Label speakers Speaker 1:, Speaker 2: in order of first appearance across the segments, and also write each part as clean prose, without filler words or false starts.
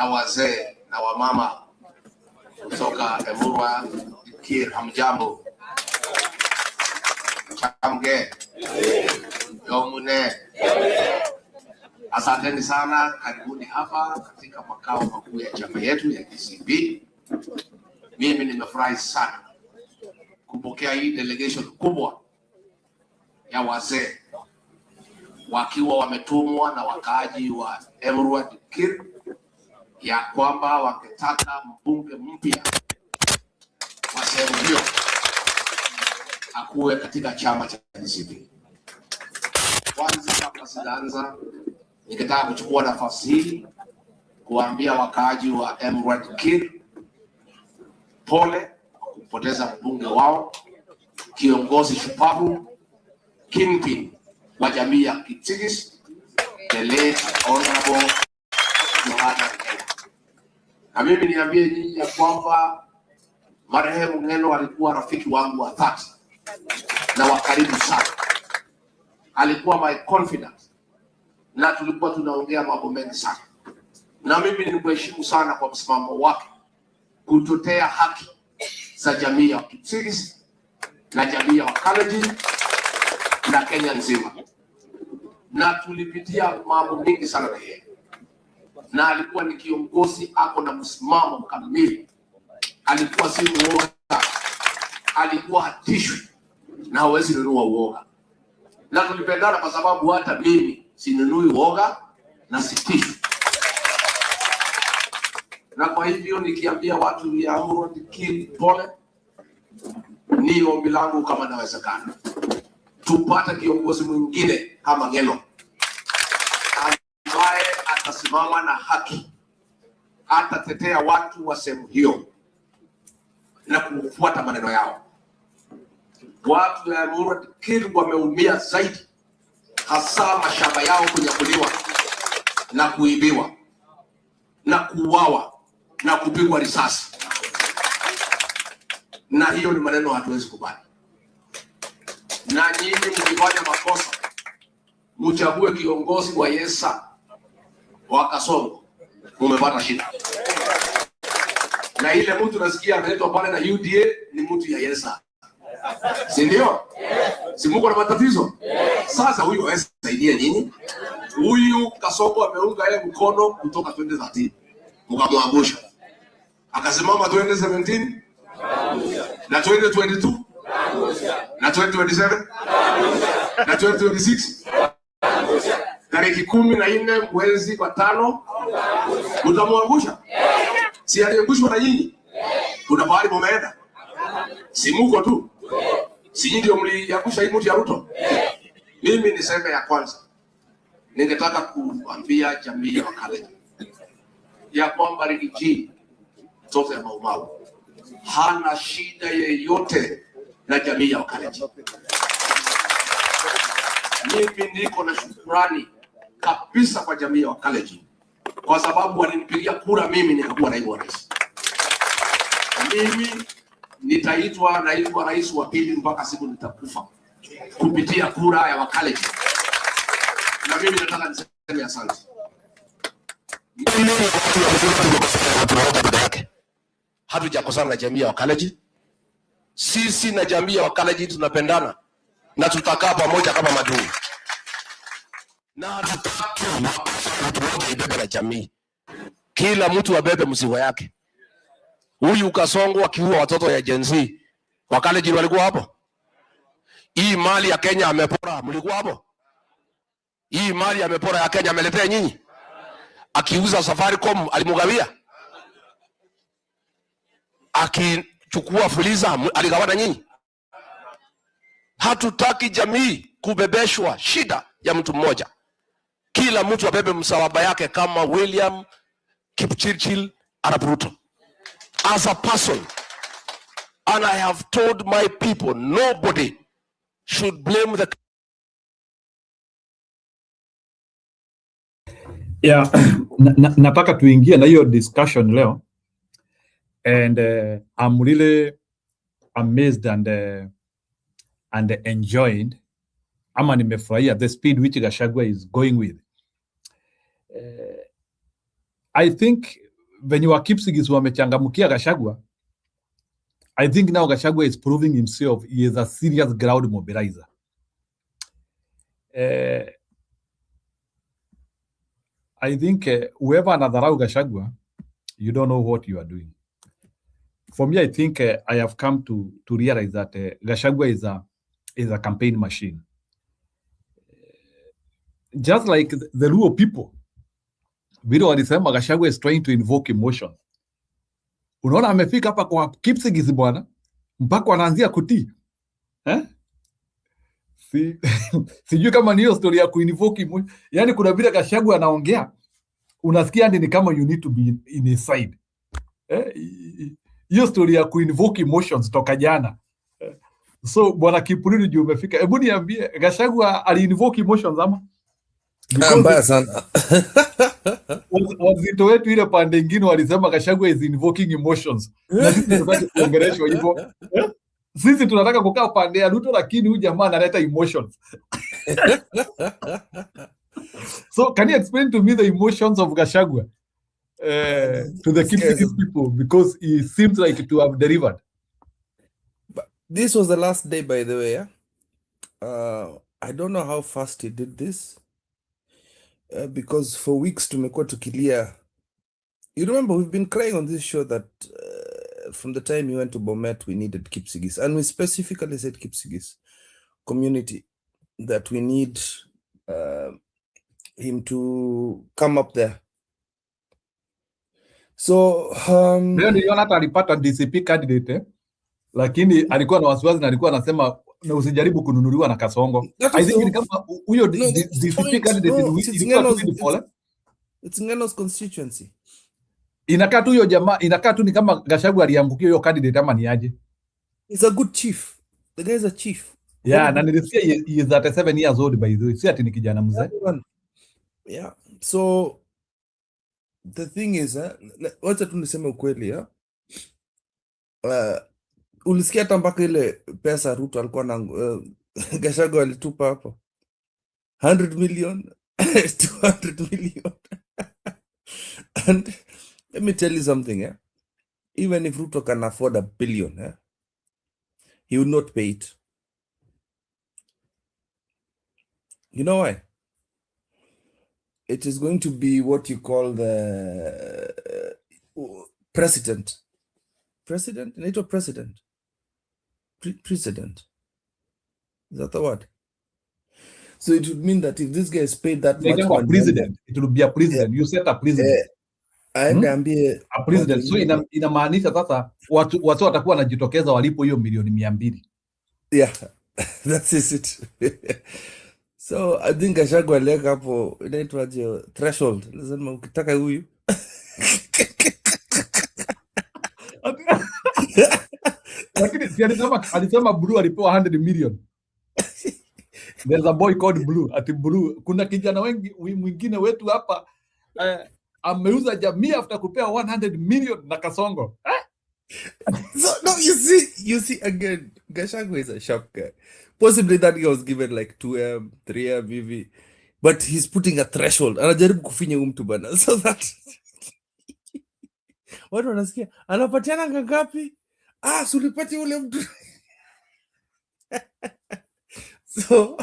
Speaker 1: na wazee na wamama kutoka Emurua Kir, hamjambo? Chamge Yomune, asanteni sana, karibuni hapa katika makao makuu ya chama yetu ya DCP. Mimi nimefurahi sana kupokea hii delegation kubwa ya wazee wakiwa wametumwa na wakaaji wa Emurua Kir ya kwamba wakitaka mbunge mpya wa sehemu hiyo akuwe katika chama cha DCP. Kwanza kabla sijaanza, ningetaka kuchukua nafasi hii kuambia wakaaji wa Emurua Kir pole kupoteza mbunge wao, kiongozi shupavu, kingpin wa jamii ya Kitigis, the late Honorable Yohana. Na mimi niambie nyinyi ya kwamba marehemu Ngeno alikuwa rafiki wangu wa dhati na wa karibu sana. Alikuwa my confidant na tulikuwa tunaongea mambo mengi sana. Na mimi nimheshimu sana kwa msimamo wake kutetea haki za jamii ya Kitigis na jamii ya Wakalenjin na Kenya nzima. Na tulipitia mambo mengi sana na yeye. Na alikuwa ni kiongozi ako na msimamo kamili. Alikuwa si muoga, alikuwa hatishwi na hawezi nunua uoga. Na tulipendana kwa sababu hata mimi sinunui uoga na sitishwi. Na kwa hivyo nikiambia watu ya Emurua Kir pole, ni ombi langu kama inawezekana tupate kiongozi mwingine kama Ngeno ambaye atasimama na haki, atatetea watu wa sehemu hiyo na kufuata maneno yao. Watu ya Emurua Kir wameumia zaidi, hasa mashamba yao kunyakuliwa na kuibiwa na kuuawa na kupigwa risasi, na hiyo ni maneno hatuwezi kubali. Na nyinyi mkifanya makosa, mchague kiongozi wa Yesa wa Kasongo, mumepata shida. Na ile mtu nasikia anaitwa pale na UDA ni mtu ya Yesa, si ndio? Si mko na matatizo? Sasa huyu hawezi saidia nyinyi. Huyu Kasongo ameunga yeye mkono kutoka 2013, mkamwangusha, akasimama 2017 na 2022 na 2027 na 2026. Tarehe 14 mwezi wa 5 utamwangusha. Si aliangushwa na nyinyi? Kuna mahali mumeenda? Si muko tu? Si nyinyi ndio mliangusha hii mtu ya Ruto? Mimi niseme ya kwanza, ningetaka kuambia jamii ya Wakalenjin ya kwamba Rigiji zote ya Maumau hana shida yeyote na jamii ya Wakalenjin. Mimi niko na shukrani kabisa kwa jamii ya Wakalenjin kwa sababu walinipigia kura mimi nikakuwa naibu wa rais. Mimi nitaitwa naibu wa rais wa pili mpaka siku nitakufa kupitia kura ya Wakalenjin. Na mimi nataka niseme asante. Hatujakosana na jamii ya Wakalenjin. Sisi na jamii ya Wakalenjin tunapendana na tutakaa pamoja kama madui. Na hatutaki ibebe na jamii. Kila mtu abebe mzigo yake. Huyu Kasongo akiua watoto ya Gen Z, Wakalenjin walikuwa hapo? Hii mali ya Kenya amepora, mlikuwa hapo? Hii mali amepora ya Kenya ameletea nyinyi? Akiuza Safaricom alimugawia? Akichukua Fuliza aligawana nyinyi? Hatutaki jamii kubebeshwa shida ya mtu mmoja. Kila mtu abebe msalaba yake kama William Kipchirchir Arap Ruto. As a person, and I have told my people, nobody should blame the...
Speaker 2: Yeah, nataka tuingie na hiyo discussion leo, and I'm really amazed and enjoyed, ama nimefurahia the speed which Gachagua is going with. I think venye wa Kipsigis wamechangamkia Gachagua, I think now Gachagua is proving himself he is a serious ground mobilizer. I think whoever anadharau Gachagua, you don't know what you are doing. For me, I think I have come to realize that Gachagua is a campaign machine. Just like the Luo people, vile walisema Gachagua is trying to invoke emotion. Unaona amefika hapa kwa Kipsigis bwana, mpaka wanaanzia kutii. Sijui kama ni hiyo story ya kuinvoke emotion. Yani kuna vile Gachagua anaongea, unasikia ni kama you need to be in his side. Hiyo story ya kuinvoke emotions toka jana. So bwana Kipulili juu umefika. Hebu niambie Gachagua ali-invoke emotions ama?
Speaker 3: Mbaya sana.
Speaker 2: Wazito wetu ile pande ingine walisema Gachagua is invoking emotions. Na sisi tunataka kuongeleshwa hivyo. Sisi tunataka kukaa pande ya Ruto, lakini huyu jamaa analeta emotions. So can you explain to me the emotions of Gachagua to the Kipsigis people, because he seems like to have delivered.
Speaker 3: But this was the last day, by the way. I don't know how fast he did this. Because for weeks tumekuwa tukilia. You remember we've been crying on this show that from the time he went to Bomet we needed Kipsigis, and we specifically said Kipsigis community that we need him to come up there. So
Speaker 2: niliona hata alipata DCP candidate lakini alikuwa na wasiwasi na alikuwa anasema na usijaribu kununuliwa na Kasongo. I think ni kama huyo DCP candidate
Speaker 3: it's Ngeno's constituency.
Speaker 2: Inakaa tu hiyo jamaa, inakaa tu ni kama Gachagua aliangukia hiyo candidate ama ni aje.
Speaker 3: He's a good chief. The guy is a chief.
Speaker 2: Yeah, na nilisikia he is 37 years old by the way. Si ati ni kijana mzee.
Speaker 3: Yeah. So the thing is, wacha tu niseme ukweli, ulisikia hata mpaka ile pesa Ruto alikuwa na Gachagua alitupa hapo 100 million 200 million and let me tell you something, even if Ruto can afford $1 billion, he would not pay it. You know why? It is going to be what you call the precedent. President? NATO president. Precedent. Is that the word? So it would mean that if this guy is paid that much money,
Speaker 2: president, it will be a president. You said a president.
Speaker 3: A
Speaker 2: president. So inamaanisha sasa watu watakuwa wanajitokeza walipo hiyo milioni 200.
Speaker 3: Yeah, that is it. So I think Gachagua aliweka hapo inaitwaje threshold. Lazima ukitaka huyu.
Speaker 2: Lakini si alisema Blue alipewa 100 million. There's a boy called Blue. Ati Blue. Kuna kijana wengi mwingine wetu hapa ameuza jamii after kupewa 100 million na Kasongo.
Speaker 3: So no, you see again, Gachagua is a sharp guy. Possibly that guy was given like 2M, 3M maybe, but he's putting a threshold. Anajaribu kufinya mtu bana, so that watu wanasikia anapatiana ngapi? Sulipati ule mtu. So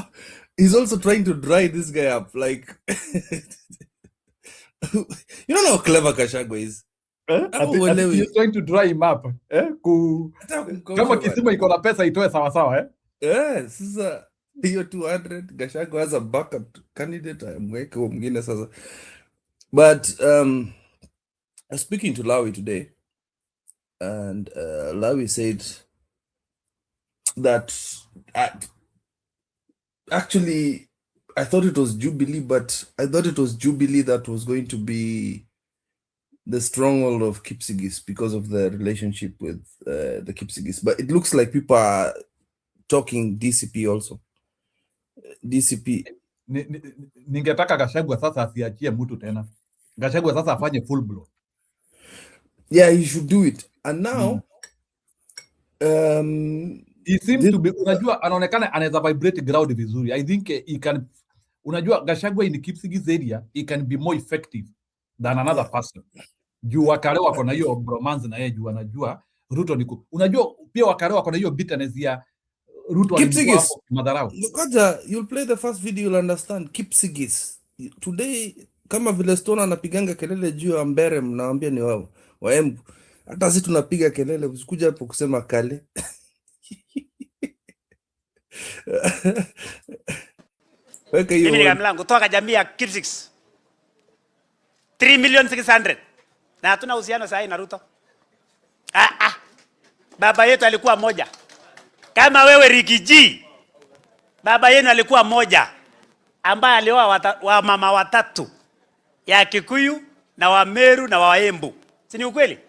Speaker 3: he's also trying to dry this guy up, like you don't know how clever Gachagua is.
Speaker 2: He's trying to dry him up. Kama kisima iko na pesa itoe sawa sawa.
Speaker 3: Sasa hiyo 200 Gachagua has a backup candidate amweke mwingine sasa. But I was speaking to Lawi today, and Lawi said that actually I thought it was Jubilee, but I thought it was Jubilee that was going to be the stronghold of Kipsigis because of the relationship with the Kipsigis. But it looks like people are talking DCP also. DCP.
Speaker 2: Ningetaka Gachagua sasa asiachie mtu tena. Gachagua sasa afanye full blow.
Speaker 3: Yeah, he should do it. And now
Speaker 2: he seems to be, unajua anaonekana anaweza vibrate ground vizuri. I think he can, unajua Gachagua in the Kipsigis area, he can be more effective than another person. Juu Wakale wako na hiyo bromance na yeye, juu anajua Ruto ni unajua pia Wakale wako na hiyo bitterness ya Ruto alimtoa hapo madharau.
Speaker 3: Ngoja, you'll play the first video, you'll understand. Kipsigis today, kama vile Stone anapiganga kelele juu ya Mbere, mnaambia ni wao Waembu, hata sisi tunapiga kelele. Usikuja hapo kusema Kale. Weka hiyo.
Speaker 4: Mimi ni mlango kutoka jamii ya Kipsigis 3,600,000 na hatuna uhusiano sahi na Ruto. Baba yetu alikuwa moja. Kama wewe Rigiji, baba yenu alikuwa moja ambaye alioa wa mama watatu ya Kikuyu na Wameru na Waembu. Si ni ukweli?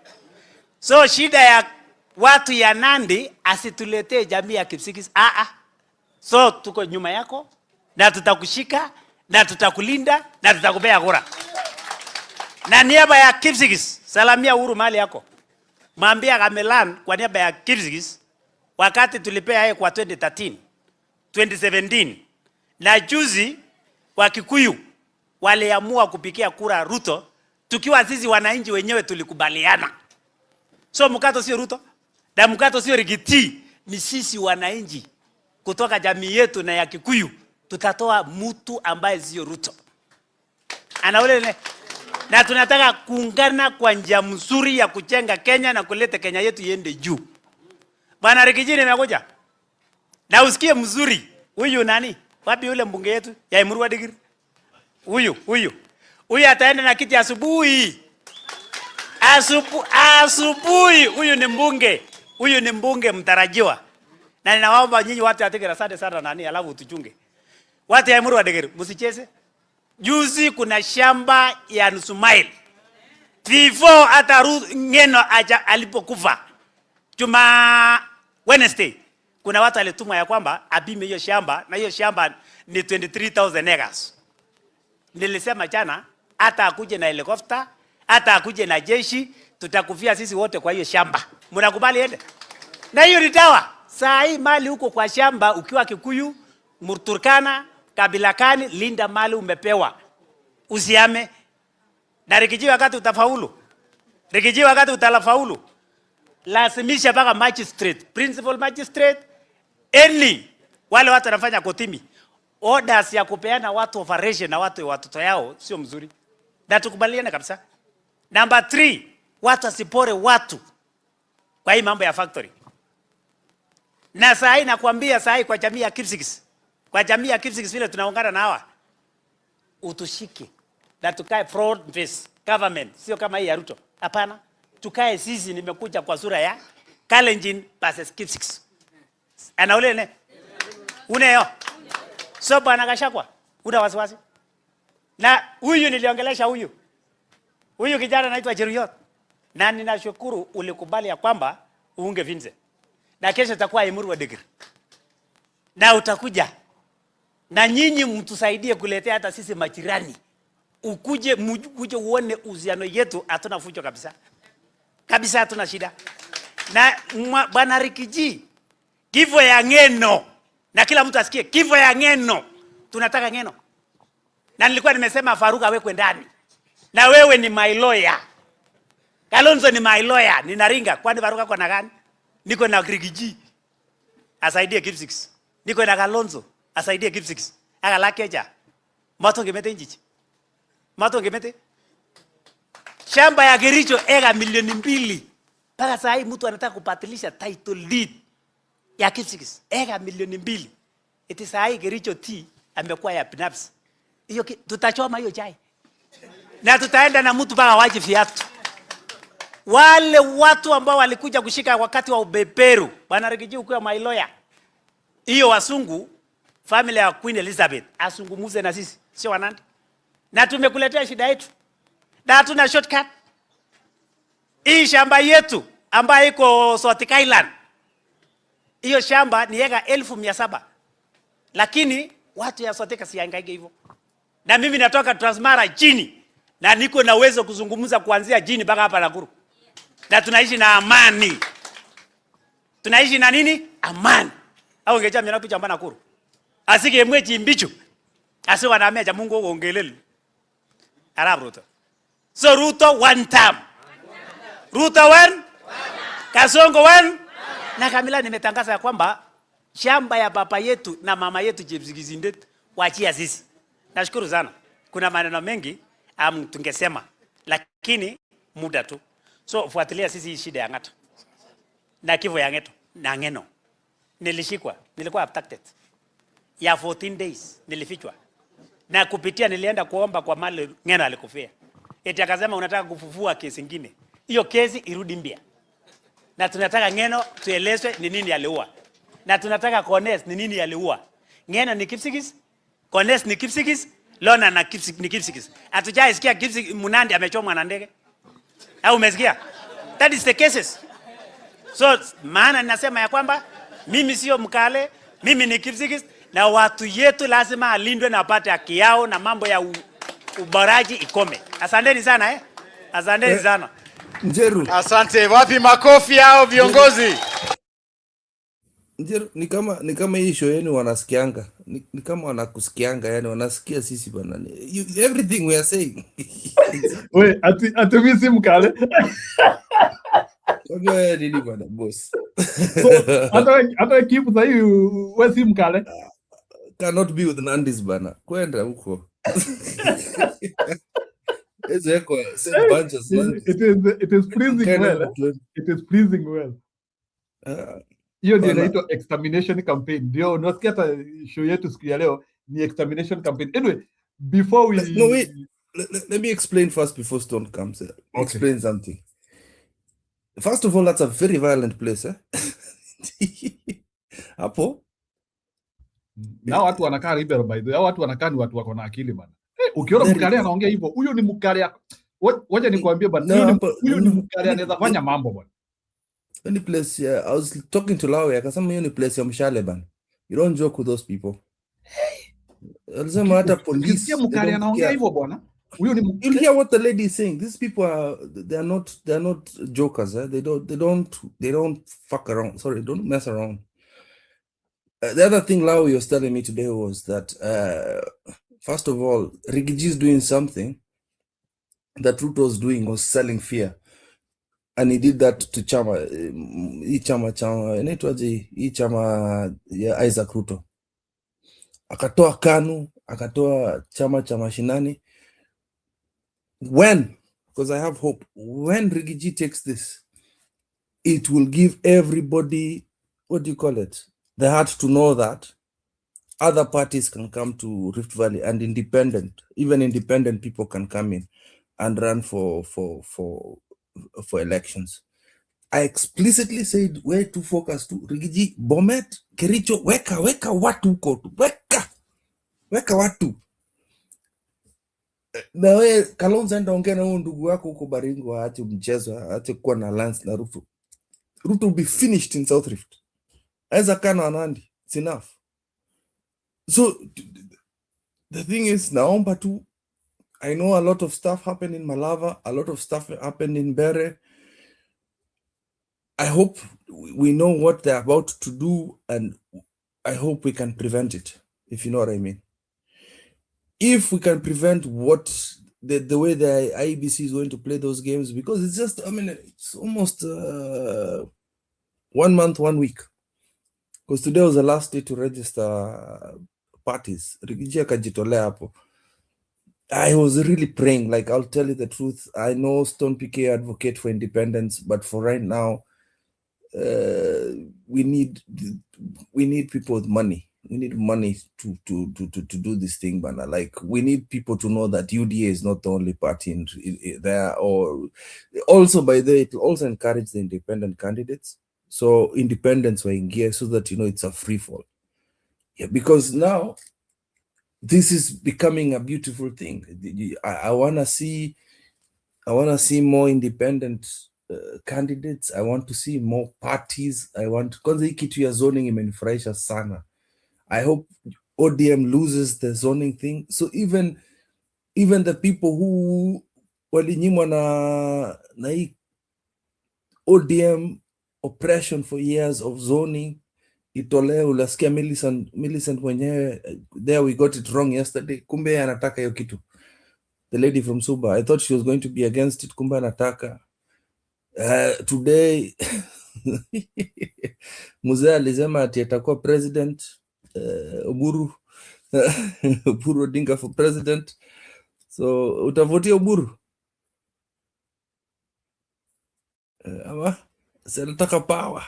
Speaker 4: So shida ya watu ya Nandi asituletee jamii ya Kipsigis. So tuko nyuma yako na tutakushika na tutakulinda na tutakupea kura. Na niaba ya Kipsigis, salamia Uhuru mali yako. Mwambia Gamelan kwa niaba ya Kipsigis, wakati tulipea yeye kwa 2013, 2017 na juzi wa Kikuyu waliamua kupigia kura Ruto, tukiwa sisi wananchi wenyewe tulikubaliana. So mkato sio Ruto na mkato sio Rigiti, ni sisi wananchi kutoka jamii yetu na ya Kikuyu tutatoa mtu ambaye sio Ruto. Anaole na tunataka kuungana kwa njia mzuri ya kujenga Kenya na kuleta Kenya yetu iende juu. Bwana Rigiji nimekuja. Na usikie mzuri. Huyu nani? Wapi yule mbunge yetu ya Emurua Dikir? Huyu ataenda na kiti asubuhi. Asubuhi. Huyu ni mbunge mtarajiwa. Na ninawaomba nyinyi watu ya Dikir, asante sana nani, alafu tuchunge. Watu ya Emurua Dikir, msicheze. Juzi kuna shamba ya nusu mile. Before hata Ngeno alipokufa. Juma Wednesday kuna watu alitumwa ya kwamba apime hiyo shamba, na hiyo shamba ni 23,000 acres. Nilisema jana hata akuje na helicopter, hata akuje na jeshi, tutakufia sisi wote kwa hiyo shamba. Mnakubali ende? Na hiyo ni dawa. Saa hii mali huko kwa shamba ukiwa Kikuyu, Murturkana, kabila kani, linda mali umepewa. Usiame. Na Rigiji wakati utafaulu. Rigiji wakati utalafaulu. Lazimisha mpaka magistrate, principal magistrate, wale watu wanafanya kotimi. Orders ya kupeana watu operation na watoto yao sio mzuri. Na tukubaliane kabisa. Number 3, watu asipore watu kwa hii mambo ya factory. Na saa hii nakwambia, saa hii kwa jamii ya Kipsigis. Kwa jamii ya Kipsigis vile tunaungana na hawa. Utushike. Na tukae fraud based government, sio kama hii ya Ruto. Hapana. Tukae sisi, nimekuja kwa sura ya Kalenjin versus Kipsigis. Anaule ne? Uneo. So bwana Gachagua, una wasiwasi? Na huyu niliongelesha huyu. Huyu kijana anaitwa Cheruiyot. Na ninashukuru ulikubali ya kwamba uunge Vinze. Na kesho itakuwa Emurua Dikir. Na utakuja. Na nyinyi mtusaidie kuletea hata sisi majirani. Ukuje uone uhusiano yetu, hatuna fujo kabisa. Kabisa hatuna shida. Na bwana Rigiji, kifo ya Ngeno. Na kila mtu asikie kifo ya Ngeno. Tunataka Ngeno. Na nilikuwa nimesema Faruka awekwe ndani. Na wewe ni my lawyer. Kalonzo ni my lawyer. Ninaringa. Kwani Faruka kwa na gani? Niko na Rigiji. Asaidie Kipsigis. Niko na Kalonzo. Asaidie Kipsigis. Aka lakeja. Mato ngemete njiji. Mato ngemete. Shamba ya Kericho eka milioni 2. Paka saa hii mtu anataka kupatilisha title deed ya Kipsigis. Eka milioni 2. Eti saa hii Kericho T amekuwa ya binafsi. Hiyo tutachoma hiyo chai. Na tutaenda na mtu paka waje viatu. Wale watu ambao walikuja kushika wakati wa ubeberu. Bwana Rigiji ukiwa my lawyer. Hiyo wasungu, family ya Queen Elizabeth, asungumuze na sisi. Sio Wanandi. Na tumekuletea shida yetu. Na hatuna shortcut. Hii shamba yetu ambayo iko Sotik Island. Hiyo shamba ni eka 1,700. Lakini watu ya Sotik sihangaike hivyo. Na mimi natoka Transmara chini. Na niko na uwezo kuzungumza kuanzia chini mpaka hapa Nakuru. Na tunaishi na amani. Tunaishi na nini? Amani. Au ngeja mimi napicha mbana Nakuru. Asike mwechi mbichu. Asiwa na meja Mungu ongelele. Arab Ruto. So Ruto one time. Ruto wen, Kasongo wen. Na Kamila nimetangaza kwamba shamba ya baba yetu na mama yetu Chepsigisindet waachia sisi. Nashukuru sana. Kuna maneno mengi tungesema, lakini muda tu. So fuatilia sisi shida ya Ng'ato na kifo ya Ng'eto na Ng'eno. Nilishikwa, nilikuwa abducted ya 14 days, nilifichwa na kupitia, nilienda kuomba kwa mali Ng'eno alikufia. Eti akasema unataka kufufua kesi nyingine, hiyo kesi irudi mbia, na tunataka Ng'eno tuelezwe ni nini aliua, na tunataka Kones ni nini aliua. Ng'eno ni Kipsigis, Kones ni Kipsigis, Lona na ni Kipsigis. Hatujaisikia Kipsigis Munandi amechomwa na ndege, au umesikia? That is the cases. So maana ninasema ya kwamba mimi sio Mkale, mimi ni Kipsigis, na watu yetu lazima alindwe na apate haki yao, na mambo ya uboraji ikome. Asanteni sana asanteni sana.
Speaker 3: Njeru.
Speaker 5: Asante. Wapi makofi hao viongozi?
Speaker 3: Njeru, ni kama hii show yenu wanasikianga. Ni kama wanakusikianga, yani wanasikia sisi bana. Everything we are saying.
Speaker 2: Wait, ati mimi si Mkale.
Speaker 3: Wewe nini bana boss?
Speaker 2: Hata kipu sasa hivi wewe si Mkale.
Speaker 3: Cannot be with Nandis bana. Kwenda huko. It
Speaker 2: is freezing well. It is freezing well. Hiyo ndio inaitwa extermination campaign. Ndio unasikia hata show yetu siku ya leo ni extermination campaign. Anyway, before we
Speaker 3: No, wait. Let me explain first before Stone comes.
Speaker 2: Okay.
Speaker 3: Explain something. First of all, that's a very violent place, Hapo.
Speaker 2: Na watu wanakaa Ribero by the way. Watu wanakaa ni watu wako na akili bana. Ukiona Mkale anaongea hivyo, huyo ni Mkale. Wacha nikwambie bana, huyo ni Mkale anaweza fanya mambo bana.
Speaker 3: Any place, I was talking to Lawe, akasema hiyo ni place ya mshale bana. You don't joke with those people. Alisema hata police.
Speaker 2: Ukisikia Mkale anaongea hivyo bwana, huyo ni
Speaker 3: You'll hear what the lady is saying. These people are not jokers, They don't fuck around. Sorry, don't mess around. The other thing Lawe was telling me today was that first of all, Rigiji is doing something that Ruto was doing, was selling fear. And he did that to chama ya Isaac Ruto. Akatoa KANU, akatoa chama cha mashinani. When, because I have hope, when Rigiji takes this, it will give everybody, what do you call it? The heart to know that other parties can come to Rift Valley, and even independent people can come in and run for elections. I explicitly said where to focus to. Rigiji, Bomet, Kericho, weka watu kotu. Weka watu. Na we Kalonzo enda ongea na ndugu wako huko Baringo, aache mchezo, aache kuwa na lance na Ruto. Ruto will be finished in South Rift. As a Kano Anandi, it's enough. So the thing is, naomba tu, I know a lot of stuff happened in Malava, a lot of stuff happened in Bere. I hope we know what they're about to do, and I hope we can prevent it, if you know what I mean. If we can prevent what the way the IEBC is going to play those games, because it's just, it's almost 1 month, 1 week. Because today was the last day to register parties. Rigiji akajitolea hapo. I was really praying, like, I'll tell you the truth. I know Stone PK advocate for independence, but for right now, we need people with money. We need money to do this thing, man. Like, we need people to know that UDA is not the only party in there. Or also, by the way, it will also encourage the independent candidates. So independents were in gear, so that it's a free fall. Yeah, because now this is becoming a beautiful thing. I wanna see more independent candidates. I want to see more parties. Kwanza hii kitu ya zoning imenifurahisha sana. I hope ODM loses the zoning thing. So even the people who walinyimwa na hii ODM oppression for years of zoning, itole ulasikia Millicent mwenyewe, there we got it wrong yesterday. Kumbe anataka hiyo kitu. The lady from Suba, I thought she was going to be against it. Kumbe anataka. Today mzee alisema ati atakuwa president, Oburu Oburu Odinga for president. So utavotia Oburu ama senataka power.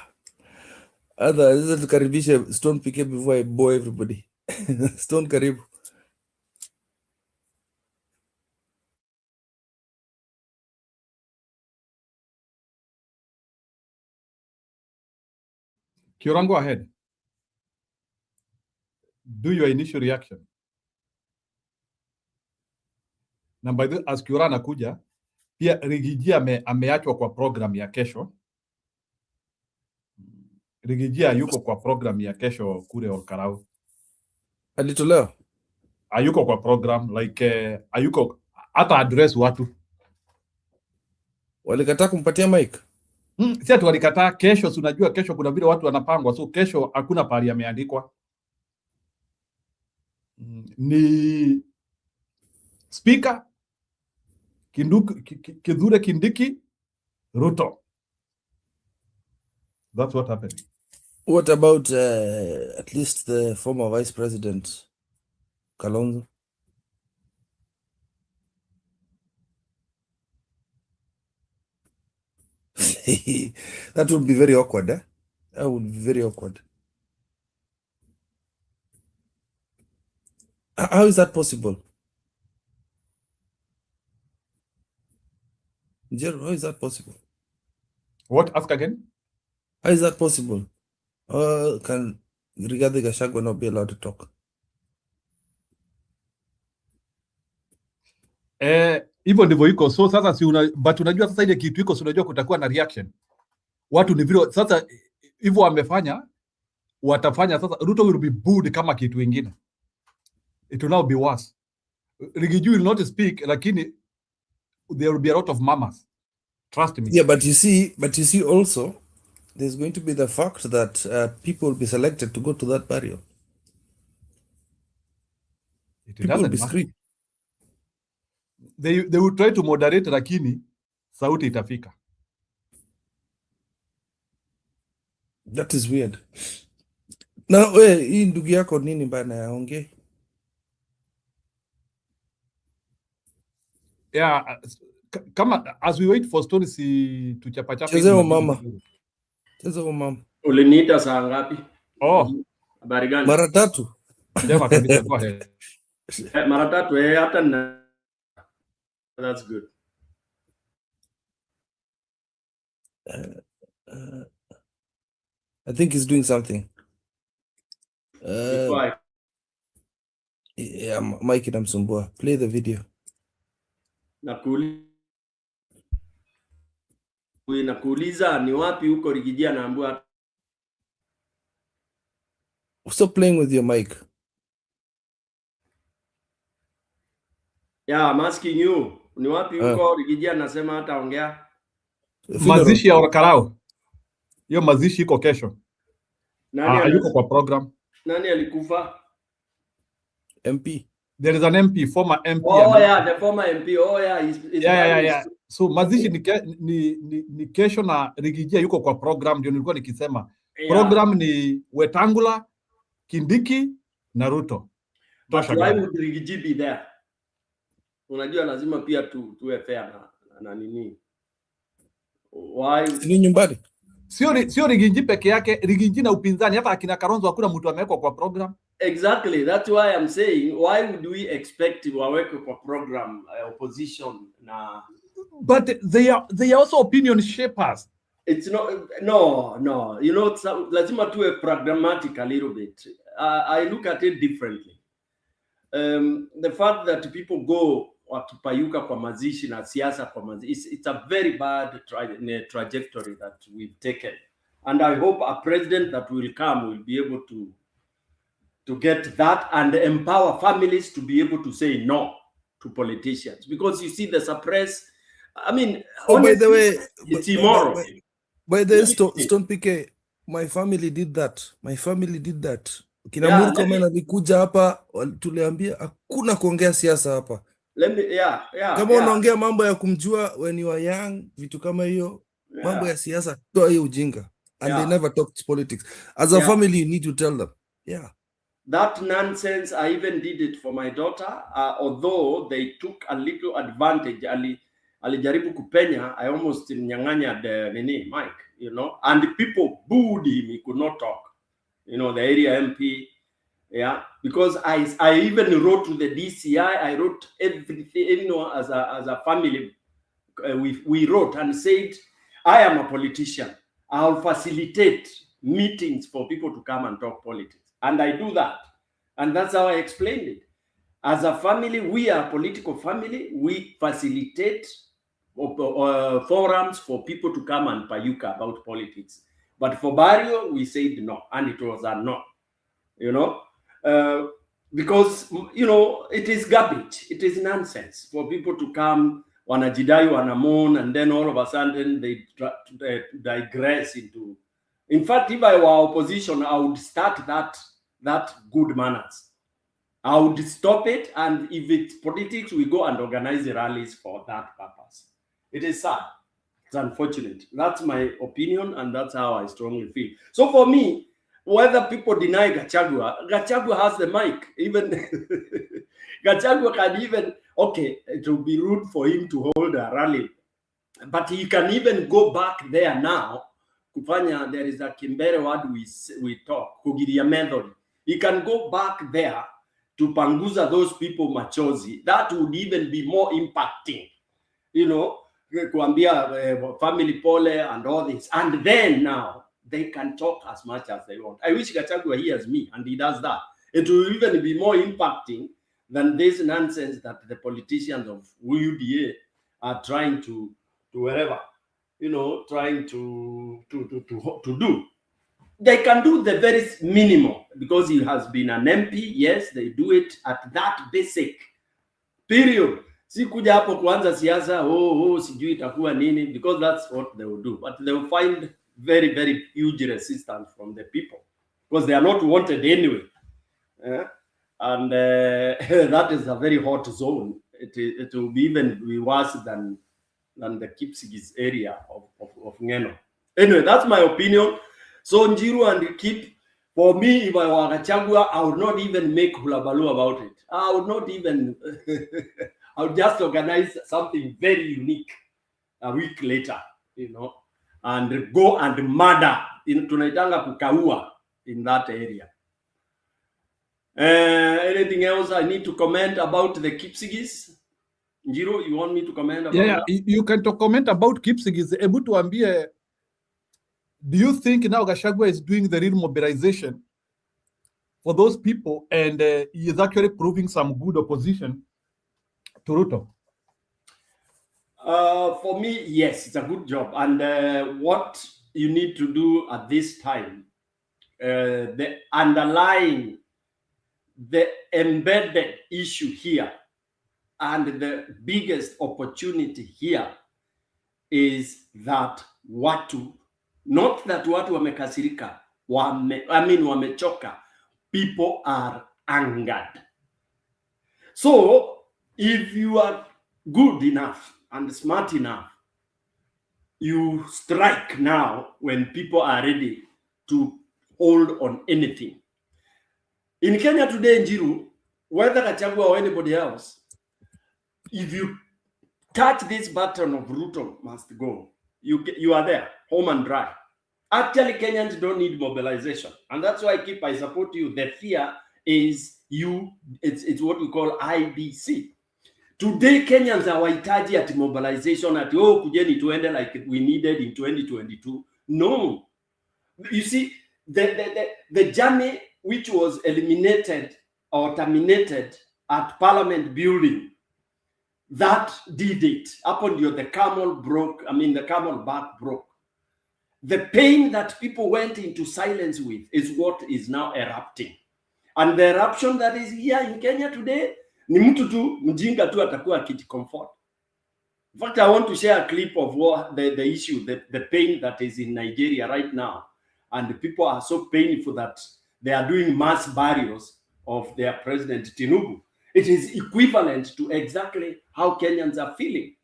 Speaker 3: Other tukaribishe Stone PK before I bore everybody. Stone, karibu.
Speaker 2: Kioran, go ahead. Do your initial reaction. Na by the as Kioran anakuja, pia Rigiji ameachwa kwa program ya kesho. Rigiji hayuko kwa program ya kesho kule Olkarau.
Speaker 3: Alitolewa?
Speaker 2: Hayuko kwa program, like hayuko hata address watu.
Speaker 3: Walikataa kumpatia mic?
Speaker 2: Si ati walikataa. Kesho, unajua kesho kuna vile watu wanapangwa, so kesho hakuna pahali yameandikwa. Ni speaker Kithure Kindiki, Ruto. That's what happened.
Speaker 3: What about at least the former vice president Kalonzo? That would be very awkward, eh? That would be very awkward. How is that possible? Jero, how is that possible?
Speaker 2: What? Ask again?
Speaker 3: How is that possible? Can Rigathi Gachagua not be allowed to talk?
Speaker 2: Hivyo ndivyo iko. So sasa but unajua sasa ile kitu iko, unajua kutakuwa na reaction. Watu ni vile sasa hivyo wamefanya, watafanya sasa. Ruto will be booed kama kitu kingine. It will now be worse. Rigiji will not speak, lakini there will be a lot of mamas. Trust me.
Speaker 3: Yeah, but you see also, there's going to be the fact that people will be selected to go to that burial. People will be screened.
Speaker 2: They will try to moderate, lakini sauti itafika.
Speaker 3: That is weird. Now, hii ndugu yako nini bana yaongee?
Speaker 2: Yeah, kama as we wait for Stone si tuchapa.
Speaker 3: Chezeo mama.
Speaker 6: Uliniita saa ngapi? Habari gani?
Speaker 3: Mara tatu.
Speaker 2: Jema kabisa, go ahead.
Speaker 6: Mara tatu hata na. That's good.
Speaker 3: I think he's doing something.
Speaker 6: Yeah,
Speaker 3: Mike inamsumbua. Play the video.
Speaker 6: Nakuuliza ni wapi huko Rigiji anaambua.
Speaker 3: Stop playing with your mic.
Speaker 6: Yeah, I'm asking you. Ni wapi huko Rigiji anasema hata ongea?
Speaker 2: Mazishi ya Olkarau. Hiyo mazishi iko kesho. Nani yuko kwa program?
Speaker 6: Nani alikufa?
Speaker 3: MP.
Speaker 2: There is an MP, former MP.
Speaker 6: Oh yeah, the former MP. Oh yeah,
Speaker 2: yeah. So mazishi ni kesho na Rigiji yuko kwa program, ndio nilikuwa nikisema. Program ni Wetangula, Kindiki na Ruto.
Speaker 6: But why would Rigiji be there? Unajua lazima pia tuwe fair na nini. Why?
Speaker 3: Ni nyumbani.
Speaker 2: Sio Rigiji peke yake, Rigiji na upinzani, hata akina Kalonzo hakuna mtu amewekwa kwa program.
Speaker 6: Exactly, that's why I'm saying, why would we expect waweke kwa program opposition na?
Speaker 2: But they are also opinion shapers.
Speaker 6: It's no. You know, lazima tuwe pragmatic a little bit. I look at it differently. The fact that people go wakipayuka kwa mazishi na siasa kwa mazishi, it's a very bad trajectory that we've taken. And I hope a president that will come will be able to get that and empower families to be able to say no to politicians. Because you see the suppress, I mean,
Speaker 3: by the way,
Speaker 6: it's immoral.
Speaker 3: By the way, Stone PK, my family did that. Kina Murkomen alikuja hapa, tuliambia hakuna kuongea siasa hapa.
Speaker 6: Let me,
Speaker 3: kama unaongea mambo ya kumjua when you are young, vitu kama hiyo, Mambo ya siasa, toa hiyo ujinga. And they
Speaker 6: Yeah.
Speaker 3: never talked politics. As a
Speaker 6: Yeah.
Speaker 3: family, you need to tell them. Yeah.
Speaker 6: That nonsense, I even did it for my daughter, although they took a little advantage. Alijaribu kupenya, I almost nyang'anya the mic, you know, and people booed him. He could not talk. You know, the area MP, yeah, because I even wrote to the DCI. I wrote everything, you know, as a family. We wrote and said, I am a politician. I'll facilitate meetings for people to come and talk politics. And I do that. And that's how I explained it. As a family, we are a political family. We facilitate forums for people to come and payuka about politics. But for Barrio, we said no. And it was a no. You know? Because, you know, it is garbage. It is nonsense for people to come, wanajidai, wanamon, and then all of a sudden they digress into... In fact, if I were opposition, I would start that good manners. I would stop it, and if it's politics, we go and organize the rallies for that purpose. It is sad. It's unfortunate. That's my opinion, and that's how I strongly feel. So for me, whether people deny Gachagua, Gachagua has the mic. Even Gachagua can even, okay, it will be rude for him to hold a rally, but he can even go back there now. Kufanya, there is a Kimbere word we talk, kugiria method. He can go back there to panguza those people machozi. That would even be more impacting, you know, kuambia family pole and all this. And then now they can talk as much as they want. I wish Gachagua hears me and he does that. It will even be more impacting than this nonsense that the politicians of UDA are trying to wherever, you know, trying to do. They can do the very minimum because he has been an MP. Yes, they do it at that basic period. Si kuja hapo kuanza siasa, sijui itakuwa nini, because that's what they will do. But they will find very, very huge resistance from the people because they are not wanted anyway. And that is a very hot zone. It will be even be worse than the Kipsigis area of Ngeno. Anyway, that's my opinion. So Njiru and Kip, for me, if I were Gachagua, I would not even make hulabaloo about it. I would not even, I would just organize something very unique a week later, you know, and go and murder in tunaitanga kukaua in that area. Anything else I need to comment about the Kipsigis? Njiru, you want me to comment about that?
Speaker 2: You can comment about Kipsigis. Ebu tuambie, do you think now Gachagua is doing the real mobilization for those people and he is actually proving some good opposition to Ruto?
Speaker 6: For me, yes, it's a good job. And what you need to do at this time, the underlying, the embedded issue here, and the biggest opportunity here is that watu, not that watu wamekasirika, wamechoka. People are angered. So if you are good enough and smart enough, you strike now when people are ready to hold on anything. In Kenya today, Njiru, whether Gachagua or anybody else, if you touch this button of Ruto must go, you are there, home and dry. Actually, Kenyans don't need mobilization. And that's why I support you. The fear is it's what we call IBC. Today, Kenyans are wahitaji at mobilization at kujeni tuende like we needed in 2022. No. You see, the journey which was eliminated or terminated at Parliament building, that did it. Upon you, the camel back broke. The pain that people went into silence with is what is now erupting. And the eruption that is here in Kenya today, ni mtu tu, mjinga tu atakuwa akijicomfort. In fact, I want to share a clip of what the issue, the pain that is in Nigeria right now. And the people are so painful that they are doing mass burials of their president, Tinubu. It is equivalent to exactly how Kenyans are feeling.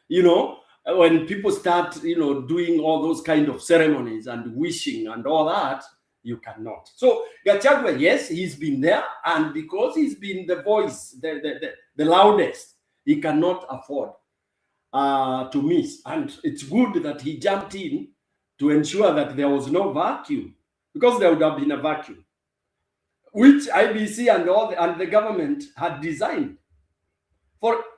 Speaker 6: You know, when people start, doing all those kind of ceremonies and wishing and all that, you cannot. So Gachagua, yes, he's been there, and because he's been the voice, the loudest, he cannot afford to miss. And it's good that he jumped in to ensure that there was no vacuum, because there would have been a vacuum, which IBC and the government had designed.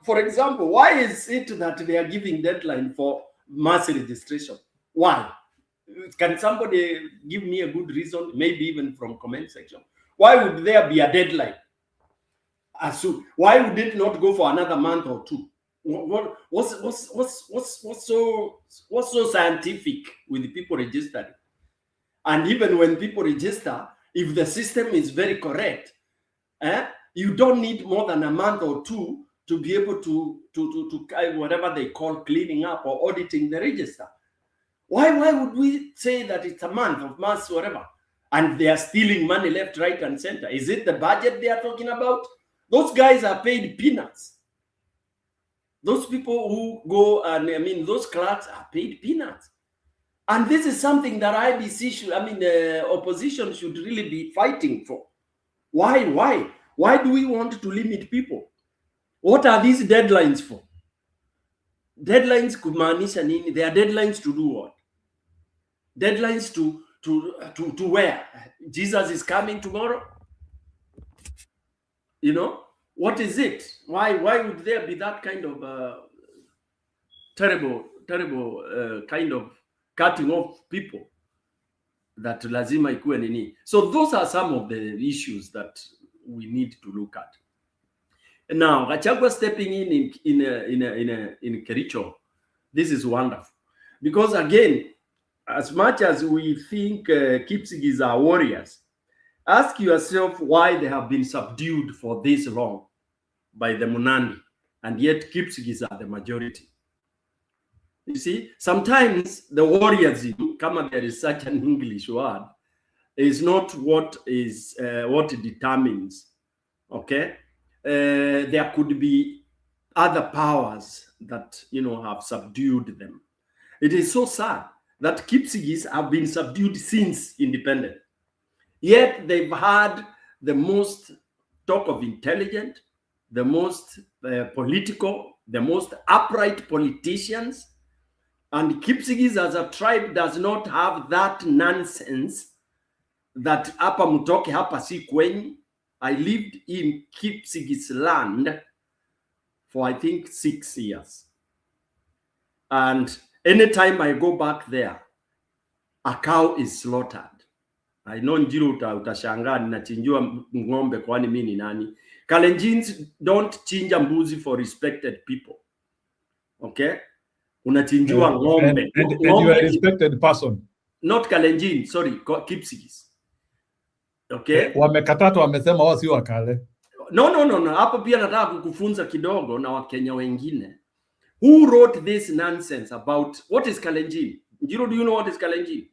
Speaker 6: For example, why is it that they are giving deadline for mass registration? Why? Can somebody give me a good reason, maybe even from comment section? Why would there be a deadline? Why would it not go for another month or two? What's so scientific with the people registering? And even when people register, if the system is very correct, you don't need more than a month or two to be able to whatever they call cleaning up or auditing the register. Why would we say that it's a month of mass whatever, and they are stealing money left, right, and center? Is it the budget they are talking about? Those guys are paid peanuts. Those people who go and those clerks are paid peanuts. And this is something that IBC should, the opposition should really be fighting for. Why? Why do we want to limit people? What are these deadlines for? Deadlines kumaanisha nini? They are deadlines to do what? Deadlines to where? Jesus is coming tomorrow? What is it? Why would there be that kind of terrible kind of cutting off people that lazima ikuwe nini? So those are some of the issues that we need to look at. Now, Gachagua stepping in Kericho, this is wonderful, because again, as much as we think Kipsigis are warriors, ask yourself why they have been subdued for this long by the Munandi, and yet Kipsigis are the majority. You see, sometimes the warriors, kama there is such an English word, is not what determines, okay? There could be other powers that, have subdued them. It is so sad that Kipsigis have been subdued since independence. Yet they've had the most talk of intelligent, the most political, the most upright politicians. And Kipsigis as a tribe does not have that nonsense that hapa mtoke hapa si kwenyu. I lived in Kipsigis land for I think 6 years. And anytime I go back there, a cow is slaughtered. I know Njiru utashangaa ninachinjua ng'ombe kwani mimi ni nani. Kalenjins don't chinja mbuzi for respected people. Okay? Unachinjua ng'ombe.
Speaker 2: And you are a respected person.
Speaker 6: Not Kalenjin, sorry, Kipsigis. Okay?
Speaker 2: Wamekatatu wamesema wao si wakale.
Speaker 6: No. Hapo pia nataka kukufunza kidogo na Wakenya wengine. Who wrote this nonsense about what is Kalenjin? Njiru, do you know what is Kalenjin?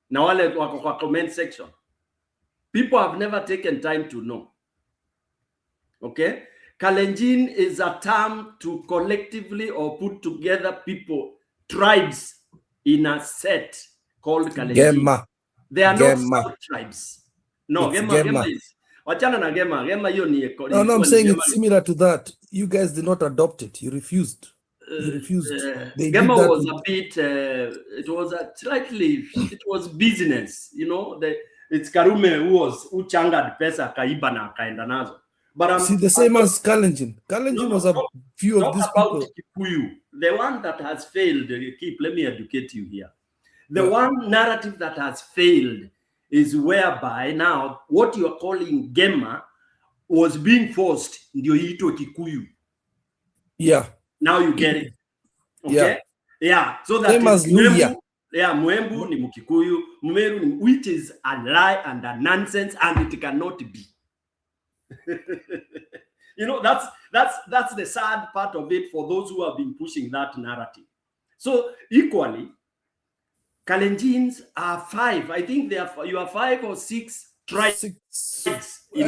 Speaker 6: Na wale wako kwa comment section. People have never taken time to know. Okay? Kalenjin is a term to collectively or put together people, tribes in a set called Kalenjin.
Speaker 3: Gema.
Speaker 6: They are
Speaker 3: Gema.
Speaker 6: not tribes. No, Gema is. Wachana na Gema. Gema hiyo ni.
Speaker 3: No, I'm saying it's similar to that. You guys did not adopt it. You refused.
Speaker 6: Gema was a bit. It was it was business. It's Karume who changed pesa kaiba na kaenda nazo. But
Speaker 3: see the same as Kalenjin. Kalenjin was a few of these people.
Speaker 6: Kikuyu, the one that has failed. Let me educate you here. The one narrative that has failed is whereby now what you are calling Gema was being forced ndio iitwe Kikuyu.
Speaker 3: Yeah.
Speaker 6: Now you get it. Okay? Yeah. So that
Speaker 3: same as Luya.
Speaker 6: Yeah, Mwembu ni Mukikuyu, Mumeru ni, which is a lie and a nonsense, and it cannot be. That's the sad part of it for those who have been pushing that narrative. So equally, Kalenjins are 5. I think you are 5 or 6 tribes in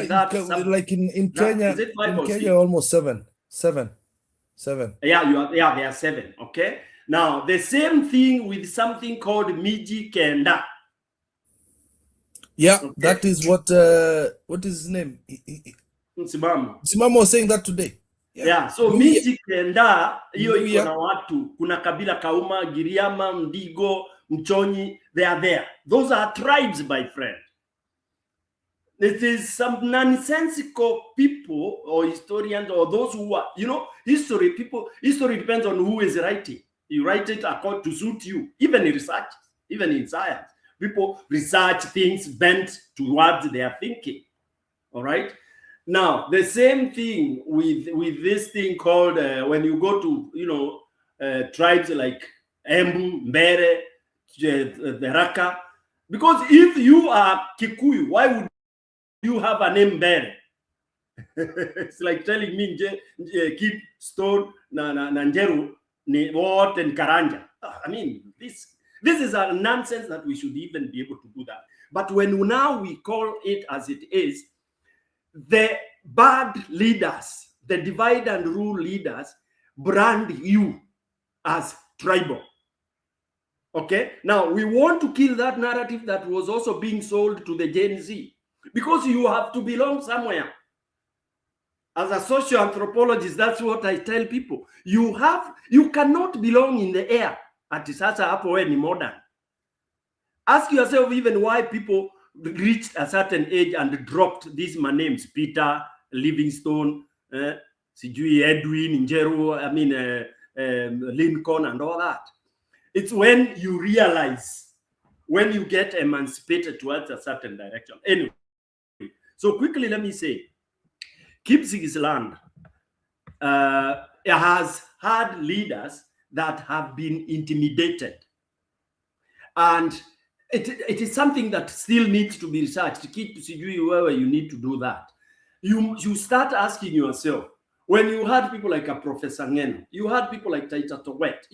Speaker 6: that.
Speaker 3: Like in Kenya, almost 7. 7.
Speaker 6: Yeah, they are 7. Okay. Now, the same thing with something called Miji Kenda.
Speaker 3: Yeah,
Speaker 6: Okay.
Speaker 3: that is what is his name?
Speaker 6: Msimamo.
Speaker 3: Simamo was saying that today.
Speaker 6: Yeah, so
Speaker 3: Luhya.
Speaker 6: Miji Kenda hiyo iko
Speaker 3: Luhya.
Speaker 6: na watu, kuna kabila Kauma, Giriama, Mdigo, Mchonyi, they are there. Those are tribes, my friend. It is some nonsensical people or historians or those who are, you know, history depends on who is writing. You write it according to suit you. Even in research, even in science, people research things bent towards their thinking. All right. Now, the same thing with this thing called, when you go to, you know, tribes like Embu, Mbere, the Raka, because if you are Kikuyu, why would you have a name Mbere? It's like telling me keep Stone, Nanjeru, what and Karanja. I mean, this is a nonsense that we should even be able to do that. But when now we call it as it is, the bad leaders, the divide and rule leaders, brand you as tribal. Okay, now we want to kill that narrative that was also being sold to the Gen Z, because you have to belong somewhere. As a social anthropologist, that's what I tell people. You cannot belong in the air. At sasa hapo we ni modern. Ask yourself even why people reached a certain age and dropped these names: Peter, Livingstone, Sijui, Edwin, Njeru, I mean Lincoln, and all that. It's when you realize, when you get emancipated towards a certain direction. Anyway, so quickly let me say, Kipsigis land has had leaders that have been intimidated, and it is something that still needs to be researched. To keep wherever you need to do that, you start asking yourself, when you had people like a Professor Ngeno, you had people like Taita Towet,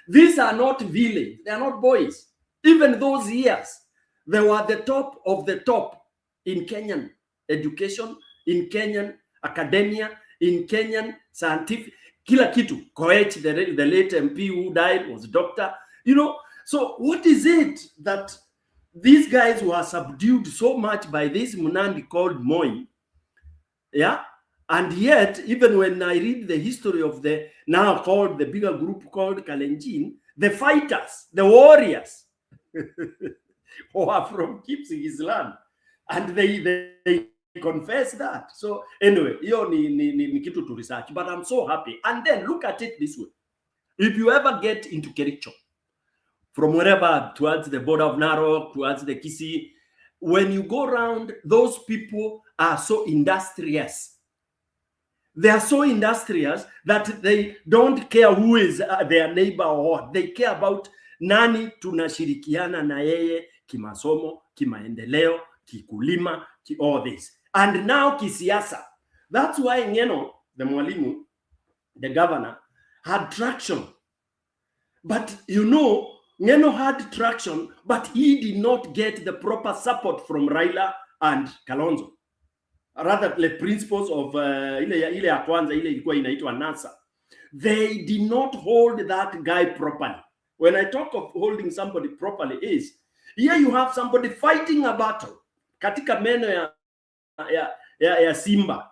Speaker 6: these are not village, they are not boys. Even those years, they were the top of the top in Kenyan education, in Kenyan academia, in Kenyan scientific, kila kitu. Koech, the late MP who died, was a doctor. You know, so what is it that these guys were subdued so much by this Munandi called Moi? Yeah. And yet, even when I read the history of the now called the bigger group called Kalenjin, the fighters, the warriors, who are from Kipsigis land, and they confess that. So anyway, hiyo ni kitu to research, but I'm so happy. And then look at it this way: if you ever get into Kericho, from wherever towards the border of Narok, towards the Kisii, when you go around, those people are so industrious. They are so industrious that they don't care who is their neighbor or what. They care about nani tunashirikiana na yeye kimasomo, kimaendeleo, kikulima, all this. And now kisiasa. That's why Ngeno, the mwalimu, the governor, had traction. But you know, Ngeno had traction, but he did not get the proper support from Raila and Kalonzo. Rather, the principles of ile ya kwanza, ile ilikuwa inaitwa NASA, they did not hold that guy properly. When I talk of holding somebody properly is, here you have somebody fighting a battle katika meno ya simba.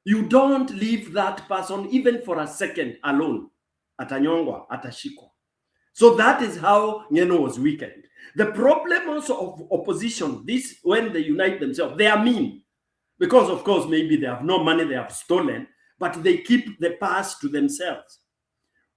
Speaker 6: You don't leave that person even for a second alone. Atanyongwa, atashikwa. So that is how Ngeno was weakened. The problem also of opposition, this, when they unite themselves, they are mean. Because, of course, maybe they have no money, they have stolen, but they keep the past to themselves.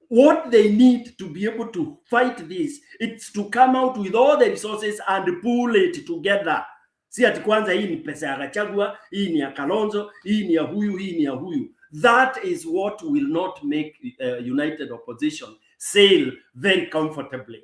Speaker 6: What they need to be able to fight this, it's to come out with all the resources and pull it together. Si ati kwanza hii ni pesa ya Gachagua, hii ni ya Kalonzo, hii ni ya huyu, hii ni ya huyu. That is what will not make united opposition sail very comfortably.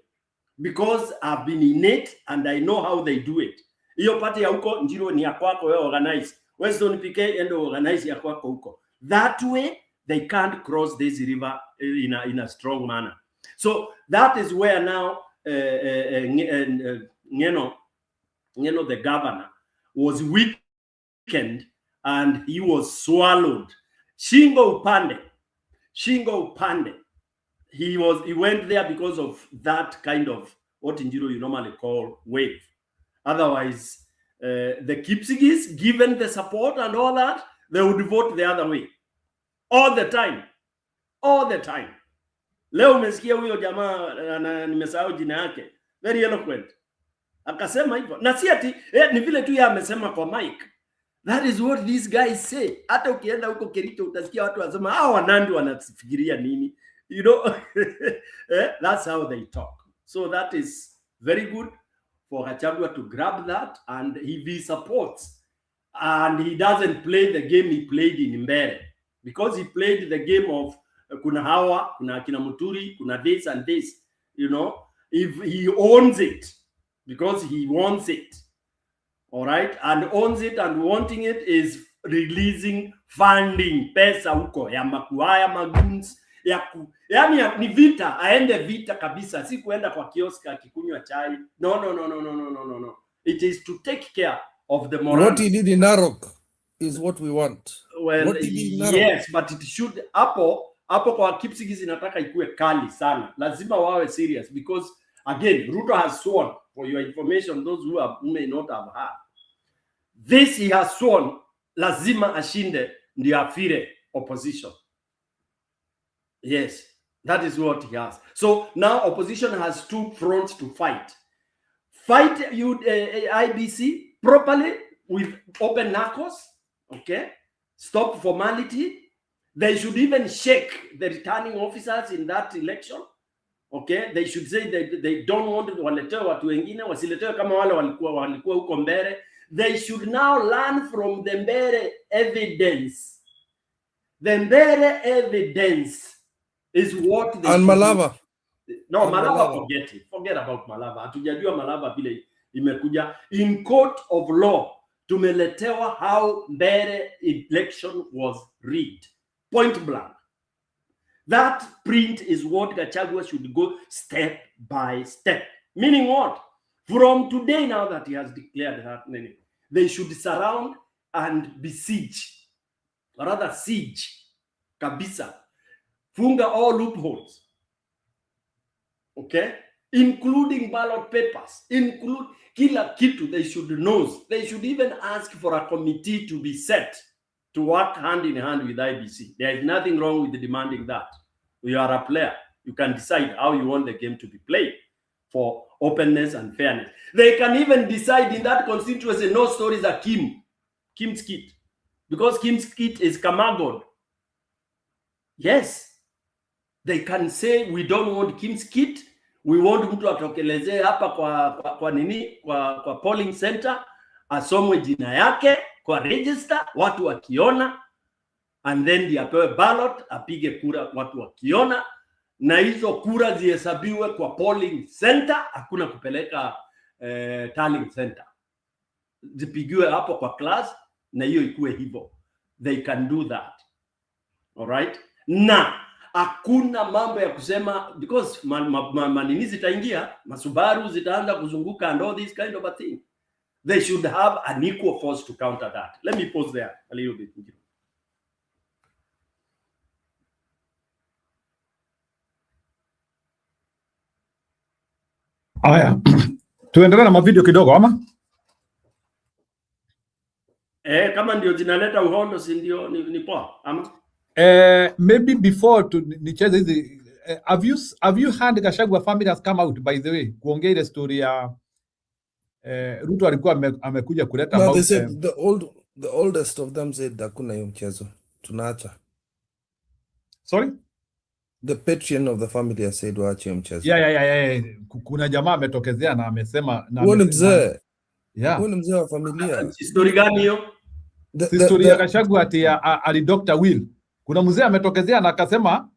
Speaker 6: Because I've been in it and I know how they do it. Hiyo pati ya huko Njiro ni ya kwako wewe organize. Weston PK endo organize ya kwako huko. That way they can't cross this river in a strong manner. So that is where now Ngeno, the governor, was weakened and he was swallowed. Shingo upande. he went there because of that kind of what in Jiro you normally call wave. Otherwise, the Kipsigis, given the support and all that, they would vote the other way all the time, all the time. Leo umesikia huyo jamaa nimesahau jina yake, very eloquent, akasema hivyo, na si ati ni vile tu yeye amesema kwa mic. That is what these guys say. Hata ukienda huko Kericho utasikia watu wanasema hao Wanandi wanafikiria nini, you know. That's how they talk. So that is very good for Gachagua to grab that, and he supports, and he doesn't play the game he played in Mbere, because he played the game of kuna hawa, kuna akina Muturi, kuna this and this, you know. If he owns it because he wants it, all right, and owns it and wanting it is releasing funding, pesa huko ya makuaya maguns yani ni vita, aende vita kabisa, si kuenda kwa kioska akikunywa chai. No. It is to take care of the moral.
Speaker 3: What he did in Narok is what we want.
Speaker 6: Well, yes, but it should hapo kwa Kipsigis inataka ikue kali sana, lazima wawe serious, because again Ruto has sworn, for your information, those who may not have heard this, he has sworn lazima ashinde ndio afire opposition. Yes, that is what he has. So now opposition has two fronts to fight. Fight IBC properly with open knuckles, okay? Stop formality. They should even shake the returning officers in that election, okay? They should say they don't want to waletewe watu wengine, wasiletewe kama wale walikuwa huko Mbere. They should now learn from the Mbere evidence. The Mbere evidence is what they
Speaker 3: and Malava.
Speaker 6: No, Malava, forget it. Forget about Malava. Hatujajua Malava vile imekuja. In court of law, tumeletewa how Mbere election was rigged. Point blank. That print is what Gachagua should go step by step. Meaning what? From today, now that he has declared that, they should surround and besiege, or rather siege, kabisa. Funga all loopholes, okay? Including ballot papers, include kila kitu. They should know. They should even ask for a committee to be set to work hand in hand with IBC. There is nothing wrong with demanding that. You are a player. You can decide how you want the game to be played for openness and fairness. They can even decide in that constituency no stories are Kim's kit, because Kim's kit is Kamagod. Yes, they can say we don't want Kim's kit. We want mtu atokelezee hapa kwa polling center, asomwe jina yake kwa register, watu wakiona, and then apewe ballot, apige kura watu wakiona, na hizo kura zihesabiwe kwa polling center, hakuna kupeleka tallying center. Zipigiwe hapo kwa class, na hiyo ikuwe hivyo. They can do that. All right? Na hakuna mambo ya kusema because manini zitaingia, masubaru zitaanza kuzunguka and all this kind of a thing. They should have an equal force to counter that. Let me pause there a little bit.
Speaker 2: Aya, tuendelee na mavideo kidogo ama?
Speaker 6: Kama ndio zinaleta uhondo, si ndio ni poa ama?
Speaker 2: Maybe before to nicheze hizi, have you heard Gachagua family has come out, by the way, kuongea ile story ya Ruto alikuwa amekuja kuleta
Speaker 3: no, they said the oldest of them said hakuna hiyo mchezo, tunaacha.
Speaker 2: Sorry?
Speaker 3: The patron of the family has said waache hiyo mchezo.
Speaker 2: Yeah. Kuna jamaa ametokezea na amesema na
Speaker 3: huo ni mzee.
Speaker 2: Yeah.
Speaker 3: Huo ni mzee wa familia.
Speaker 6: Story gani hiyo?
Speaker 2: Story ya Gachagua ati ali Dr. Will. Kuna mzee ametokezea na akasema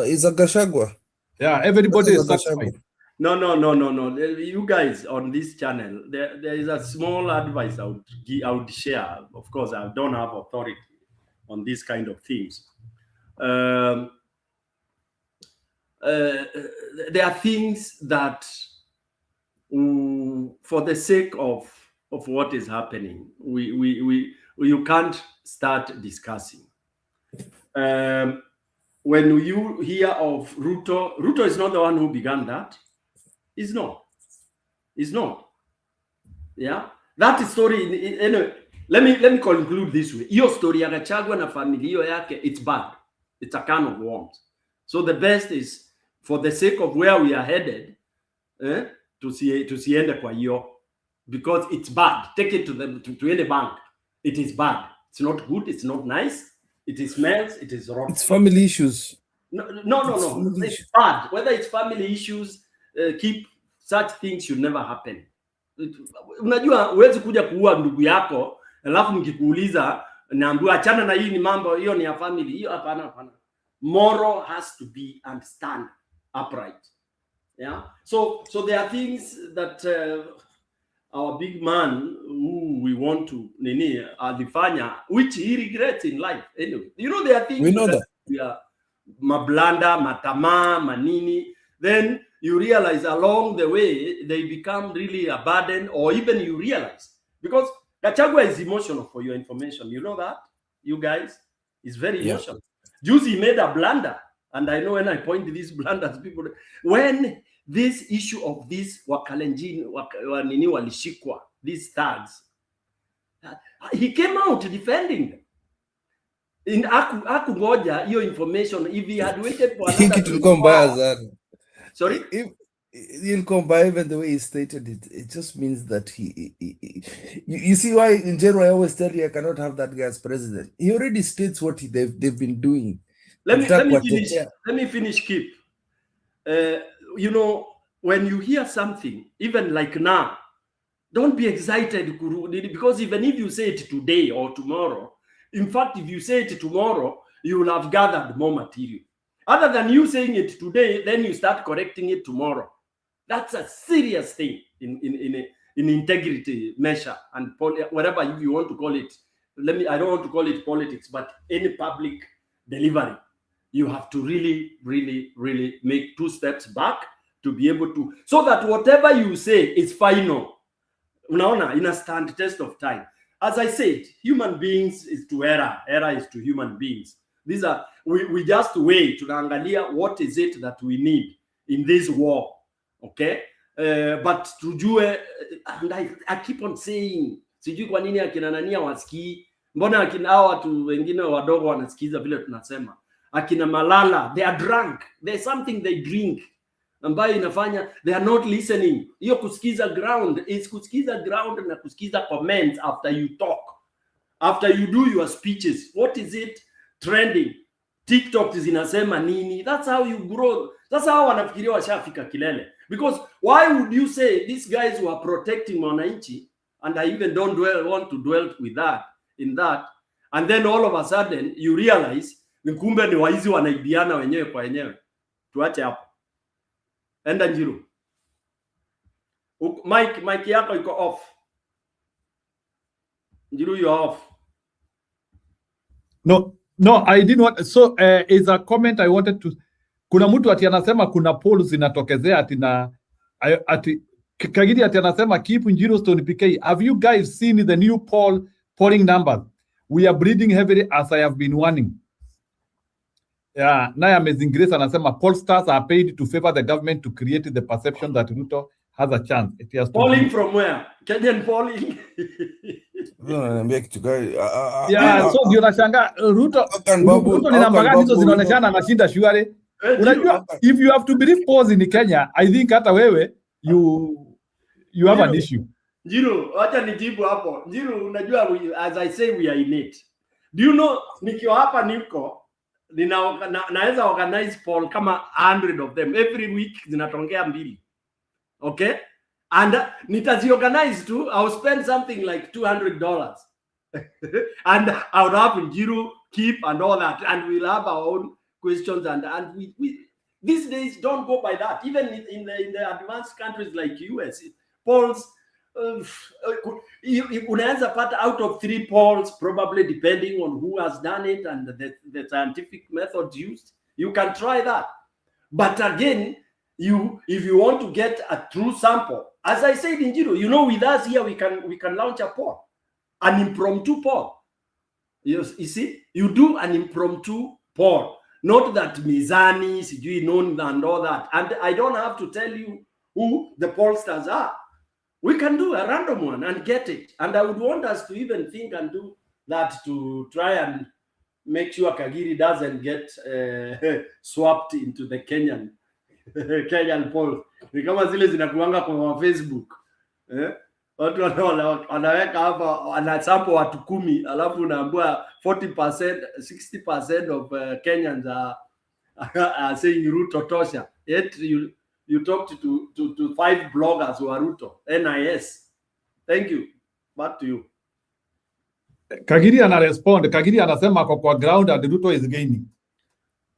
Speaker 3: is a Gachagua.
Speaker 2: Yeah, everybody is satisfied.
Speaker 6: No. You guys on this channel, there is a small advice I would share. Of course, I don't have authority on these kind of things. There are things that, for the sake of what is happening, you can't start discussing. when you hear of Ruto is not the one who began that. He's not. Yeah, that story. Anyway, let me conclude this way. Your story ya Gachagua na familia yake, it's bad. It's a can of worms. So the best is, for the sake of where we are headed, tusiende kwa hiyo, because it's bad. Take it to any bank. It is bad. It's not good. It's not nice. It smells. It is rotten.
Speaker 3: It's family issues.
Speaker 6: No. It's bad. Whether it's family issues, keep such things should never happen. Unajua huwezi kuja kuua ndugu yako alafu nikikuuliza naambiwa achana na hii, ni mambo hiyo, ni ya family hiyo. Hapana. Moral has to be and stand upright. Yeah. So there are things that our big man who we want to alifanya, which he regrets in life. Anyway, you know, there are things
Speaker 3: we know that
Speaker 6: we are mablanda, matama, manini. Then you realize along the way they become really a burden, or even you realize, because Gachagua is emotional, for your information. You know that, you guys, is very emotional. Juicy made a blunder, and I know when I point to these blunders, people, when this issue of this Wakalenjin wanini walishikwa, these thugs, he came out defending them. In akungoja hiyo information, if he had waited for another sorry,
Speaker 3: he'll come by. Even the way he stated it just means that you see why in general I always tell you I cannot have that guy as president. He already states what they've been doing.
Speaker 6: Let me finish, Kip. You know, when you hear something, even like now, don't be excited, because even if you say it today or tomorrow, in fact, if you say it tomorrow, you will have gathered more material. Other than you saying it today, then you start correcting it tomorrow. That's a serious thing in integrity measure and whatever you want to call it. I don't want to call it politics, but any public delivery, you have to really, really, really make 2 steps back to be able to, so that whatever you say is final. Unaona, in a stand test of time. As I said, human beings is to error is to human beings. These are, we just wait to angalia what is it that we need in this war, okay? But tujue, and I keep on saying, sijui kwa nini akina nania wasikii, mbona akina hao watu wengine wadogo wanasikiza vile tunasema. Akina Malala, they are drunk. There's something they drink ambayo inafanya they are not listening. Hiyo kusikiza ground is kusikiza ground na kusikiza comments after you talk, after you do your speeches. What is it trending? TikTok zinasema nini? That's how you grow. That's how wanafikiria washafika kilele. Because why would you say these guys who are protecting wananchi, and I even don't want to dwell with that in that, and then all of a sudden you realize kumbe ni waizi wanaibiana wenyewe kwa wenyewe. Tuache hapo. Enda Njiru. Mike yako iko off. Njiru, you're off.
Speaker 2: No, I didn't want. So is a comment I wanted to. Kuna mtu ati anasema kuna polls zinatokezea ati Kagidi ati anasema keep Njiru Stone PK. Have you guys seen the new polling numbers? We are bleeding heavily, as I have been warning. Yeah, Naya Amazing Grace anasema pollsters are paid to favor the government to create the perception that Ruto has a chance. It has
Speaker 6: polling from where? Kenyan polling.
Speaker 2: Yeah, so ndio nashangaa Ruto ni namba gani hizo zinaonekana anashinda shwari. Unajua, if you have to believe polls in Kenya, I think hata wewe you have an issue.
Speaker 6: Njiru, acha nijibu hapo. Njiru, unajua, as I say, we are in it. Do you know, nikiwa hapa niko naweza organize poll kama 100 of them every week, zinatongea 2. Okay, and nitaziorganize too. I'll spend something like $200 and I would have Njiru keep and all that, and we'll have our own questions, and we these days don't go by that. Even in the advanced countries like US, polls unaweza pata out of 3 polls, probably depending on who has done it and the scientific methods used. You can try that, but again, if you want to get a true sample, as I said in Njiru, you know, with us here we can launch a poll, an impromptu poll. You see, you do an impromptu poll Not that Mizani, sijui known and all that. And I don't have to tell you who the pollsters are. We can do a random one and get it. And I would want us to even think and do that to try and make sure Kagiri doesn't get swapped into the Kenyan poll. Ni kama zile zinakuanga kwa Facebook. Watu wanaweka hapa wanasample watu 10 alafu unaambia 40%, 60% of Kenyans are saying Ruto tosha. Yet you talked to 5 bloggers who are Ruto, NIS. Thank you. Back to you.
Speaker 2: Kagiri ana respond. Kagiri anasema kwa ground and Ruto is gaining.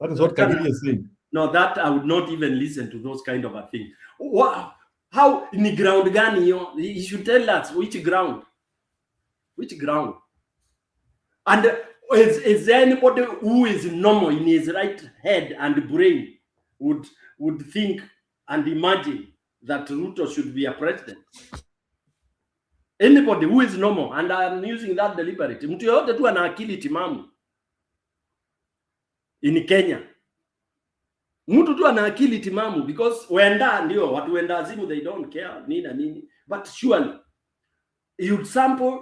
Speaker 2: That is what Kagiri is saying.
Speaker 6: No, that I would not even listen to those kind of a thing. Wow. How ni ground gani hiyo? You should tell us which ground. Which ground? And is there anybody who is normal in his right head and brain would think and imagine that Ruto should be a president? Anybody who is normal, and I'm using that deliberately. Mtu yote tu ana akili timamu in Kenya. Mtu tu ana akili timamu, because wenda ndio watu wenda azimu, they don't care nini, but surely you'd sample,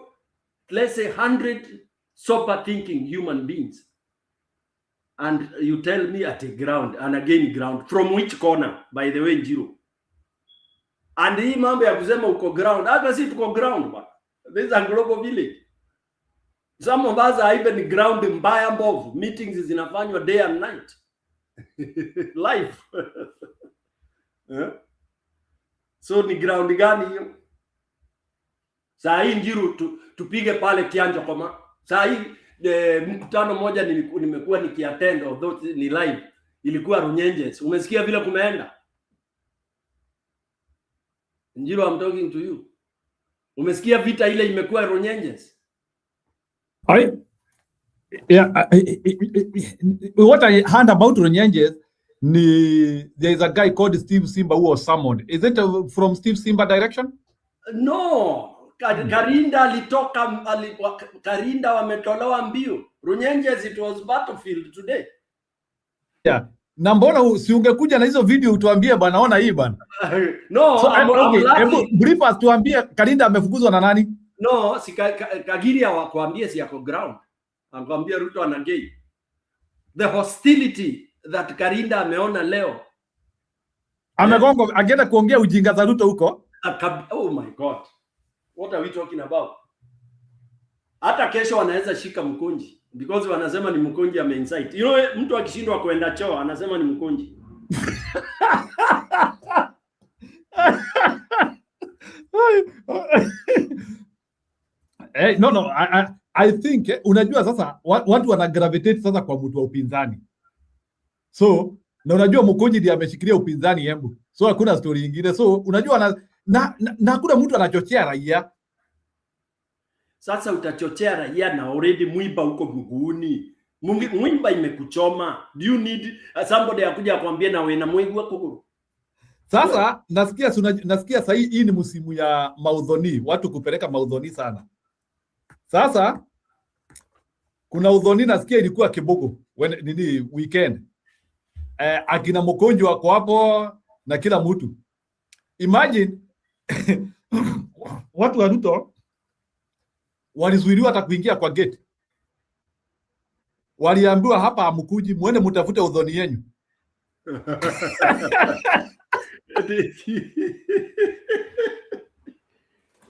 Speaker 6: let's say 100 sober thinking human beings, and you tell me at a ground, and again ground, from which corner, by the way, Njiro? And hii mambo ya kusema uko ground, hata si tuko ground ba. This is a global village. Some of us are even ground mbaya mbovu. Meetings zinafanywa day and night. Life. So ni ground gani hiyo? Saa hii Njiru tupige pale Kianja koma. Saa hii mkutano moja nimekuwa nikiattend, although ni live, ilikuwa Runyenjes. Umesikia vile kumeenda? Njiru, I'm talking to you. Umesikia vita ile imekuwa Runyenjes?
Speaker 2: What I heard about Runyenjes, there is a guy called Steve Simba who was summoned. Is it from Steve Simba direction?
Speaker 6: No. Karinda alitoka, Karinda wametolewa mbio. Runyenjes, it was battlefield today.
Speaker 2: Yeah. Na mbona si ungekuja na hizo video utuambie bana, ona hii bana.
Speaker 6: No,
Speaker 2: so, brief us tuambie Karinda amefukuzwa na nani?
Speaker 6: No, si Kagiri hawakuambia si yako ground. Anakuambia Ruto ana gay. The hostility that Karinda ameona leo.
Speaker 2: Amegongo agenda kuongea ujinga za Ruto huko.
Speaker 6: Oh my God. What are we talking about? Hata kesho wanaweza shika Mkonji because wanasema ni Mkonji ameinsight. You know, mtu akishindwa kuenda choo anasema ni Mkonji.
Speaker 2: No, I think unajua sasa watu wana gravitate sasa kwa mtu wa upinzani. So na unajua Mkonji ndiye ameshikilia upinzani Embu. So hakuna story nyingine. So unajua na hakuna mtu anachochea raia.
Speaker 6: Sasa utachochea raia na already mwiba huko mguuni. Mwiba imekuchoma. Do you need somebody akuja akwambie na wewe na mwiba huko?
Speaker 2: Sasa nasikia sasa hii ni msimu ya maudhoni, watu kupeleka maudhoni sana. Sasa kuna udhoni nasikia ilikuwa Kibogo weekend. Akina Mkonji wako hapo na kila mtu. Imagine watu wa Ruto walizuiliwa hata kuingia kwa gate. Waliambiwa hapa amkuji, muende mtafute udhoni yenu.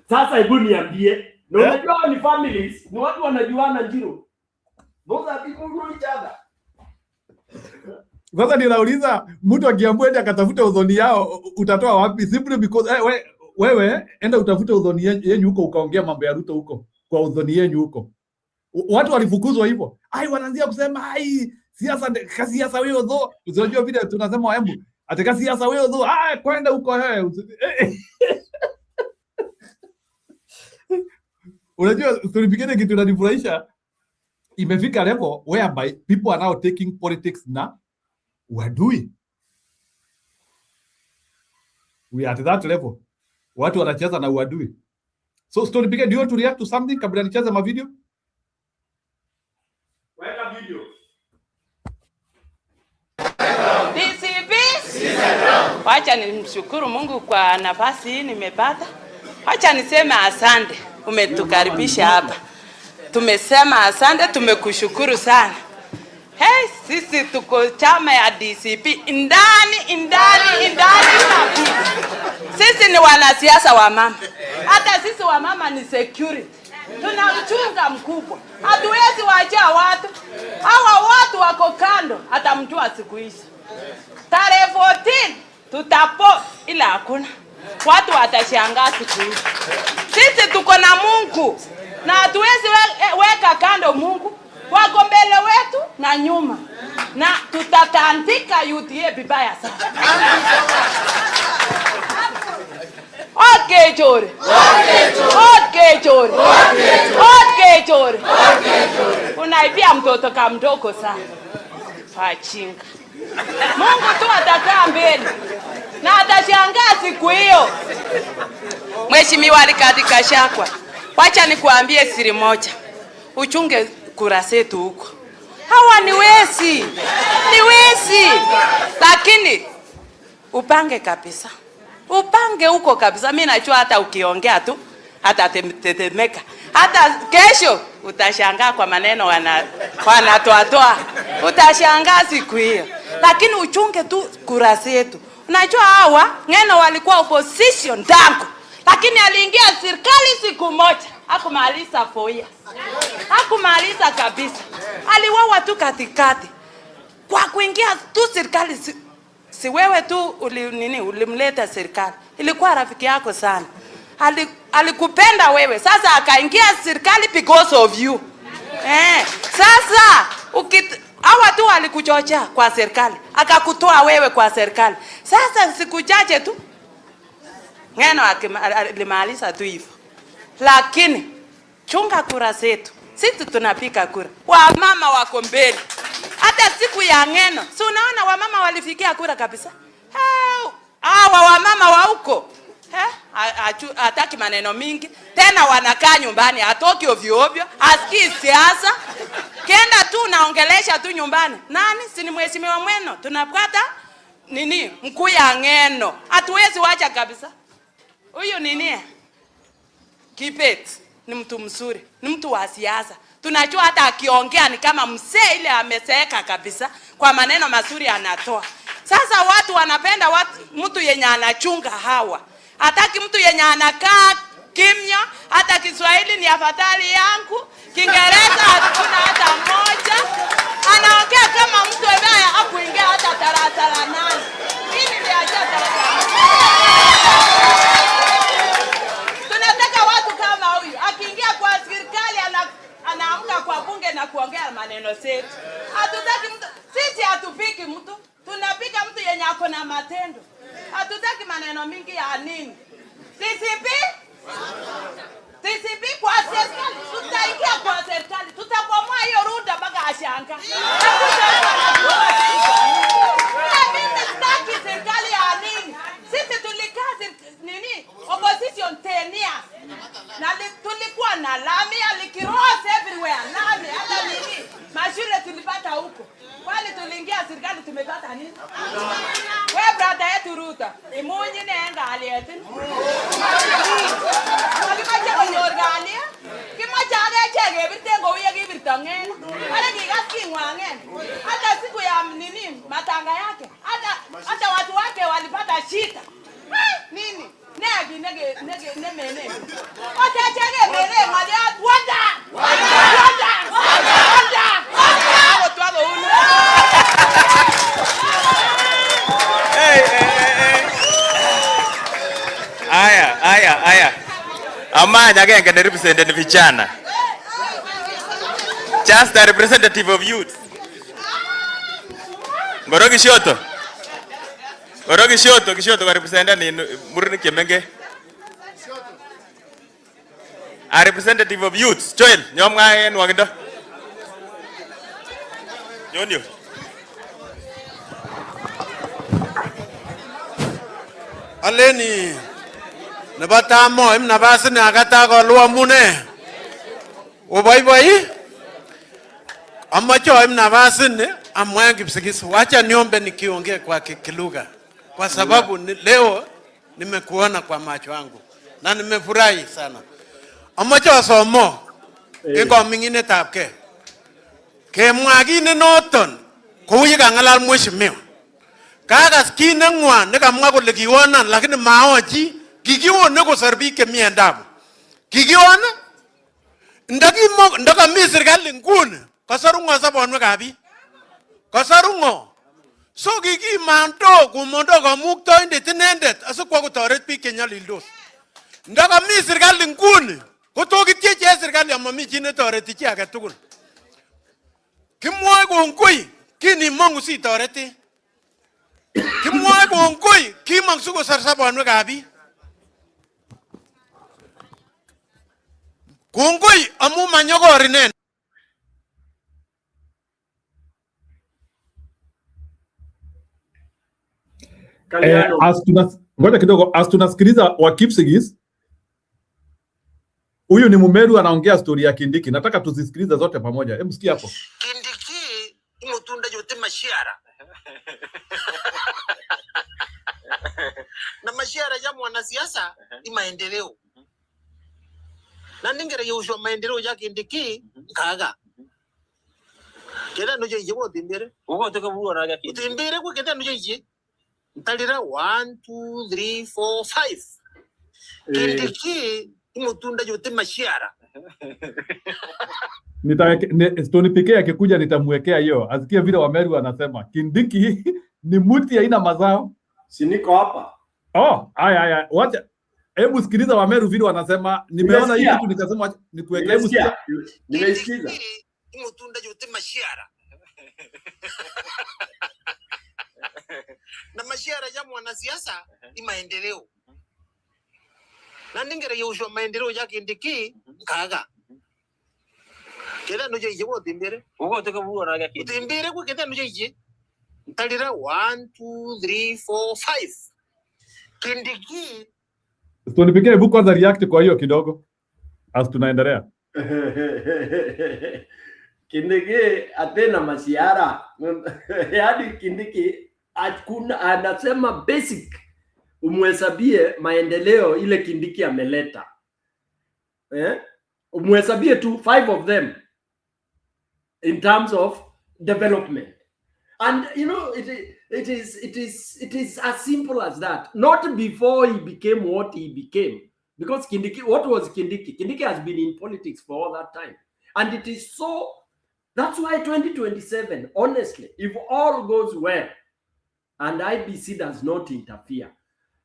Speaker 6: Sasa hebu niambie, unajua ni families, ni watu wanajuana Njiro. Those are people who know each other.
Speaker 2: Sasa ninauliza, mtu akiambiwa ende akatafute udhoni yao utatoa wapi? Simply because wewe enda utafute udhoni yenu huko, ukaongea mambo ya Ruto huko kwa udhoni yenu huko. Watu walifukuzwa hivyo. Wanaanzia kusema siasa wewe dho. Unajua vile tunasema Waembu, ataka siasa wewe dho. Kwenda huko Unajua tulipigana kitu kinanifurahisha. Imefika level whereby people are now taking politics na uadui. We are at that level. Watu wanacheza na uadui. So story begin. Do you want to react to something kabla nicheze ma video?
Speaker 6: Weka video.
Speaker 7: Wacha nimshukuru Mungu kwa nafasi hii nimepata. Wacha niseme asante, umetukaribisha hapa. Tumesema asante, tumekushukuru sana. Hey, sisi tuko chama ya DCP indani. Sisi ni wanasiasa wa mama. Hata sisi wa mama ni security. Tuna mchunga mkubwa. Hatuwezi waachia watu. Hawa watu wako kando hata mtu asikuishi. Tarehe 14 tutapo ila hakuna. Watu watashangaa siku hizi. Sisi tuko na Mungu. Na hatuwezi weka kando Mungu. Wako mbele wetu na nyuma. Na tutatandika UDA vibaya sana. Okay, chore. Unaibia mtoto kama mdogo sana. Pachinga. Mungu tu atakaa mbele. Na atashangaa siku hiyo. Mheshimiwa Rigathi Gachagua, wacha nikuambie siri moja. Uchunge kura zetu huko. Hawa ni wezi. Lakini upange kabisa. Upange huko kabisa. Mimi najua hata ukiongea tu hata tetemeka. Hata kesho utashangaa kwa maneno wanatoa. Utashangaa siku hiyo. Lakini uchunge tu kura zetu. Unajua hawa ngeno walikuwa opposition tangu. Lakini aliingia serikali siku moja. Hakumaliza 4 years. Hakumaliza kabisa. Aliwawa tu katikati. Kwa kuingia tu serikali si wewe tu ulimleta serikali. Ilikuwa rafiki yako sana. Alikupenda wewe. Sasa akaingia serikali because of you. Sasa hawa tu walikuchocha kwa serikali. Akakutoa wewe kwa serikali. Sasa siku chache tu ngeno alimaliza tu hivyo. Lakini chunga kura zetu. Sisi tunapika kura. Wamama wako mbele. Hata siku ya ngeno, si unaona wamama walifikia kura kabisa? Hawa wamama wa huko. Hataki maneno mingi. Tena wanakaa nyumbani, hatoki ovyo, asikii siasa. Kenda tu naongelesha tu nyumbani. Nani? Si ni mheshimiwa mweno. Tunapata mkuu ya ngeno. Hatuwezi wacha kabisa. Huyu Kibet ni mtu mzuri, ni mtu wa siasa. Tunajua hata akiongea ni kama mzee ile ameseeka kabisa kwa maneno mazuri anatoa. Sasa watu wanapenda mtu yenye anachunga hawa. Hataki mtu yenye anakaa kimya. Hata Kiswahili ni afadhali yangu, Kiingereza hakuna hata moja. Anaongea kama mtu ambaye hakuingia hata darasa la 8. Hili ndio acha darasa. Tunataka watu kama huyu. Akiingia kwa serikali anaamka kwa bunge na kuongea maneno zetu. Hatutaki mtu, sisi hatupiki mtu. Tunapika mtu yenye ako na matendo. Hatutaki maneno mingi ya nini. TCP kwa serikali. Tutaingia kwa serikali. Tutabomoa hiyo Ruto mpaka ashanga. Mimi sitaki serikali ya nini. Sisi tulikaa opposition 10 years. Na tulikuwa na lami, alikiross everywhere. Lami, hata mashule tulipata huko. Kwani tuliingia serikali tumepata nini? Wewe brother yetu Ruto, imunyi nenga aliyeti. Akimacha konyorgalia, kimacha agechege birtengo uye kibirtangen. Wale kigaski ngwangen. Hata siku ya matanga yake, hata watu wake walipata shida. Nini? Nege mene. Otachege mene mali wanda.
Speaker 5: Aya. Amanya agenge ne representative vijana. Just a representative of youth. Ngorogi Shoto kwa representative ni Murni Kemenge. A representative of youth. Joel, nyom nga en wagindo. Nyonyo.
Speaker 8: Aleni nabatamo nabasi nagata ko luamune oboiboy amacho nabasi ne amwangi psikisi wacha niombe nikiongea kwa kilugha kwa sababu leo nimekuona kwa macho yangu na nimefurahi sana. Amache asomo iko mingine tapke kemwa kine noton kou ye kangalal mheshimiwa kakas kit nengwan nekamwa kole kiwonan lakini maochi kikiwone kosor biik chemi endabu kikiwone ndakami serikali nguni kosorungo sobonwekab biik kosorungo so kikimando kumondo kamuktoindet inendet asikwa kotoret biik chenyalildos ndakami serikali nguni kotokityeche serikali amami chi netoreti chi age tugul kimwoe kongoi kinimong'u sitoreti kimwoe kongoi kimong sikosor sobonwekab biik kongoi amu manyokor inendet.
Speaker 2: Ngoja kidogo, as tunasikiliza wa Kipsigis, huyu ni Mumeru anaongea story ya Kindiki. Nataka tuzisikilize zote pamoja. Hebu sikia hapo.
Speaker 9: Kindiki imutunda yote mashiara na mashiara ya mwanasiasa ni maendeleo na ningere yusho maendeleo ya Kindiki kaga keda no je wo timbere uko toka buo na ya timbere ko keda no je ntalira 1 2 3 4 5 Kindiki imutunda yote mashiara
Speaker 2: Stone pekee akikuja nitamwekea hiyo asikie vile Wameru anasema Kindiki ni mti haina mazao.
Speaker 6: Si niko hapa.
Speaker 2: Aya wacha hebu sikiliza Wameru vile wanasema. Nimeona hii kitu nikasema nikuwekea. Hebu sikia.
Speaker 6: Nimesikiza.
Speaker 9: Imutunda yote mashiara na mashiara ya mwanasiasa ni maendeleo na ningere yusho maendeleo ya Kindiki kaga keda no je wo timbere uko toka buo na ya timbere ko keda no je ntalira 1 2 3 4 5 Kindiki
Speaker 2: Stone pekee hebu kwanza react kwa hiyo kidogo as tunaendelea.
Speaker 6: Kindiki atena mashiara yaani Kindiki akuna anasema basic umhesabie maendeleo ile Kindiki ameleta. Umhesabie tu 5 of them in terms of development. And you know it is as simple as that. Not before he became what he became. Because Kindiki, what was Kindiki? Kindiki has been in politics for all that time. And it is so, that's why 2027, honestly, if all goes well and IBC does not interfere,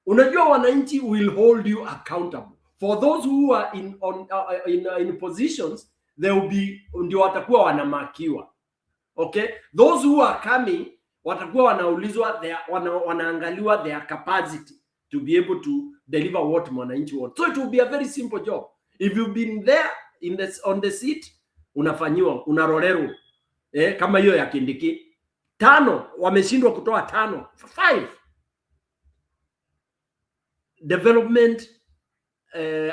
Speaker 6: unajua wananchi will hold you accountable. For those who are in positions, they will be ndio watakuwa wanamakiwa. Okay? Those who are coming watakuwa wanaulizwa, wanaangaliwa their capacity to be able to deliver what mwananchi want. So it will be a very simple job. If you've been there on the seat, unafanyiwa, unarorero. Kama hiyo ya Kindiki. 5 wameshindwa kutoa 5. 5 development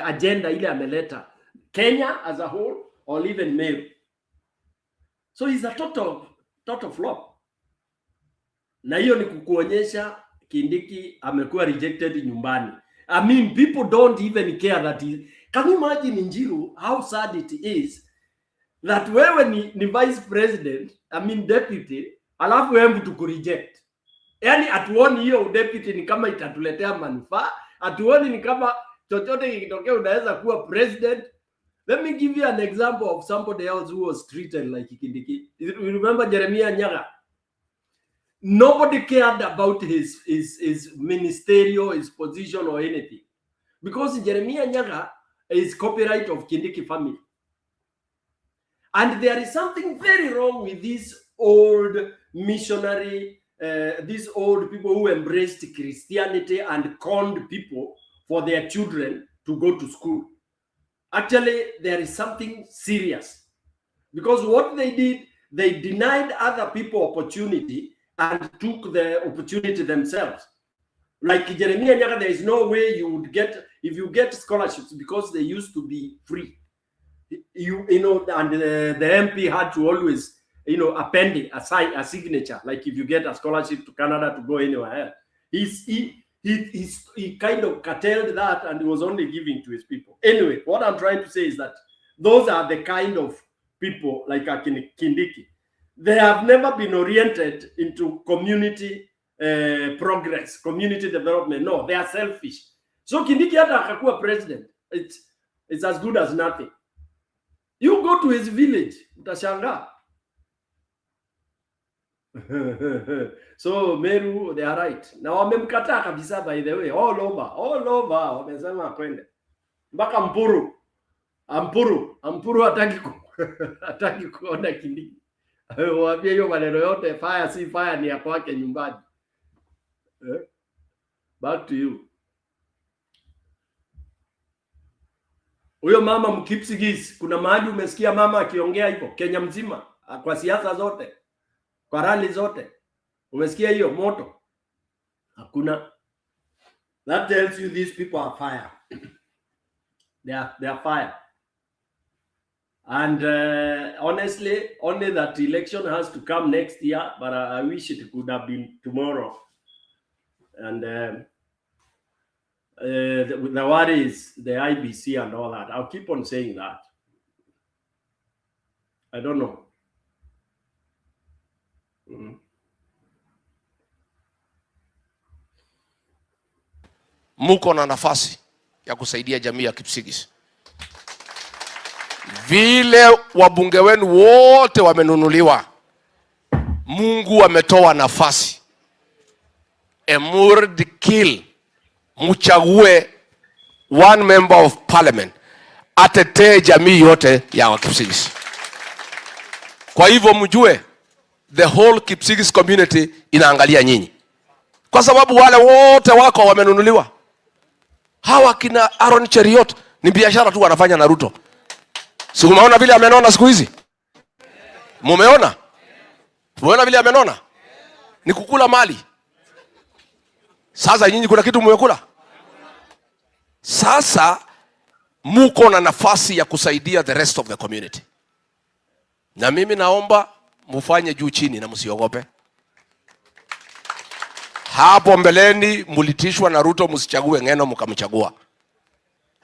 Speaker 6: agenda ile ameleta Kenya as a whole or even Meru. So he's a total flop. Na hiyo ni kukuonyesha Kindiki amekuwa rejected nyumbani. I mean, people don't even care that he... Can you imagine Njiru how sad it is that wewe ni vice president, I mean deputy, alafu wewe mtu kureject. Yaani atuoni hiyo deputy ni kama itatuletea manufaa, atuoni ni kama chochote kikitokea unaweza kuwa president. Let me give you an example of somebody else who was treated like Kindiki. You remember Jeremiah Nyaga? Nobody cared about his ministerial, his position or anything. Because Jeremiah Nyaga is copyright of Kindiki family. And there is something very wrong with these old missionary, these old people who embraced Christianity and conned people for their children to go to school. Actually, there is something serious. Because what they did, they denied other people opportunity and took the opportunity themselves. Like Jeremiah Nyaga, there is no way you would get, if you get scholarships, because they used to be free. You know, and the MP had to always, append a signature. Like if you get a scholarship to Canada to go anywhere else, He kind of curtailed that and he was only giving to his people. Anyway, what I'm trying to say is that those are the kind of people like Kindiki. They have never been oriented into community progress, community development. No, they are selfish. So Kindiki hata akakuwa president, it's as good as nothing. You go to his village, utashangaa. So Meru, they are right. Na wamemkataa kabisa, by the way, all over wamesema kwende mpaka Ampuru hataki kuona Kindiki. Waambie hiyo maneno yote, fire si fire, ni ya kwake nyumbani. Back to you. Huyo mama Mkipsigis, kuna mahali umesikia mama akiongea hivyo Kenya mzima, kwa siasa zote, kwa rally zote, umesikia hiyo moto? Hakuna. That tells you these people are fire. They are fire. And honestly, only that election has to come next year, but I wish it could have been tomorrow. And the worry is the IBC and all that. I'll keep on saying that. I don't know.
Speaker 1: Muko na nafasi ya kusaidia jamii ya Kipsigis. Vile wabunge wenu wote wamenunuliwa, Mungu ametoa nafasi. Emurd kill, mchague one member of parliament atetee jamii yote ya Wakipsigis. Kwa hivyo mjue the whole Kipsigis community inaangalia nyinyi, kwa sababu wale wote wako wamenunuliwa. Hawa kina Aaron Cheriot ni biashara tu wanafanya na Ruto. Si umeona vile amenona siku hizi? Mumeona? Mumeona vile amenona? Ni kukula mali. Sasa nyinyi kuna kitu mmekula? Sasa muko na nafasi ya kusaidia the rest of the community. Na mimi naomba mufanye juu chini na msiogope. Hapo mbeleni mulitishwa na Ruto msichague Ng'eno, mkamchagua.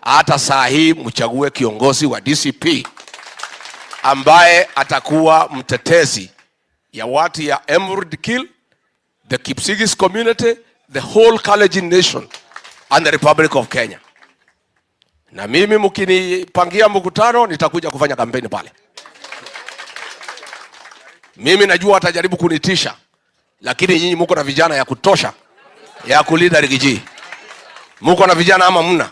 Speaker 1: Hata saa hii mchague kiongozi wa DCP ambaye atakuwa mtetezi ya watu ya Emurd Kill, the Kipsigis community, the whole Kalenjin nation and the Republic of Kenya. Na mimi mkinipangia mkutano nitakuja kufanya kampeni pale. Mimi najua atajaribu kunitisha, lakini nyinyi mko na vijana ya kutosha ya kulida Rigiji. Mko na vijana ama mna?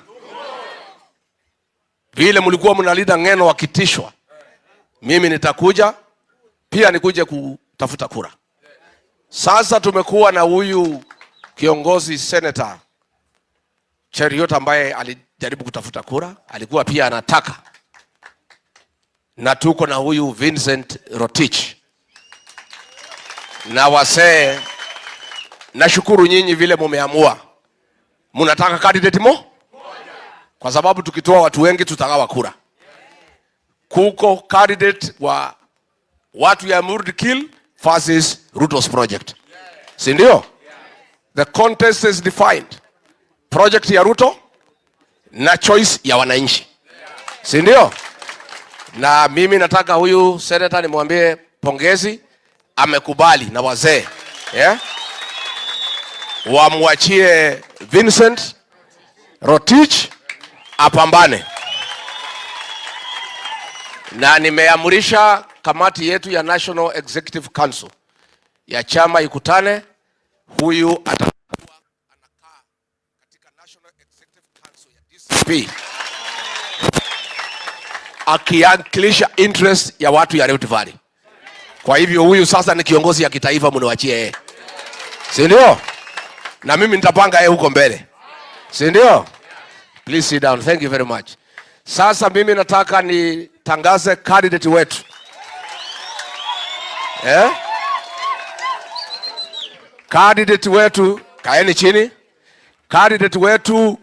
Speaker 1: Vile mlikuwa mnalida Ng'eno wakitishwa, mimi nitakuja pia nikuje kutafuta kura. Sasa tumekuwa na huyu kiongozi Senator Cheriot ambaye alijaribu kutafuta kura, alikuwa pia anataka. Na tuko na huyu Vincent Rotich. Na wasee, nashukuru nyinyi vile mumeamua. Mnataka candidate moja? Kwa sababu tukitoa watu wengi tutagawa kura. Kuko candidate wa watu ya Emurd Kill versus Ruto's project. Si ndio? The contest is defined. Project ya Ruto na choice ya wananchi. Si ndio? Na mimi nataka huyu senator nimwambie pongezi, amekubali na wazee. Yeah? Wamwachie Vincent Rotich apambane. Na nimeamrisha kamati yetu ya National Executive Council ya chama ikutane. Huyu atakuwa anakaa katika National Executive Council ya DCP akiwakilisha interest ya watu ya Rift Valley. Kwa hivyo huyu sasa ni kiongozi ya kitaifa, mniwachie yeye. Si ndio? Na mimi nitapanga yeye huko mbele. Si ndio? Please sit down. Thank you very much. Sasa mimi nataka nitangaze candidate wetu. Candidate wetu, kaeni chini. Candidate wetu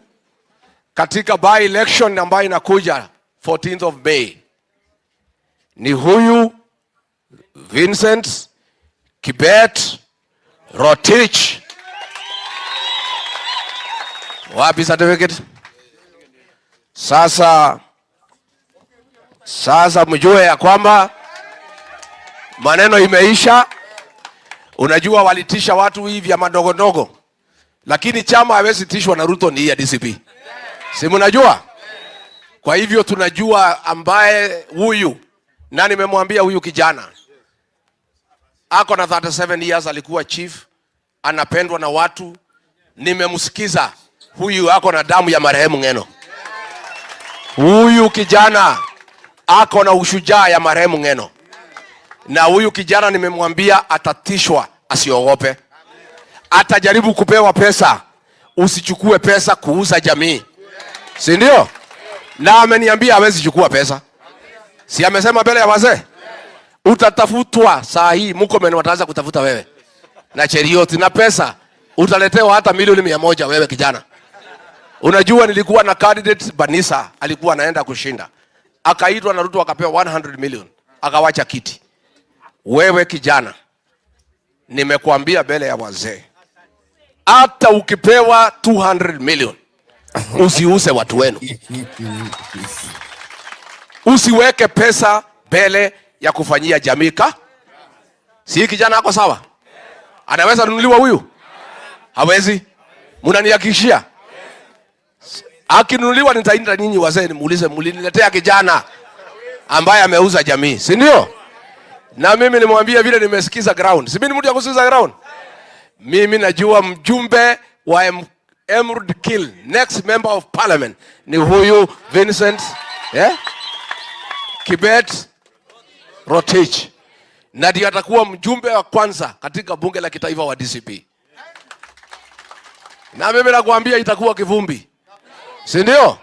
Speaker 1: katika by election ambayo inakuja 14th of May ni huyu Vincent Kibet Rotich Wapi certificate? Sasa mjue ya kwamba maneno imeisha. Unajua walitisha watu hivi ya madogo ndogo, lakini chama hawezi tishwa na Ruto ni ya DCP. Si mnajua? Kwa hivyo tunajua ambaye huyu, na nimemwambia huyu kijana ako na 37 years, alikuwa chief, anapendwa na watu. Nimemsikiza huyu ako na damu ya marehemu Ng'eno. Huyu kijana ako na ushujaa ya marehemu Ng'eno. Na huyu kijana nimemwambia atatishwa, asiogope. Atajaribu kupewa pesa, usichukue pesa kuuza jamii. Si ndio? Na ameniambia hawezi chukua pesa. Si amesema mbele ya wazee? Utatafutwa saa hii, Murkomen wataanza kutafuta wewe. Na Cheriot na pesa utaletewa hata milioni 100 wewe kijana. Unajua nilikuwa na candidate Banisa, alikuwa anaenda kushinda. Akaitwa na Ruto akapewa 100 million, akawacha kiti. Wewe kijana, nimekuambia mbele ya wazee, hata ukipewa 200 million usiuse watu wenu. Usiweke pesa mbele ya kufanyia jamii. Si kijana ako sawa? Anaweza nunuliwa huyu? Hawezi. Mnanihakikishia? Akinunuliwa nitaenda nyinyi wazee nimuulize, mliniletea kijana ambaye ameuza jamii, si ndio? Na mimi nimwambia vile nimesikiza ground. Si mimi ni mtu wa kusikiza ground. Mimi najua mjumbe wa Emerald Kill, next member of parliament ni huyu Vincent Kibet Rotich. Na ndiye atakuwa mjumbe wa kwanza katika bunge la kitaifa wa DCP. Na mimi nakwambia itakuwa kivumbi. Si ndio?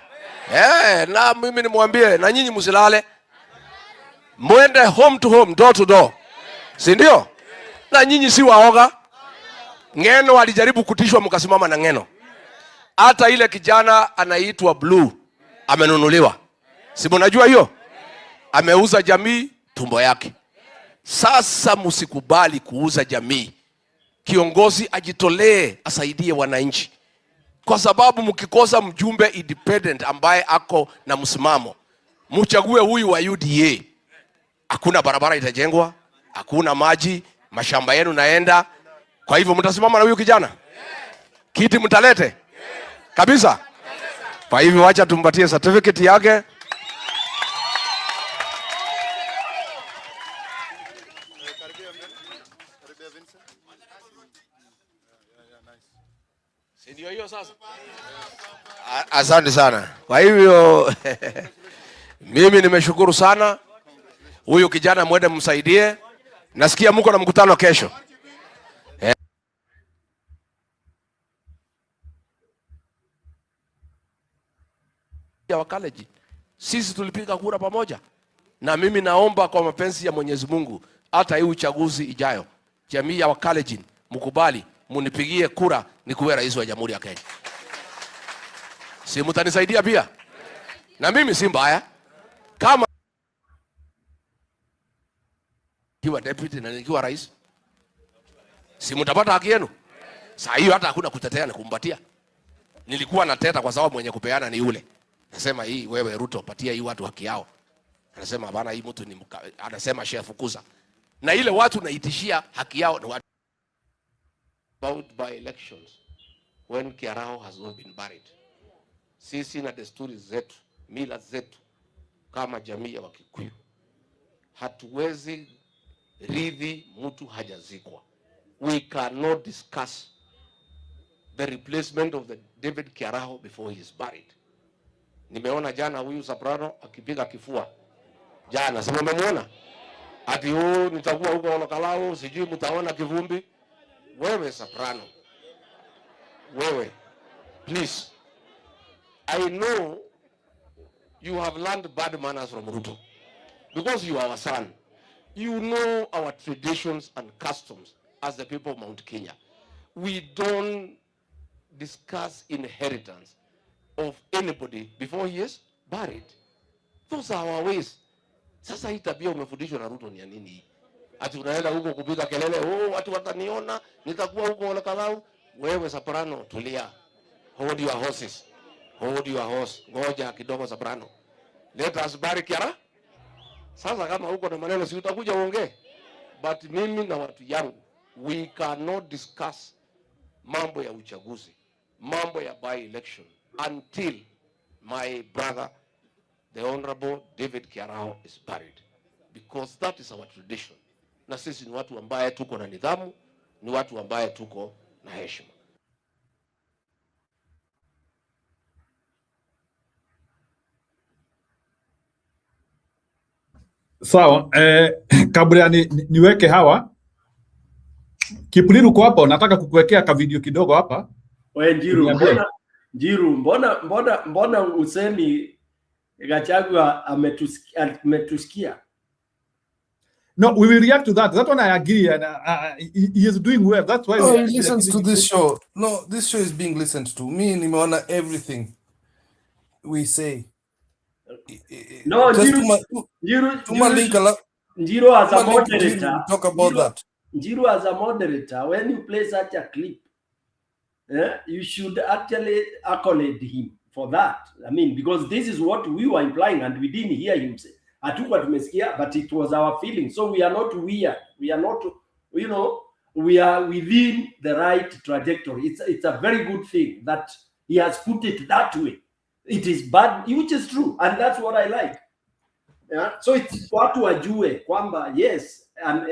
Speaker 1: Na mimi nimwambie na nyinyi msilale. Mwende home to home, door to door. Si ndio? Na nyinyi si waoga. Ng'eno alijaribu kutishwa mkasimama na Ng'eno. Hata ile kijana anaitwa Blue amenunuliwa. Si mnajua hiyo? Ameuza jamii tumbo yake. Sasa msikubali kuuza jamii. Kiongozi ajitolee asaidie wananchi. Kwa sababu mkikosa mjumbe independent ambaye ako na msimamo, mchague huyu wa UDA. Hakuna barabara itajengwa, hakuna maji, mashamba yenu naenda. Kwa hivyo mtasimama na huyu kijana? Kiti mtalete? Kabisa? Kwa hivyo wacha tumpatie certificate yake. Ndio hiyo sasa. Asante sana. Kwa hivyo mimi nimeshukuru sana. Huyu kijana mwende msaidie. Nasikia mko na mkutano kesho. Ya wakaleji. Sisi tulipiga kura pamoja. Na mimi naomba kwa mapenzi ya Mwenyezi Mungu, hata hii uchaguzi ijayo, jamii ya wakaleji mkubali munipigie kura nikuwe rais wa Jamhuri ya Kenya. Si mtanisaidia pia? Na mimi si mbaya. Kama kiwa deputy na nikiwa rais, si mtapata haki yenu? Saa hiyo hata hakuna kutetea na kumbatia. Nilikuwa nateta kwa sababu mwenye kupeana ni yule. Nasema hii wewe Ruto patia hii watu haki yao. Anasema bana hii mtu ni anasema chef fukuza. Na ile watu naitishia haki yao ni watu about by elections when Kiarao has not been buried. Sisi na desturi zetu, mila zetu kama jamii ya Wakikuyu, hatuwezi ridhi mtu hajazikwa. We cannot discuss the replacement of the David Kiarao before he is buried. Nimeona jana huyu Soprano akipiga kifua. Jana, sema mmemwona? Ati nitakuwa huko Electoral, sijui mtaona kivumbi. Wewe Soprano, wewe, please, I know you have learned bad manners from Ruto because you are our son. You know our traditions and customs as the people of Mount Kenya. We don't discuss inheritance of anybody before he is buried. Those are our ways. Sasa hii tabia umefundishwa na Ruto ni ya nini hii? Ati unaenda huko kupiga kelele, watu wataniona, nitakuwa huko Electoral. Wewe Soprano, tulia. Hold your horses. Hold your horse. Ngoja kidogo soprano. Let us bury Kiara. Sasa kama huko na maneno si utakuja uongee. But mimi na watu yangu, we cannot discuss mambo ya uchaguzi, mambo ya by election until my brother the Honorable David Kiarao is buried, because that is our tradition. Na sisi ni watu ambaye tuko na nidhamu, ni watu ambaye tuko na heshima.
Speaker 2: Sawa, kabla niweke hawa Kipriru uko hapa, nataka kukuwekea ka video kidogo hapa.
Speaker 6: Wewe Njiru, mbona usemi Gachagua ametusikia?
Speaker 2: No, we will react to that. That one I agree, and he is doing well. That's why
Speaker 3: he listens to this show. No, this show is being listened to. Me, nimeona everything we say.
Speaker 6: No, Njiru as a moderator,
Speaker 3: talk about that.
Speaker 6: Njiru as a moderator, when you play such a clip, you should actually accolade him for that. I mean, because this is what we were implying, and we didn't hear him say. But it was our feeling. So we are not weird. We are not, we are within the right trajectory. It's a very good thing that he has put it that way. It is bad, which is true, and that's what I like. Yeah. So it's watu wajue kwamba yes, and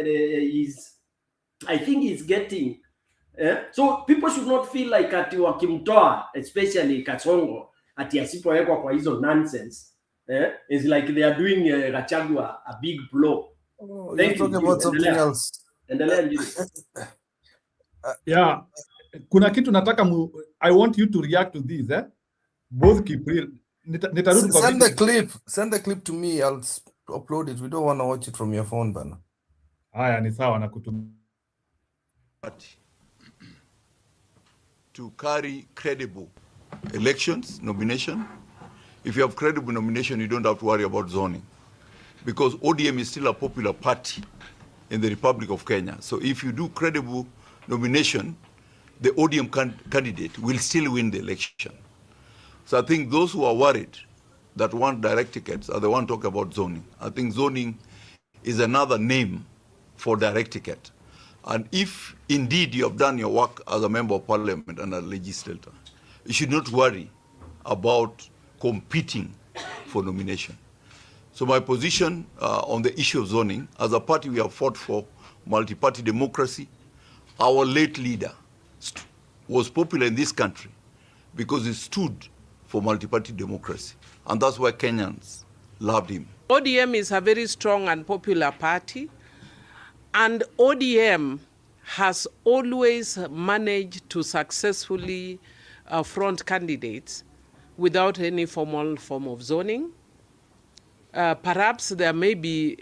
Speaker 6: I think he's getting. So people should not feel like ati wakimtoa, especially Kasongo, ati asipowekwa kwa hizo nonsense. It's like they are doing Gachagua a big blow.
Speaker 3: Oh, you're talking about something else.
Speaker 2: Yeah, kuna kitu nataka I want you to react to this. Both Kipril.
Speaker 3: Send the clip to me. I'll upload it. We don't want to watch it from your phone, bana.
Speaker 2: Haya ni sawa na kutumia.
Speaker 10: To carry credible elections, nomination. If you have credible nomination, you don't have to worry about zoning, because ODM is still a popular party in the Republic of Kenya. So if you do credible nomination, the ODM candidate will still win the election. So I think those who are worried that want direct tickets are the one talking about zoning. I think zoning is another name for direct ticket. And if indeed you have done your work as a member of parliament and a legislator, you should not worry about competing for nomination. So my position on the issue of zoning, as a party we have fought for multi-party democracy. Our late leader was popular in this country because he stood for multi-party democracy. And that's why Kenyans loved him.
Speaker 11: ODM is a very strong and popular party. And ODM has always managed to successfully front candidates without any formal form of zoning. Perhaps there may be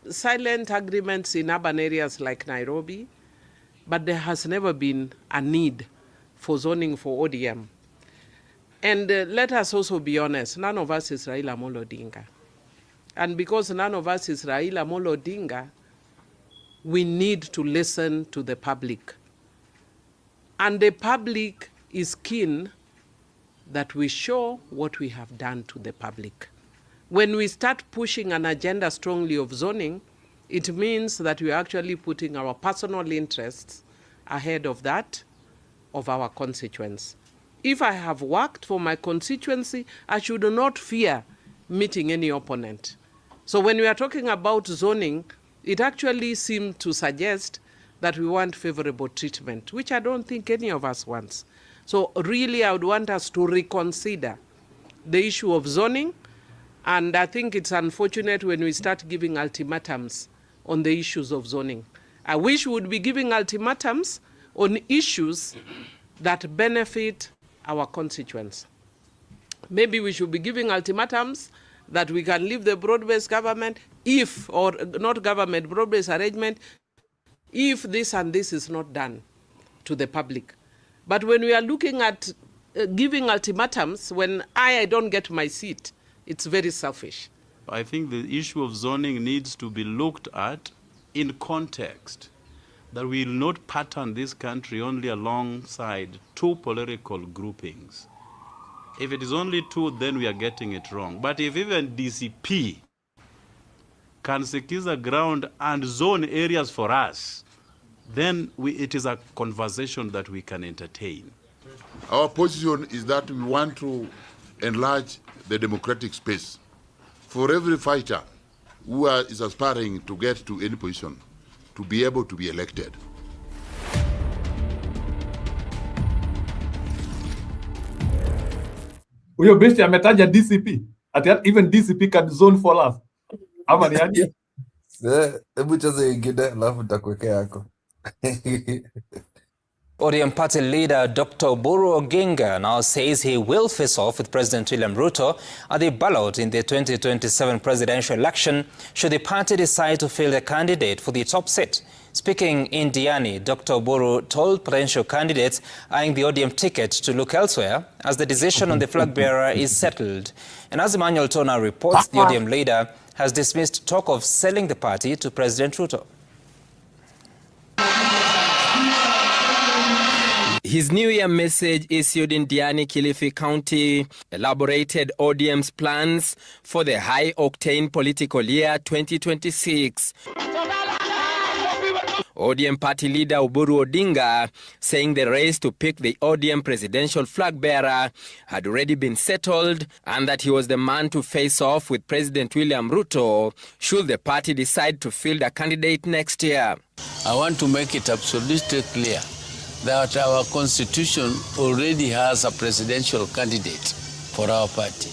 Speaker 11: silent agreements in urban areas like Nairobi, but there has never been a need for zoning for ODM. And let us also be honest, none of us is Raila Amolo Odinga. And because none of us is Raila Amolo Odinga, we need to listen to the public. And the public is keen that we show what we have done to the public. When we start pushing an agenda strongly of zoning, it means that we are actually putting our personal interests ahead of that of our constituents. If I have worked for my constituency, I should not fear meeting any opponent. So when we are talking about zoning, it actually seemed to suggest that we want favorable treatment, which I don't think any of us wants. So really, I would want us to reconsider the issue of zoning. And I think it's unfortunate when we start giving ultimatums on the issues of zoning. I wish we would be giving ultimatums on issues that benefit our constituents. Maybe we should be giving ultimatums that we can leave the broad-based government if, or not government, broad-based arrangement, if this and this is not done to the public. But when we are looking at giving ultimatums, when I don't get my seat, it's very selfish.
Speaker 12: I think the issue of zoning needs to be looked at in context. that we will not pattern this country only alongside two political groupings. If it is only two, then we are getting it wrong. But if even DCP can secure the ground and zone areas for us, then it is a conversation that we can entertain.
Speaker 13: Our position is that we want to enlarge the democratic space for every fighter who is aspiring to get to any position to be able to be elected.
Speaker 2: Huyo besti ametaja DCP. Even DCP can zone for us. Ama ni aje?
Speaker 3: Hebu cheza ingine alafu nitakuwekea yako.
Speaker 14: ODM party leader Dr. Oburu Oginga now says he will face off with President William Ruto at the ballot in the 2027 presidential election should the party decide to field a candidate for the top seat. Speaking in Diani, Dr. Oburu told potential candidates eyeing the ODM ticket to look elsewhere as the decision on the flag bearer is settled. And as Emmanuel Tona reports, the ODM leader has dismissed talk of selling the party to President Ruto.
Speaker 15: His New Year message issued in Diani, Kilifi County elaborated ODM's plans for the high-octane political year 2026. ODM party leader Oburu Odinga saying the race to pick the ODM presidential flag bearer had already been settled and that he was the man to face off with President William Ruto should the party decide to field a candidate next year.
Speaker 16: I want to make it absolutely clear that our constitution already has a presidential candidate for our party.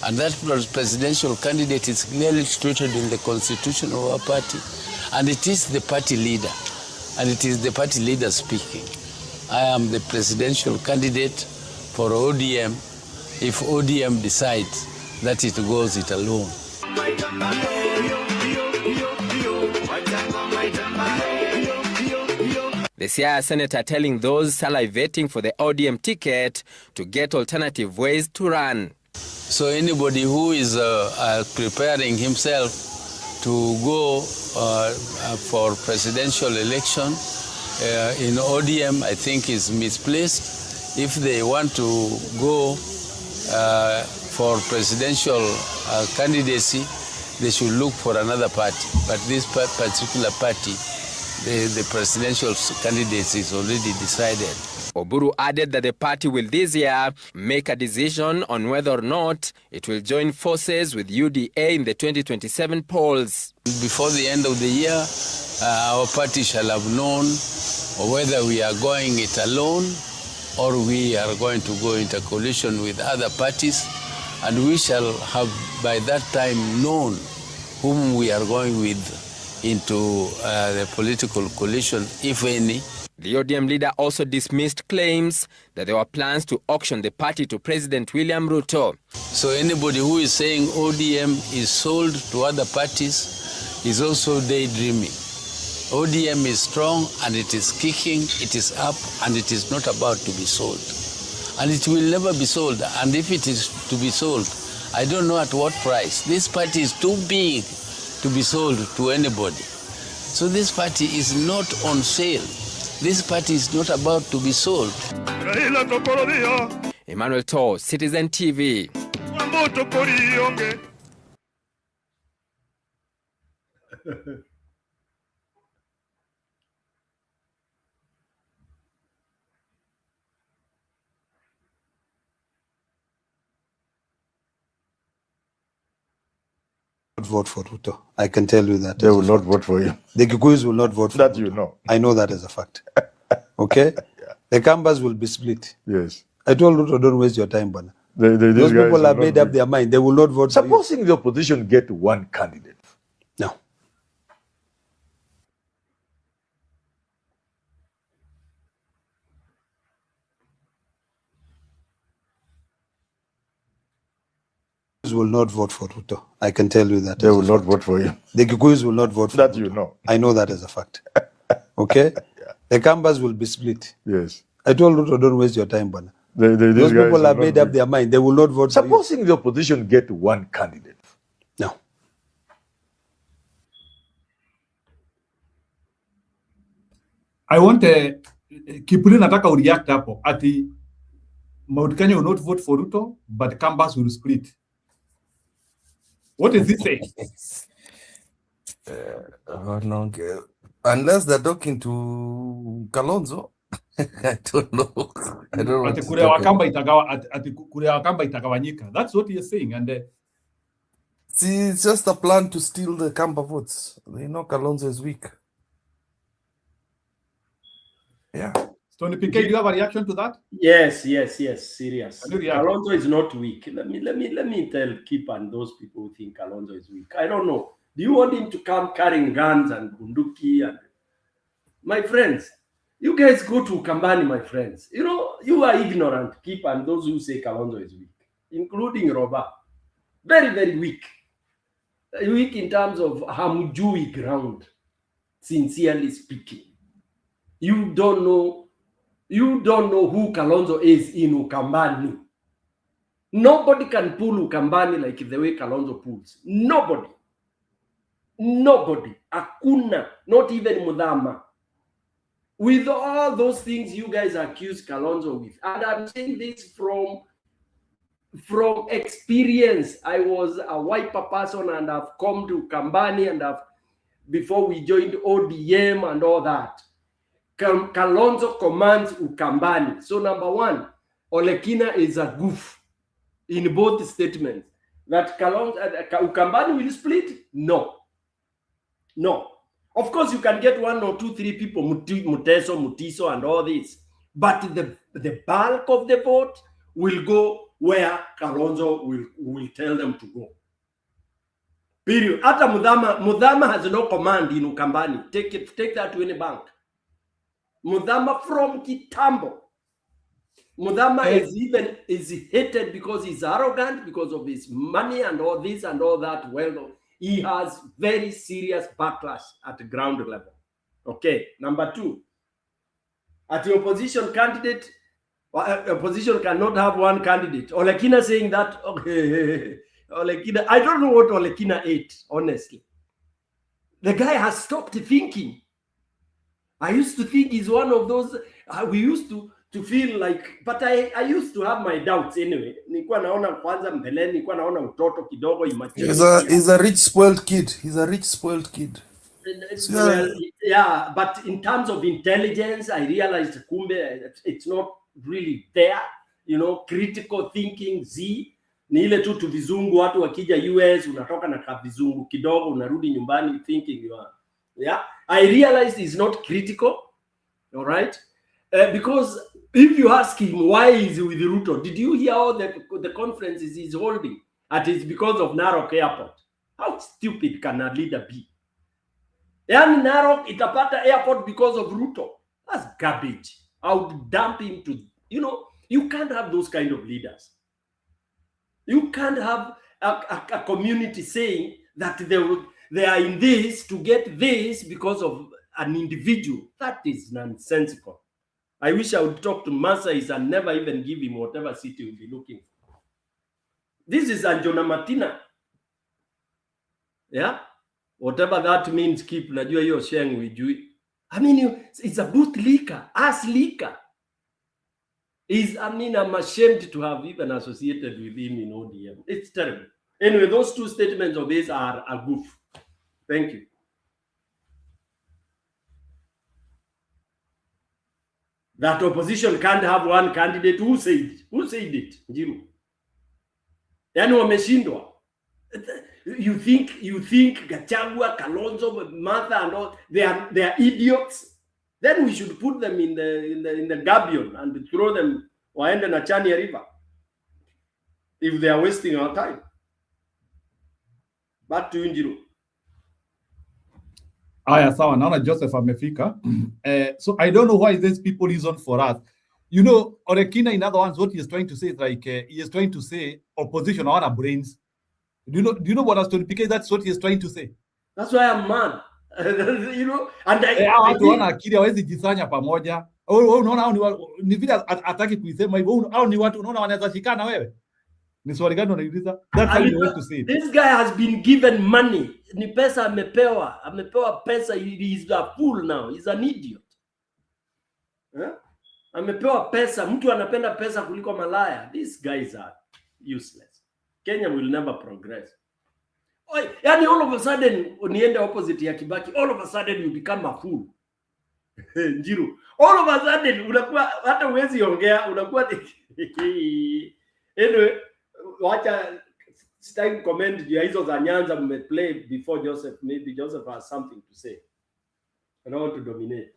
Speaker 16: And that presidential candidate is clearly stated in the constitution of our party. And it is the party leader. And it is the party leader speaking. I am the presidential candidate for ODM if ODM decides that it goes it alone.
Speaker 15: The Siaya senator telling those salivating for the ODM ticket to get alternative ways to run.
Speaker 16: So anybody who is preparing himself to go for presidential election in ODM, I think is misplaced. If they want to go for presidential candidacy, they should look for another party. But this particular party, the presidential candidate is already decided.
Speaker 15: Oburu added that the party will this year make a decision on whether or not it will join forces with UDA in the 2027 polls.
Speaker 16: Before the end of the year, our party shall have known whether we are going it alone or we are going to go into coalition with other parties, and we shall have by that time known whom we are going with into the political coalition, if any.
Speaker 15: The ODM leader also dismissed claims that there were plans to auction the party to President William Ruto.
Speaker 16: So anybody who is saying ODM is sold to other parties is also daydreaming. ODM is strong and it is kicking, it is up, and it is not about to be sold. And it will never be sold. And if it is to be sold, I don't know at what price. This party is too big to be sold to anybody. So this party is not on sale. This party is not about to be sold.
Speaker 15: Emmanuel To, Citizen TV.
Speaker 17: Vote for Ruto. I can tell you that.
Speaker 18: They will not vote for him.
Speaker 17: The Kikuyus will not vote for
Speaker 18: That
Speaker 17: Ruto.
Speaker 18: you know.
Speaker 17: I know that as a fact. Okay? Yeah. The Kambas will be split.
Speaker 18: Yes.
Speaker 17: I told Ruto, don't waste your time, Bana.
Speaker 18: These
Speaker 17: Those
Speaker 18: guys
Speaker 17: people
Speaker 18: will
Speaker 17: have
Speaker 18: not
Speaker 17: made up
Speaker 18: be-
Speaker 17: their mind. They will not vote for you.
Speaker 18: Supposing the opposition get one candidate.
Speaker 17: No. Will not vote for Ruto. I can tell you that.
Speaker 18: They
Speaker 17: as
Speaker 18: will
Speaker 17: a
Speaker 18: not
Speaker 17: fact.
Speaker 18: vote for him.
Speaker 17: The Kikuyus will not vote for
Speaker 18: That
Speaker 17: Ruto.
Speaker 18: you know.
Speaker 17: I know that as a fact. Okay? Yeah. The Kambas will be split.
Speaker 18: Yes.
Speaker 17: I told Ruto, don't waste your time, Bana.
Speaker 18: These
Speaker 17: Those
Speaker 18: guys
Speaker 17: people
Speaker 18: will
Speaker 17: have
Speaker 18: not
Speaker 17: made
Speaker 18: be-
Speaker 17: up their mind. They will not vote for you.
Speaker 18: Supposing the opposition get one candidate.
Speaker 17: No.
Speaker 2: I want Kipuri nataka ureact hapo ati Mount Kenya will not vote for Ruto, but Kambas will split. What is he saying?
Speaker 3: No, unless they're talking to Kalonzo, I don't know. I don't know what
Speaker 2: Ati
Speaker 3: to
Speaker 2: kura
Speaker 3: talk
Speaker 2: Wakamba
Speaker 3: about.
Speaker 2: itagawa, ati kura Wakamba itagawanyika. That's what he is saying. And
Speaker 3: See, it's just a plan to steal the Kamba votes. They know Kalonzo is weak. Yeah.
Speaker 2: Tony PK, do you have a reaction to that?
Speaker 6: Yes, serious.
Speaker 2: Can you react?
Speaker 6: Kalonzo is not weak. Let me tell Kip and those people who think Kalonzo is weak. I don't know. Do you want him to come carrying guns and bunduki? And my friends, you guys go to Ukambani, my friends. You know, you are ignorant, Kip, and those who say Kalonzo is weak, including Roba. Very, very weak. Weak in terms of hamjui ground, sincerely speaking. You don't know who Kalonzo is in Ukambani. Nobody can pull Ukambani like the way Kalonzo pulls. Nobody. Akuna. Not even Mudama. With all those things you guys accuse Kalonzo with. And I'm saying this from experience. I was a Wiper person and I've come to Ukambani and before we joined ODM and all that. Kalonzo commands Ukambani. So number one, Olekina is a goof in both statements. That Ukambani will split? No. Of course, you can get 1 or 2, 3 people, Mutiso and all this. But the bulk of the vote will go where Kalonzo will tell them to go. Period. Ata Mudama has no command in Ukambani. Take that to any bank. Mudama from Kitambo. Mudama is hated because he's arrogant, because of his money and all this and all that. Well, he has very serious backlash at the ground level. Okay, number 2. At the opposition candidate, opposition cannot have one candidate. Olekina saying that, okay, Olekina, I don't know what Olekina ate, honestly. The guy has stopped thinking. I used to think he's one of those, we used to feel like, but I used to have my doubts anyway. Nilikuwa naona kwanza mbeleni, nilikuwa naona utoto kidogo immature.
Speaker 3: He's a rich spoiled kid. He's a rich spoiled kid.
Speaker 6: Well, yeah, but in terms of intelligence, I realized kumbe it's not really there. You know, critical thinking, ni ile tu vizungu, watu wakija US, unatoka na kavizungu kidogo, unarudi nyumbani thinking you are. Yeah, I realized he's not critical. All right, because if you ask him why is he with Ruto, did you hear all the conferences he's holding? It's because of Narok Airport. How stupid can a leader be? Yani Narok itapata airport because of Ruto. That's garbage. I would dump him to, you can't have those kind of leaders. You can't have a community saying that they are in this to get this because of an individual. That is nonsensical. I wish I would talk to Masais and never even give him whatever seat he will be looking for. This is Anjona Matina. Yeah? Whatever that means, keep najua hiyo sharing with you. I mean, it's a boot leaker, ass leaker. I'm ashamed to have even associated with him in ODM. It's terrible. Anyway, those 2 statements of his are a goof. Thank you. That opposition can't have one candidate. Who said it? Jiru. Yani wameshindwa. You think Gachagua, Kalonzo, Martha and all they are idiots? Then we should put them in the gabion and throw them waende na Chania River if they are wasting our time. Back to you, Njiru.
Speaker 2: Aya, sawa, naona Joseph amefika. So I don't know why these people reason for us. You know, Orekina, in other words, what he is trying to say is like, he is trying to say opposition hawana brains. Do you know what Aston PK? That's what he is trying to say.
Speaker 6: That's why I'm mad. And
Speaker 2: watu wana akili hawezi jisanya pamoja. Unaona ni vile ataki kuisema hivyo. Au ni watu unaona wanaweza shikana wewe. Ni swali gani unauliza? That's how you want to say it.
Speaker 6: This guy has been given money. Ni pesa amepewa pesa. He is a fool now. He's an idiot. Amepewa pesa, mtu anapenda pesa kuliko malaya. These guys are useless. Kenya will never progress. Yani all of a sudden uniende opposite ya Kibaki, all of a sudden you become a fool. Njiru, all of a sudden unakuwa hata uwezi ongea, unakuwa anyway, wacha sitaki comment ya hizo za Nyanza mmeplay before Joseph. Maybe Joseph has something to say. I don't want to dominate.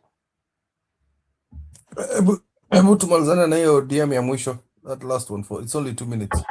Speaker 3: Hebu tumalizane na hiyo DM ya mwisho, that last one, for it's only 2 minutes.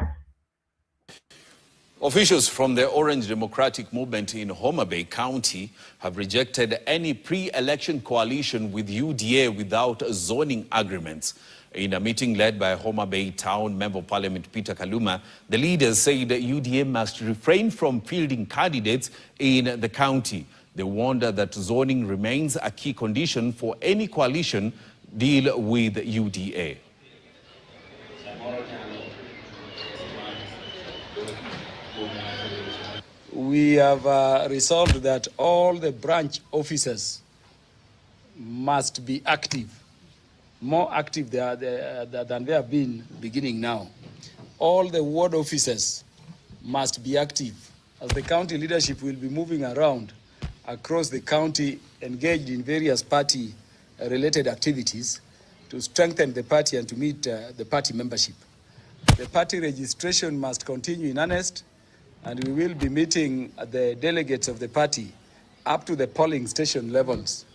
Speaker 19: Officials from the Orange Democratic Movement in Homa Bay County have rejected any pre-election coalition with UDA without zoning agreements. In a meeting led by Homa Bay Town Member of Parliament Peter Kaluma, the leaders said that UDA must refrain from fielding candidates in the county. They warned that zoning remains a key condition for any coalition deal with UDA.
Speaker 20: We have resolved that all the branch officers must be active, more active than they have been beginning now. All the ward officers must be active, as the county leadership will be moving around across the county, engaged in various party-related activities to strengthen the party and to meet the party membership. The party registration must continue in earnest, and we will be meeting the delegates of the party up to the polling station levels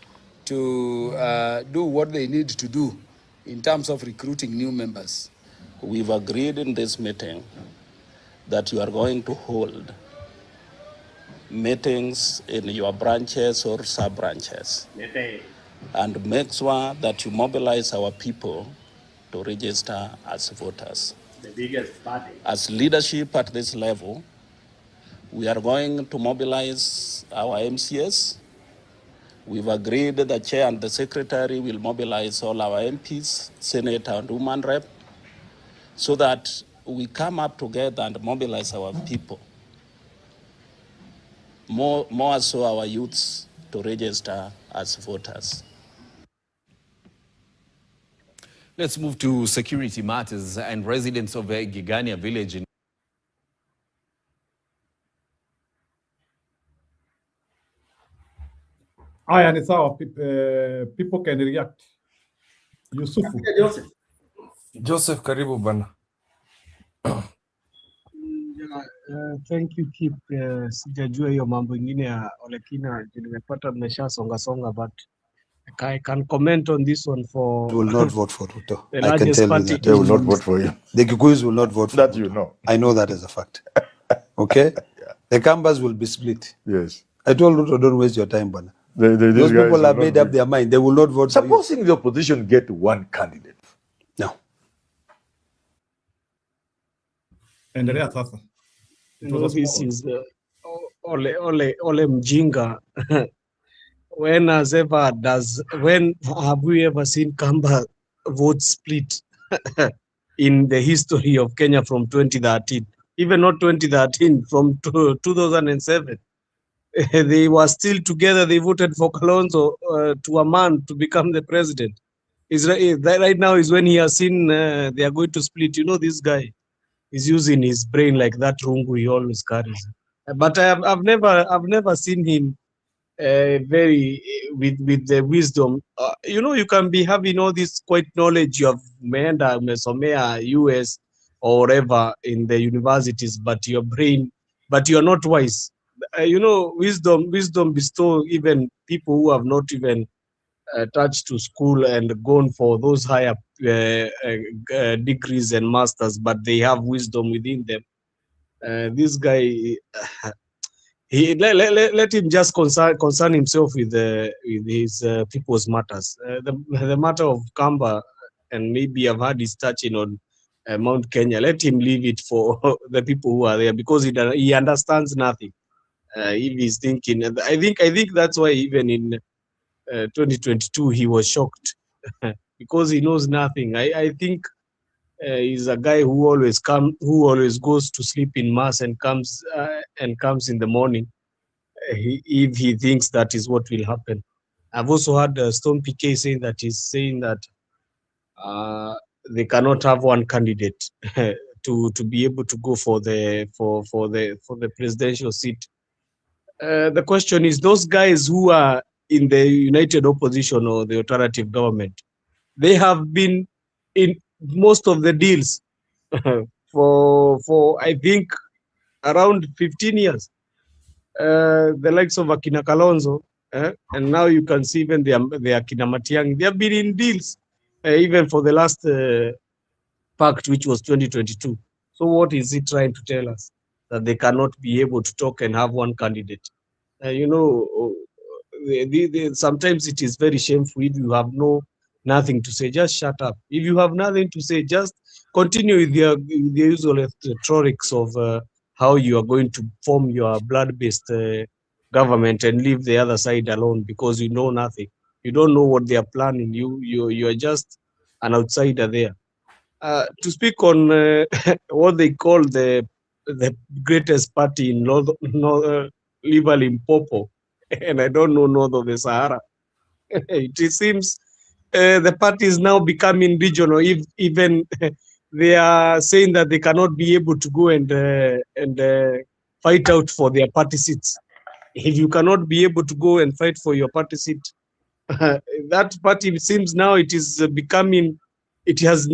Speaker 20: to do what they need to do in terms of recruiting new members.
Speaker 21: We've agreed in this meeting that you are going to hold meetings in your branches or sub-branches and make sure that you mobilize our people to register as voters.
Speaker 6: The biggest party.
Speaker 21: As leadership at this level, we are going to mobilize our MCS. We've agreed the chair and the secretary will mobilize all our MPs, Senate and woman rep, so that we come up together and mobilize our people. More so our youths to register as voters.
Speaker 19: Let's move to security matters. And residents of Gigania village in
Speaker 2: Haya ni sawa, people can react. Yusufu.
Speaker 3: Joseph, karibu bana.
Speaker 22: Thank you Kip. Sijajua hiyo mambo ingine ya Olekina, nimepata mmesha songa, but I can comment on this one for.
Speaker 17: They will not vote for Ruto.
Speaker 22: The
Speaker 17: I can
Speaker 22: largest
Speaker 17: tell you
Speaker 22: party
Speaker 17: that. They will not vote for you. The Kikuyus will not vote for
Speaker 18: That
Speaker 17: Ruto.
Speaker 18: you know.
Speaker 17: I know that as a fact. Okay? The Kambas will be split.
Speaker 18: Yes.
Speaker 17: I told Ruto, don't waste your time, bana.
Speaker 18: These
Speaker 17: Those
Speaker 18: guys
Speaker 17: people
Speaker 18: will
Speaker 17: have
Speaker 18: not
Speaker 17: made up
Speaker 18: be-
Speaker 17: their mind. They will not vote for you.
Speaker 18: Supposing the opposition get one candidate.
Speaker 17: No.
Speaker 2: Endelea sasa. It
Speaker 22: No,
Speaker 2: was a
Speaker 22: this
Speaker 2: small
Speaker 22: is Ole Mjinga. When have we ever seen Kamba vote split in the history of Kenya from 2013? Even not 2013, from 2007. They were still together. They voted for Kalonzo to a man to become the president. Right now is when he has seen they are going to split. You know, this guy is using his brain like that rungu he always carries. But I've never seen him very with the wisdom. You know, you can be having all this quite knowledge. You have umeenda umesomea US or whatever in the universities, but your brain, but you are not wise. You know, wisdom bestow even people who have not even touched to school and gone for those higher degrees and masters, but they have wisdom within them. This guy, let him just concern himself with his people's matters. The matter of Kamba, and maybe I've had his touching on Mount Kenya. Let him leave it for the people who are there, because he understands nothing. If he's thinking, I think that's why even in 2022 he was shocked because he knows nothing. I think he's a guy who always goes to sleep in mass and comes in the morning. If he thinks that is what will happen. I've also heard Stone PK saying that They cannot have one candidate to be able to go for the presidential seat. The question is, those guys who are in the united opposition or the alternative government, they have been in most of the deals for I think around 15 years. The likes of Akina Kalonzo, and now you can see even the Akina Matiang'i, they have been in deals even for the last pact, which was 2022. So what is it trying to tell us? That they cannot be able to talk and have one candidate. Sometimes it is very shameful if you have nothing to say. Just shut up. If you have nothing to say, just continue with the usual rhetorics of how you are going to form your blood-based government and leave the other side alone because you know nothing. You don't know what they are planning. You are just an outsider there. To speak on what they call the greatest party in Liver Limpopo, and I don't know north of the Sahara. It seems the party is now becoming regional. Even they are saying that they cannot be able to go and fight out for their party seats. If you cannot be able to go and fight for your party seat, that party seems now it is becoming. It has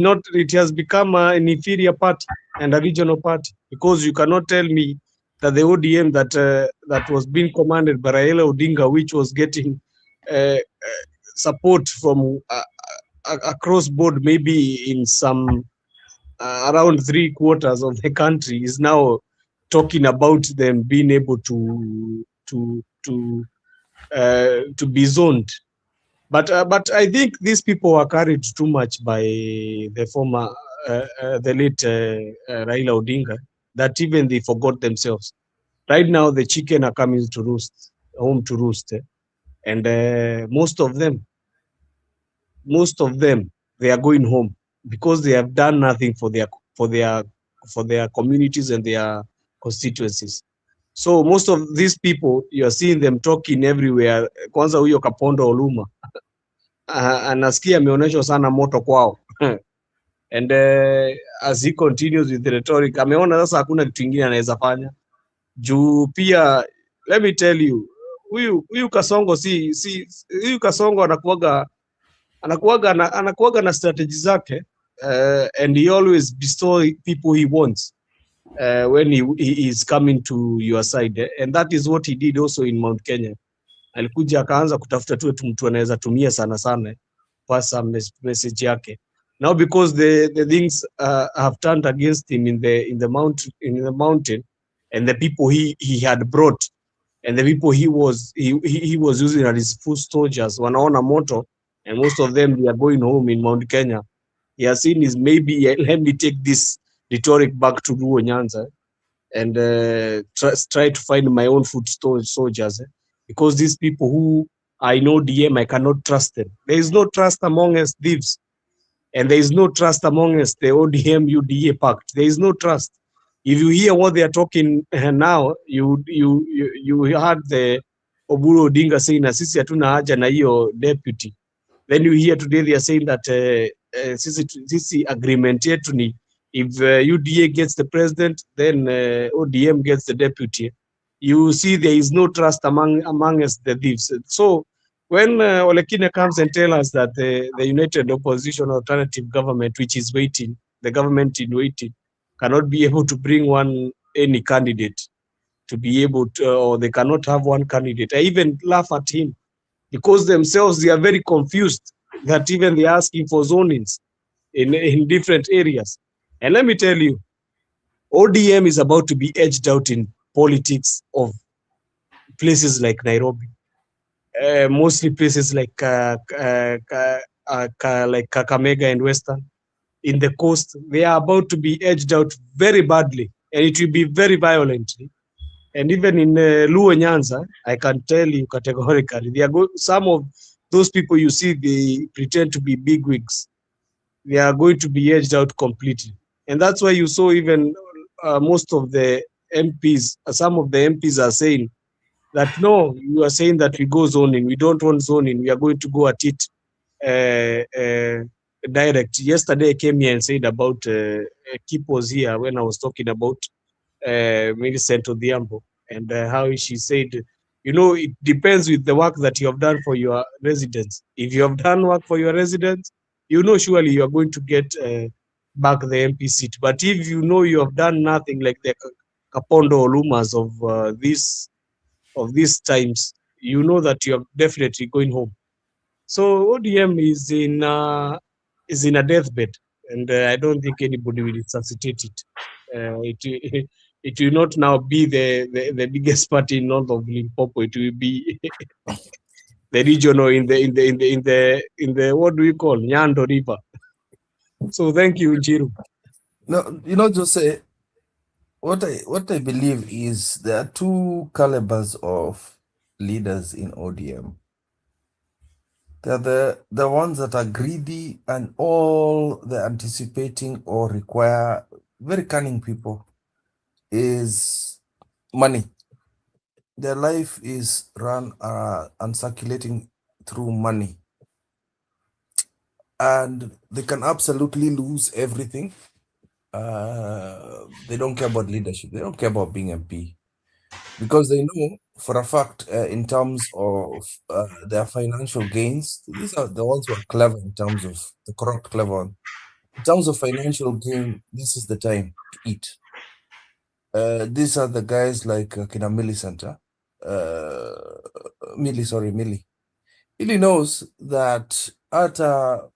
Speaker 22: become an inferior party and a regional party, because you cannot tell me that the ODM that was being commanded by Raila Odinga, which was getting support from across board, maybe in some around 3/4 of the country, is now talking about them being able to be zoned. But I think these people were carried too much by the former, the late Raila Odinga, that even they forgot themselves. Right now, the chicken are coming to roost, home to roost, and most of them, they are going home because they have done nothing for their communities and their constituencies. So most of these people, you are seeing them talking everywhere. Kwanza huyo Kapondo Oluma anasikia ameonyeshwa sana moto kwao and as he continues with the rhetoric, ameona sasa hakuna kitu kingine anaweza fanya juu pia. Let me tell you, huyu Kasongo huyu Kasongo anakuaga na strategy zake, and he always bestow people he wants when he is coming to your side, and that is what he did also in Mount Kenya. Alikuja akaanza kutafuta tu mtu anaweza tumia sana pasa message yake. Now because the things have turned against him in the mountain, and the people he had brought, and the people he was using as his foot soldiers, wanaona moto, and most of them, they are going home in Mount Kenya. He has seen is maybe, let me take this rhetoric back to Luo Nyanza and try to find my own foot soldiers, because these people who I know DM, I cannot trust them. There is no trust among us thieves, and there is no trust among us the ODM UDA pact. There is no trust. If you hear what they are talking now, you heard the Oburu Odinga saying na sisi hatuna haja na hiyo deputy. Then you hear today they are saying that sisi agreement yetu ni if UDA gets the president, then ODM gets the deputy. You see there is no trust among us the thieves. So when Olekina comes and tell us that the united opposition alternative government, which is waiting, the government in waiting, cannot be able to bring any candidate to be able to, or they cannot have one candidate, I even laugh at him, because themselves, they are very confused that even they are asking for zonings in different areas. And let me tell you, ODM is about to be edged out in politics of places like Nairobi, mostly places like Kakamega and Western. In the coast, they are about to be edged out very badly, and it will be very violently. And even in Luo Nyanza, I can tell you categorically, some of those people you see, they pretend to be bigwigs. They are going to be edged out completely. And that's why you saw even most of the MPs, some of the MPs are saying that, no, you are saying that we go zoning. We don't want zoning. We are going to go at it direct. Yesterday I came here and said about Kip was here when I was talking about Millicent Odhiambo and how she said, you know, it depends with the work that you have done for your residents. If you have done work for your residents, you know surely you are going to get back the MP seat. But if you know you have done nothing, like the Kapondo Olumas of these times, you know that you are definitely going home. So ODM is in a deathbed, and I don't think anybody will resuscitate it. It will not now be the biggest party in north of Limpopo. It will be the regional in the what do we call Nyando River. So thank you, Njiru.
Speaker 3: No, you know, Jose, what I believe is there are two calibers of leaders in ODM. They're the ones that are greedy and all they're anticipating or require, very cunning people, is money. Their life is run and circulating through money. And they can absolutely lose everything. They don't care about leadership. They don't care about being MP. Because they know for a fact, in terms of their financial gains, these are the ones who are clever in terms of the corrupt clever one. In terms of financial gain, this is the time to eat. These are the guys like Kina Millicent, Millie. Millie knows that hata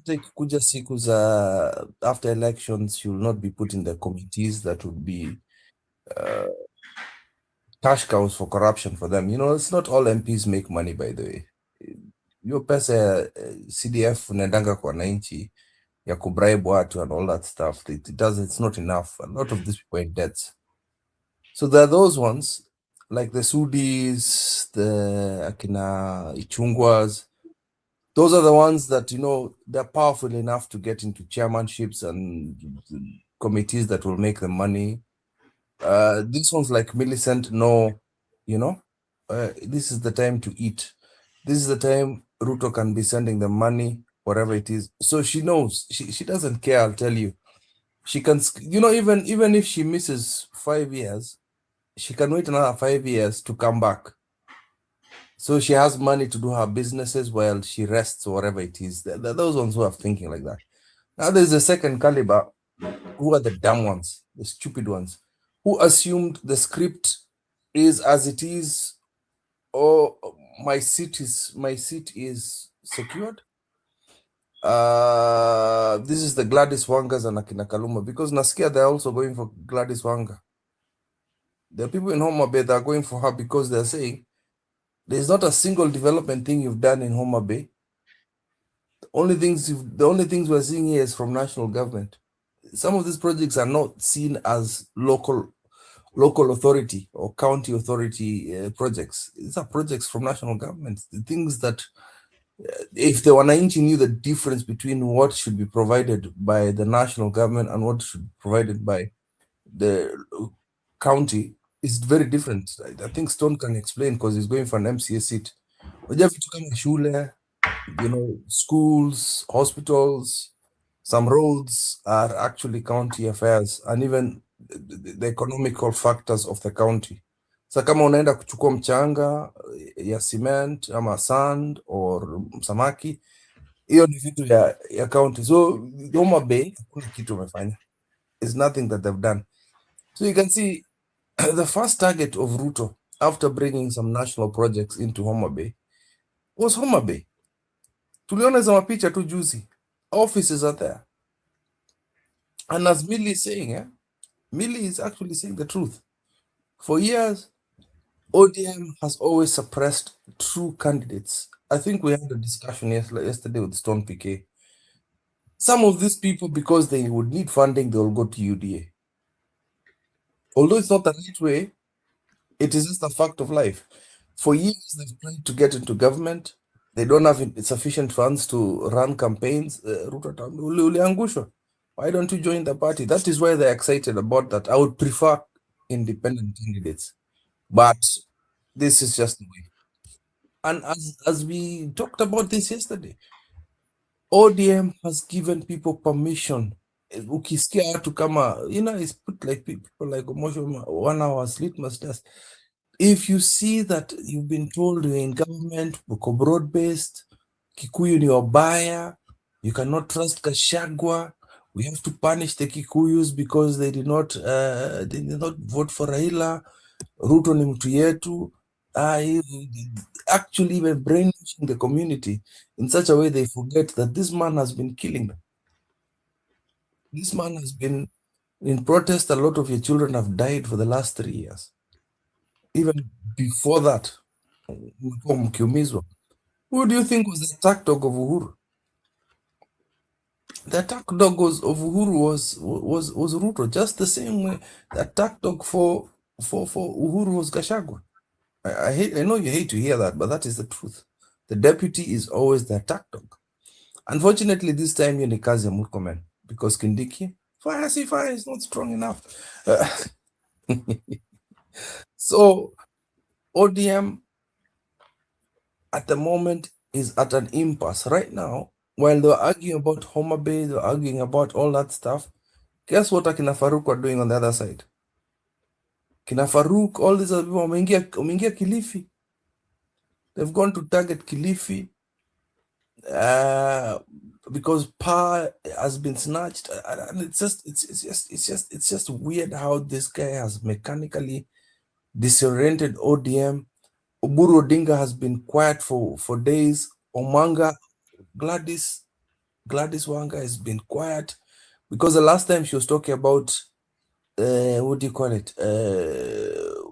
Speaker 3: ikikuja siku za after elections, she will not be put in the committees that would be cash cows for corruption for them. You know, it's not all MPs make money, by the way. Your pesa CDF unaendanga kwa wananchi ya kubribe watu and all that stuff. It's not enough. A lot of these people are in debts. So there are those ones, like the Sudis, the Akina Ichungwas. Those are the ones that, you know, they're powerful enough to get into chairmanships and committees that will make them money. These ones like Millicent know, you know, this is the time to eat. This is the time Ruto can be sending them money, whatever it is. So she knows, she doesn't care, I'll tell you. She can, you know, even if she misses 5 years, she can wait another 5 years to come back. So she has money to do her businesses while she rests or whatever it is. They're those ones who are thinking like that. Now there's a second caliber, who are the dumb ones, the stupid ones, who assumed the script is as it is, or my seat is secured. This is the Gladys Wangas and Akina Kaluma, because Naskia, they're also going for Gladys Wanga. There are people in Homa Bay that are going for her because they're saying there's not a single development thing you've done in Homa Bay. The only things we're seeing here is from national government. Some of these projects are not seen as local authority or county authority projects. These are projects from national government. The things that, if the wananchi knew the difference between what should be provided by the national government and what should be provided by the county, is very different. I think Stone can explain because he's going for an MCA seat. Shule, you know, schools, hospitals, some roads are actually county affairs, and even the economical factors of the county. So kama unaenda kuchukua mchanga ya cement ama sand or samaki, hiyo ni vitu ya county. So Homa Bay hakuna kitu wamefanya. It's nothing that they've done. So you can see the first target of Ruto after bringing some national projects into Homa Bay was Homa Bay. Tuliona za mapicha tu juzi. Offices are there. And as Millie is saying, Millie is actually saying the truth. For years, ODM has always suppressed true candidates. I think we had a discussion yesterday with Stone PK. Some of these people, because they would need funding, they will go to UDA. Although it's not the right way, it is just a fact of life. For years, they've tried to get into government. They don't have sufficient funds to run campaigns. Why don't you join the party? That is why they're excited about that. I would prefer independent candidates, but this is just the way. And as we talked about this yesterday, ODM has given people permission. Ukisikia watu kama, it's put like people like Omosho 1 hour litmus test. If you see that you've been told you're in government, uko broad-based, Kikuyu ni wabaya, you cannot trust Gachagua, we have to punish the Kikuyus because they did not vote for Raila, Ruto ni mtu yetu, actually even brainwashing the community in such a way they forget that this man has been killing them. This man has been in protest. A lot of your children have died for the last 3 years. Even before that, who do you think was the attack dog of Uhuru? The attack dog of Uhuru was Ruto, just the same way the attack dog for Uhuru was Gachagua. I know you hate to hear that, but that is the truth. The deputy is always the attack dog. Unfortunately, this time you're Nikazi Murkomen, because Kindiki, fire is not strong enough. So ODM at the moment is at an impasse right now. While they're arguing about Homa Bay, they're arguing about all that stuff. Guess what Akina Farouk are doing on the other side? Kina Farouk, all these other people, wameingia Kilifi. They've gone to target Kilifi because power has been snatched, and it's just weird how this guy has mechanically disoriented ODM. Oburu Odinga has been quiet for days. Omanga, Gladys Wanga has been quiet because the last time she was talking about what do you call it?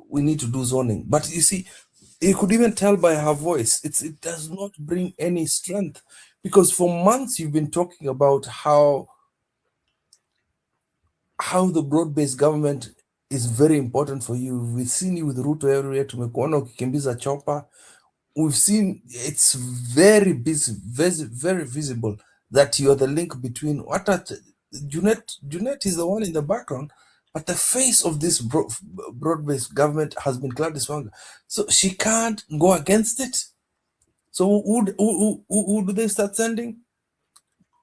Speaker 3: We need to do zoning, but you see, you could even tell by her voice, it does not bring any strength, because for months you've been talking about how the broad-based government is very important for you. We've seen you with Ruto everywhere. Tumekuona ukikimbiza chopper. We've seen it's very visible that you're the link between Junet is the one in the background, but the face of this broad-based government has been Gladys Wanga. So she can't go against it. So who do they start sending?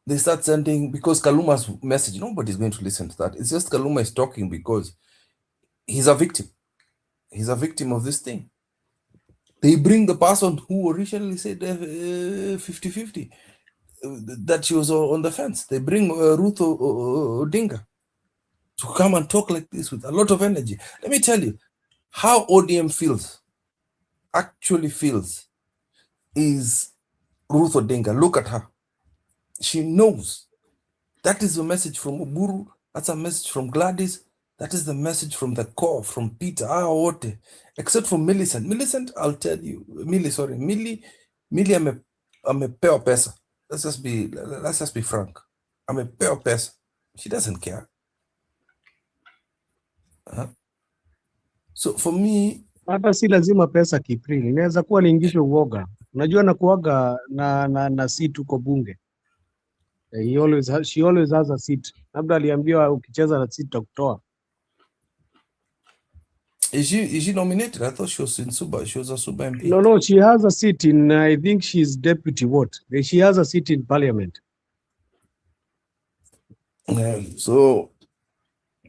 Speaker 3: They start sending, because Kaluma's message, nobody's going to listen to that. It's just Kaluma is talking because he's a victim. He's a victim of this thing. They bring the person who originally said 50-50, that she was on the fence. They bring Ruto Odinga to come and talk like this with a lot of energy. Let me tell you how ODM actually feels is Ruth Odinga. Look at her. She knows. That is a message from Oburu. That's a message from Gladys. That is the message from the core, from Peter, wote. Except for Millicent. Millicent, I'll tell you. Millie amepewa pesa. Let's just be frank. Amepewa pesa. She doesn't care. So for me,
Speaker 22: hata si lazima pesa Kiprini, inaweza kuwa niingishe uoga. Unajua nakuaga na seat uko bunge. She always has a seat. Labda aliambiwa ukicheza na seat takutoa.
Speaker 3: Is she nominated? I thought she was in Suba. She was a Suba MP.
Speaker 22: No, she has a seat in, I think she's deputy what? She has a seat in parliament.
Speaker 3: So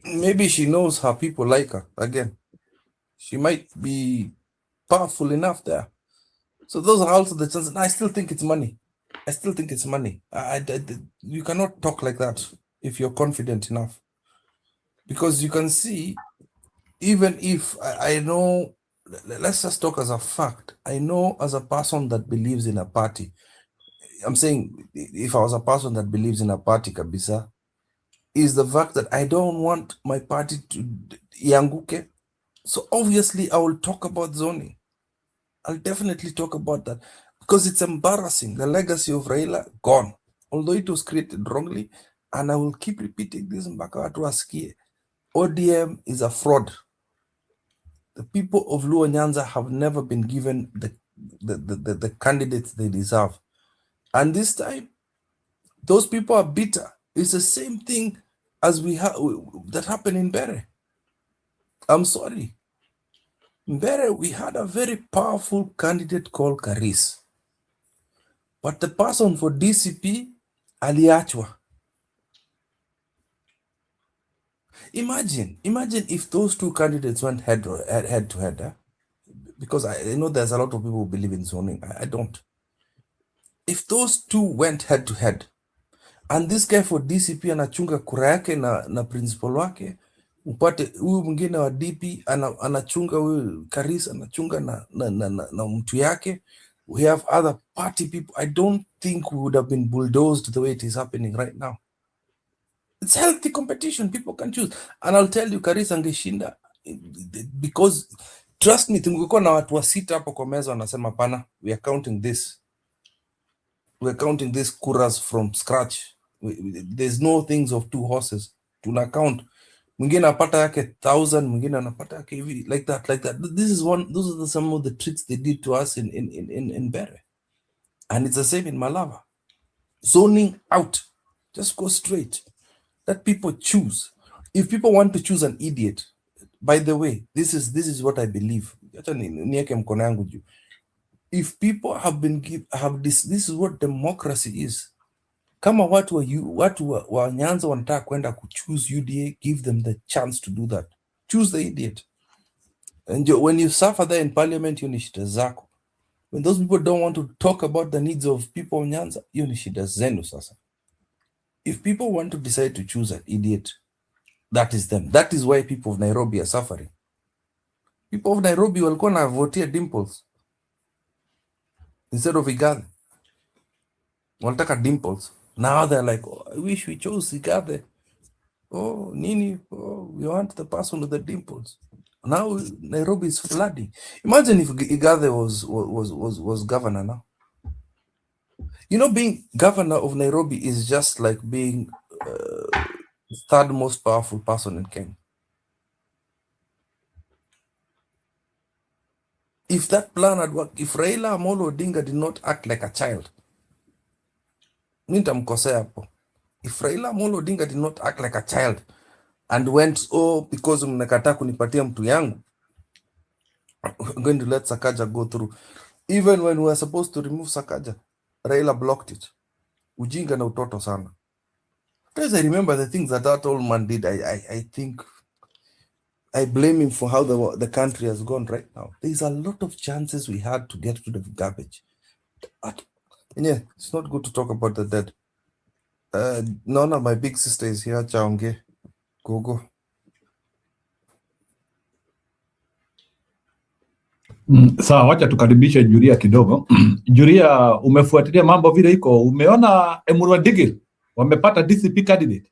Speaker 3: maybe she knows how people like her. Again, she might be powerful enough there. So those are also the chances. I still think it's money. You cannot talk like that if you're confident enough. Because you can see, even if I know, let's just talk as a fact. I know as a person that believes in a party, I'm saying if I was a person that believes in a party, kabisa, is the fact that I don't want my party to yanguke. So obviously I will talk about zoning. I'll definitely talk about that because it's embarrassing. The legacy of Raila, gone. Although it was created wrongly, and I will keep repeating this, ODM is a fraud. The people of Luo Nyanza have never been given the candidates they deserve. And this time, those people are bitter. It's the same thing as that happened in Bere. I'm sorry. In Bere, we had a very powerful candidate called Karis. But the person for DCP aliachwa. Imagine if those two candidates went head to head, because I know there's a lot of people who believe in zoning. I don't. If those two went head to head, and this guy for DCP anachunga kura yake na principal wake, upate huyu mwingine wa DP anachunga huyu Karis anachunga na mtu yake, we have other party people. I don't think we would have been bulldozed the way it is happening right now. It's healthy competition. People can choose. And I'll tell you, Karis angeshinda because trust me, tungekuwa na watu wa sita hapo kwa meza wanasema pana, we are counting this. We're counting these kuras from scratch. There's no things of two horses. Tuna count. Mwingine anapata yake 1,000, mwingine anapata yake hivi, like that. Those are some of the tricks they did to us in Bere. And it's the same in Malava. Zoning out. Just go straight. Let people choose. If people want to choose an idiot, by the way, this is what I believe. If people have this is what democracy is. Kama watu wa Nyanza wanataka kwenda kuchoose UDA, give them the chance to do that. Choose the idiot. And when you suffer there in parliament, you ni shida zako. When those people don't want to talk about the needs of people of Nyanza, you ni shida zenu sasa. If people want to decide to choose an idiot, that is them. That is why people of Nairobi are suffering. People of Nairobi walikuwa na votea Dimples instead of Igathe. Wanataka Dimples. Now they're like, oh, I wish we chose Igathe. Oh, Nini, oh, we want the person with the dimples. Now Nairobi is flooding. Imagine if Igathe was governor now. You know, being governor of Nairobi is just like being third most powerful person in Kenya. If that plan had worked, if Raila Amolo Odinga did not act like a child, nitamkosea hapo. If Raila Amolo Odinga did not act like a child and went, oh, because mnakataa kunipatia mtu yangu, I'm going to let Sakaja go through. Even when we were supposed to remove Sakaja, Raila blocked it. Ujinga na utoto sana. Because I remember the things that old man did. I think I blame him for how the country has gone right now. There's a lot of chances we had to get rid of garbage. Yeah, it's not good to talk about the dead. Nona, my big sister is here. Chaonge. Gogo.
Speaker 2: Sawa, wacha tukaribishe Juria kidogo. Juria, umefuatilia mambo vile iko. Umeona Emurua Digil wamepata DCP candidate?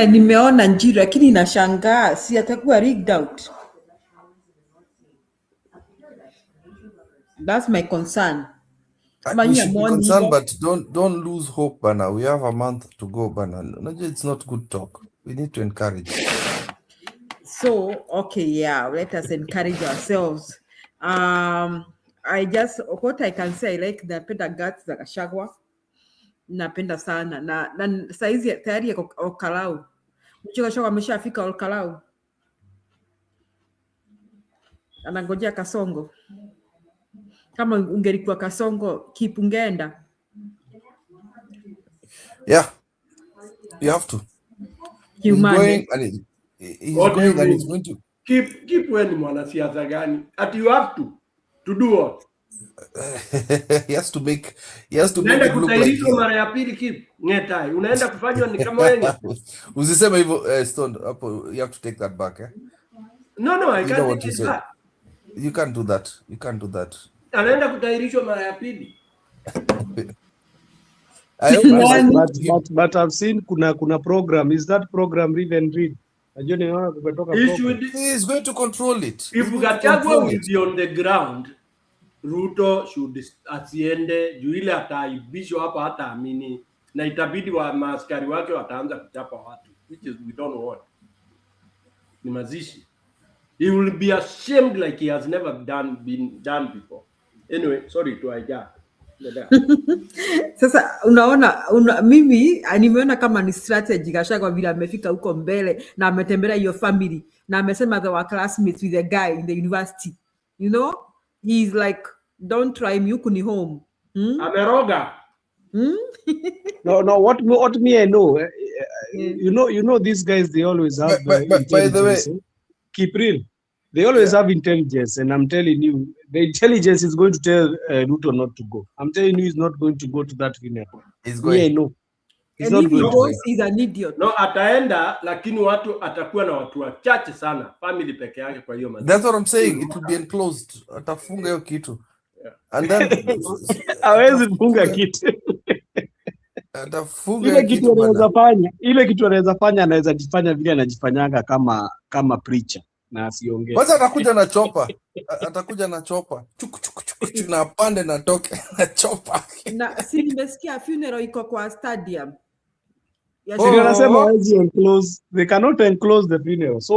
Speaker 4: Nimeona Njiri lakini nashangaa si atakuwa rigged out. That's my concern.
Speaker 3: We should be concerned, but don't lose hope, Bana. We have a month to go, Bana. It's not good talk. We need to encourage.
Speaker 4: So, okay, yeah, let us encourage ourselves. What I can say, like napenda guts za Gachagua. Napenda sana. Na saizi tayari yako Olkalau. Gachagua ameshafika Olkalau. Anangojea Kasongo. Kama ungelikuwa Kasongo, kipungeenda.
Speaker 3: Yeah, you have to. He's going and he's going to
Speaker 6: keep when mwanasiasa gani? At you have to do what?
Speaker 3: he has to make it look like
Speaker 6: mara ya pili keep ngetai. Unaenda kufanywa ni kama wewe.
Speaker 3: Usiseme hivyo Stone hapo, you have to take that back, eh?
Speaker 6: No, I can't take it back.
Speaker 3: You can't do that. You can't do that.
Speaker 6: Anaenda kutairishwa mara ya pili.
Speaker 22: But I've seen kuna program. Is that program even read?
Speaker 3: He is going to control it.
Speaker 6: If Gachagua will be on the ground, Ruto should asiende juu ile ataibishwa hapa hata amini na itabidi wa maaskari wake wataanza kuchapa watu, which is we don't want. Ni mazishi. He will be ashamed like he has never been done before. Anyway, sorry to hijack.
Speaker 4: Sasa unaona mimi nimeona kama ni strategy Gachagua vile amefika huko mbele na ametembelea hiyo family na amesema they were classmates with the guy in the university. You know, he's like, don't try me, huku ni home.
Speaker 6: Ameroga.
Speaker 22: No. What me I know, you know, these guys, they always have
Speaker 3: By the way,
Speaker 22: intelligence. Keep real. They always have intelligence, and I'm telling you, the intelligence is going to tell Ruto not to go. I'm telling you, he's not going to go to that funeral.
Speaker 3: He's
Speaker 22: Me, I
Speaker 3: going.
Speaker 22: know. He's
Speaker 4: And
Speaker 22: not
Speaker 4: if he
Speaker 22: going to
Speaker 4: goes,
Speaker 22: go.
Speaker 4: he's an idiot.
Speaker 6: No, ataenda lakini atakuwa na watu wachache sana, family peke yake kwa hiyo mazishi.
Speaker 3: That's what I'm saying. It will be enclosed. Atafunga hiyo kitu. And then
Speaker 22: hawezi funga kitu.
Speaker 3: atafunga
Speaker 22: Ile
Speaker 3: hiyo
Speaker 22: kitu
Speaker 3: kitu bana.
Speaker 22: anaweza fanya, anaweza jifanya vile anajifanyanga kama preacher na asiongee.
Speaker 3: Kwanza atakuja na chopa. Atakuja na chopa. Chuku na pande na toke na chopa.
Speaker 4: Na si nimesikia funeral iko kwa stadium.
Speaker 22: Yes, wanasema hawezi enclose. They cannot enclose the funeral. So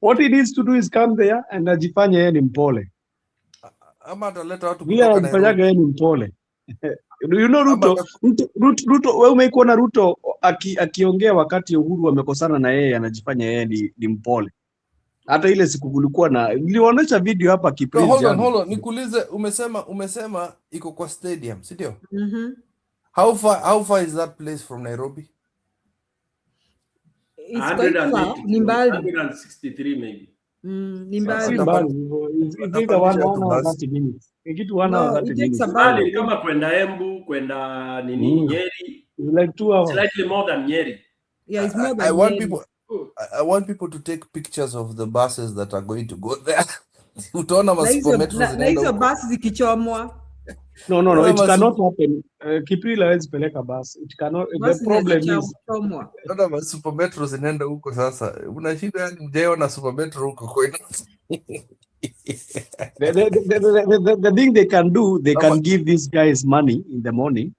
Speaker 22: what he needs to do is come there and ajifanye yeye ni mpole.
Speaker 3: Ama ataleta watu
Speaker 22: kutoka Nairobi. Ajifanyaga yeye ni mpole. You know Ruto, wewe umeikuona Ruto akiongea wakati Uhuru amekosana na yeye, anajifanya yeye ni mpole. Hata ile siku kulikuwa na nilionyesha video hapa Kipri.
Speaker 3: Hold on. Nikuulize, umesema iko kwa stadium, si ndio? How far is that place from Nairobi?
Speaker 4: It's quite far. Ni mbali.
Speaker 6: 163 maybe.
Speaker 4: Ni mbali.
Speaker 22: It takes 1 hour 30 minutes. Kitu 1 hour 30 minutes.
Speaker 6: Mbali kama kwenda Embu, kwenda Nyeri.
Speaker 22: Like 2 hours.
Speaker 6: Slightly more than Nyeri.
Speaker 4: Yeah, it's more than
Speaker 3: I want people to take pictures of the buses that are going to go there. Utaona masupermetro zinaenda.
Speaker 4: Na hizo basi zikichomwa.
Speaker 22: No, it cannot happen. Kipri hawezi peleka bus. It cannot. The problem is
Speaker 3: Utaona masupermetro zinaenda huko sasa. Unashinda yani mjaona supermetro huko kwenda.
Speaker 22: The thing they can do, they can give these guys money in the morning.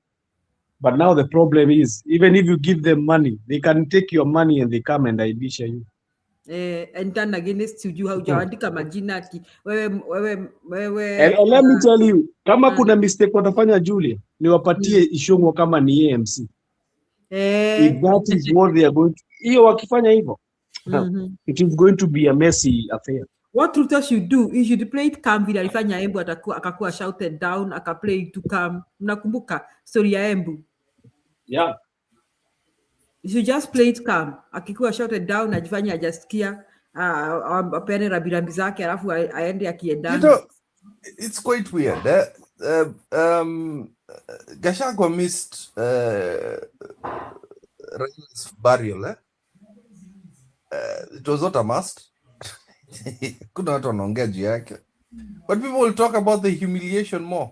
Speaker 22: But now the problem is, even if you give them money, they can take your money and they come and aibisha you.
Speaker 4: And then against you, haujaandika majina ati wewe.
Speaker 22: And let me tell you, kama kuna mistake watafanya Julia, niwapatie Ishongwa kama ni AMC. If that is what they are going to, hiyo wakifanya hivyo, it is going to be a messy affair.
Speaker 4: What Ruto should do, he should play it calm vile alifanya Embu, akakuwa shouted down, akaplay to calm. Mnakumbuka story ya Embu?
Speaker 22: Yeah.
Speaker 4: You should just play it calm. Akikuwa shouted down, ajifanya ajasikia, apene rabirambi zake, alafu aende akiendana.
Speaker 3: It's quite weird. Gachagua missed Raila's burial. It was not a must. Kuna watu wanaongea juu yake. But people will talk about the humiliation more.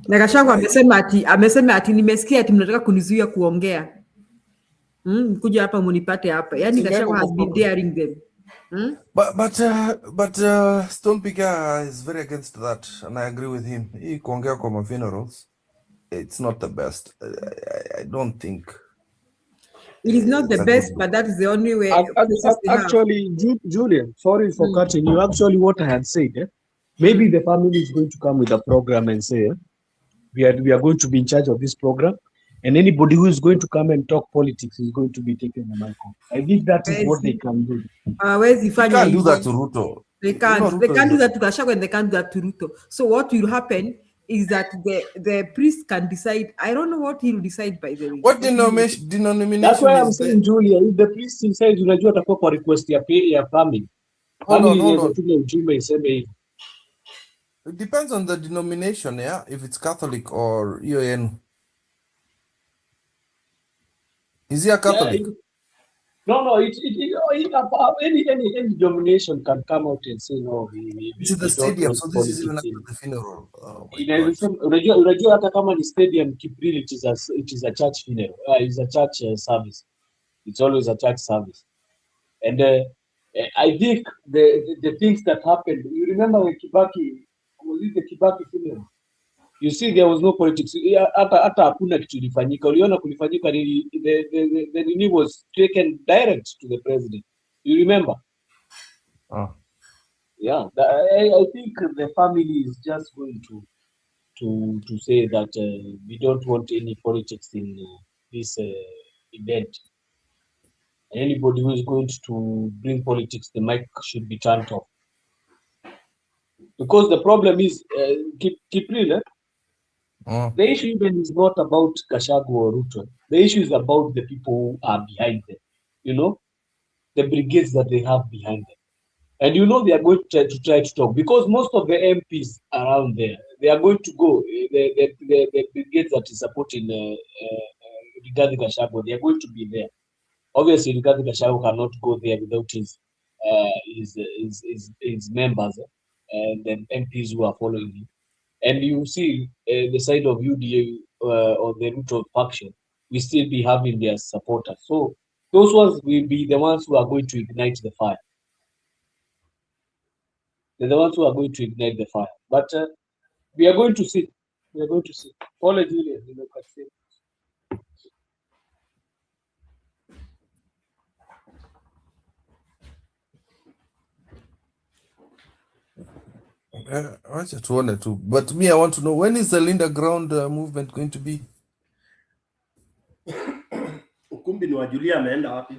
Speaker 4: Na Gachagua amesema ati nimesikia ati mnataka kunizuia kuongea. Kuja hapa munipate hapa. Yaani Gachagua has been daring them.
Speaker 3: But Stone Pika is very against that, and I agree with him. Hii kuongea kwa ma funerals, it's not the best. I don't think
Speaker 4: it is not the best, but that is the only way.
Speaker 22: Actually, Julian, sorry for cutting you. Actually, what I had said, maybe the family is going to come with a program and say, we are going to be in charge of this program, and anybody who is going to come and talk politics is going to be taken on my call. I think that is what they can do.
Speaker 3: They can't do that to Ruto.
Speaker 4: They can't. They can't do that to Gachagua, and they can't do that to Ruto. So what will happen is that the priest can decide. I don't know what he'll decide, by the way.
Speaker 3: What denomination?
Speaker 22: That's why I'm saying, Julia, if the priest decides, unajua atakuwa kwa request ya family.
Speaker 3: Hold on. It depends on the denomination, yeah. If it's Catholic or UAN. Is he a Catholic?
Speaker 22: Yeah, no. Any denomination can come out and say no.
Speaker 3: This is the stadium, so this is even after the funeral.
Speaker 22: Unajua hata kama ni stadium Kipril, it is a church funeral. It's a church service. It's always a church service. And I think the things that happened. You remember when Kibaki was it the Kibaki funeral? You see, there was no politics. Hata hakuna kitu ilifanyika. Uliona kulifanyika the nini was taken direct to the president. You remember? Yeah, I think the family is just going to say that we don't want any politics in this event. Anybody who is going to bring politics, the mic should be turned off. Because the problem is, keep real, the issue even is not about Gachagua or Ruto. The issue is about the people who are behind them. You know, the brigades that they have behind them. And you know they are going to try to talk because most of the MPs around there, they are going to go. The brigades that is supporting Rigathi Gachagua, they are going to be there. Obviously, Rigathi Gachagua cannot go there without his members and then MPs who are following him. And you see the side of UDA or the Ruto faction, we still be having their supporters. So those ones will be the ones who are going to ignite the fire. They're the ones who are going to ignite the fire. But we are going to see. We are going to see. Paul and Julian, you know,
Speaker 3: Wacha tuone tu. But me, I want to know, when is the Linda Ground movement going to be?
Speaker 6: Ukumbi ni wa Julia ameenda wapi?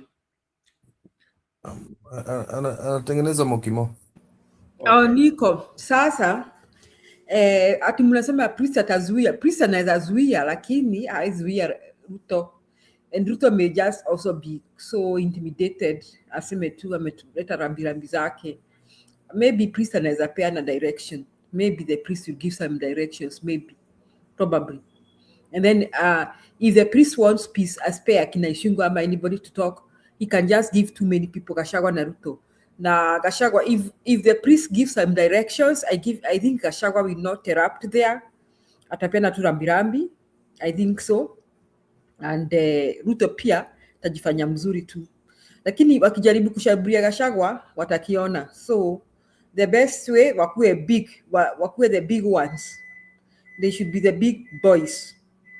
Speaker 3: Anatengeneza mokimo.
Speaker 4: Oh, niko sasa ati mnasema Priest atazuia. Priest anaweza zuia lakini haizuia Ruto. And Ruto may just also be so intimidated aseme tu ametuleta rambirambi zake. Maybe Priest anaweza peana direction. Maybe the priest will give some directions, maybe, probably. And then if the priest wants peace, spare akina Ishungu ama anybody to talk, he can just give too many people Gachagua na Ruto. Na Gachagua, if the priest gives some directions, I think Gachagua will not interrupt there. Atapeana tu rambirambi, I think so. And Ruto pia tajifanya mzuri tu. Lakini wakijaribu kushaburia Gachagua watakiona. So the best way wakuwe the big ones. They should be the big boys.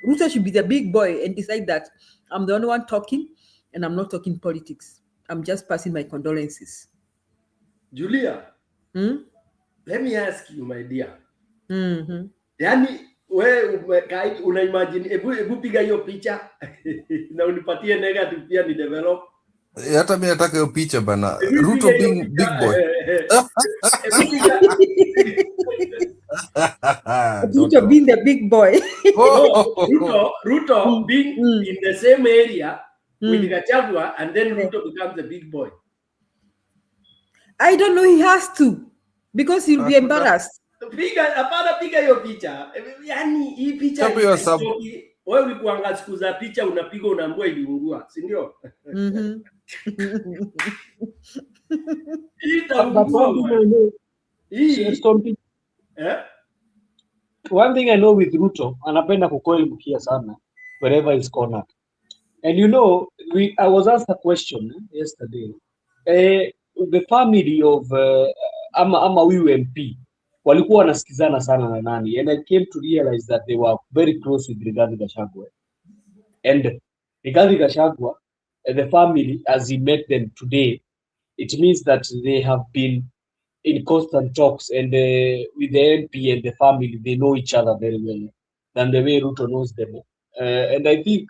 Speaker 4: Ruto should be the big boy and decide that I'm the only one talking and I'm not talking politics. I'm just passing my condolences.
Speaker 6: Julia, let me ask you, my dear. Yani we una imagine ebu piga hiyo picha na unipatie negative pia ni develop.
Speaker 3: Hata mimi nataka hiyo picha bana. Ruto being big boy.
Speaker 4: Ruto being the big boy.
Speaker 6: Ruto being in the same area with Gachagua, and then Ruto becomes the big boy.
Speaker 4: I don't know, he has to, because he'll be embarrassed.
Speaker 6: Piga hiyo picha. Yani hii picha wewe ulikuanga siku za picha unapiga unaambua iliungua, si ndio?
Speaker 22: One thing I know with Ruto, anapenda kukoil mkia sana wherever he's cornered. And you know, I was asked a question yesterday. The family of ama huyu MP walikuwa wanasikizana sana na nani, and I came to realize that they were very close with Rigathi Gachagua. And Rigathi Gachagua, the family, as he met them today, it means that they have been in constant talks, and with the MP and the family, they know each other very well than the way Ruto knows them. And I think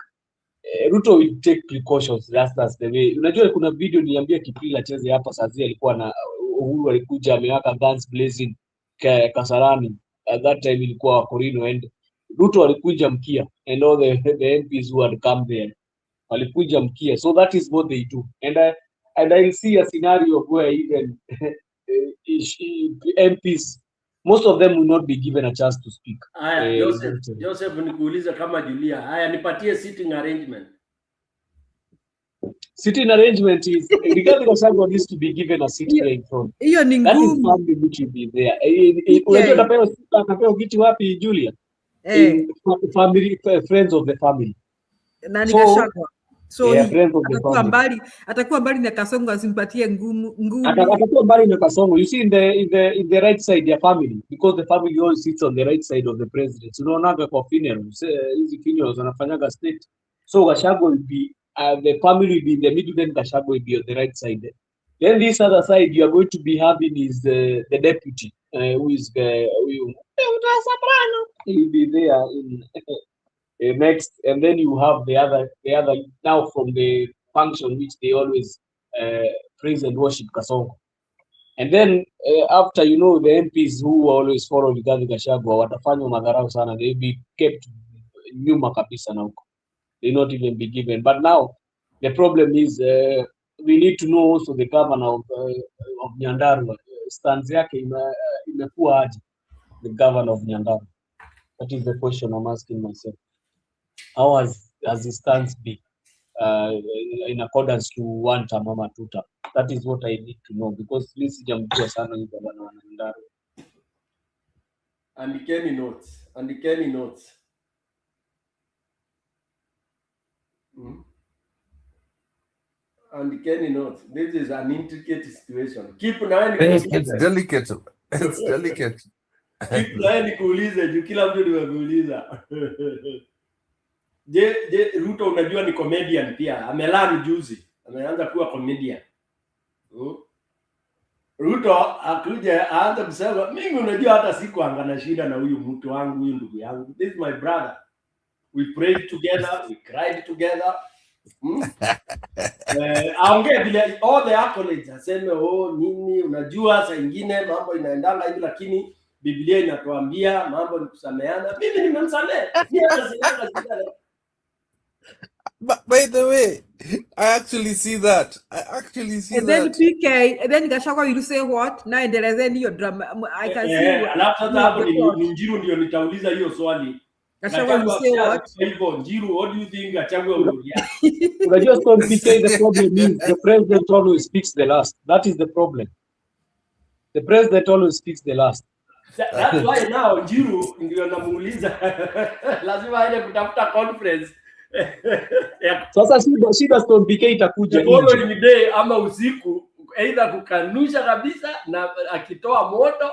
Speaker 22: Ruto will take precautions. That's the way. Unajua kuna video niambia Kipila cheze hapa sazi alikuwa na Uhuru alikuja ameweka guns blazing Kasarani. At that time ilikuwa Korino, and Ruto alikuja mkia, and all the MPs who had come there walikuja mkia. So that is what they do. And I see a scenario where even MPs, most of them will not be given a chance to speak.
Speaker 6: Joseph nikuuliza kama Julia. Haya, nipatie sitting arrangement.
Speaker 22: Sitting arrangement is Rigathi Gachagua needs to be given a seat there in front.
Speaker 4: Hiyo ni
Speaker 22: That is
Speaker 4: ngumu.
Speaker 22: family which will be there. Unajua atapewa kiti wapi Julia? Family, friends of the family.
Speaker 4: Nani Gachagua? So
Speaker 22: friends of the family.
Speaker 4: Atakuwa mbali na Kasongo asimpatie ngumu.
Speaker 22: Atakuwa mbali na Kasongo. You see in the right side ya family, because the family always sits on the right side of the president. Unaonaga kwa funerals, hizi funerals wanafanyaga state. So Gachagua will be the family will be in the middle, then Gachagua will be on the right side. Then this other side you are going to be having is the deputy, who is he will be there in next, and then you have the other now from the function which they always praise and worship Kasongo. And then after, you know, the MPs who always follow Rigathi Gachagua watafanywa madharau sana, they be kept nyuma kabisa na huko. They not even be given. But now the problem is we need to know also the governor of Nyandarua stance yake imekuwa aje, the governor of Nyandarua. That is the question I'm asking myself. How has his stance been in accordance to 1 term or 2 term? That is what I need to know, because this is sijamjua sana huyu governor wa Nyandarua.
Speaker 6: Andikeni notes. Andikeni notes. This is an intricate situation. Keep na
Speaker 3: It's delicate. It's delicate.
Speaker 6: Keep na nikuulize juu kila mtu nimekuuliza. Je, Ruto unajua ni comedian pia. Amelani juzi. Ameanza kuwa comedian. Ruto akuja aanza kusema mimi unajua hata sikuanga na shida na huyu mtu wangu, huyu ndugu yangu. This is my brother. We prayed together, we cried together. Aongea vile all the accolades, aseme nini unajua saa nyingine mambo inaendanga hivi, lakini Biblia inatuambia mambo ni kusameana. Mimi nimemsamehe.
Speaker 3: By the way, I actually see that.
Speaker 4: And then PK, and then Gachagua will say what? Na endelezeni hiyo drama. I can see.
Speaker 6: Alafu sasa hapo ni Njiru ndio nitauliza hiyo swali.
Speaker 4: Gachagua will say what?
Speaker 6: Hivyo Njiru, what do you think Gachagua will react?
Speaker 22: Unajua Stone PK, the problem is the president always speaks the last. That is the problem. The president always speaks the last.
Speaker 6: That's why now Njiru ndio namuuliza lazima aende kutafuta conference.
Speaker 22: Sasa shida Stone PK itakuja
Speaker 6: following day ama usiku, either kukanusha kabisa na akitoa moto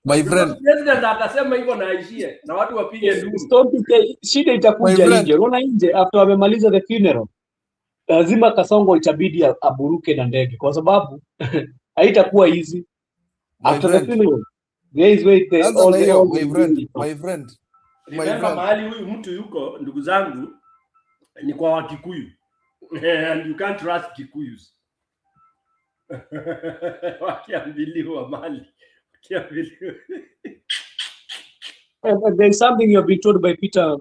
Speaker 3: my friend,
Speaker 6: president atasema hivyo na aishie na watu wapige nduru.
Speaker 22: Stone PK, shida itakuja nje. Unaona nje after wamemaliza the funeral, lazima Kasongo itabidi aburuke na ndege kwa sababu haitakuwa easy after the funeral. There is wait there all
Speaker 3: my friend.
Speaker 6: Mahali huyu mtu yuko, ndugu zangu, ni kwa Wakikuyu. And you can't trust Kikuyus. Wakiambiliwa mali.
Speaker 22: And there's something you have been told by Peter.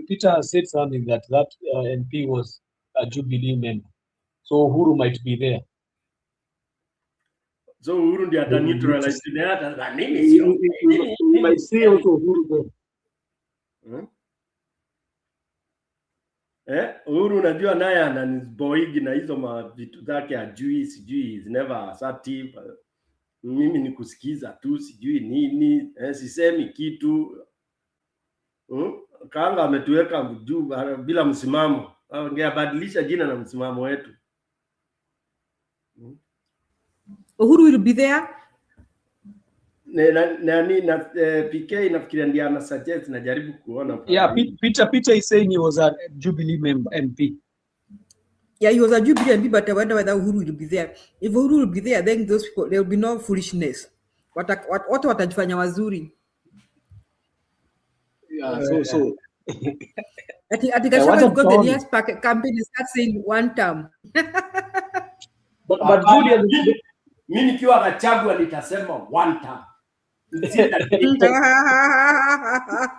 Speaker 22: Peter said something that MP was a Jubilee member, so Uhuru might be there.
Speaker 6: So Uhuru ndiye ata neutralize the na nini
Speaker 22: sio. You might see also Uhuru
Speaker 6: there. Uhuru unajua naye ananiboigi na hizo vitu zake ajui, sijui is never assertive. Mimi ni kusikiza tu, sijui nini, sisemi kitu. Kaanga ametuweka juu bila msimamo. Angeabadilisha jina na msimamo wetu.
Speaker 4: Uhuru will be there.
Speaker 6: PK nafikiria ndiye ana suggest, najaribu kuona.
Speaker 22: Yeah, Peter is saying he was a Jubilee member MP.
Speaker 4: Yeah, he was a Jubilee MP, but I wonder whether Uhuru will be there. If Uhuru will be there, then those people, there will be no foolishness. What watajifanya wazuri.
Speaker 22: Yeah, so.
Speaker 4: I think Gachagua got the nearest campaign and start saying 1 term.
Speaker 22: But Julian,
Speaker 6: mimi nikiwa Gachagua nitasema 1 term.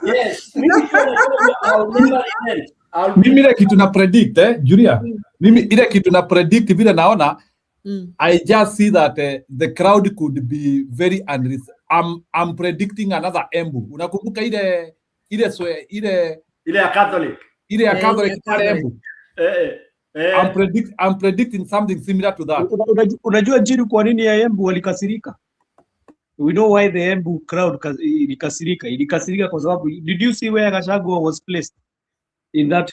Speaker 6: Yes,
Speaker 2: mimi ile kitu na predict Julia, mimi ile kitu na predict vile naona I just see that the crowd could be very unreasonable. I'm predicting another Embu. Unakumbuka ile
Speaker 6: ya Catholic.
Speaker 2: Ile ya Catholic Embu. I'm predicting something similar to that.
Speaker 22: Unajua Jiru kwa nini ya Embu walikasirika? We know why the Embu crowd ilikasirika. Ilikasirika kwa sababu, did you see where Gachagua was placed in that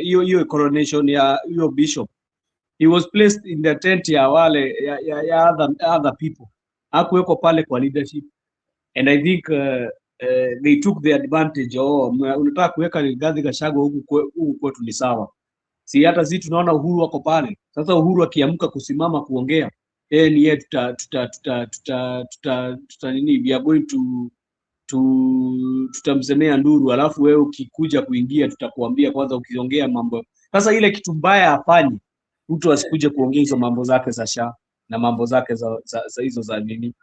Speaker 22: your coronation ya your bishop? He was placed in the tent ya wale ya other people. Hakuweko pale kwa leadership, and I think they took the advantage. Unataka kuweka Rigathi Gachagua huku kwetu ni sawa. Si hata sisi tunaona Uhuru wako pale. Sasa Uhuru akiamka kusimama kuongea, ni yeye tuta nini, we are going to tutamsemea Nduru, alafu wewe ukikuja kuingia tutakuambia kwanza ukiongea mambo. Sasa ile kitu mbaya afanye mtu asikuje kuongea hizo mambo zake za SHA na mambo zake za hizo za nini.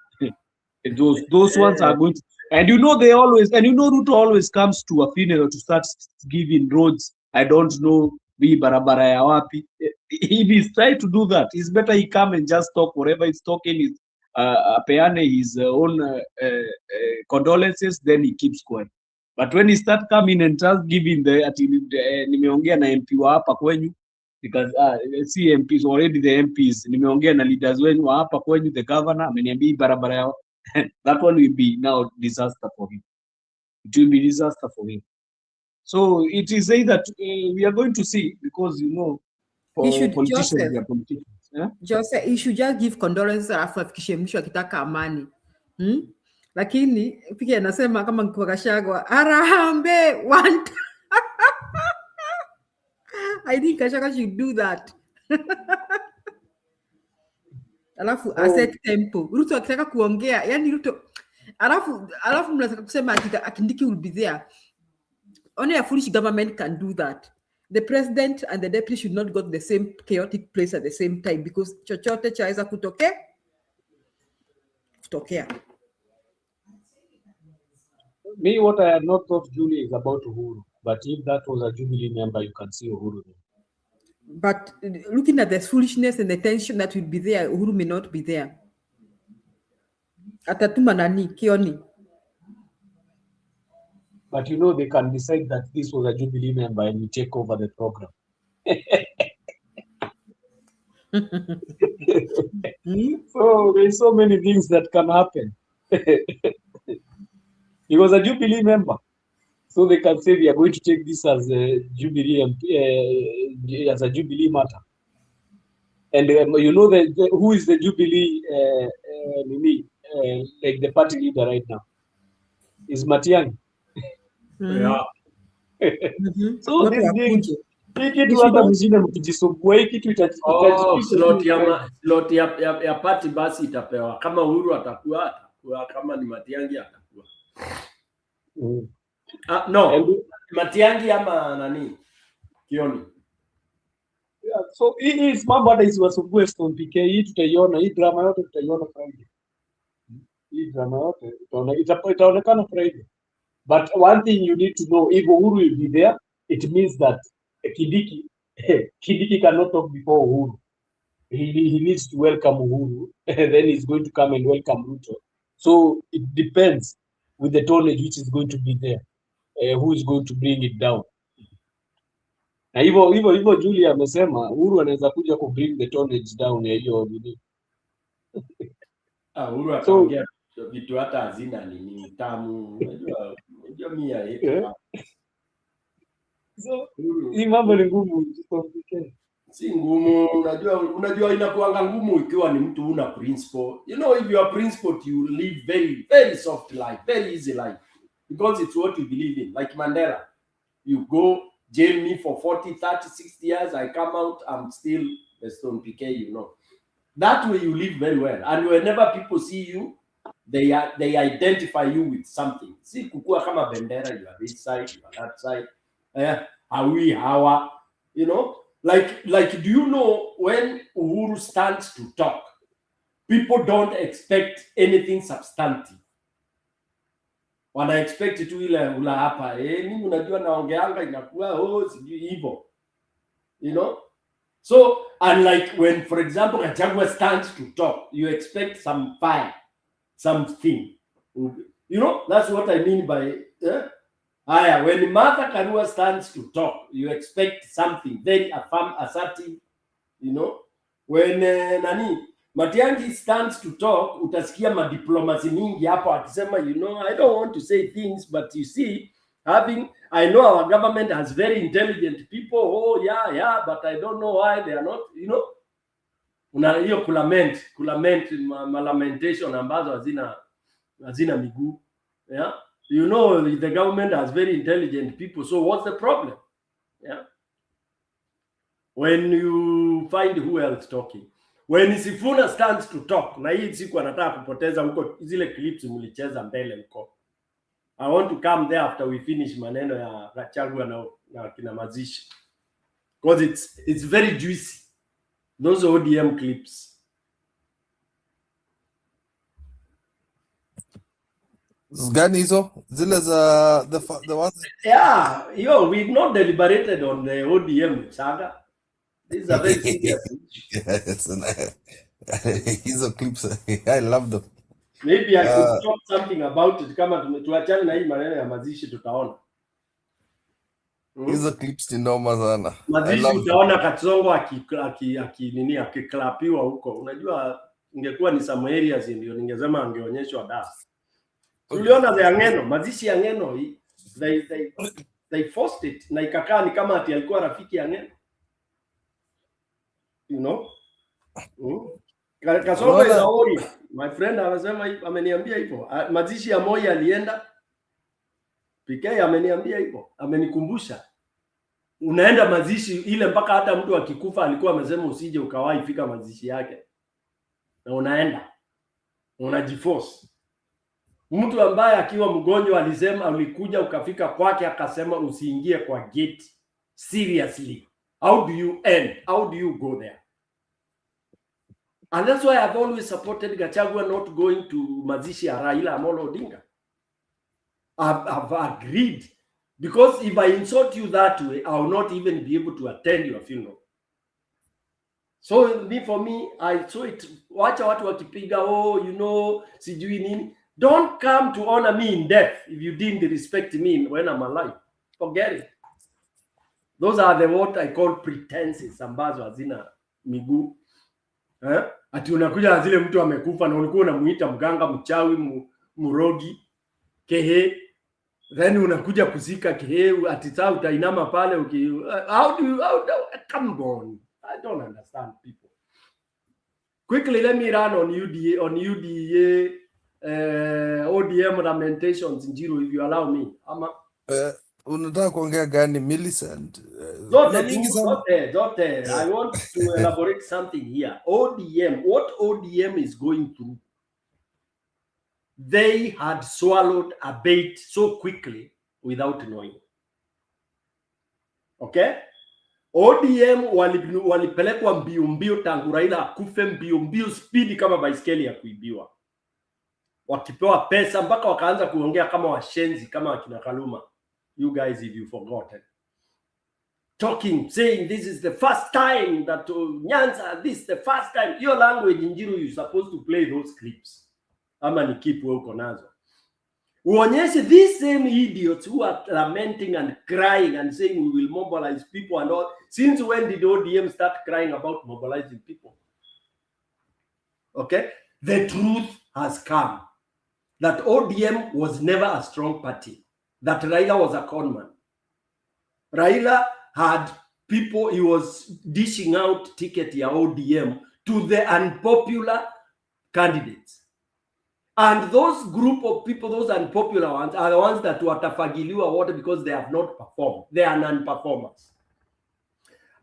Speaker 22: Those ones are going to, and you know they always, and you know Ruto always comes to a funeral to start giving roads. I don't know hii barabara ya wapi. If he's trying to do that, it's better he come and just talk whatever he's talking is apeane his own condolences, then he keeps quiet. But when he start coming and just giving the nimeongea na MP wa hapa kwenyu, because see MPs already, the MPs nimeongea na leaders wenu wa hapa kwenyu, the governor ameniambia barabara yao. That one will be now disaster for him. It will be disaster for him. So it is either we are going to see, because you know politicians, they are politicians.
Speaker 4: Joseph, he should just give condolences alafu afikishe mwisho akitaka amani. Lakini pia anasema kama kwa Gachagua Harambe want. I think Gachagua should do that. Alafu asset tempo. Ruto akitaka kuongea, yani Ruto alafu mnataka kusema Kindiki will be there. Only a foolish government can do that. The president and the deputy should not go to the same chaotic place at the same time, because chochote chaweza kutokea.
Speaker 22: Me, what I had not thought, Julie, is about Uhuru. But if that was a Jubilee member, you can see Uhuru there.
Speaker 4: But looking at the foolishness and the tension that will be there, Uhuru may not be there. Atatuma nani, Kioni.
Speaker 22: But you know, they can decide that this was a Jubilee member and we take over the program. So there's so many things that can happen. He was a Jubilee member. So they can say we are going to take this as a Jubilee as a Jubilee matter. And you know who is the Jubilee like the party leader right now? Is Matiang'i. Yeah. So this thing,
Speaker 6: slot ya party basi itapewa. Kama Uhuru atakuwa, kama ni Matiang'i atakuwa. No, Matiang'i ama nani? Kioni.
Speaker 22: Yeah, so hii is mambo hata isiwasumbue Stone PK. Hii tutaiona, hii drama yote tutaiona Friday. Hii drama yote itaonekana Friday. But one thing you need to know, if Uhuru will be there, it means that Kindiki cannot talk before Uhuru. He needs to welcome Uhuru, and then he's going to come and welcome Ruto. So it depends with the tonnage which is going to be there, who is going to bring it down. Na hivyo Julia amesema Uhuru anaweza kuja ku bring the tonnage down ya hiyo nini.
Speaker 6: Uhuru ataongea vitu hata hazina nini tamu. Unajua mia yetu.
Speaker 22: So hii mambo ni ngumu.
Speaker 6: Si ngumu, unajua inakuanga ngumu ikiwa ni mtu una principle. You know, if you are principled, you live very, very soft life, very easy life, because it's what you believe in. Like Mandela, you go jail me for 40, 30, 60 years, I come out, I'm still a Stone PK, you know. That way you live very well. And whenever people see you, they identify you with something. See, kukua kama bendera, you are this side, you are that side. Hawa, you know, like, do you know when Uhuru stands to talk, people don't expect anything substantive. Wana expect tu ile ula hapa, mimi unajua naongeanga inakuwa sijui hivyo. You know? So, unlike when, for example, Gachagua stands to talk, you expect some fire, something. You know, that's what I mean by when Martha Karua stands to talk, you expect something very assertive, you know. When Matiang'i stands to talk, utasikia madiplomacy mingi hapo akisema, you know, I don't want to say things, but you see, I know our government has very intelligent people. Oh yeah, but I don't know why they are not, you know. Una hiyo lamentation ambazo hazina miguu. Yeah. You know, the government has very intelligent people. So what's the problem? Yeah. When you find who else talking. When Sifuna stands to talk, na hii siku anataka kupoteza huko zile clips mlicheza mbele huko. I want to come there after we finish maneno ya Gachagua na kina Mazishi, because it's very juicy, those ODM clips.
Speaker 3: Gani hizo zile za the ones?
Speaker 6: Yeah, we've not deliberated on the ODM saga. This is a very serious issue.
Speaker 3: Hizo clips I love them.
Speaker 6: Maybe I could talk something about it kama tuachane na hii maneno ya Mazishi, tutaona.
Speaker 3: Hizo clips ni noma sana.
Speaker 6: Mazishi utaona Katsongo akiklapiwa huko. Unajua ingekuwa ni some areas ndio ningesema angeonyeshwa da. Uliona the Angeno, Mazishi ya Angeno, they forced it na ikakaa ni kama ati alikuwa rafiki ya Angeno. You know? Kasongo is a warrior. My friend anasema ameniambia hivyo. Mazishi ya Moi alienda. PK ameniambia hivyo. Amenikumbusha. Unaenda mazishi ile mpaka hata mtu akikufa alikuwa amesema usije ukawahi fika mazishi yake. Na unaenda. Unajiforce. Mtu ambaye akiwa mgonjwa alisema ulikuja ukafika kwake akasema usiingie kwa gate. Seriously. How do you end? How do you go there? And that's why I've always supported Gachagua not going to mazishi ya Raila Amolo Odinga. I've agreed. Because if I insult you that way, I will not even be able to attend your funeral. So for me, I saw it. Wacha watu wakipiga, sijui nini. Don't come to honor me in death if you didn't respect me when I'm alive. Forget it. Those are what I call pretenses ambazo hazina miguu. Ati unakuja zile mtu amekufa na ulikuwa unamuita mganga, mchawi, murogi, kehe. Then unakuja kuzika kehe, ati saa utainama pale how do come on. I don't understand people. Quickly, let me run on UDA ODM lamentations in Njiro, if you allow me.
Speaker 3: Unataka kuongea gani, Millicent?
Speaker 6: Zote. I want to elaborate something here. ODM, what ODM is going through, they had swallowed a bait so quickly without knowing. Okay? ODM walipelekwa mbio tangu Raila akufe, mbio speed kama baiskeli ya kuibiwa. Wakipewa pesa mpaka wakaanza kuongea kama washenzi kama wakina Kaluma. You guys, if you forgotten. Talking, saying this is the first time that Nyanza, this is the first time. Your language in Njiro, you're supposed to play those clips. Ama ni keep uko nazo. Uonyeshe these same idiots who are lamenting and crying and saying we will mobilize people and all. Since when did ODM start crying about mobilizing people? Okay? The truth has come. That ODM was never a strong party. That Raila was a conman. Raila had people, he was dishing out ticket ya ODM to the unpopular candidates. And those group of people, those unpopular ones, are the ones that watafagiliwa water because they have not performed. They are non-performers.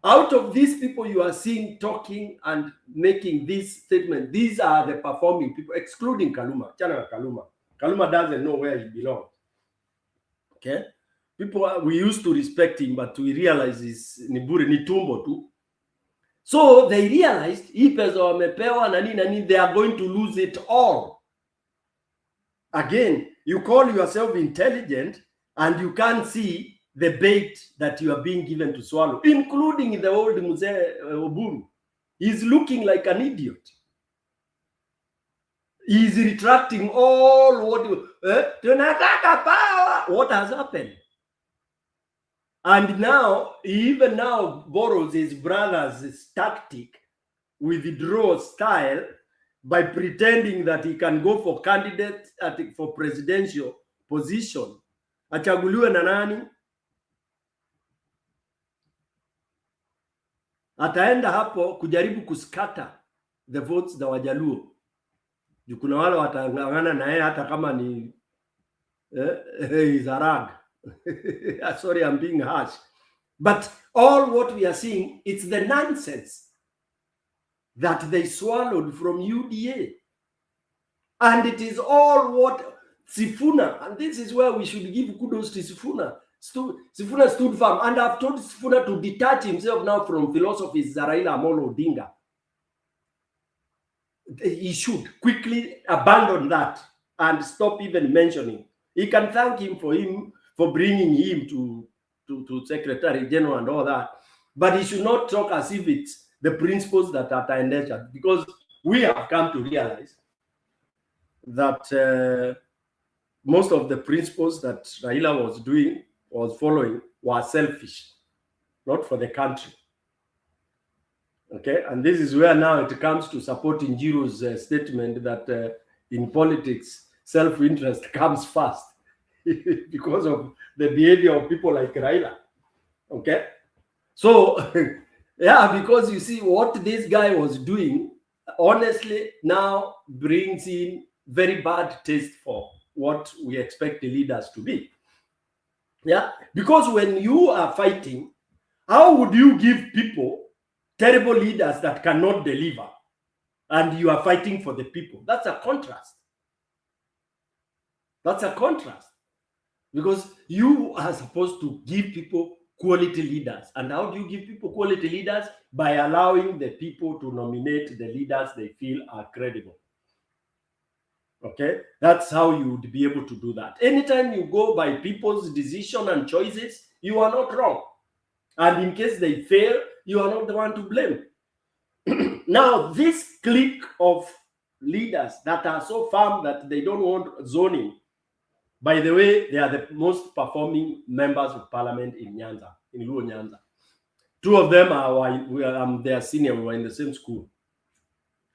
Speaker 6: Out of these people you are seeing talking and making this statement, these are the performing people, excluding Kaluma. Kaluma doesn't know where he belongs. Okay? People, we used to respect him, but we realize is nibure ni tumbo tu. So they realized hii pesa wamepewa na nini, they are going to lose it all. Again, you call yourself intelligent and you can't see the bait that you are being given to swallow, including the old Mzee Oburu. He's looking like an idiot. He's retracting all tunataka power. What has happened? And now, he even now borrows his brother's tactic, withdrawal style, by pretending that he can go for candidate for presidential position. Achaguliwe na nani? Ataenda hapo kujaribu kuskata the votes za Wajaluo. Kuna wale watangangana na yeye hata kama ni Zarag. Sorry, I'm being harsh. But all what we are seeing, it's the nonsense that they swallowed from UDA. And it is all what Sifuna, and this is where we should give kudos to Sifuna. Sifuna stood firm, and I've told Sifuna to detach himself now from philosophies Raila Amolo Odinga. He should quickly abandon that and stop even mentioning. He can thank him for bringing him to Secretary General and all that, but he should not talk as if it's the principles that are endangered, because we have come to realize that most of the principles that Raila was following were selfish, not for the country. Okay, and this is where now it comes to supporting Jiro's statement that in politics, self-interest comes first because of the behavior of people like Raila. Okay, so yeah, because you see what this guy was doing, honestly, now brings in very bad taste for what we expect the leaders to be. Yeah, because when you are fighting, how would you give people terrible leaders that cannot deliver, and you are fighting for the people? That's a contrast. That's a contrast, because you are supposed to give people quality leaders. And how do you give people quality leaders? By allowing the people to nominate the leaders they feel are credible. Okay, that's how you would be able to do that. Anytime you go by people's decision and choices, you are not wrong. And in case they fail, you are not the one to blame. Now, this clique of leaders that are so firm that they don't want zoning, by the way, they are the most performing members of parliament in Nyanza, in Luo Nyanza. Two of them are their senior, we were in the same school.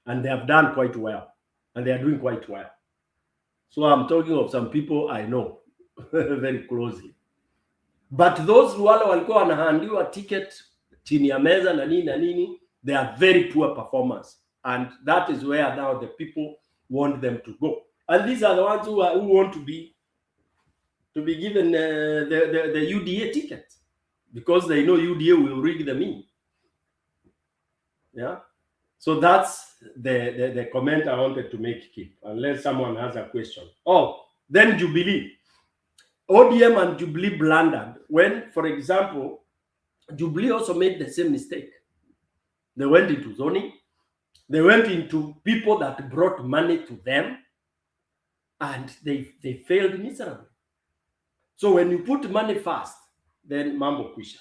Speaker 6: And they have done quite well. And they are doing quite well. So I'm talking of some people I know very closely. But those wale walikuwa wanahandiwa ticket chini ya meza na nini, they are very poor performers. And that is where now the people want them to go. And these are the ones who want to be given the UDA ticket, because they know UDA will rig them in. Yeah. So that's the comment I wanted to make, Kip, unless someone has a question. Oh, then Jubilee. ODM and Jubilee blundered when, for example, Jubilee also made the same mistake. They went into zoning. They went into people that brought money to them, and they failed miserably. So when you put money first, then mambo kwisha.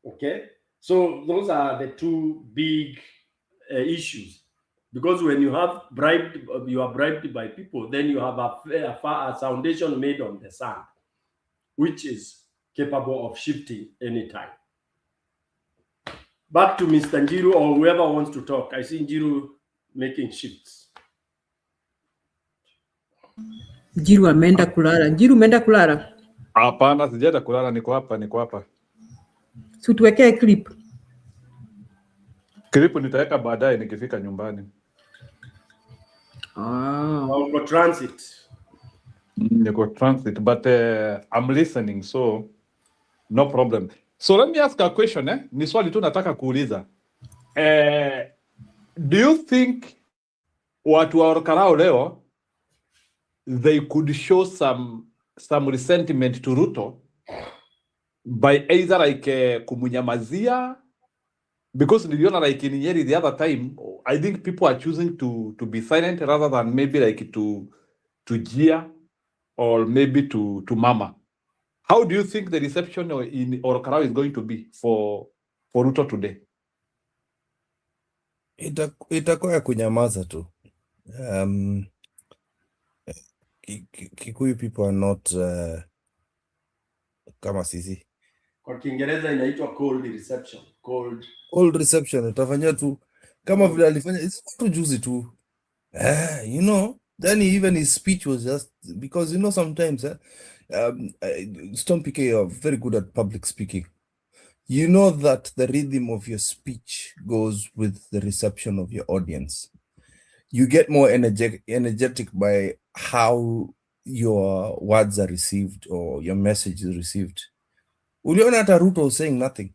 Speaker 6: Okay? So those are the two big issues. Because when you are bribed by people, then you have a foundation made on the sand, which is capable of shifting anytime. Back to Mr. Njiru or whoever wants to talk. I see Njiru making shifts.
Speaker 4: Njiru ameenda kulala. Njiru umeenda kulala?
Speaker 2: Hapana, sijaenda kulala, niko hapa.
Speaker 4: Si tuwekee clip.
Speaker 2: Clip nitaweka baadaye nikifika nyumbani.
Speaker 6: Uko transit.
Speaker 2: Niko transit, but I'm listening, so no problem. So let me ask a question, Ni swali tu nataka kuuliza. Do you think watu wa Orkarao leo they could show some resentment to Ruto by either like kumunyamazia, because niliona like in Nyeri the other time, I think people are choosing to be silent rather than maybe like to jeer or maybe to mama. How do you think the reception in Orkarao is going to be for Ruto today?
Speaker 3: Itakuwa ya kunyamaza tu. Kikuyu people are not kama sisi.
Speaker 6: Kwa Kiingereza inaitwa cold reception.
Speaker 3: Cold reception utafanya tu kama vile alifanya tu juzi tu. You know, then even his speech was just because sometimes Storm PK, you are very good at public speaking. You know that the rhythm of your speech goes with the reception of your audience. You get more energetic by how your words are received or your message is received. Uliona hata Ruto was saying nothing.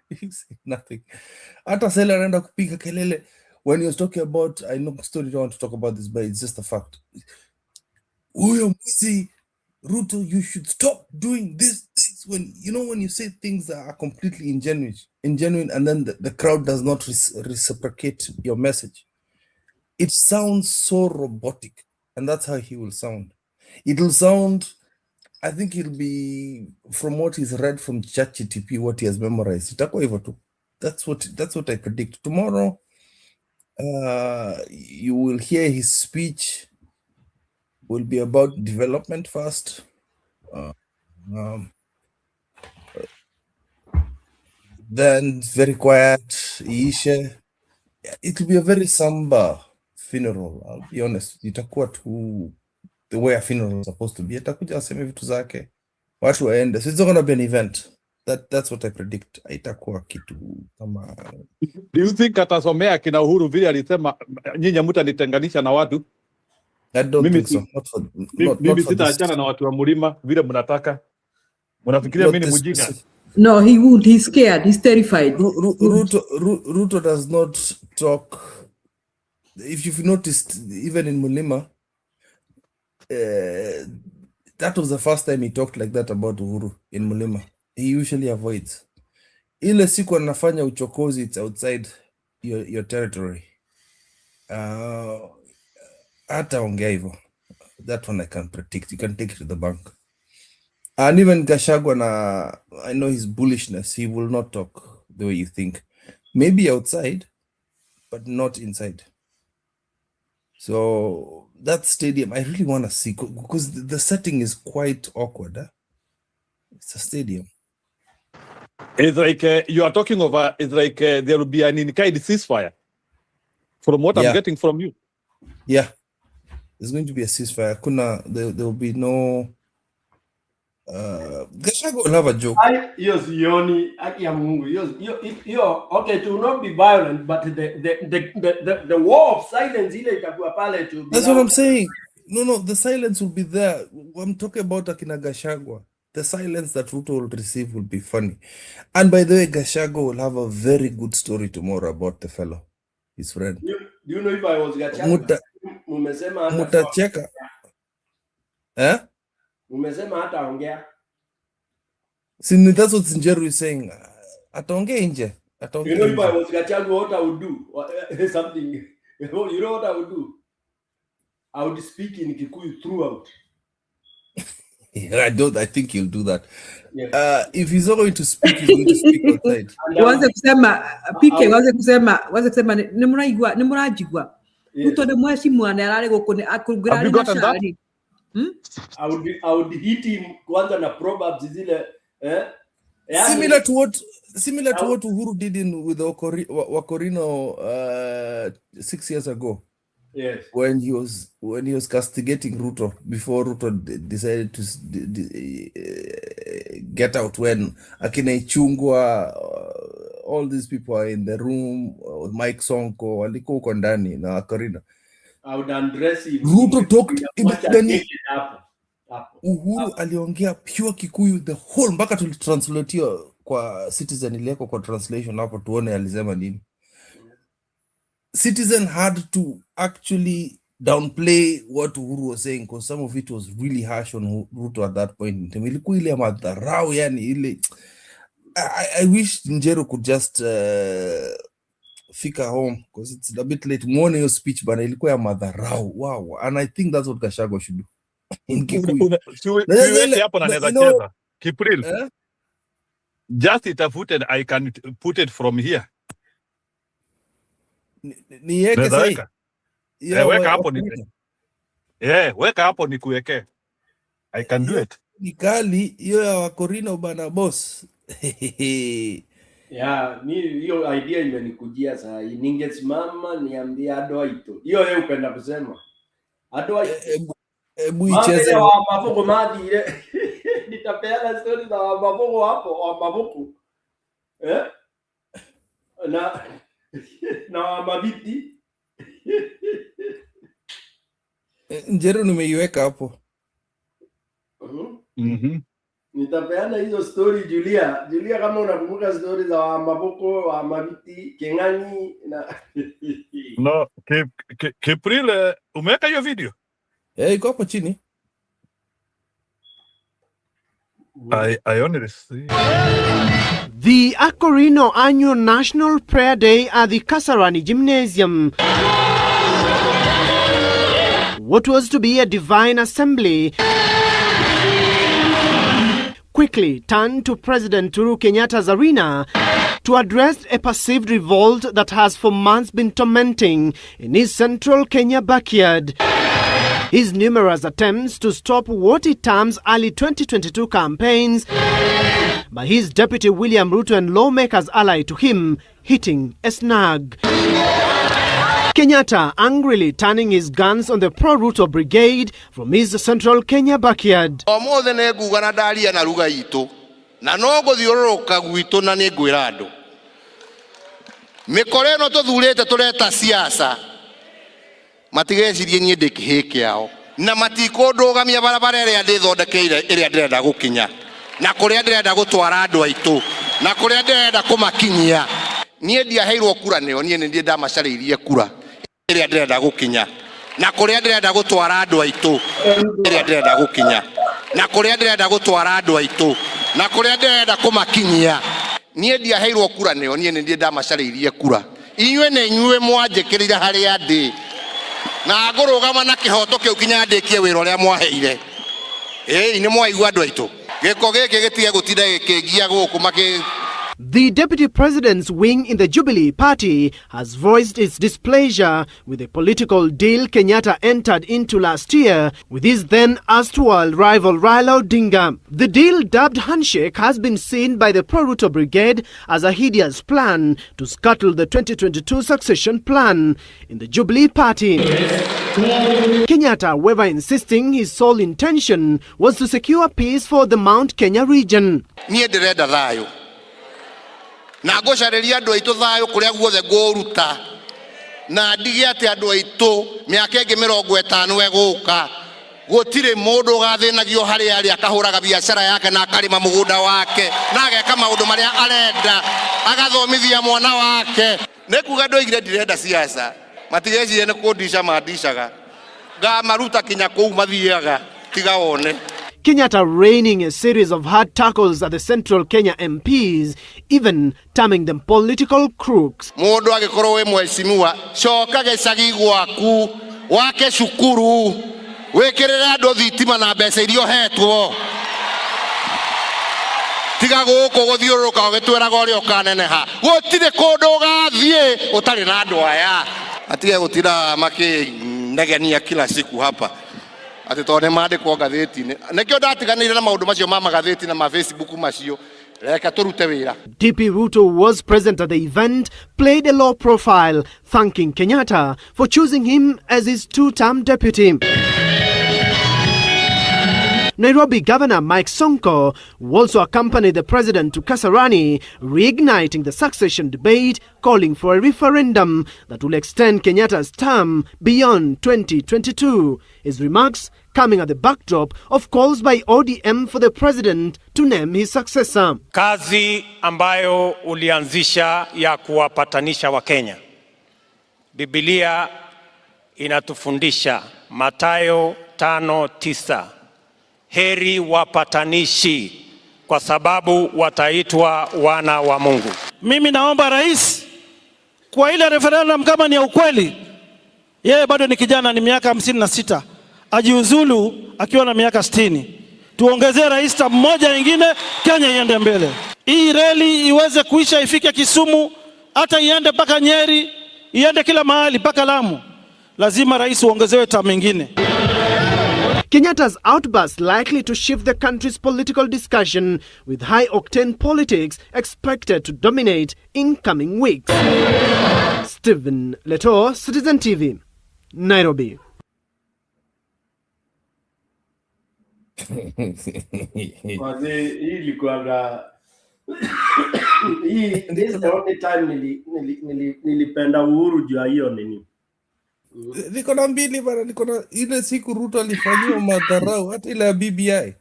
Speaker 3: He's saying nothing. Hata Sela anaenda kupiga kelele when he was talking about, I know story don't want to talk about this, but it's just a fact. Ruto, you should stop doing these things. When you say things that are completely ingenuine, and then the crowd does not reciprocate your message, it sounds so robotic, and that's how he will sound. It'll sound, I think it'll be from what he's read from ChatGPT, what he has memorized. That's what I predict. Tomorrow, you will hear his speech will be about development first. Then very quiet, Isha. It will be a very somber funeral. I'll be honest. Itakuwa tu the way a funeral is supposed to be. Atakuja aseme vitu zake, watu waende. So it's not going to be an event. That's what I predict. Itakuwa kitu kama.
Speaker 2: Do you think atasomea kina Uhuru vile alisema nyinyi mtanitenganisha na watu?
Speaker 3: I don't think so.
Speaker 2: Mimi sitaachana na watu wa mlima vile mnataka. Mnafikiria mimi ni mjinga?
Speaker 4: No, he won't. He's scared. He's terrified.
Speaker 3: Ruto does not talk. If you've noticed, even in Mulima, that was the first time he talked like that about Uhuru in Mulima. He usually avoids. Ile siku anafanya uchokozi, it's outside your territory. Hata ongea hivyo. That one I can predict. You can take it to the bank. And even Gachagua, I know his bullishness. He will not talk the way you think. Maybe outside, but not inside. So that stadium, I really want to see, because the setting is quite awkward. It's a stadium.
Speaker 2: It's like you are talking of. It's like there will be an in-kind ceasefire. From what I'm getting from you.
Speaker 3: Yeah, there's going to be a ceasefire. There will be no. Gachagua will have a joke.
Speaker 6: Yes, Yoni, okay, to not be violent, but the war of silence.
Speaker 3: That's what I'm saying. No, the silence will be there. I'm talking about Akina Gachagua. The silence that Ruto will receive will be funny. And by the way, Gachagua will have a very good story tomorrow about the fellow, his friend.
Speaker 6: Do you know if I was Gachagua?
Speaker 3: Mutacheka. Eh?
Speaker 6: Umesema hata ongea.
Speaker 3: See, that's what Njeru is saying. Ataongea nje.
Speaker 6: You know if I was Gachagua, what I would do? Something. You know what I would do? I would speak in Kikuyu throughout.
Speaker 3: Yeah, I think he'll do that.
Speaker 6: Yeah.
Speaker 3: If he's not going to speak, he's going to speak outside.
Speaker 4: Waze kusema nimurajigwa. Ruto de mheshimu anarare gukuni akugirani na shari.
Speaker 6: I would hit him kwanza na proverbs zile
Speaker 3: similar to what Uhuru did with Wakorino 6 years ago.
Speaker 6: Yes.
Speaker 3: When he was castigating Ruto before Ruto decided to get out, when Akina Ichungwa, all these people are in the room, Mike Sonko waliko uko ndani na Wakorino.
Speaker 6: I would undress him.
Speaker 3: Ruto talked Uhuru aliongea pure Kikuyu the whole, mpaka tulitranslate kwa Citizen, iliyeko kwa translation hapo tuone alisema nini. Citizen had to actually downplay what Uhuru was saying, because some of it was really harsh on Ruto at that point. Ilikuwa ile madharau, yani ile. I wish Njeru could just fika home, because it's a bit late. Muone your speech bana, ilikuwa ya madharau. Wow. And I think that's what Gachagua should do. In Kikuyu.
Speaker 2: Hapo na naweza cheza. Kipril. Just itafute, I can put it from here.
Speaker 3: Niweke sahi.
Speaker 2: Weka hapo ni. Weka hapo nikuweke. I can do it.
Speaker 3: Ni kali hiyo ya Wakorino bana boss.
Speaker 6: Yeah, hiyo idea imenikujia saa hii. Ningesimama niambie Adoito. Hiyo yeye upenda kusema. Adoito.
Speaker 3: Ebu icheze.
Speaker 6: Mafuko madhi ile. Nitapeana story za mafuko hapo, mafuko. Na mabiti.
Speaker 3: Njeru nimeiweka hapo.
Speaker 6: Nitapeana hizo story Julia. Julia, kama unakumbuka story za maboko, mabiti, Kengani na
Speaker 2: No, Kipril, umeweka hiyo video?
Speaker 3: Iko hapo chini.
Speaker 18: I only see.
Speaker 5: The Akorino Annual National Prayer Day at the Kasarani Gymnasium. What was to be a divine assembly quickly turned to President Uhuru Kenyatta's arena to address a perceived revolt that has for months been tormenting in his central Kenya backyard. His numerous attempts to stop what he terms early 2022 campaigns by his deputy William Ruto and lawmakers allied to him hitting a snag. Kenyatta angrily turning his guns on the pro-Ruto brigade from his central Kenya backyard.
Speaker 7: Omothe neguga na ndaria na ruga itu na no guthiururuka gwitu na ni ngwira andu mikore no tuthurite tureta siasa matigecirie nie ndikihe kiao na matikundugamia barabara iria ndithondekeire iria ndirenda gukinya na kuria ndirenda gutwara andu aitu na kuria ndirenda kumakinyia nie ndiaheirwo kura nio nie ni ndie ndamacariirie kura iria ndirenda gukinya na kuria ndirenda gutwara andu aitu iria ndirenda gukinya na kuria ndirenda gutwara andu aitu na kuria ndirenda kumakinyia nie ndiaheirwo kura nio nie ni ndie ndamacariirie kura inywe ne inywe mwanjikirira haria ndi na ngurugama na kihoto kiu kinya ndikie wira uria mwaheire ni mwaigua andu aitu giko giki gitige gutinda gikingia guku maki.
Speaker 5: The Deputy President's wing in the Jubilee Party has voiced its displeasure with the political deal Kenyatta entered into last year with his then erstwhile rival Raila Odinga. The deal, dubbed Handshake, has been seen by the pro-Ruto brigade as a hideous plan to scuttle the 2022 succession plan in the Jubilee Party. Kenyatta, however, insisting his sole intention was to secure peace for the Mount Kenya region.
Speaker 7: Na ngocariria andu aitu thayo kuria guothe nguruta na ndige ati andu aitu miaka ingi 50 eguka gutire mundu gathinagio hari ari akahuraga biashara yake na akarima mugunda wake na ageka maundu maria arenda agathomithia mwana wake nikuga ndoigire ndirenda siasa matigecirie ni kundisha mandishaga ngamaruta kinya kuu mathiaga tiga wone.
Speaker 5: Kenyatta raining a series of hard tackles at the central Kenya MPs, even terming them political crooks.
Speaker 7: Mundu agikorwo we mweshimiwa coka gicagi gwaku wake cukuru wikirire andu thitima na mbeca irio hetwo tiga guku guthiururuka ugitwiraga uria ukaneneha gutire kundu ugathie utari na andu aya atige gutira makinegenia kila siku hapa ati tone mandikwo gatheti-ini nikio ndatiganire na maundu macio ma magatheti na ma Facebook macio reka turute wira.
Speaker 5: DP Ruto was present at the event, played a low profile, thanking Kenyatta for choosing him as his two-term deputy. Nairobi Governor Mike Sonko, who also accompanied the president to Kasarani, reigniting the succession debate, calling for a referendum that will extend Kenyatta's term beyond 2022. His remarks coming at the backdrop of calls by ODM for the president to name his successor.
Speaker 23: Kazi ambayo ulianzisha ya kuwapatanisha Wakenya. Biblia inatufundisha Mathayo 5:9. Heri wapatanishi kwa sababu wataitwa wana wa Mungu.
Speaker 24: Mimi naomba rais kwa ile referendum kama ni ya ukweli, yeye bado ni kijana, ni miaka 56, ajiuzulu akiwa na miaka 60. Tuongezee rais mmoja nyingine, Kenya iende mbele. Hii reli iweze kuisha, ifike Kisumu, hata iende mpaka Nyeri, iende kila mahali mpaka Lamu. Lazima rais uongezewe term nyingine.
Speaker 5: Kenyatta's outburst likely to shift the country's political discussion, with high-octane politics expected to dominate in coming weeks. Stephen Leto, Citizen TV, Nairobi.
Speaker 6: This is the only time nilipenda Uhuru juu ya hiyo nini.
Speaker 3: Niko na mbili bana, niko na ile siku Ruto alifanywa madharau hata ile ya BBI.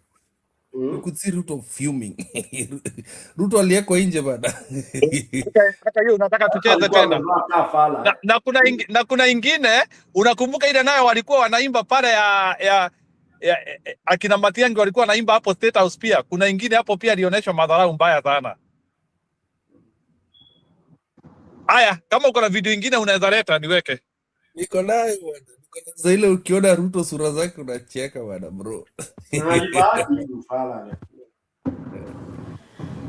Speaker 3: Kutsi Ruto fuming. Ruto aliyeko nje bana.
Speaker 25: Kaka hiyo nataka tucheze tena. Na kuna ingine unakumbuka ile nayo walikuwa wanaimba pale ya akina Matiang'i walikuwa naimba hapo State House pia. Kuna ingine hapo pia alionyeshwa madharau mbaya sana. Haya, kama uko na video ingine unaweza leta niweke.
Speaker 3: Niko nayo bwana. Sasa ile ukiona Ruto sura zake unacheka bwana bro.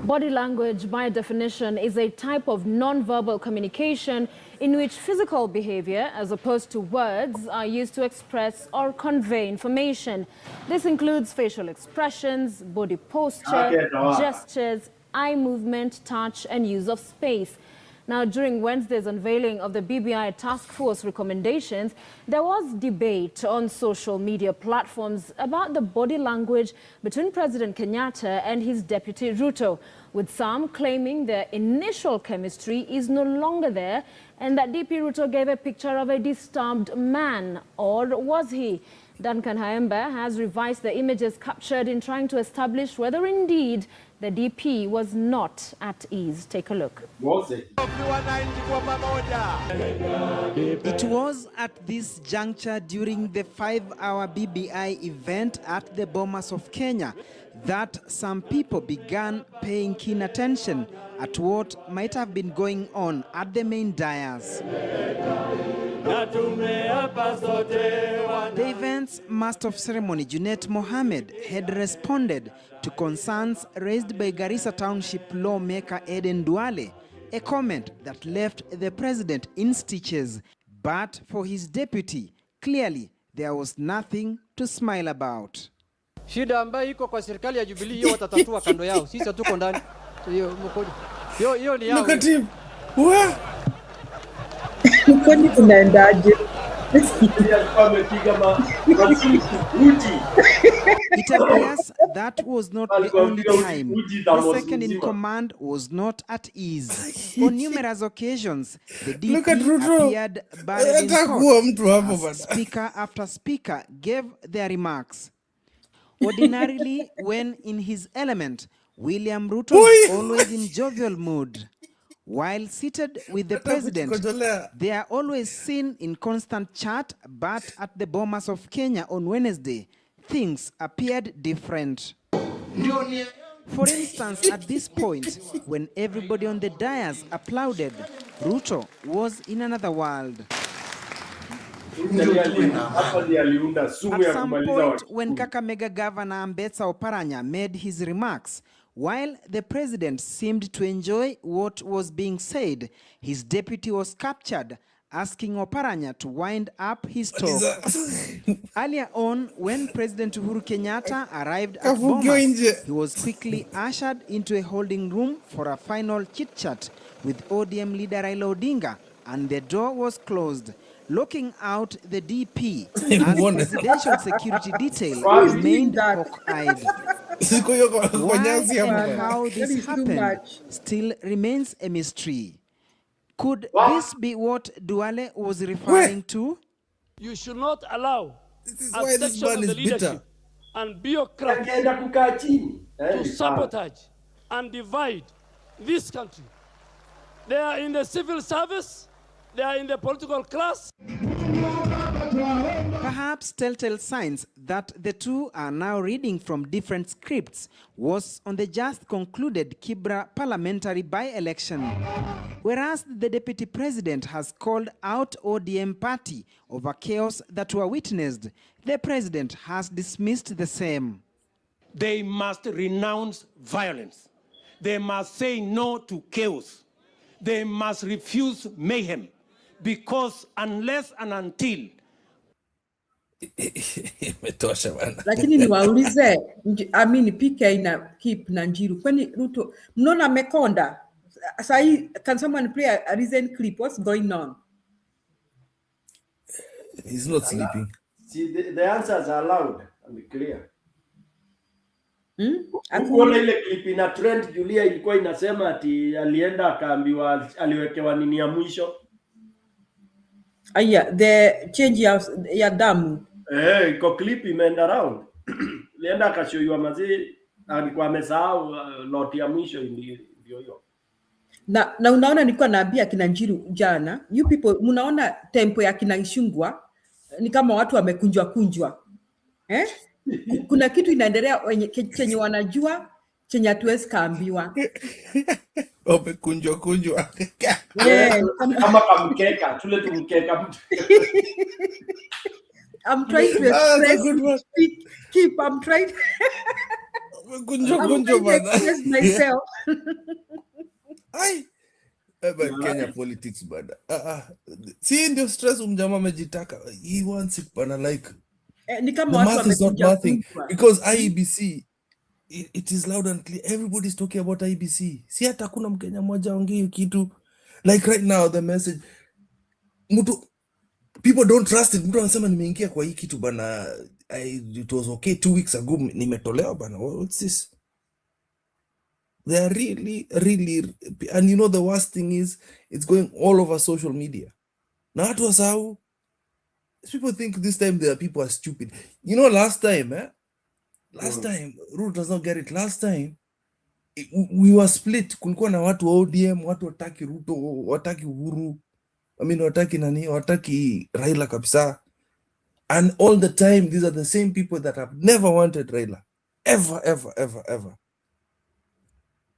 Speaker 1: Body language, by definition, is a type of non-verbal communication in which physical behavior, as opposed to words, are used to express or convey information. This includes facial expressions, body posture, gestures, eye movement, touch, and use of space. Now, during Wednesday's unveiling of the BBI task force recommendations, there was debate on social media platforms about the body language between President Kenyatta and his deputy Ruto, with some claiming their initial chemistry is no longer there and that DP Ruto gave a picture of a disturbed man. Or was he? Duncan Haemba has revised the images captured in trying to establish whether indeed the DP was not at ease. Take a look.
Speaker 8: Was it? It was at this juncture during the 5-hour BBI event at the Bomas of Kenya that some people began paying keen attention at what might have been going on at the main dais. The event's master of ceremony, Junet Mohammed, had responded to concerns raised by Garissa Township lawmaker Eden Duale, a comment that left the president in stitches. But for his deputy, clearly there was nothing to smile about.
Speaker 9: Shida ambayo iko kwa serikali ya Jubilee hiyo watatatua kando yao. Sisi hatuko ndani. Hiyo ni yao.
Speaker 3: Look at him.
Speaker 4: Kwani tunaendaje?
Speaker 8: It appears that was not the only time the second in command was not at ease. On numerous occasions, the DP appeared buried in court as speaker after speaker gave their remarks. Ordinarily, when in his element, William Ruto is always in jovial mood. While seated with the president, they are always seen in constant chat, but at the Bomas of Kenya on Wednesday, things appeared different. For instance, at this point, when everybody on the dais applauded, Ruto was in another world. At some point, when Kakamega Governor Ambetsa Oparanya made his remarks, while the president seemed to enjoy what was being said, his deputy was captured, asking Oparanya to wind up his talk. Earlier on, when President Uhuru Kenyatta arrived at Bomas, he was quickly ushered into a holding room for a final chit-chat with ODM leader Raila Odinga, and the door was closed. Looking out the DP as presidential security detail remained hawk-eyed. Why and how this happened still remains a mystery. Could this be what Duale was referring to?
Speaker 10: You should not allow a section of the leadership and bureaucrats to sabotage and divide this country. They are in the civil service. They are in the political class.
Speaker 8: Perhaps telltale signs that the two are now reading from different scripts was on the just concluded Kibra parliamentary by-election. Whereas the deputy president has called out ODM party over chaos that were witnessed, the president has dismissed the same.
Speaker 23: They must renounce violence. They must say no to chaos. They must refuse mayhem. Because unless and until
Speaker 4: lakini niwaulize, PK na Kip na Njiru, kwani Ruto mnaona mekonda sahi? Can someone play a recent clip? What's going on?
Speaker 3: He's not sleeping.
Speaker 6: See, the answers are loud and clear. Kuona ile clip ina trend, Julia ilikuwa inasema ati alienda akaambiwa aliwekewa nini ya mwisho.
Speaker 4: Aya, the change ya damu.
Speaker 6: Iko clip imeenda round. Alienda akashoywa mazi, alikuwa amesahau lot ya mwisho ndio hiyo.
Speaker 4: Na unaona nilikuwa naambia kina Njiru jana, you people mnaona tempo ya kina Ishungwa ni kama watu wamekunjwa. kuna kitu inaendelea chenye wanajua chenye hatuwezi kaambiwa.
Speaker 3: Kunjwa.
Speaker 6: Kama kamkeka, tule tumkeka.
Speaker 4: I'm trying to express keep I'm trying to express myself.
Speaker 3: But Kenya politics bada. See ndio stress mjama amejitaka. He wants it bana like
Speaker 4: ni kama
Speaker 3: the
Speaker 4: watu
Speaker 3: math is not mathing
Speaker 4: wamekuja
Speaker 3: because IEBC it is loud and clear. Everybody's talking about IEBC. Si hata kuna Mkenya mmoja ongea kitu. Like right now the message people don't trust it. Mtu anasema nimeingia kwa hii kitu bana. It was okay 2 weeks ago nimetolewa bana. What's this? They are really, and you know the worst thing is it's going all over social media. Now that was how people think this time the people are stupid. You know, last time, Ruto does not get it. Last time, we were split. Kulikuwa na watu wa ODM, watu wataki Ruto, wataki Uhuru. Wataki Raila kabisa. And all the time, these are the same people that have never wanted Raila. Ever.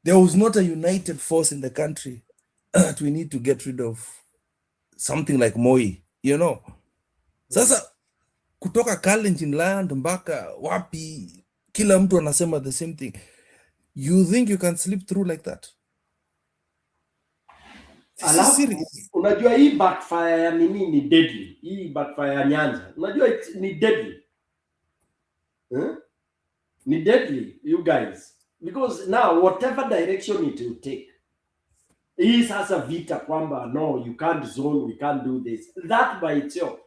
Speaker 3: There was not a united force in the country that we need to get rid of something like Moi, you know. Sasa kutoka Kalenjin land mpaka wapi, kila mtu anasema the same thing. You think you can slip through like that?
Speaker 6: Unajua hii backfire ya nini ni deadly. Hii backfire ya Nyanza. Unajua ni deadly. Ni deadly, you guys. Because now, whatever direction it will take, hii sasa vita kwamba, no, you can't zone, we can't do this. That by itself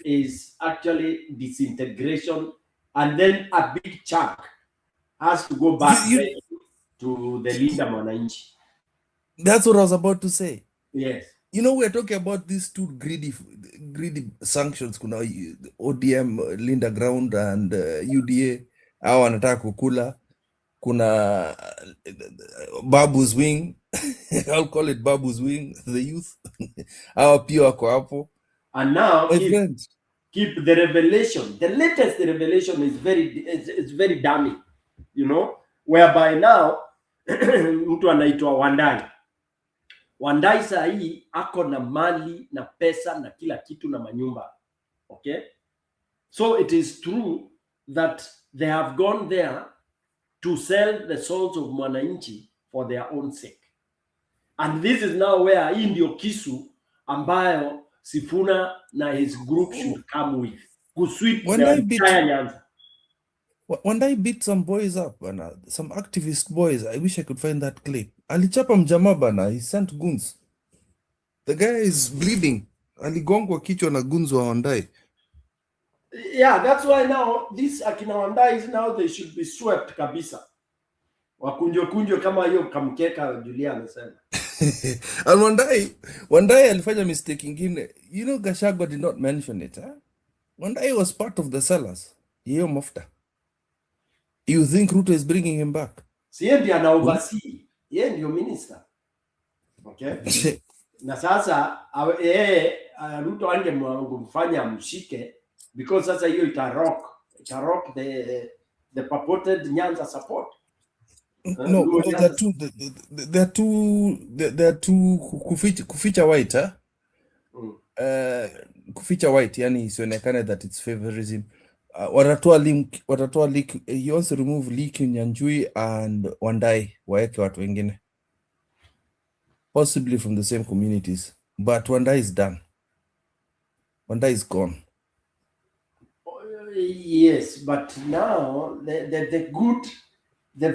Speaker 6: is actually disintegration, and then a big chunk has to go back to the Linda Mwananchi.
Speaker 3: That's what I was about to say.
Speaker 6: Yes.
Speaker 3: You know, we're talking about these two greedy sanctions. Kuna ODM, Linda Ground, and UDA. Hawa wanataka kukula. Kuna Babu's Wing. I'll call it Babu's Wing, the youth. Hawa pia wako hapo.
Speaker 6: And now, keep the revelation. The latest revelation is very damning, you know, whereby now, mtu anaitwa Wandai saa hii ako na mali na pesa na kila kitu na manyumba. Okay? So it is true that they have gone there to sell the souls of Mwananchi for their own sake. And this is now where hii ndio kisu ambayo Sifuna na his group should come with. Kusweep the entire Nyanza.
Speaker 3: Wandai beat some boys up, some activist boys. I wish I could find that clip. Alichapa mjamaa bana, he sent goons. The guy is bleeding. Aligongwa kichwa na goons wa Wandai.
Speaker 6: Yeah, that's why now this akina Wandai is now they should be swept kabisa. Wakunjwe kama hiyo kamkeka Julia amesema.
Speaker 3: And Wandai alifanya mistake ingine. You know, Gachagua did not mention it. Wandai was part of the sellers. Hiyo mafuta. You think Ruto is bringing him back?
Speaker 6: Si yeye ndiye ana oversee. Yeye ndio minister. Okay? Na sasa Ruto angemfanya mshike because sasa hiyo itarock the purported Nyanza support.
Speaker 3: No, there are two kuficha white, kuficha white, yani isionekane that it's favorism. Watatoa leak. He wants to remove Leak Nyanjui and Wandai waeke watu wengine, possibly from the same communities, but Wandai is done. Wandai is gone.
Speaker 6: Yes, but now the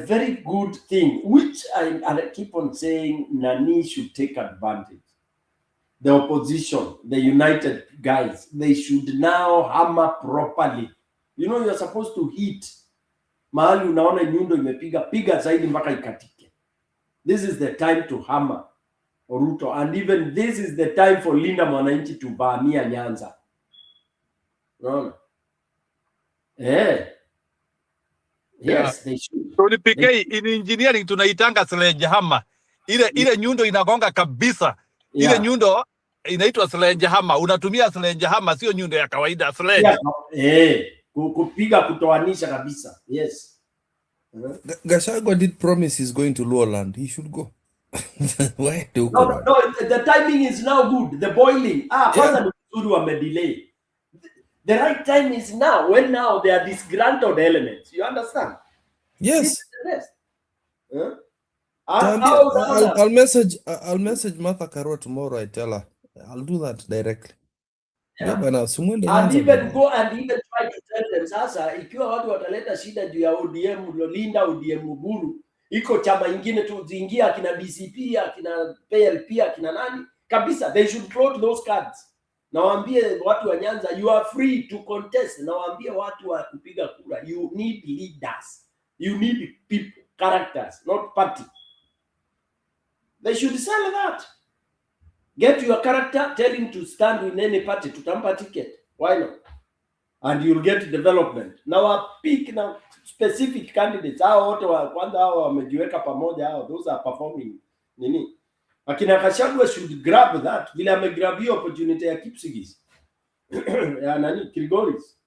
Speaker 6: very good thing, which I keep on saying, Nani should take advantage. The opposition, the united guys, they should now hammer properly. You know, you're supposed to hit mahali unaona nyundo piga zaidi mpaka ikatike. This is the time to hammer Ruto, and even this is the time for Linda Mwananchi to vamia Nyanza. No. Yes, they should.
Speaker 25: So in engineering tunaitanga sledgehammer. Ile nyundo inagonga kabisa. Ile nyundo inaitwa sledgehammer. Unatumia sledgehammer, sio nyundo ya kawaida, sledge.
Speaker 6: Kupiga kutoanisha kabisa. Yes.
Speaker 3: Gachagua did promise he's going to Lowland. He should go. Why do
Speaker 6: no, the timing is now good. The boiling. Kwanza nzuri wamedelay. The right time is now, when now they are disgruntled elements. You understand?
Speaker 3: Yes.
Speaker 6: Yes.
Speaker 3: I'll message Martha Karua tomorrow. I tell her I'll do that directly.
Speaker 6: Yeah. And even go and even try to tell them sasa, ikiwa watu wataleta shida juu ya ODM Lolinda, ODM Muguru, iko chama ingine tu zingia akina DCP, akina PLP, akina nani kabisa, they should float those cards. Nawaambie watu wa Nyanza, you are free to contest. Nawaambie watu wa kupiga kura, you need leaders, you need people, characters, not party. They should sell that. Get your character, tell him to stand in any party, tutampa ticket. Why not? And you'll get development. Now pick now specific candidates. Hao wote wa kwanza hao wamejiweka pamoja hao, those are performing nini. Akina Gachagua should grab that. Vile amegrab hiyo opportunity ya Kipsigis. Ya nani? Kilgoris.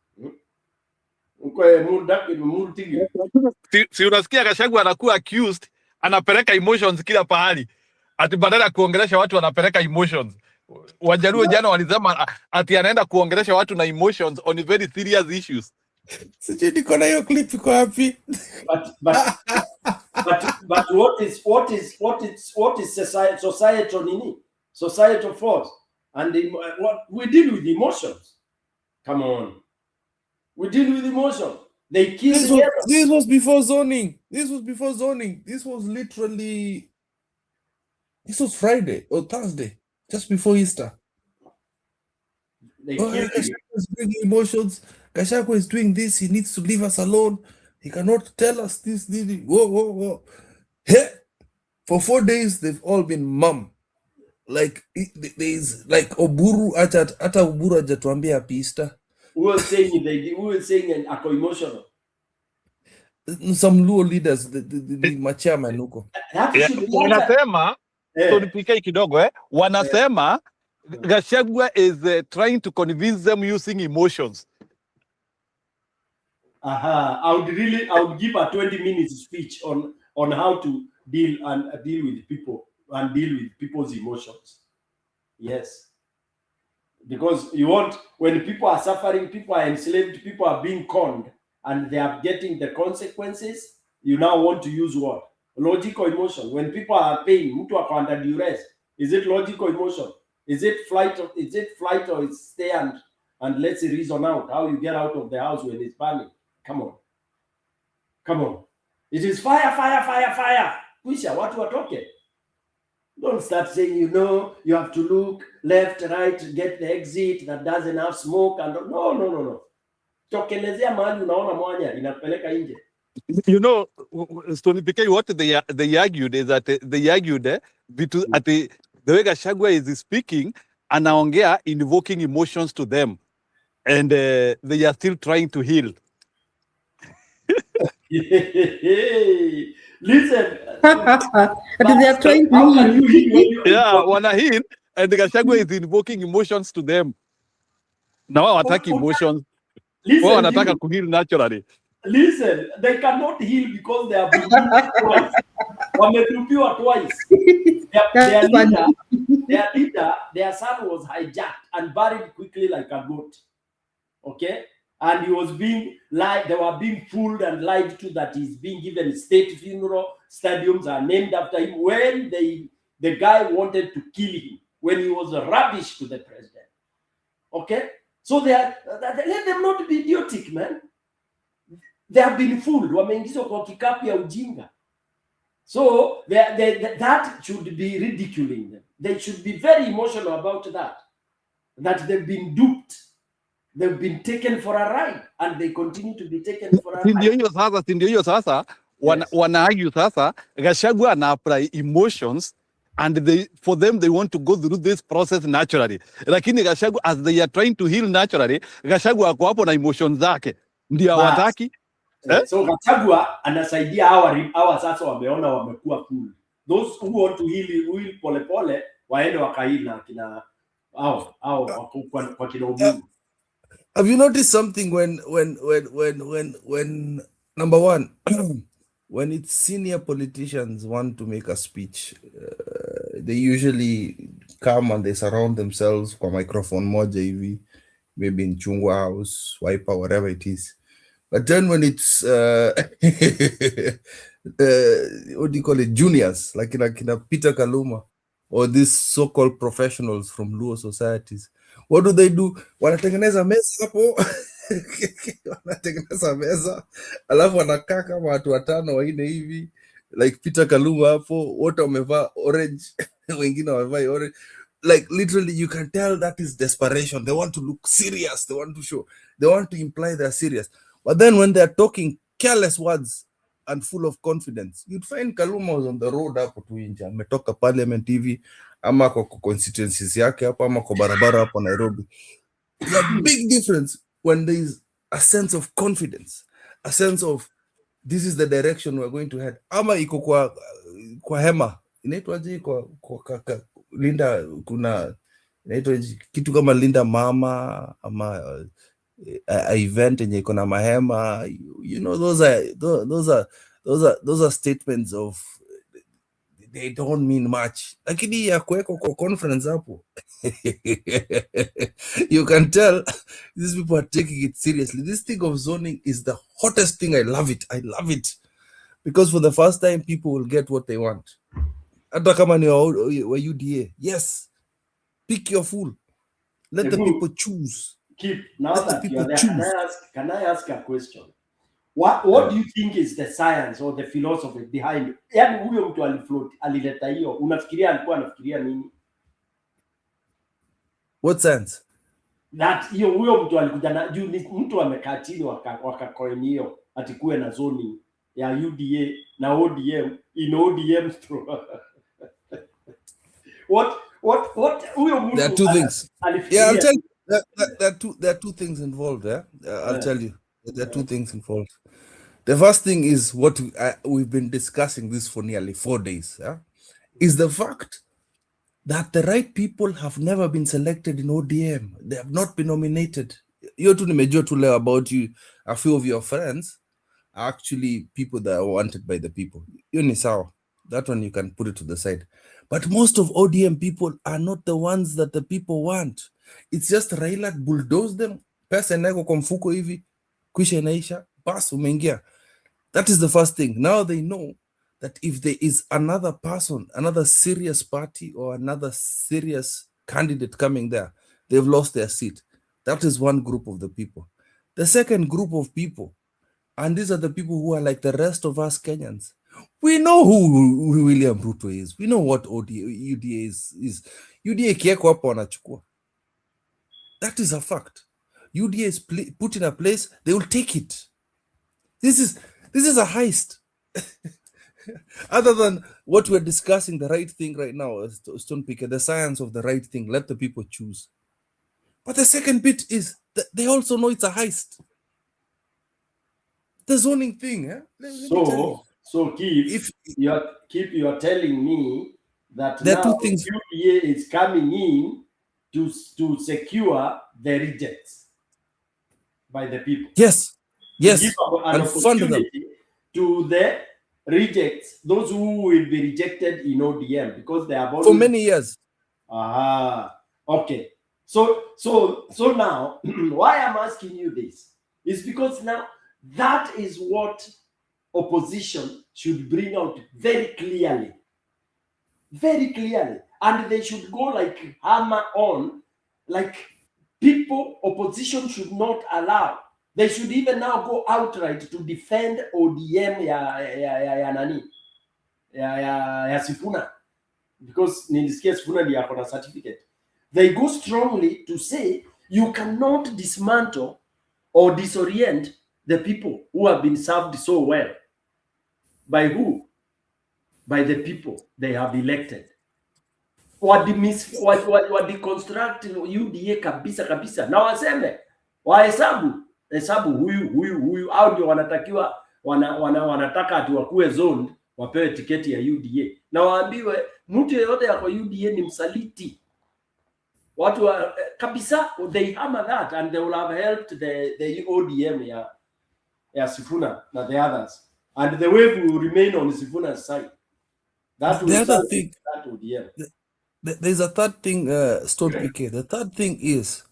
Speaker 6: Ukwe multi.
Speaker 25: Si unasikia Gachagua anakuwa accused, anapeleka emotions kila pahali. Ati badala ya kuongelesha watu anapeleka emotions. Wajaluo jana walisema ati anaenda kuongelesha watu na emotions on very serious issues.
Speaker 3: Sijui niko na hiyo clip iko wapi.
Speaker 6: But what is societal nini? Societal force. And what we deal with emotions. Come on. We deal with emotions. They kill
Speaker 3: this was before zoning. This was before zoning. This was literally, this was Friday or Thursday, just before Easter. Gachagua is bringing emotions. Gachagua is doing this. He needs to leave us alone. He cannot tell us this. Whoa. Hey, for 4 days, they've all been mum. Like, there is like Oburu, ata Oburu hajatuambia happy Easter.
Speaker 6: We were saying ako emotional.
Speaker 3: Some Luo leaders, the machama nuko.
Speaker 25: Wanasema, so nipike kidogo wanasema Gachagua is trying to convince them using emotions.
Speaker 6: I would give a 20-minute speech on how to deal with people and deal with people's emotions. Yes. Because you want, when people are suffering, people are enslaved, people are being conned, and they are getting the consequences, you now want to use what? Logical emotion. When people are paying, mtu ako under duress, is it logical emotion? Is it flight or is stay and let's reason out how you get out of the house when it's burning? Come on. It is fire. Wisha, what you are talking? Don't start saying, you have to look left, right, get the exit that doesn't have smoke. And no. Tokelezea mahali unaona mwanya inapeleka nje.
Speaker 25: Stony PK, what they argued is that they argued at the way Gachagua is speaking, anaongea invoking emotions to them. And they are still trying to heal.
Speaker 6: Listen.
Speaker 4: They are trying to heal.
Speaker 25: Yeah, wanna heal, and Gachagua is invoking emotions to them. Now attack emotions.
Speaker 6: Listen,
Speaker 25: wanataka kuheal naturally.
Speaker 6: Listen, they cannot heal because they have been healed twice. Wametupiwa twice. Their leader, their son was hijacked and buried quickly like a goat. Okay? And he was being lied, they were being fooled and lied to that he's being given state funeral, stadiums are named after him when the guy wanted to kill him, when he was rubbish to the president. Okay? So let them not be idiotic, man. They have been fooled. Wameingizwa kwa kikapu ya ujinga. So that should be ridiculing them. They should be very emotional about that. That they've been duped. They've been taken for a ride, and they continue to be taken for a ride.
Speaker 25: Ndio hiyo sasa wana argue sasa Gachagua ana apply emotions, and for them they want to go through this process naturally. Lakini Gachagua, as they are trying to heal naturally, Gachagua ako hapo na emotions zake ndio hawataki.
Speaker 6: So Gachagua anasaidia hawa sasa wameona wamekuwa cool. Those who want to heal pole pole waende wakaheal na kwa kidogo.
Speaker 3: Have you noticed something when number one, when it's senior politicians want to make a speech, they usually come and they surround themselves kwa microphone moja hivi, maybe in Chungwa House, Wiper, whatever it is. But then when it's what do you call it, juniors, like in a Peter Kaluma, or these so-called professionals from Luo societies, what do? Wanatengeneza meza hapo. Wanatengeneza meza, alafu wanakaa kama watu watano waine hivi, like Peter Kaluma hapo, wote wamevaa orange, wengine wamevaa orange. Like literally, you can tell that is desperation. They want to look serious. They want to imply they're serious. But then when they're talking careless words and full of confidence, you'd find Kaluma was on the road hapo tu nje, ametoka Parliament TV, ama kwa constituencies yake hapo, ama kwa barabara hapo Nairobi. There's a big difference when there is a sense of confidence, a sense of this is the direction we're going to head. Ama iko kwa hema, inaitwaje kwa Linda, kuna inaitwaje kitu kama Linda Mama, ama a event yenye iko na mahema, you know, those are statements of they don't mean much, lakini ya kuweko kwa conference hapo you can tell these people are taking it seriously. This thing of zoning is the hottest thing. I love it because for the first time people will get what they want. Hata kama ni wa UDA, yes, pick your fool, let the people choose.
Speaker 6: Now that you are there, can I ask a question? What do you think is the science or the philosophy behind? Yani huyo mtu alileta hiyo, unafikiria alikuwa anafikiria nini?
Speaker 3: What sense?
Speaker 6: That huyo mtu alikuja na juu ni mtu amekaa chini wakakoeni hiyo atikuwe na zoning ya UDA na ODM in ODM what huyo mtu?
Speaker 3: There are two things. Yeah, I'll tell you. There are two things involved. I'll tell you. There are two things involved. The first thing is what we've been discussing this for nearly 4 days. Is the fact that the right people have never been selected in ODM. They have not been nominated. You to nimejua to learn about you. A few of your friends are actually people that are wanted by the people. You ni sawa. That one you can put it to the side. But most of ODM people are not the ones that the people want. It's just Raila bulldoze them. Pesa inako kwa mfuko hivi, kisha inaisha, bas umeingia. That is the first thing. Now they know that if there is another person, another serious party or another serious candidate coming there, they've lost their seat. That is one group of the people. The second group of people, and these are the people who are like the rest of us Kenyans. We know who William Ruto is. We know what UDA is. UDA kieko hapo wanachukua. That is a fact. UDA is put in a place, they will take it. This is a heist. Other than what we're discussing, the right thing right now, Stone Picker, the science of the right thing, let the people choose. But the second bit is that they also know it's a heist. The zoning thing.
Speaker 6: So if you're telling me that
Speaker 3: there
Speaker 6: now
Speaker 3: are two things.
Speaker 6: UDA is coming in to secure the rejects by the people.
Speaker 3: Yes. Yes.
Speaker 6: To give an opportunity to the rejects, those who will be rejected in ODM because they have
Speaker 3: for many years.
Speaker 6: Okay. So now why I'm asking you this is because now that is what opposition should bring out very clearly, and they should go like hammer on, like people opposition should not allow. They should even now go outright to defend ODM ya Sifuna, because nilisikia Sifuna ndiye ako na certificate. They go strongly to say you cannot dismantle or disorient the people who have been served so well. By who? By the people they have elected. Deconstruct UDA kabisa na waseme hesabu huyu au ndio wanatakiwa wanataka ati wakuwe zoned wapewe tiketi ya UDA, na waambiwe mtu yeyote yako UDA ni msaliti. Watu wa kabisa, they hammer that and they will have helped the ODM ya Sifuna and the others, and the wave will remain on Sifuna's side. That will
Speaker 3: The other thing,
Speaker 6: that ODM.
Speaker 3: there's a third thing, Stone PK. The third thing is,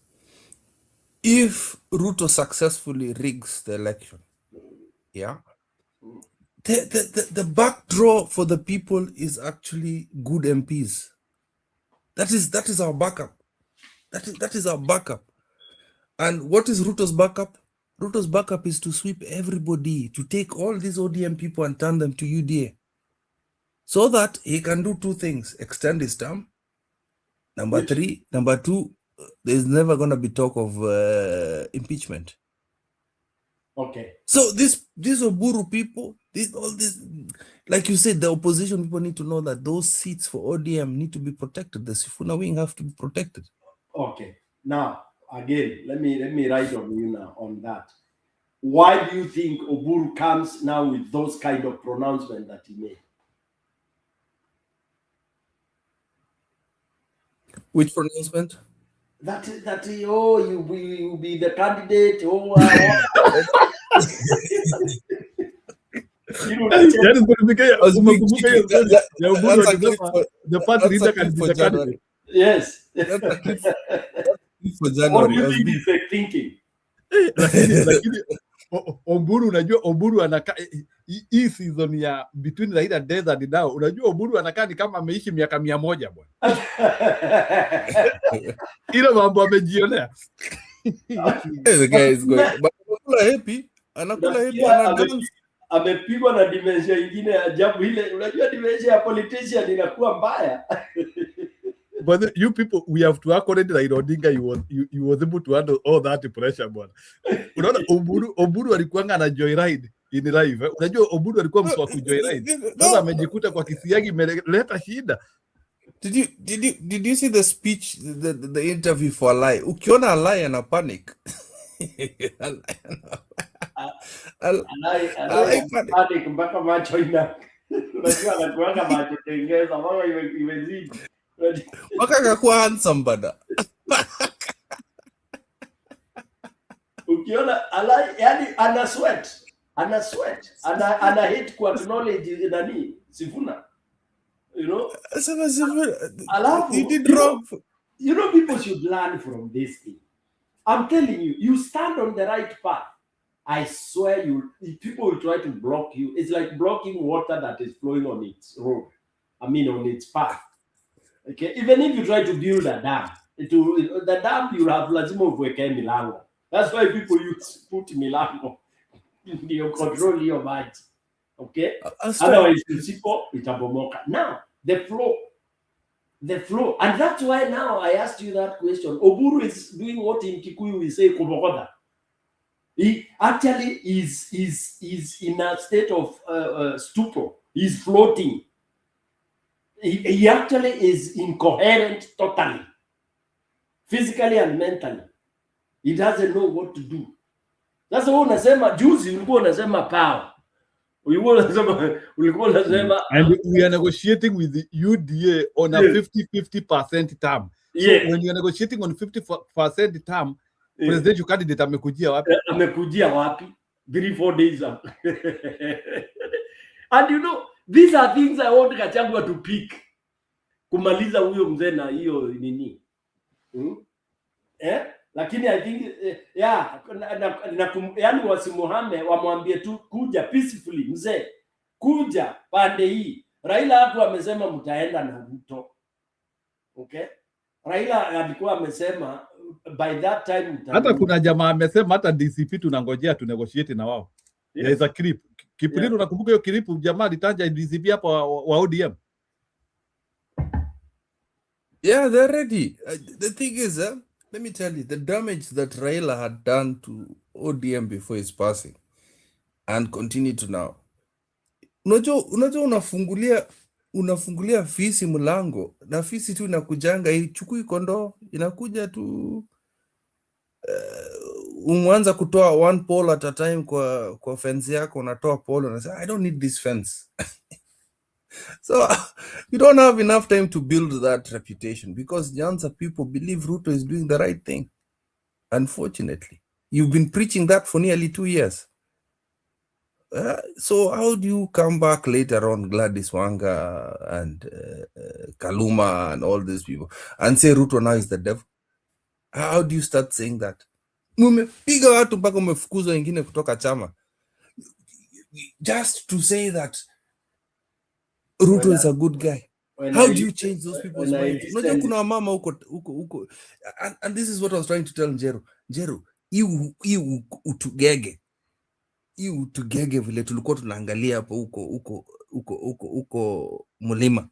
Speaker 3: if Ruto successfully rigs the election, yeah, the backdraw for the people is actually good MPs. That is our backup. That is our backup. And what is Ruto's backup? Ruto's backup is to sweep everybody, to take all these ODM people and turn them to UDA, so that he can do two things: extend his term. Number two, there's never going to be talk of impeachment.
Speaker 6: Okay.
Speaker 3: So these Oburu people, all this, like you said, the opposition people need to know that those seats for ODM need to be protected. The Sifuna wing have to be protected.
Speaker 6: Okay. Now, again, let me write on you now on that. Why do you think Oburu comes now with those kind of pronouncements that he made?
Speaker 3: Which pronouncement?
Speaker 6: That you will be the candidate.
Speaker 2: That is going to be the party leader can be the candidate.
Speaker 6: Yes.
Speaker 3: That's a clip for
Speaker 6: What do
Speaker 3: January.
Speaker 6: you think is the thinking?
Speaker 2: Lakini Oburu, unajua Oburu anakaa hii season ya between Raila days and now, unajua Oburu anakaa ni kama ameishi miaka 100 bwana. Ile mambo amejionea.
Speaker 3: The guy is going, but anakula happy, anadance.
Speaker 6: Amepigwa na dementia ingine ya ajabu ile. Unajua dementia ya politician inakuwa mbaya.
Speaker 2: But you people, we have to acknowledge that Odinga, he was able to handle all that pressure bwana. Unaona Oburu alikuwa ana joyride in life. Unajua Oburu alikuwa mtu wa kujoyride. Sasa amejikuta kwa kisiagi imeleta shida.
Speaker 3: Did you see the speech, the interview for Alai? Ukiona Alai ana panic.
Speaker 6: Alai panic mpaka macho ina. Unajua anakuanga macho tengeza, mama imezidi.
Speaker 3: Waka akakuwa handsome bada.
Speaker 6: Ukiona Alai, yani ana sweat, ana hate ku acknowledge nani Sifuna, you know.
Speaker 3: He did wrong.
Speaker 6: You know, people should learn from this thing. I'm telling you, you stand on the right path. I swear people will try to block you. It's like blocking water that is flowing on its road. I mean, on its path. Okay, even if you try to build a dam, the dam you have lazima uweke milango. That's why people put milango in your control your mind. Okay, otherwise usipo itabomoka. Now the flow, and that's why now I asked you that question. Oburu is doing what in Kikuyu we say kubokoda. He actually is in a state of stupor. He's floating. He actually is incoherent totally, physically and mentally. He doesn't know what to do. That's why unasema juzi ulikuwa unasema power. Ulikuwa unasema
Speaker 2: and we are negotiating with the UDA on a 50-50% term. So when you are negotiating on 50% term, presidential candidate amekujia wapi?
Speaker 6: 3-4 days up. And you know, these are things I want Gachagua to pick. Kumaliza huyo mzee na hiyo nini. Lakini I think yani wasimuhame wamwambie tu kuja peacefully mzee. Kuja pande hii. Raila hapo amesema mtaenda na Ruto. Okay? Raila alikuwa amesema by that time
Speaker 2: hata kuna jamaa amesema hata DCP tunangojea tu negotiate na wao. Yes. There is a clip. Kipindi unakumbuka hiyo clip jamaa alitaja DCP hapa wa ODM.
Speaker 3: Yeah, they're ready. The thing is, let me tell you, the damage that Raila had done to ODM before his passing and continue to now. Unajua unafungulia fisi mlango na fisi tu inakujanga ichukui kondoo, inakuja tu umwanza kutoa one pole at a time kwa fence yako, unatoa pole unasema I don't need this fence. So you don't have enough time to build that reputation because Nyanza people believe Ruto is doing the right thing. Unfortunately, you've been preaching that for nearly 2 years. So how do you come back later on, Gladys Wanga and Kaluma and all these people, and say Ruto now is the devil? How do you start saying that? Mumepiga watu mpaka umefukuzwa wengine kutoka chama just to say that Ruto is a good guy. How do you change those people's minds? Unajua kuna wamama huko and this is what I was trying to tell Njeru. Njeru, hii utugege. Hii utugege vile tulikuwa tunaangalia hapo huko Mulima.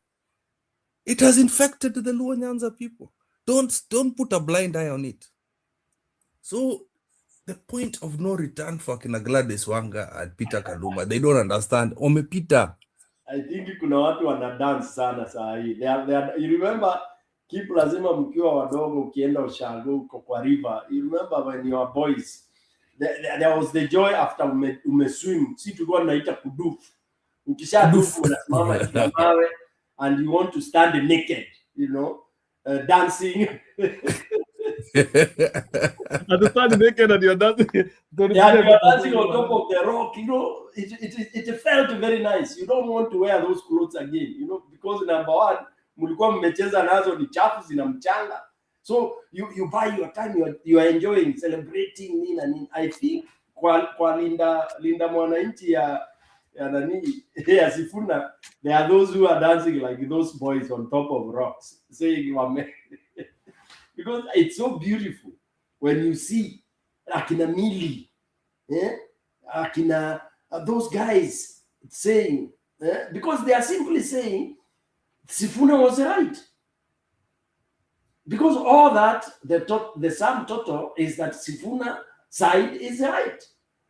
Speaker 3: It has infected the Luo Nyanza people. Don't put a blind eye on it. So the point of no return for kina Gladys Wanga and Peter Kaluma, they don't understand. Omepita.
Speaker 6: I think kuna watu wana dance sana saa hii. You remember kipu lazima mkiwa wadogo ukienda ushago uko kwa river. You remember when you were boys. There was the joy after umeswim. Si tulikuwa tunaita kudufu. Ukishadufu unasimama juu ya mawe and you want to stand naked, you know, dancing.
Speaker 2: And you stand naked and you're dancing.
Speaker 6: Yeah, you're dancing on top of the rock, you know. It felt very nice. You don't want to wear those clothes again, you know, because number one, mulikuwa mmecheza nazo ni chafu zina mchanga. So you buy your time, you are enjoying, celebrating nini na nini. I think kwa linda mwananchi ya nani ya Sifuna, there are those who are dancing like those boys on top of rocks, saying because it's so beautiful when you see akina Mili, akina those guys saying, because they are simply saying Sifuna was right. Because all that, the sum total is that Sifuna side is right.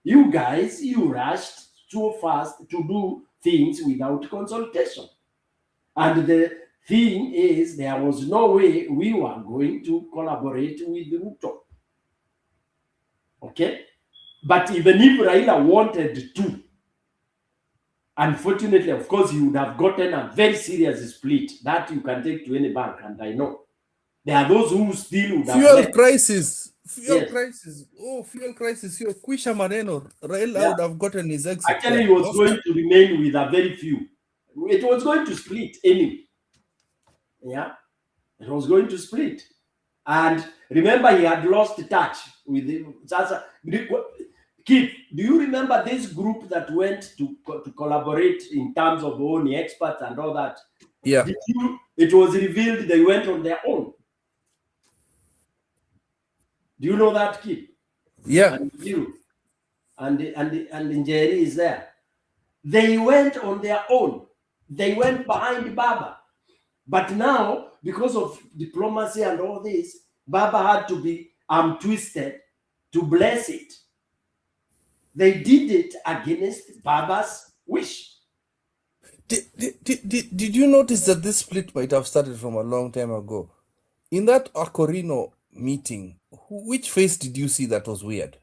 Speaker 6: You guys, you rushed so fast to do things without consultation. And the thing is, there was no way we were going to collaborate with Ruto. Okay? But even if Raila wanted to, unfortunately, of course, you would have gotten a very serious split that you can take to any bank, and I know. There are those who still would have
Speaker 3: fuel crisis. Oh, fuel crisis. Kwisha maneno. Raila would have gotten his exit.
Speaker 6: Actually, he was going to remain with a very few. It was going to split anyway. Yeah, it was going to split. And remember, he had lost touch with him. Keith, do you remember this group that went to collaborate in terms of only experts and all that?
Speaker 3: Yeah.
Speaker 6: It was revealed they went on their own. Do you know that, Keith?
Speaker 3: Yeah.
Speaker 6: And you and Njeri is there. They went on their own. They went behind Baba. But now, because of diplomacy and all this, Baba had to be twisted to bless it. They did it against Baba's wish.
Speaker 3: Did you notice that this split might have started from a long time ago? In that Akorino meeting, which face did you see that was weird?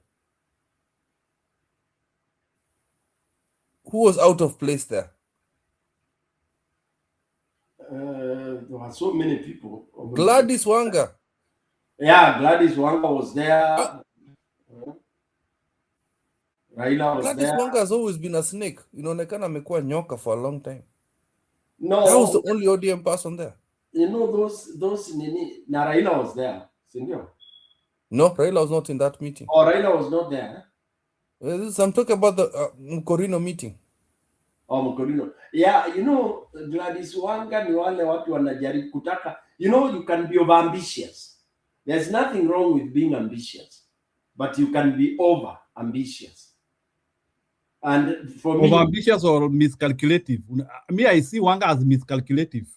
Speaker 3: Who was out of place there?
Speaker 6: There were so many people.
Speaker 3: Gladys Wanga.
Speaker 6: Yeah, Gladys Wanga was there. Raila was
Speaker 3: Gladys
Speaker 6: there.
Speaker 3: Wanga has always been a snake. Inaonekana amekuwa nyoka for a long time.
Speaker 6: No,
Speaker 3: that was the only ODM person there.
Speaker 6: You know those nini. Na Raila was there. Sindio?
Speaker 3: No, Raila was not in that meeting.
Speaker 6: Oh, Raila was not there.
Speaker 3: I'm talking about the Mkorino meeting.
Speaker 6: Oh, Mkorino. Yeah, you know, Gladys Wanga ni wale watu wanajaribu kutaka. You know, you can be over ambitious. There's nothing wrong with being ambitious, but you can be over ambitious. And for me,
Speaker 2: over ambitious or miscalculative. Me, I see Wanga as miscalculative.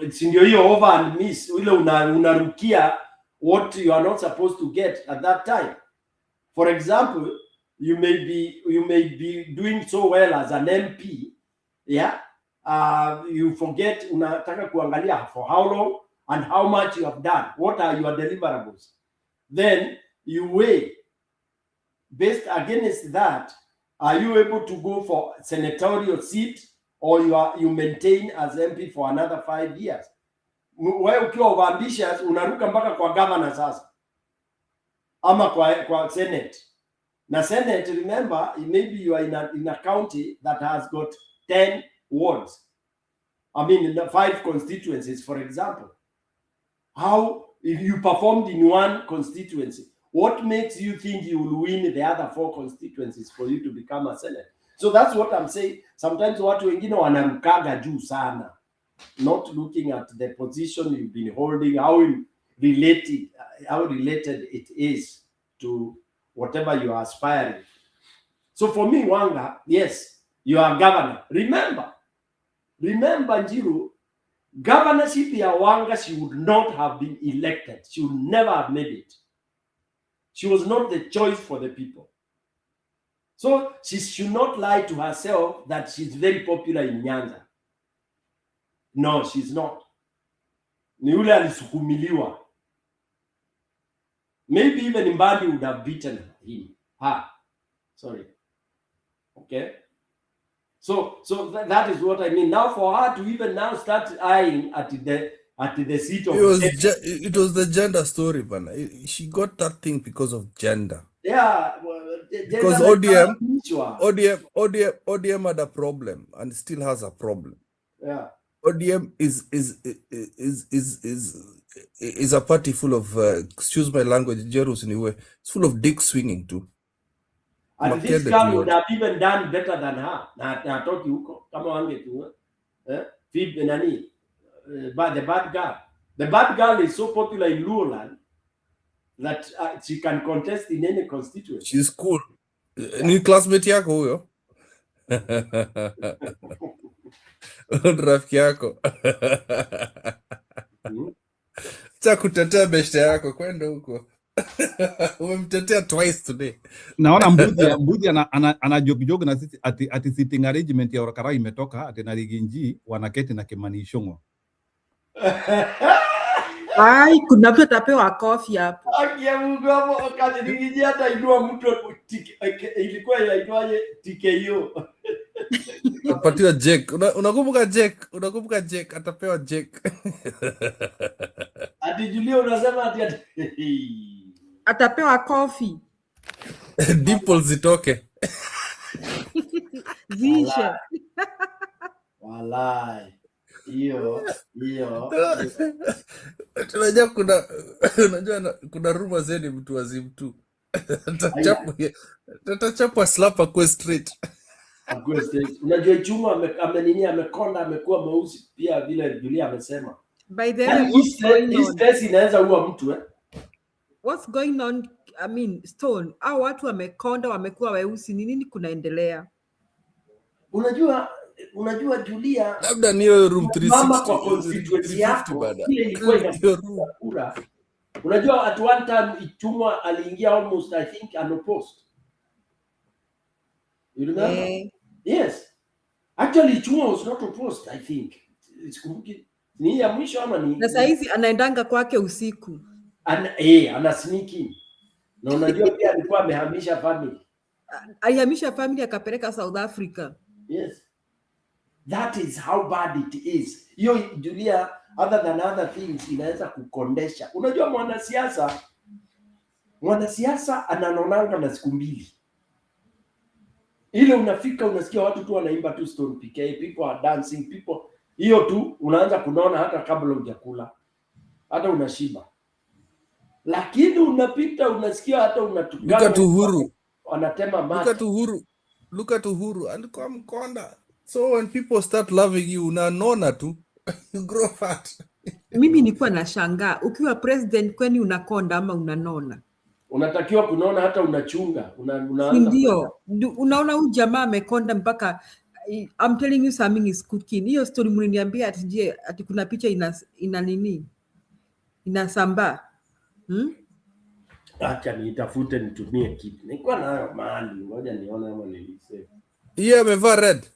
Speaker 6: It's in your over and miss. Ule unarukia what you are not supposed to get at that time. For example, you may be doing so well as an MP, yeah. You forget unataka kuangalia for how long and how much you have done. What are your deliverables? Then you weigh based against that. Are you able to go for senatorial seat or you maintain as MP for another 5 years. Wewe ukiwa overambitious unaruka mpaka kwa governor sasa, ama kwa Senate. Na Senate, remember, maybe you are in a county that has got 10 wards. I mean, in the 5 constituencies, for example. How, if you performed in one constituency, what makes you think you will win the other 4 constituencies for you to become a senator? So that's what I'm saying. Sometimes watu wengine wanarukaga juu sana, not looking at the position you've been holding, how related it is to whatever you are aspiring. So for me, Wanga, yes, you are governor. Remember, Njiru, governorship ya Wanga, she would not have been elected. She would never have made it. She was not the choice for the people. So she should not lie to herself that she's very popular in Nyanza. No, she's not. Ni yule alisukumiliwa. Maybe even Mbadi would have beaten him. Sorry. Okay. So that is what I mean. Now for her to even now start eyeing at the seat of
Speaker 3: it was the gender story, man. She got that thing because of gender.
Speaker 6: Yeah,
Speaker 3: because ODM had a problem and still has a problem.
Speaker 6: Yeah.
Speaker 3: ODM is a party full of excuse my language, Jerus in a way. It's full of dick swinging too.
Speaker 6: And this girl would have even done better than her. Na toki huko kama wange tu feed nani but the bad girl. The bad girl is so popular in Luoland that she can contest in any constituency.
Speaker 3: She's cool. Ni classmate yako huyo. Rafiki yako. Cha kutetea beshte yako kwenda huko. Umemtetea twice today.
Speaker 2: Naona Mbudi ana joke na sisi ati sitting arrangement ya Orokara imetoka ati na Riginji wanaketi na Kimani Ichung'wa.
Speaker 4: Ai, kuna mtu atapewa kofi hapo.
Speaker 6: Akia Mungu hapo kati Riginji hata inua mtu ilikuwa yaitwaje TKO.
Speaker 3: Apatiwa Jack. Unakumbuka Jack atapewa Jack.
Speaker 6: Ati Julia unasema ati
Speaker 4: atapewa kofi.
Speaker 3: Dimples zitoke.
Speaker 4: Zishe.
Speaker 6: Walai. Hiyo.
Speaker 3: Unajua kuna rumor zeni mtu wazimu tu. Tatachapwa slap akwe straight.
Speaker 6: Unajua Ichung'wa amekonda amekuwa mweusi pia vile Julia amesema.
Speaker 4: By the way,
Speaker 6: this stress inaweza huwa mtu
Speaker 4: What's going on? I mean, Stone, au watu wamekonda wamekuwa weusi, ni nini kunaendelea?
Speaker 6: Unajua Julia,
Speaker 3: labda niyo room 360
Speaker 6: mama kwa constituency yako ile ilikuwa inapiga kura. Unajua at one time Ichung'wa aliingia almost I think unopposed. You remember? Yes. Actually Ichung'wa was not opposed, I think. Ni ya mwisho ama ni?
Speaker 4: Na saizi anaendanga kwake usiku.
Speaker 6: Ana sneaking. Na unajua pia alikuwa amehamisha family.
Speaker 4: Alihamisha family akapeleka South Africa.
Speaker 6: Yes. That is how bad it is. Hiyo Julia, other than other things, inaweza kukondesha. Unajua mwanasiasa ananonanga na siku mbili. Ile unafika unasikia watu tu wanaimba tu Stone PK, people are dancing, people. Hiyo tu unaanza kunona hata kabla hujakula. Hata unashiba. Lakini unapita unasikia hata unatukana.
Speaker 3: Look at Uhuru.
Speaker 6: Wanatema mate.
Speaker 3: Look at Uhuru. Alikuwa mkonda. So when people start loving you, unanona tu. You grow fat.
Speaker 4: Mimi nilikuwa nashangaa, ukiwa president kwani unakonda ama unanona?
Speaker 6: Unatakiwa kunona hata unachunga.
Speaker 4: Ndio. Unaona huyu jamaa amekonda mpaka I'm telling you something is cooking. Hiyo story mliniambia ati kuna picha ina nini? Inasambaa.
Speaker 6: Acha nitafute nitumie kitu. Nilikuwa nayo mahali, ngoja nione kama nilisave.
Speaker 3: Yeye amevaa red.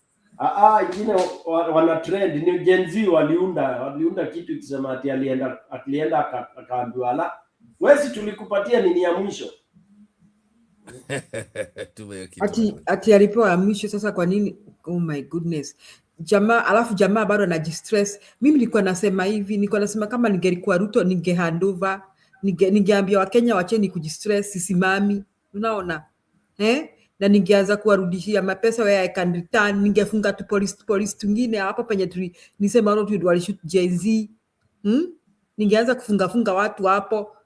Speaker 6: Ingine wana trend ni Gen Z waliunda kitu ikisema ati alienda akaambiwa la wewe tulikupatia nini ya mwisho.
Speaker 4: Ati alipewa ya mwisho sasa kwa nini? Oh my goodness. jamaa, alafu jamaa bado anajistress. Mimi nilikuwa nasema hivi, nilikuwa nasema kama ningelikuwa Ruto ningehandover, ningeambia Wakenya wacheni kujistress, sisimami. Unaona? Na ningeanza kuwarudishia mapesa where I can return, ningefunga tu police tungine hapo penye nisema watu walishoot Jay-Z. Ningeanza kufunga watu hapo.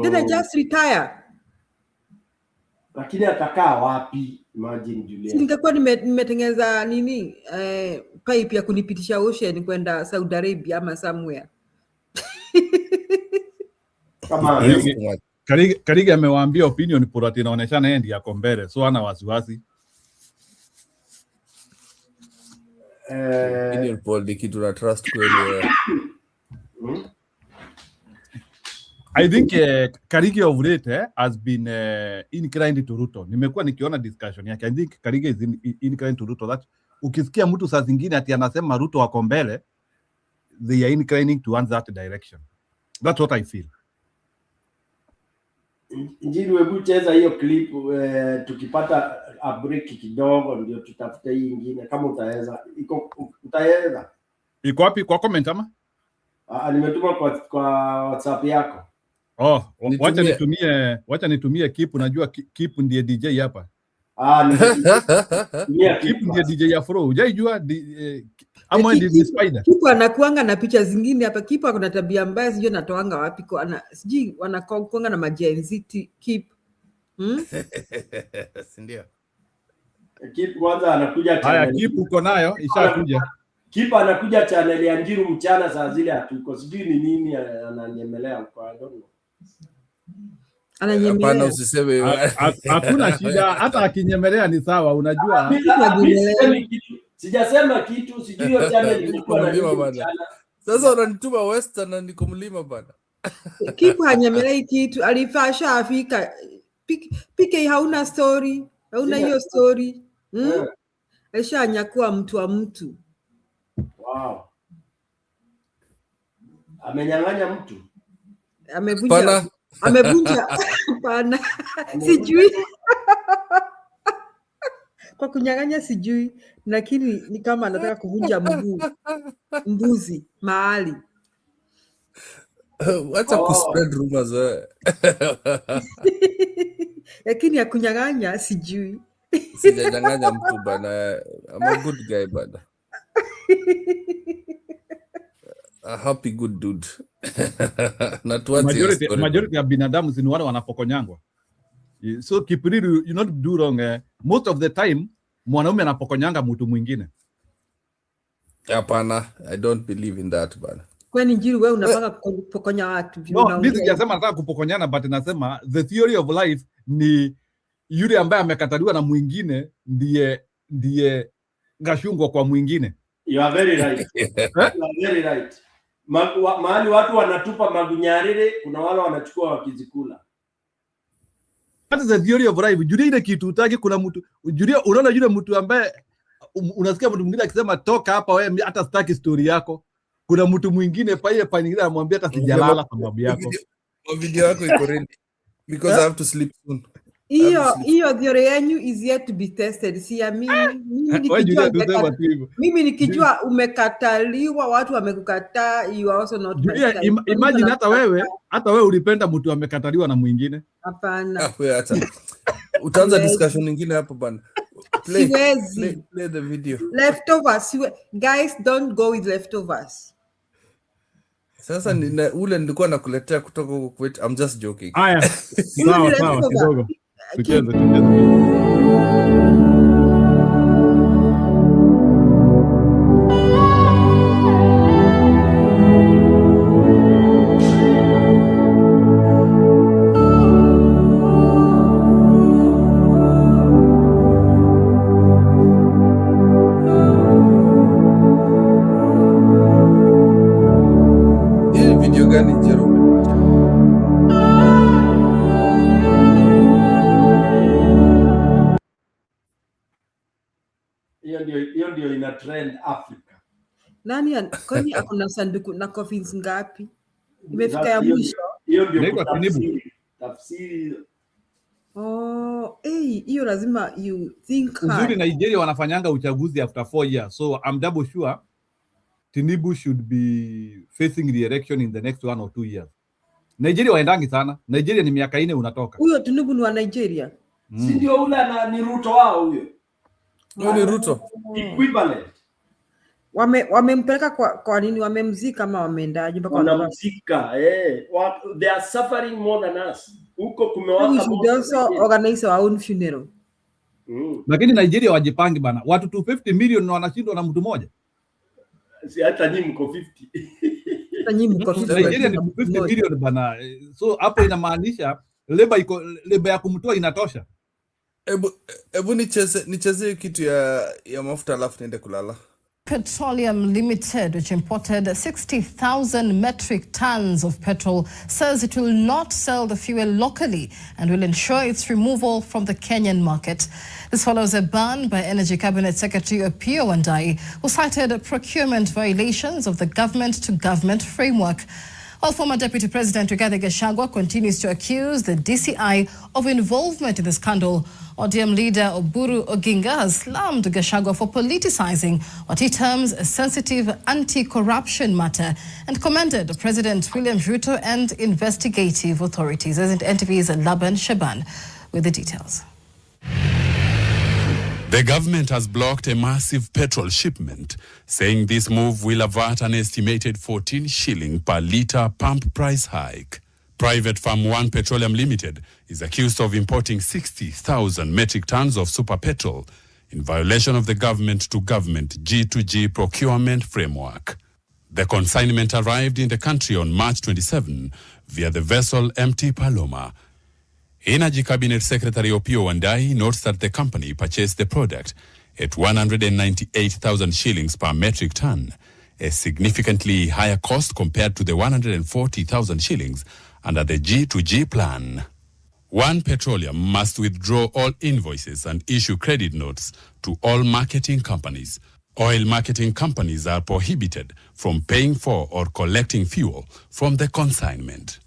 Speaker 4: Then I just retire.
Speaker 6: Lakini atakaa wapi? Imagine Julia.
Speaker 4: Ningekuwa nimetengeneza nini pipe ya kunipitisha ocean kwenda Saudi Arabia ama somewhere.
Speaker 6: Kama
Speaker 2: Karige amewaambia opinion poll ati inaonekana yeye ndiye ako mbele, so ana wasiwasi.
Speaker 3: Opinion poll ni kitu na trust kweli.
Speaker 2: I think Karige of late has been inclined to Ruto. Nimekuwa nikiona discussion yake. I think Karige is inclined to Ruto. That ukisikia mtu saa zingine ati anasema Ruto wako mbele, they are inclining towards that direction. That's what I feel.
Speaker 6: Njiri, webu cheza hiyo clip, tukipata a break kidogo ndio tutafute hii nyingine kama utaweza. Utaweza?
Speaker 2: Iko wapi kwa comment ama?
Speaker 6: Nimetuma kwa WhatsApp yako.
Speaker 2: Wacha nitumie Kip, unajua Kip ndiye DJ hapa. Kip ndiye DJ Afro. Hujajua ama ndiye Spider.
Speaker 4: Kip anakuanga na picha zingine hapa. Kip kuna tabia mbaya, sijui natoanga wapi kwa sijui wanakuanga na majenzi Kip.
Speaker 3: Ndio.
Speaker 6: Kip kwanza anakuja
Speaker 2: channel. Haya, Kip uko nayo ishakuja.
Speaker 6: Kip anakuja channel ya Njiru mchana saa zile hatuko. Sijui ni nini ananyemelea kwa, I don't know.
Speaker 3: Hapana, usiseme.
Speaker 2: Hakuna shida, hata akinyemelea ni sawa, unajua.
Speaker 6: Sijasema kitu, sijui hiyo channel ilikuwa na
Speaker 3: sasa unanituma Western na niko mlima bana.
Speaker 4: Kipu hanyemelei kitu, alifasha Afrika. PK hauna story, hauna hiyo story. Aisha nyakuwa mtu wa mtu.
Speaker 6: Wow. Amenyang'anya mtu.
Speaker 4: Amevunja pana. Sijui. Kwa kunyang'anya sijui, lakini ni kama anataka kuvunja mbuzi mahali.
Speaker 3: Wacha kuspread rumors wewe.
Speaker 4: Lakini ya kunyang'anya sijui.
Speaker 3: Sijanyang'anya mtu bana. I'm a good guy bana. A happy good dude.
Speaker 2: Majority ya binadamu ni wale wanapokonyangwa. So Kipiriru, you not do wrong. Most of the time mwanaume anapokonyanga mtu mwingine.
Speaker 3: Hapana, I don't believe in that bana.
Speaker 4: Kwani Njiru wewe unapanga kupokonya watu?
Speaker 2: No, mimi sijasema nataka kupokonyana, but nasema the theory of life ni yule ambaye amekataliwa na mwingine ndiye gashungwa kwa mwingine.
Speaker 6: You are very right. You are very right. Mahali watu wanatupa magunyarire, kuna wale wanachukua wakizikula.
Speaker 2: That is the theory of life. Julia ile kitu utaki, kuna mtu Julia, unaona yule mtu ambaye unasikia mtu mwingine akisema toka hapa wewe, hata sitaki story yako. Kuna mtu mwingine pale nyingine anamwambia hata sijalala kwa sababu yako.
Speaker 3: Video yako iko ready because I have to sleep soon.
Speaker 4: Hiyo theory yenu is yet to be tested. Si ya mimi nikijua umekataliwa, watu wamekukataa, you are also not.
Speaker 2: Imagine hata wewe ulipenda mtu amekataliwa na mwingine.
Speaker 4: Hapana.
Speaker 3: Wewe hata utaanza discussion nyingine hapo bana. Play the video.
Speaker 4: Leftovers. Guys, don't go with leftovers.
Speaker 3: Sasa ule nilikuwa nakuletea kutoka huko kwetu. I'm just joking.
Speaker 2: Haya. Sawa kidogo. Tucheze.
Speaker 6: Hiyo ndio ina trend Africa.
Speaker 4: Nani kwani akona sanduku na coffins ngapi? Imefika ya mwisho.
Speaker 6: Hiyo ndio tafsiri.
Speaker 4: Oh, hiyo lazima you think
Speaker 2: Uzuri
Speaker 4: hard.
Speaker 2: Nigeria wanafanyanga uchaguzi after 4 years, so I'm double sure Tinubu should be facing the election in the next 1 or 2 years. Nigeria waendangi sana. Nigeria ni miaka 4 unatoka.
Speaker 4: Huyo Tinubu ni wa Nigeria.
Speaker 6: Si ndio ule ni Ruto wao huyo.
Speaker 3: Huyo ni Ruto.
Speaker 6: Equivalent.
Speaker 4: Wamempeleka kwa nini? Wamemzika ama wameendaje mpaka
Speaker 6: wanamzika? They are suffering more than us. Huko kumewaka
Speaker 4: moto. We should also organize our own funeral.
Speaker 2: Lakini Nigeria wajipangi bana. Watu 250 million na wanashindwa na mtu mmoja.
Speaker 6: Si hata nyinyi mko 50.
Speaker 4: Hata nyinyi mko 50.
Speaker 2: Nigeria ni 50 million bana. So hapo inamaanisha leba ya kumtoa inatosha.
Speaker 3: Ebu nicheze kitu ya mafuta alafu niende kulala.
Speaker 11: Petroleum Limited, which imported 60,000 metric tons of petrol, says it will not sell the fuel locally and will ensure its removal from the Kenyan market. This follows a ban by Energy Cabinet Secretary Opiyo Wandayi, who cited procurement violations of the government-to-government framework. While former Deputy President Rigathi Gachagua continues to accuse the DCI of involvement in the scandal, ODM leader Oburu Oginga has slammed Gachagua for politicizing what he terms a sensitive anti-corruption matter and commended President William Ruto and investigative authorities. As in NTV's Laban Shaban with the details.
Speaker 12: The government has blocked a massive petrol shipment, saying this move will avert an estimated 14 shilling per litre pump price hike. Private firm One Petroleum Limited is accused of importing 60,000 metric tons of super petrol in violation of the government-to-government G2G procurement framework. The consignment arrived in the country on March 27 via the vessel MT Paloma. Energy Cabinet Secretary Opiyo Wandayi notes that the company purchased the product at 198,000 shillings per metric ton, a significantly higher cost compared to the 140,000 shillings under the G2G plan. One Petroleum must withdraw all invoices and issue credit notes to all marketing companies. Oil marketing companies are prohibited from paying for or collecting fuel from the consignment.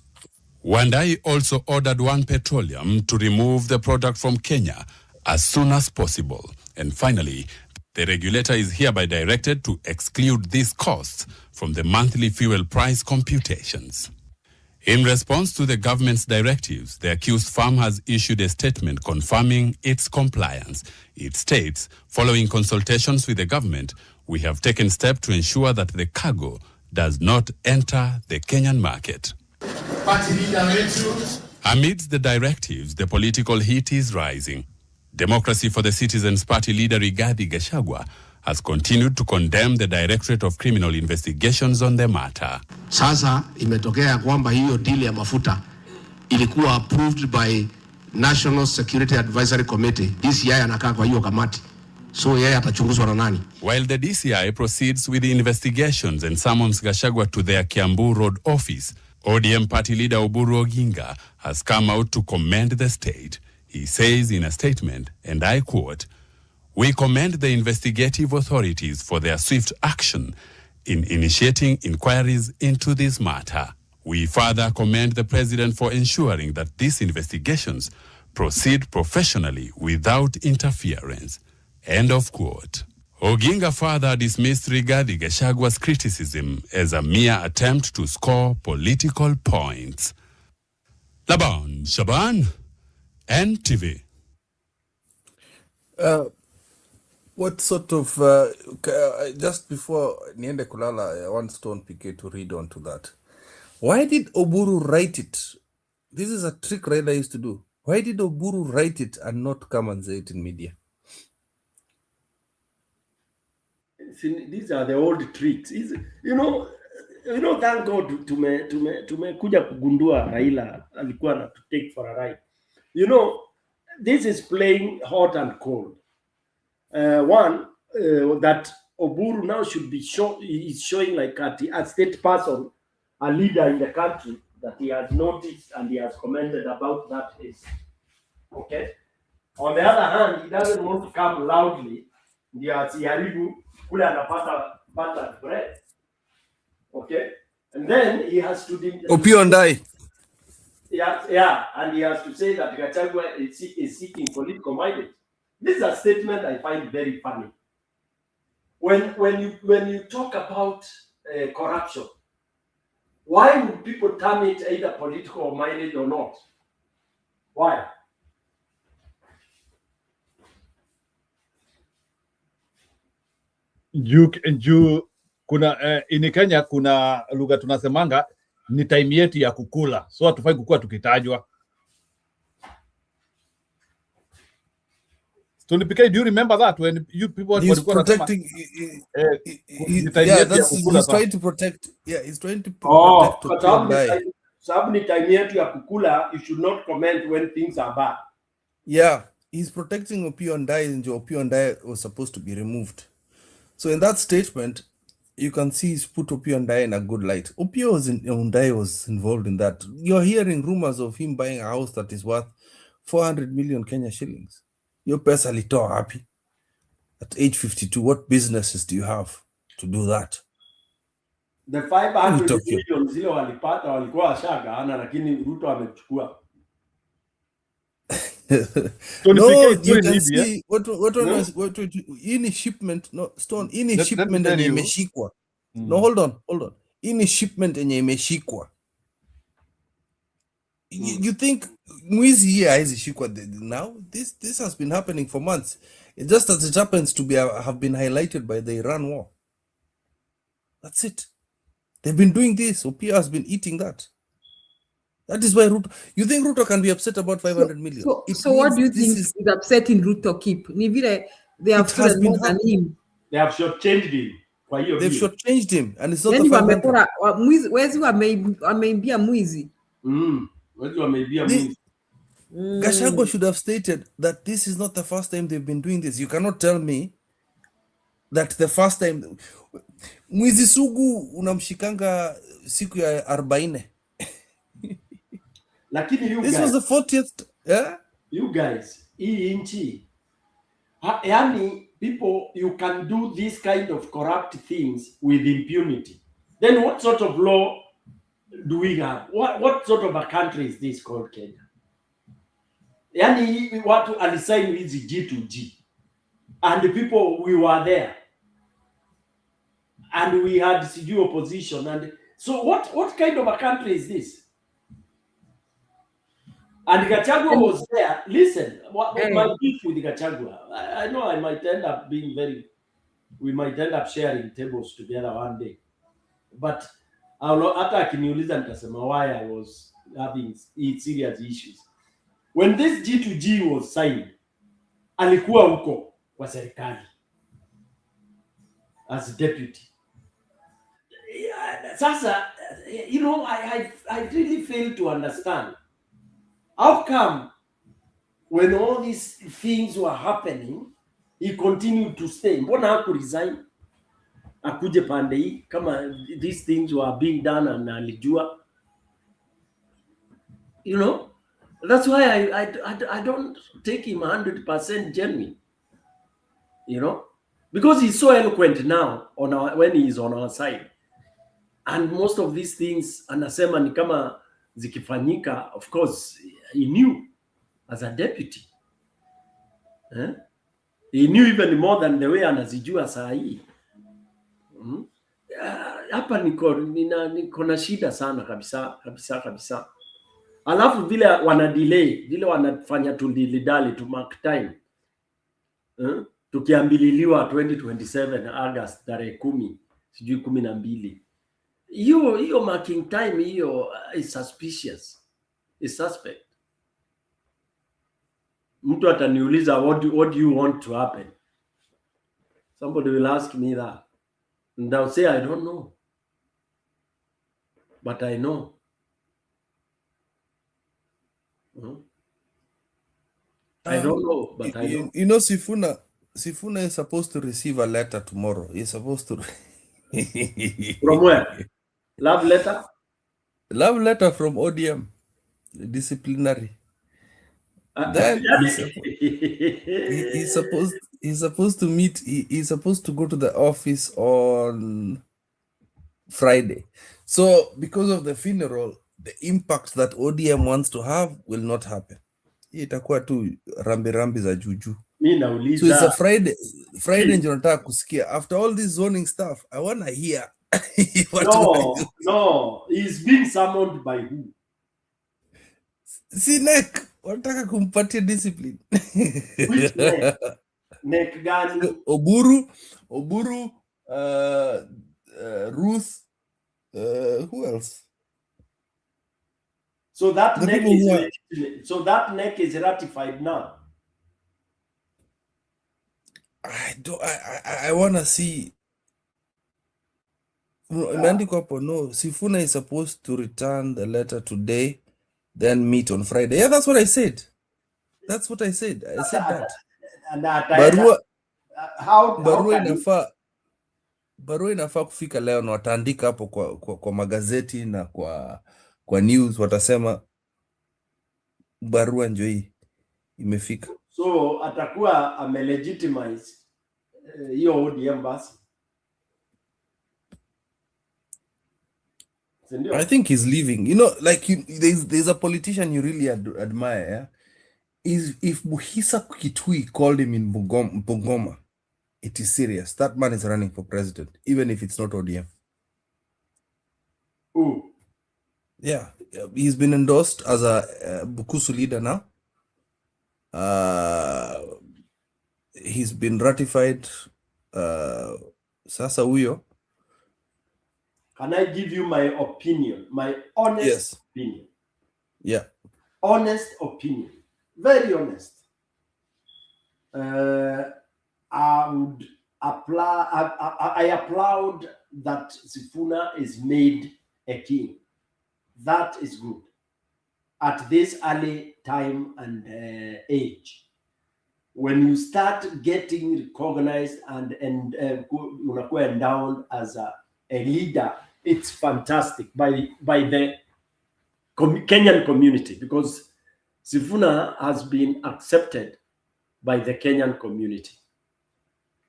Speaker 12: Wandayi also ordered One Petroleum to remove the product from Kenya as soon as possible. And finally, the regulator is hereby directed to exclude these costs from the monthly fuel price computations. In response to the government's directives, the accused firm has issued a statement confirming its compliance. It states, following consultations with the government, we have taken steps to ensure that the cargo does not enter the Kenyan market. Amidst the directives, the political heat is rising. Democracy for the Citizens Party leader Rigathi Gachagua has continued to condemn the Directorate of Criminal Investigations on the matter.
Speaker 13: Sasa imetokea kwamba hiyo deal ya mafuta ilikuwa approved by National Security Advisory Committee. DCI anakaa kwa hiyo kamati. So yeye atachunguzwa na nani?
Speaker 12: While the DCI proceeds with the investigations and summons Gachagua to their Kiambu Road office, ODM party leader Oburu Oginga has come out to commend the state. He says in a statement, and I quote, "We commend the investigative authorities for their swift action in initiating inquiries into this matter. We further commend the president for ensuring that these investigations proceed professionally without interference." End of quote. Oginga further dismissed Rigathi Gachagua's criticism as a mere attempt to score political points. Laban Shaban, NTV.
Speaker 3: What sort of, just before niende kulala, I want Stone PK to read on to that. Why did Oburu write it? This is a trick Raila used to do. Why did Oburu write it and not come and say it in media?
Speaker 6: These are the old tricks. You know, thank God tumekuja kugundua Raila alikuwa na to take for a ride. You know, this is playing hot and cold. That Oburu now should be is showing like a state person, a leader in the country that he has noticed and he has commented about that is okay. On the other hand, he doesn't want to come loudly. Ndio asiharibu kule anapata buttered bread. Okay? And then he has to
Speaker 3: Opiyo Wandayi.
Speaker 6: Yeah, and he has to say that Gachagua is seeking political mileage. This is a statement I find very funny. When you talk about corruption, why would people term it either political mileage or not? Why?
Speaker 2: Juu kuna in Kenya kuna lugha tunasemanga ni time yetu ya kukula, so hatufai kukua tukitajwa. Tony Pikai, do you remember that when you people
Speaker 3: he's protecting? He's trying to protect. Yeah, he's trying to protect Opiyo Ndai.
Speaker 6: Sababu ni time yetu ya kukula, you should not comment when things are bad.
Speaker 3: Yeah, he's protecting Opiyo Ndai, and Opiyo Ndai was supposed to be removed. So in that statement, you can see he's put Opiyo Ndai in a good light. Opiyo Ndai was involved in that. You're hearing rumors of him buying a house that is worth 400 million Kenya shillings. Your pesa litoa happy. At age 52, what businesses do you have to do that?
Speaker 6: The 500 million zile walipata walikuwa washagawana, lakini Ruto amechukua.
Speaker 3: No, you can see what in shipment, no Stone, in shipment yenye imeshikwa. No, hold on. In shipment yenye imeshikwa. You think mwizi here haizi shikwa now? This has been happening for months. It just that it happens to be have been highlighted by the Iran war. That's it. They've been doing this. Opiyo has been eating that. That is why Ruto. You think Ruto can be upset about 500 million?
Speaker 4: So what do you think is upsetting Ruto? They have stolen more than him.
Speaker 6: They have shortchanged him.
Speaker 3: They've shortchanged him, and it's not the 500.
Speaker 4: Where's ameimbia mwizi?
Speaker 3: Gachagua should have stated that this is not the first time they've been doing this. You cannot tell me that the first time mwizi sugu unamshikanga siku ya 40.
Speaker 6: Lakini
Speaker 3: this was the 40th. Yeah?
Speaker 6: You guys, hii nchi, yani people, you can do this kind of corrupt things with impunity. Then what sort of law do we have? What sort of a country is this called Kenya? Yani watu alisign hizi G2G, and the people, we were there, and we had CG opposition, and so what kind of a country is this? And Gachagua was there. Listen, my beef with Gachagua, I know I might end up we might end up sharing tables together one day, but hata akiniuliza nitasema why I was having serious issues. When this G2G was signed, alikuwa huko kwa serikali as deputy. Sasa, you know, I really fail to understand how come when all these things were happening, he continued to stay. Mbona haku resign? Akuje pande hii kama these things were being done and alijua. You know, that's why I don't take him 100% genuine. You know, because he's so eloquent now when he is on our side. And most of these things anasema ni kama zikifanyika, of course he knew as a deputy. He knew even more than the way anazijua saa hii. Hapa niko na shida sana kabisa. Alafu vile wana delay, vile wanafanya tudilidali to mark time. Tukiambililiwa 2027 August tarehe 10, sijui 12. Hiyo marking time hiyo is suspicious. Is suspect. Mtu ataniuliza what do you want to happen? Somebody will ask me that. And I'll say I don't know. But I know. I don't know, but I know.
Speaker 3: You know, Sifuna is supposed to receive a letter tomorrow. He's supposed to.
Speaker 6: From where? Love letter?
Speaker 3: Love letter from ODM, disciplinary. Then he's supposed to meet. He's supposed to go to the office on Friday. So because of the funeral, the impact that ODM wants to have will not happen. Itakuwa tu rambi za juju.
Speaker 6: Mimi nauliza.
Speaker 3: So it's a Friday ndio nataka kusikia. After all this zoning stuff, I want to hear.
Speaker 6: No, he's being summoned by who?
Speaker 3: Civic, wanataka kumpatia discipline.
Speaker 6: Which neck? Neck gani?
Speaker 3: Oburu, Ruth, who else?
Speaker 6: So that neck is ratified now.
Speaker 3: I want to see. No, Sifuna is supposed to return the letter today, then meet on Friday. Yeah, that's what I said. That's what I said. I said that. Barua inafaa kufika leo na wataandika hapo kwa magazeti na kwa news, watasema barua ndio hii imefika.
Speaker 6: So atakuwa amelegitimize hiyo ODM basi.
Speaker 3: I think he's leaving. You know, like there's a politician you really admire. Yeah? If Buhisa Kitui called him in Bungoma, it is serious. That man is running for president, even if it's not ODM.
Speaker 6: Ooh.
Speaker 3: Yeah, he's been endorsed as a Bukusu leader now. He's been ratified. Sasa huyo.
Speaker 6: Can I give you my opinion? My honest opinion.
Speaker 3: Yeah.
Speaker 6: Honest opinion. Very honest. I would apply. I applaud that Sifuna is made a king. That is good. At this early time and age, when you start getting recognized and endowed as a leader, it's fantastic by the Kenyan community, because Sifuna has been accepted by the Kenyan community.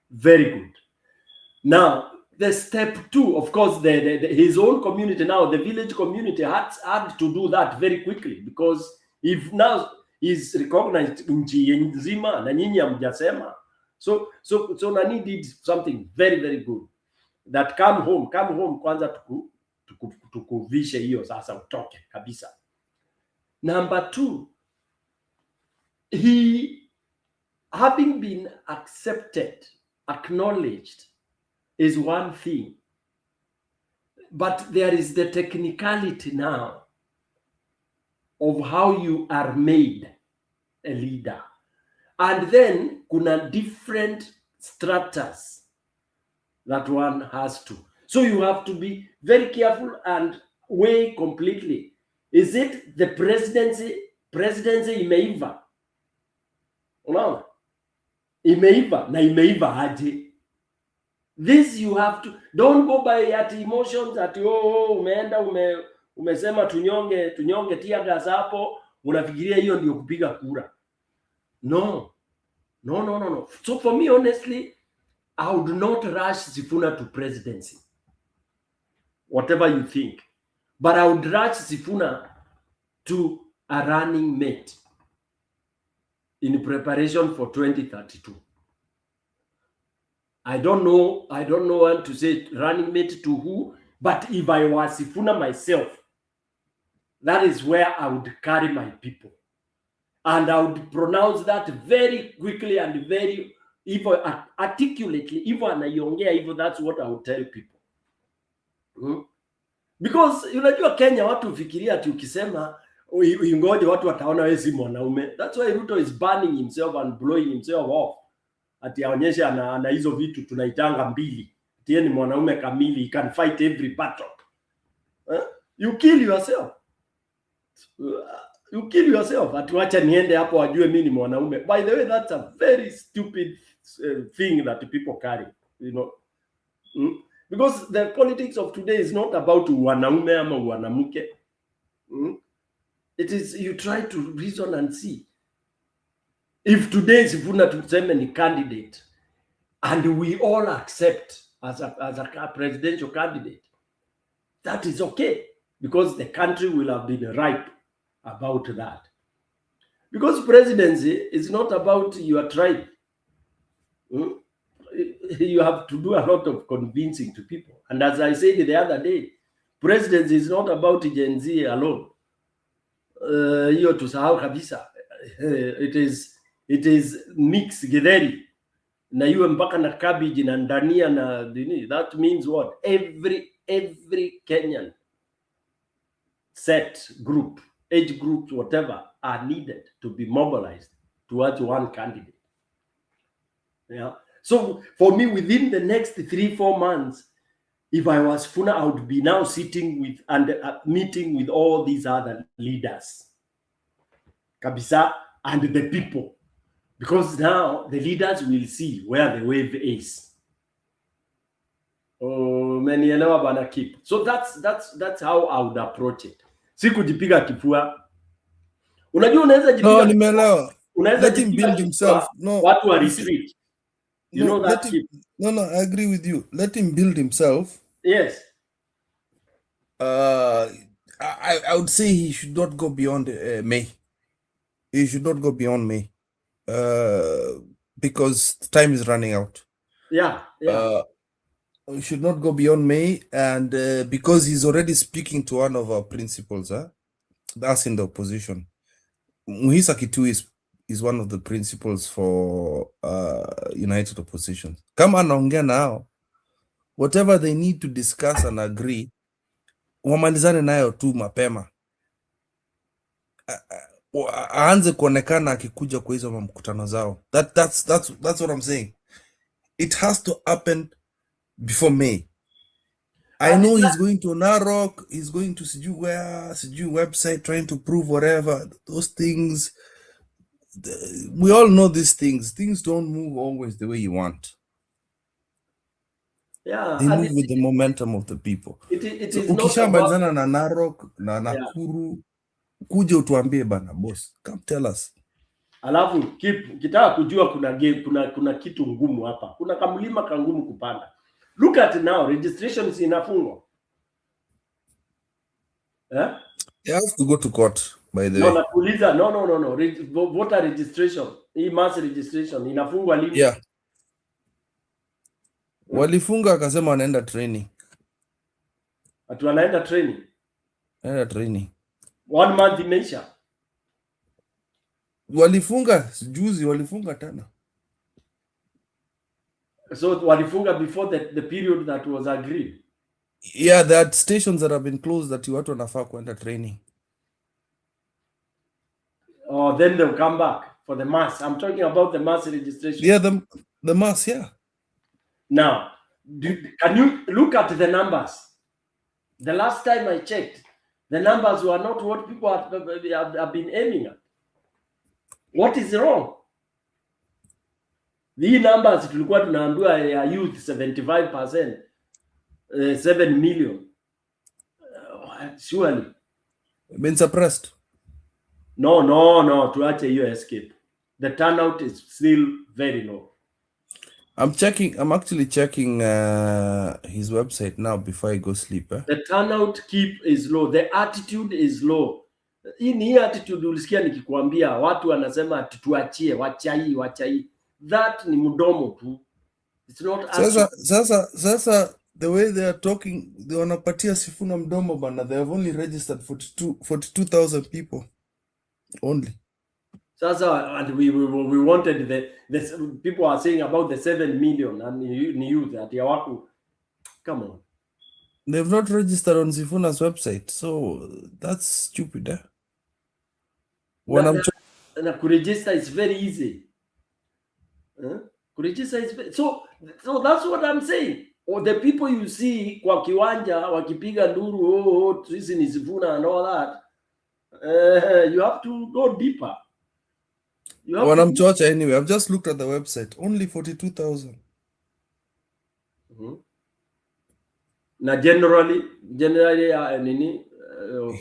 Speaker 6: Very good. Now, the step two, of course, his own community now, the village community had to do that very quickly, because if now he's recognized nchi nzima na nyinyi hamjasema, so Nani did something very, very good. That come home kwanza tukuvishe hiyo sasa utoke kabisa. Number two, he having been accepted, acknowledged is one thing, but there is the technicality now of how you are made a leader, and then kuna different stratas that one has to. So you have to be very careful and weigh completely. Is it the presidency imeiva? Unaona? Imeiva na imeiva aje. This you have to, don't go by at emotions at umeenda umesema tunyonge tear gas hapo, unafikiria hiyo ndio kupiga kura. No. So for me, honestly, I would not rush Sifuna to presidency, whatever you think, but I would rush Sifuna to a running mate in preparation for 2032. I don't know what to say running mate to who, but if I was Sifuna myself, that is where I would carry my people. And I would pronounce that very quickly and very articulately. That's what I would tell people. Because unajua Kenya watu ufikiria ati ukisema ingoje watu wataona wewe si mwanaume. That's why Ruto is burning himself and blowing himself off. Ati aonyeshe ana hizo vitu tunaitanga mbili. Ati ni mwanaume kamili, he can fight every battle. You kill yourself. You kill yourself. Atuacha niende hapo wajue mimi ni mwanaume. By the way, that's a very stupid thing that people carry, because the politics of today is not about wanaume ama wanamuke. It is, you try to reason and see. If today Sifuna tuseme ni candidate and we all accept as a presidential candidate, that is okay. because the country will have been ripe about that. Because presidency is not about your tribe. You have to do a lot of convincing to people. And as I said the other day, presidency is not about Gen Z alone. Hiyo tusahau kabisa. It is mix githeri na iwe mpaka na cabbage na ndania na nini. That means what? Every Kenyan set group, age groups, whatever, are needed to be mobilized towards one candidate. Yeah. So for me, within the next 3-4 months, if I was Funa, I would be now sitting with and meeting with all these other leaders, Kabisa, and the people, because now the leaders will see where the wave is. Oh, many bana keep. So that's how I would approach it. Sikujipiga kifua. Unajua unaweza jipiga.
Speaker 3: No, nimeelewa. Let him build himself. No.
Speaker 6: Watu wa retreat. You know that.
Speaker 3: No, I agree with you. Let him build himself.
Speaker 6: Yes.
Speaker 3: I would say he should not go beyond May. He should not go beyond May. Because time is running out.
Speaker 6: Yeah.
Speaker 3: He should not go beyond May, and because he's already speaking to one of our principals, that's in the opposition. Muhisa Kitu is one of the principals for United Opposition. Kama anaongea nao, whatever they need to discuss and agree, wamalizane nayo tu mapema. Aanze kuonekana akikuja kwa hizo mkutano zao. That's what I'm saying. It has to happen before May. I know he's going to Narok, he's going to Siju website trying to prove whatever, those things. We all know these things. Things don't move always the way you want.
Speaker 6: Yeah,
Speaker 3: they move with the momentum of the people.
Speaker 6: It
Speaker 3: So,
Speaker 6: is not
Speaker 3: ukishamalizana na Narok na Nakuru, kuja utuambie bana boss, come tell us.
Speaker 6: Alafu kitaka kujua kuna kitu ngumu hapa. Kuna kamlima kangumu kupanda. Look at now, registrations inafungwa.
Speaker 3: You have to go to court, by the
Speaker 6: No,
Speaker 3: way.
Speaker 6: nakuuliza, no. Voter registration, mass registration inafungwa lini?
Speaker 3: Yeah. Walifunga akasema wanaenda training.
Speaker 6: Atu wanaenda training.
Speaker 3: Wanaenda training.
Speaker 6: 1 month imeisha.
Speaker 3: Walifunga juzi, walifunga tena.
Speaker 6: So walifunga before the period that was agreed.
Speaker 3: Yeah, there are stations that have been closed that watu wanafaa kuenda training.
Speaker 6: Oh, then they'll come back for the mass. I'm talking about the mass registration.
Speaker 3: Yeah, the mass, yeah.
Speaker 6: Now, can you look at the numbers? The last time I checked, the numbers were not what people have been aiming at. What is wrong? The numbers tulikuwa tunaambiwa ya youth 75%, 7 million. Surely.
Speaker 3: Been suppressed.
Speaker 6: No, tuache hiyo escape. The turnout is still very low.
Speaker 3: I'm actually checking his website now before I go sleep.
Speaker 6: The turnout is low. The attitude is low. Hii attitude ulisikia nikikwambia watu wanasema tuachie, wachai. That ni mdomo tu. It's not
Speaker 3: sasa the way they are talking, they wanapatia Sifuna mdomo bana. They have only registered 42,000 people only.
Speaker 6: Sasa, and we wanted the people are saying about the 7 million and youth at Yawaku. Come on.
Speaker 3: They've not registered on Sifuna's website, so that's stupid.
Speaker 6: Kuregister is very easy. Kuregister is so that's what I'm saying. Or the people you see kwa kiwanja wakipiga nduru, sisi ni Sifuna and all that. You have to go deeper.
Speaker 3: Wanamchocha anyway. I've just looked at the website. Only 42,000.
Speaker 6: Na generally nini?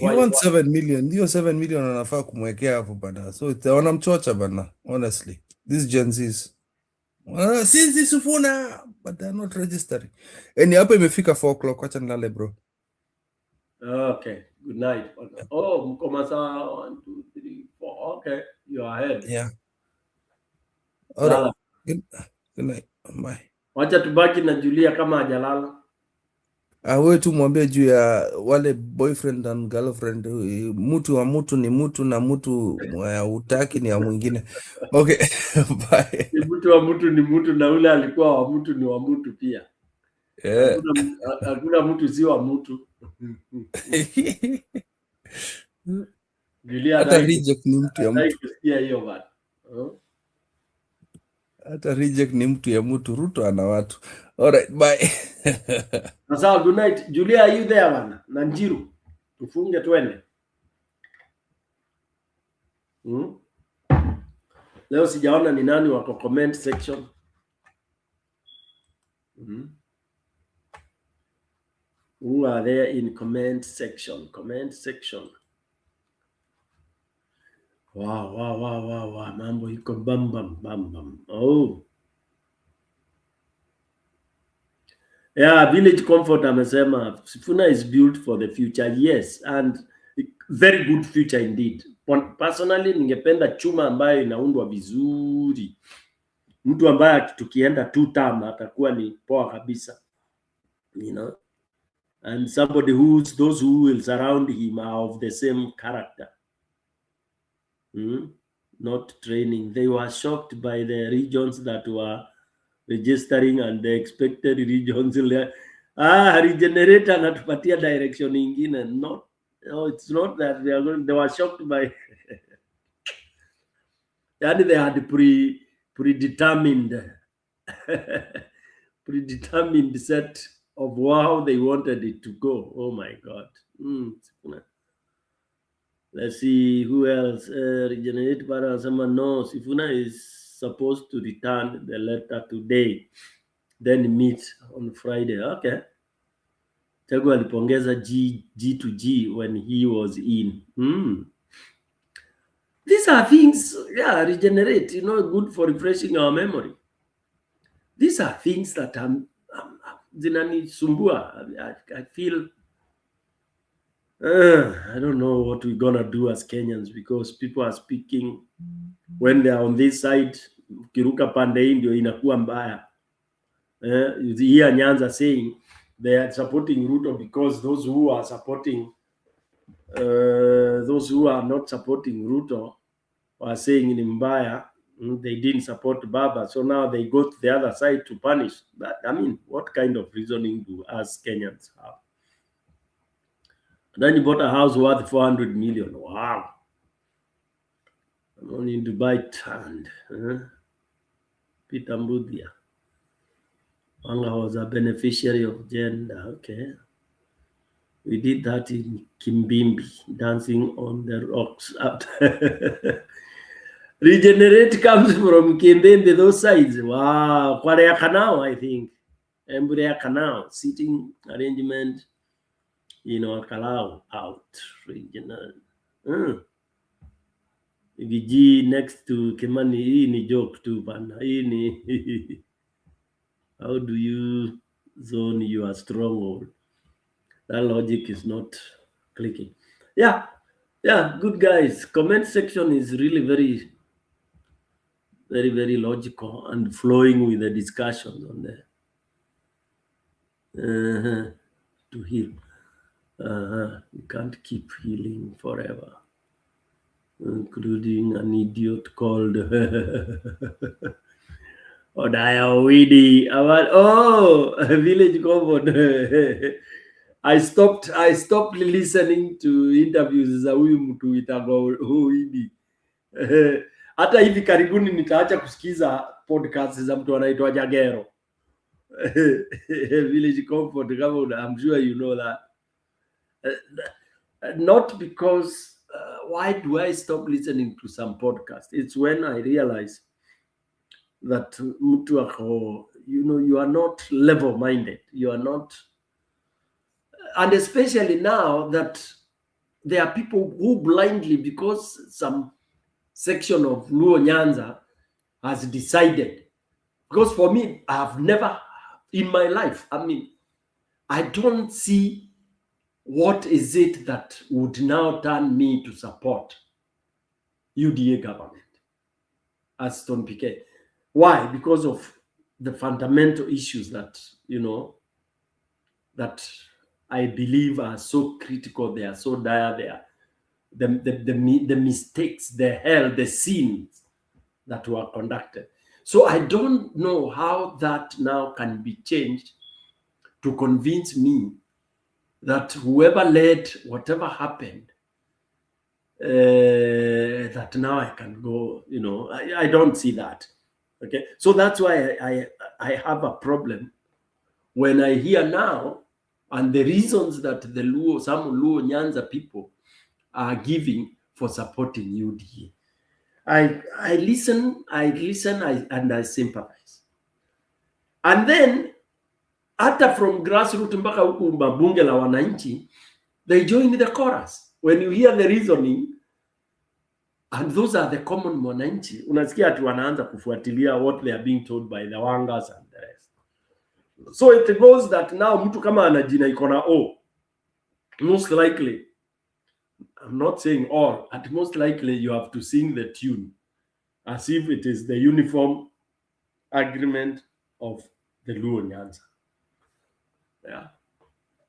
Speaker 3: He wants 7 million. Ndio 7 million anafaa kumwekea hapo bana. So wanamchocha bana, honestly. These Gen Zs. Sisi Sifuna, but they're not registering. Hapo imefika 4 o'clock. Acha nilale bro.
Speaker 6: Okay. Good night. Oh, mko sawa. 1, 2, 3, 4. Okay, you are ahead.
Speaker 3: Yeah. All right. Good night. Bye.
Speaker 6: Wacha tubaki na Julia kama hajalala.
Speaker 3: Wewe tu mwambie juu ya wale boyfriend and girlfriend, mtu wa mtu ni mtu na mtu utaki ni ya mwingine. Okay. Bye.
Speaker 6: Mtu wa mtu ni mtu na ule alikuwa wa mtu ni wa mtu pia.
Speaker 3: Yeah.
Speaker 6: Hakuna mtu si wa mtu. Julia
Speaker 3: hata reject ni mtu ya mtu.
Speaker 6: Kusikia hiyo bana.
Speaker 3: Hata reject ni mtu ya mtu. Ruto ana watu. All right, bye.
Speaker 6: Sasa good night. Julia, are you there bana? Na Njiru. Tufunge twende. Leo sijaona ni nani wako comment section. Who are there in comment section? Comment section. Wow. Mambo iko bam. Oh. Yeah, Village Comfort amesema Sifuna is built for the future. Yes, and very good future indeed. Personally, ningependa chuma ambayo inaundwa vizuri. Mtu ambaye tukienda 2 term atakuwa ni poa kabisa. You know? And somebody those who will surround him are of the same character. Not training. They were shocked by the regions that were registering and the expected regions. Regenerator anatupatia direction ingine. No, it's not that they were shocked by and they had predetermined set of how they wanted it to go. Oh my God. Let's see who else. Regenerate para someone. No, Sifuna is supposed to return the letter today, then meet on Friday. Okay. Gachagua alipongeza G to G when he was in. These are things, yeah, regenerate, you know, good for refreshing our memory. These are things that zinanisumbua. I feel I don't know what we're gonna do as Kenyans, because people are speaking when they are on this side. Kiruka pande hii ndio inakuwa mbaya. You hear Nyanza saying they are supporting Ruto because those who are supporting those who are not supporting Ruto are saying ni mbaya. They didn't support Baba, so now they go to the other side to punish. That, I mean, what kind of reasoning do us Kenyans have? Then you bought a house worth 400 million. Wow. I'm only in Dubai turned. Peter Mbudia. Wanga was a beneficiary of gender. Okay. We did that in Kimbimbi, dancing on the rocks. Regenerate comes from Kimbimbi, those sides. Wow. Kwarea Kanao, I think. Emburea Kanao, seating arrangement. You know, Kalau out regional. VG next to Kimani, hii ni joke too, bana. Hii ni how do you zone your stronghold? That logic is not clicking. Yeah, good guys. Comment section is really very, very, very logical and flowing with the discussions on there. To heal. You can't keep healing forever, including an idiot called Odayawidi. Village Comfort. I stopped listening to interviews za huyu mtu Odayawidi. Hata hivi karibuni nitaacha kusikiza podcast za mtu anaitwa Jagero. Village Comfort, I'm sure you know that. Not because why do I stop listening to some podcasts? It's when I realize that you are not level-minded. You are not, and especially now that there are people who blindly, because some section of Luo Nyanza has decided. Because for me, I have never in my life, I mean, I don't see what is it that would now turn me to support UDA government as Stone Piquet? Why? Because of the fundamental issues that, you know, that I believe are so critical, they are so dire, they are the mistakes, the hell, the sins that were conducted. So I don't know how that now can be changed to convince me that whoever led whatever happened, that now I can go, you know, I don't see that. Okay, so that's why I have a problem when I hear now, and the reasons that the Luo, some Luo Nyanza people are giving for supporting UDA. I listen, and I sympathize. And then, hata from grassroots mpaka huku bunge la wananchi, they join the chorus. When you hear the reasoning, and those are the common mwananchi, unasikia ati wanaanza kufuatilia what they are being told by the Wangas and the rest. So it goes that now mtu kama anajina ikona most likely, I'm not saying all, at most likely you have to sing the tune as if it is the uniform agreement of the Luo Nyanza. Yeah.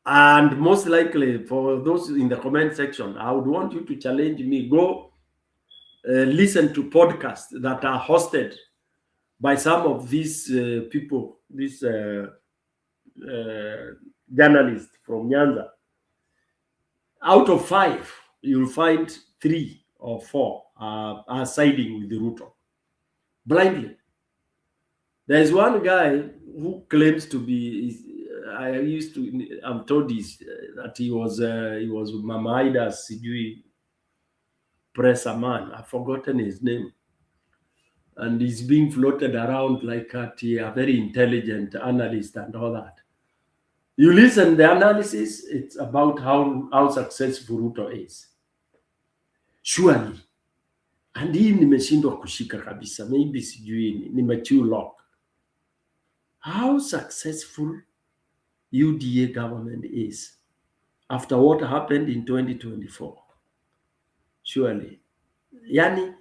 Speaker 6: And most likely, for those in the comment section, I would want you to challenge me. Go listen to podcasts that are hosted by some of these people, these journalists from Nyanza. Out of 5, you'll find 3 or 4 are siding with the Ruto blindly. There's one guy who claims to be, I'm told that he was Mama Ida's presser man. I've forgotten his name. And he's being floated around like a very intelligent analyst and all that. You listen, the analysis, it's about how successful Ruto is. Surely. And hii nimeshindwa kushika kabisa. Maybe sijui ni mature lock. How successful UDA government is after what happened in 2024. Surely. Yani,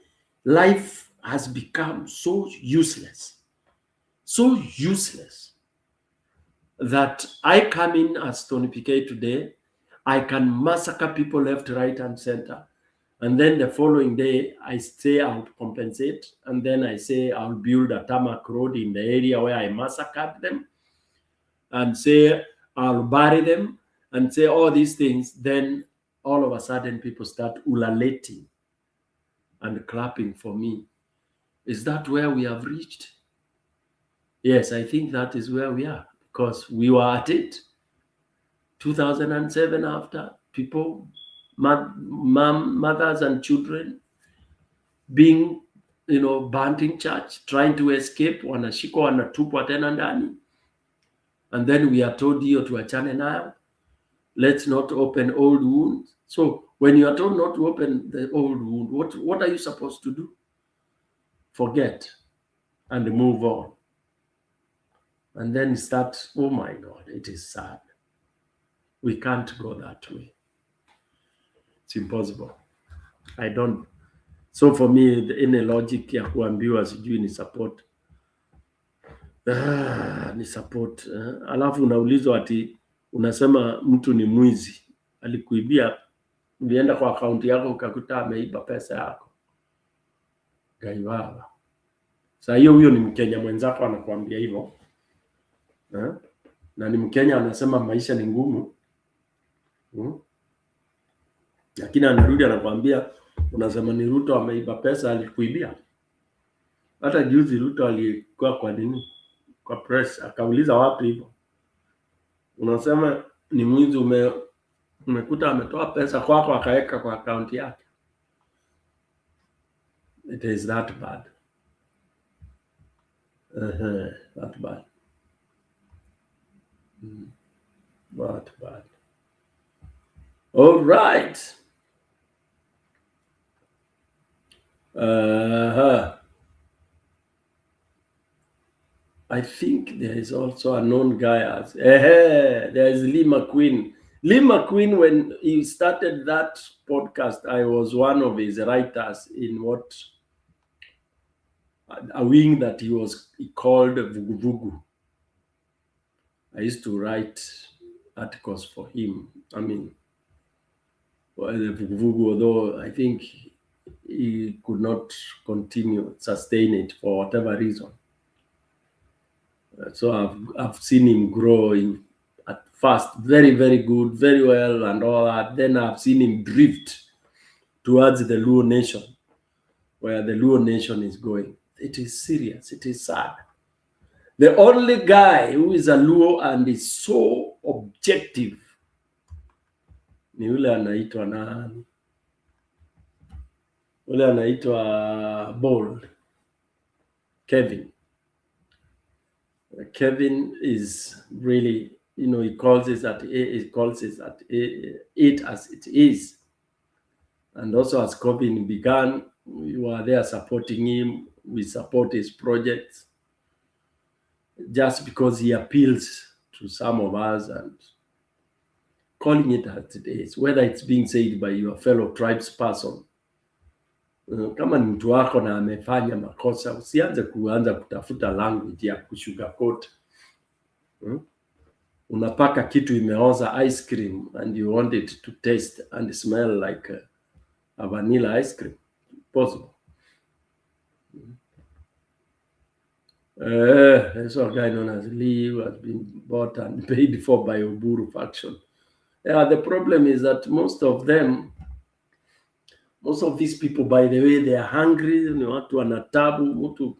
Speaker 6: life has become so useless that I come in as Tony Piquet today, I can massacre people left, right, and center. And then the following day, I say I'll compensate. And then I say I'll build a tarmac road in the area where I massacred them. And say I'll bury them. And say all these things. Then all of a sudden, people start ululating and clapping for me. Is that where we have reached? Yes, I think that is where we are. Because we were at it. 2007 after, people, mothers and children being, burnt in church, trying to escape, wanashikwa wanatupwa tena ndani. And then we are told hiyo tuachane nayo. Let's not open old wounds. So when you are told not to open the old wound, what are you supposed to do? Forget and move on. And then start, oh my God, it is sad. We can't go that way. It's impossible. I don't. So for me, any logic ya kuambiwa sijui ni support. Ni support. Alafu unaulizwa ati unasema mtu ni mwizi. Alikuibia, ulienda kwa akaunti yako ukakuta ameiba pesa yako. Gaiwawa. Sasa huyo ni Mkenya mwenzako anakuambia hivyo. Na ni Mkenya anasema maisha ni ngumu. Lakini anarudi anakuambia unasema ni Ruto ameiba pesa, alikuibia. Hata juzi Ruto alikuwa kwa nini? Kwa press akauliza watu hivyo. Unasema ni mwizi, umekuta ametoa pesa kwako akaweka kwa akaunti yake. It is that bad. That bad. That bad. All right. I think there is also a known guy as there is Lee McQueen. Lee McQueen, when he started that podcast, I was one of his writers in what a wing that he called Vuguvugu. I used to write articles for him. I mean, well, the Vuguvugu, although I think he could not sustain it for whatever reason. So I've seen him grow at first, very, very good, very well and all that. Then I've seen him drift towards the Luo nation, where the Luo nation is going. It is serious, it is sad. The only guy who is a Luo and is so objective ni yule anaitwa nani? Yule anaitwa Bold. Kevin. Kevin is really, you know, he calls it as it is. And also as Kevin began, we were there supporting him. We support his projects just because he appeals to some of us and calling it as it is, whether it's being said by your fellow tribes person. Kama ni mtu wako na amefanya makosa, usianze kuanza kutafuta language ya kusugarcoat. Unapaka kitu imeoza ice cream and you want it to taste and smell like a vanilla ice cream. Possible. There's a guy known as Lee who has been bought and paid for by Oburu faction. Yeah, the problem is that most of these people, by the way, they are hungry. Ni watu wanatabu, mtu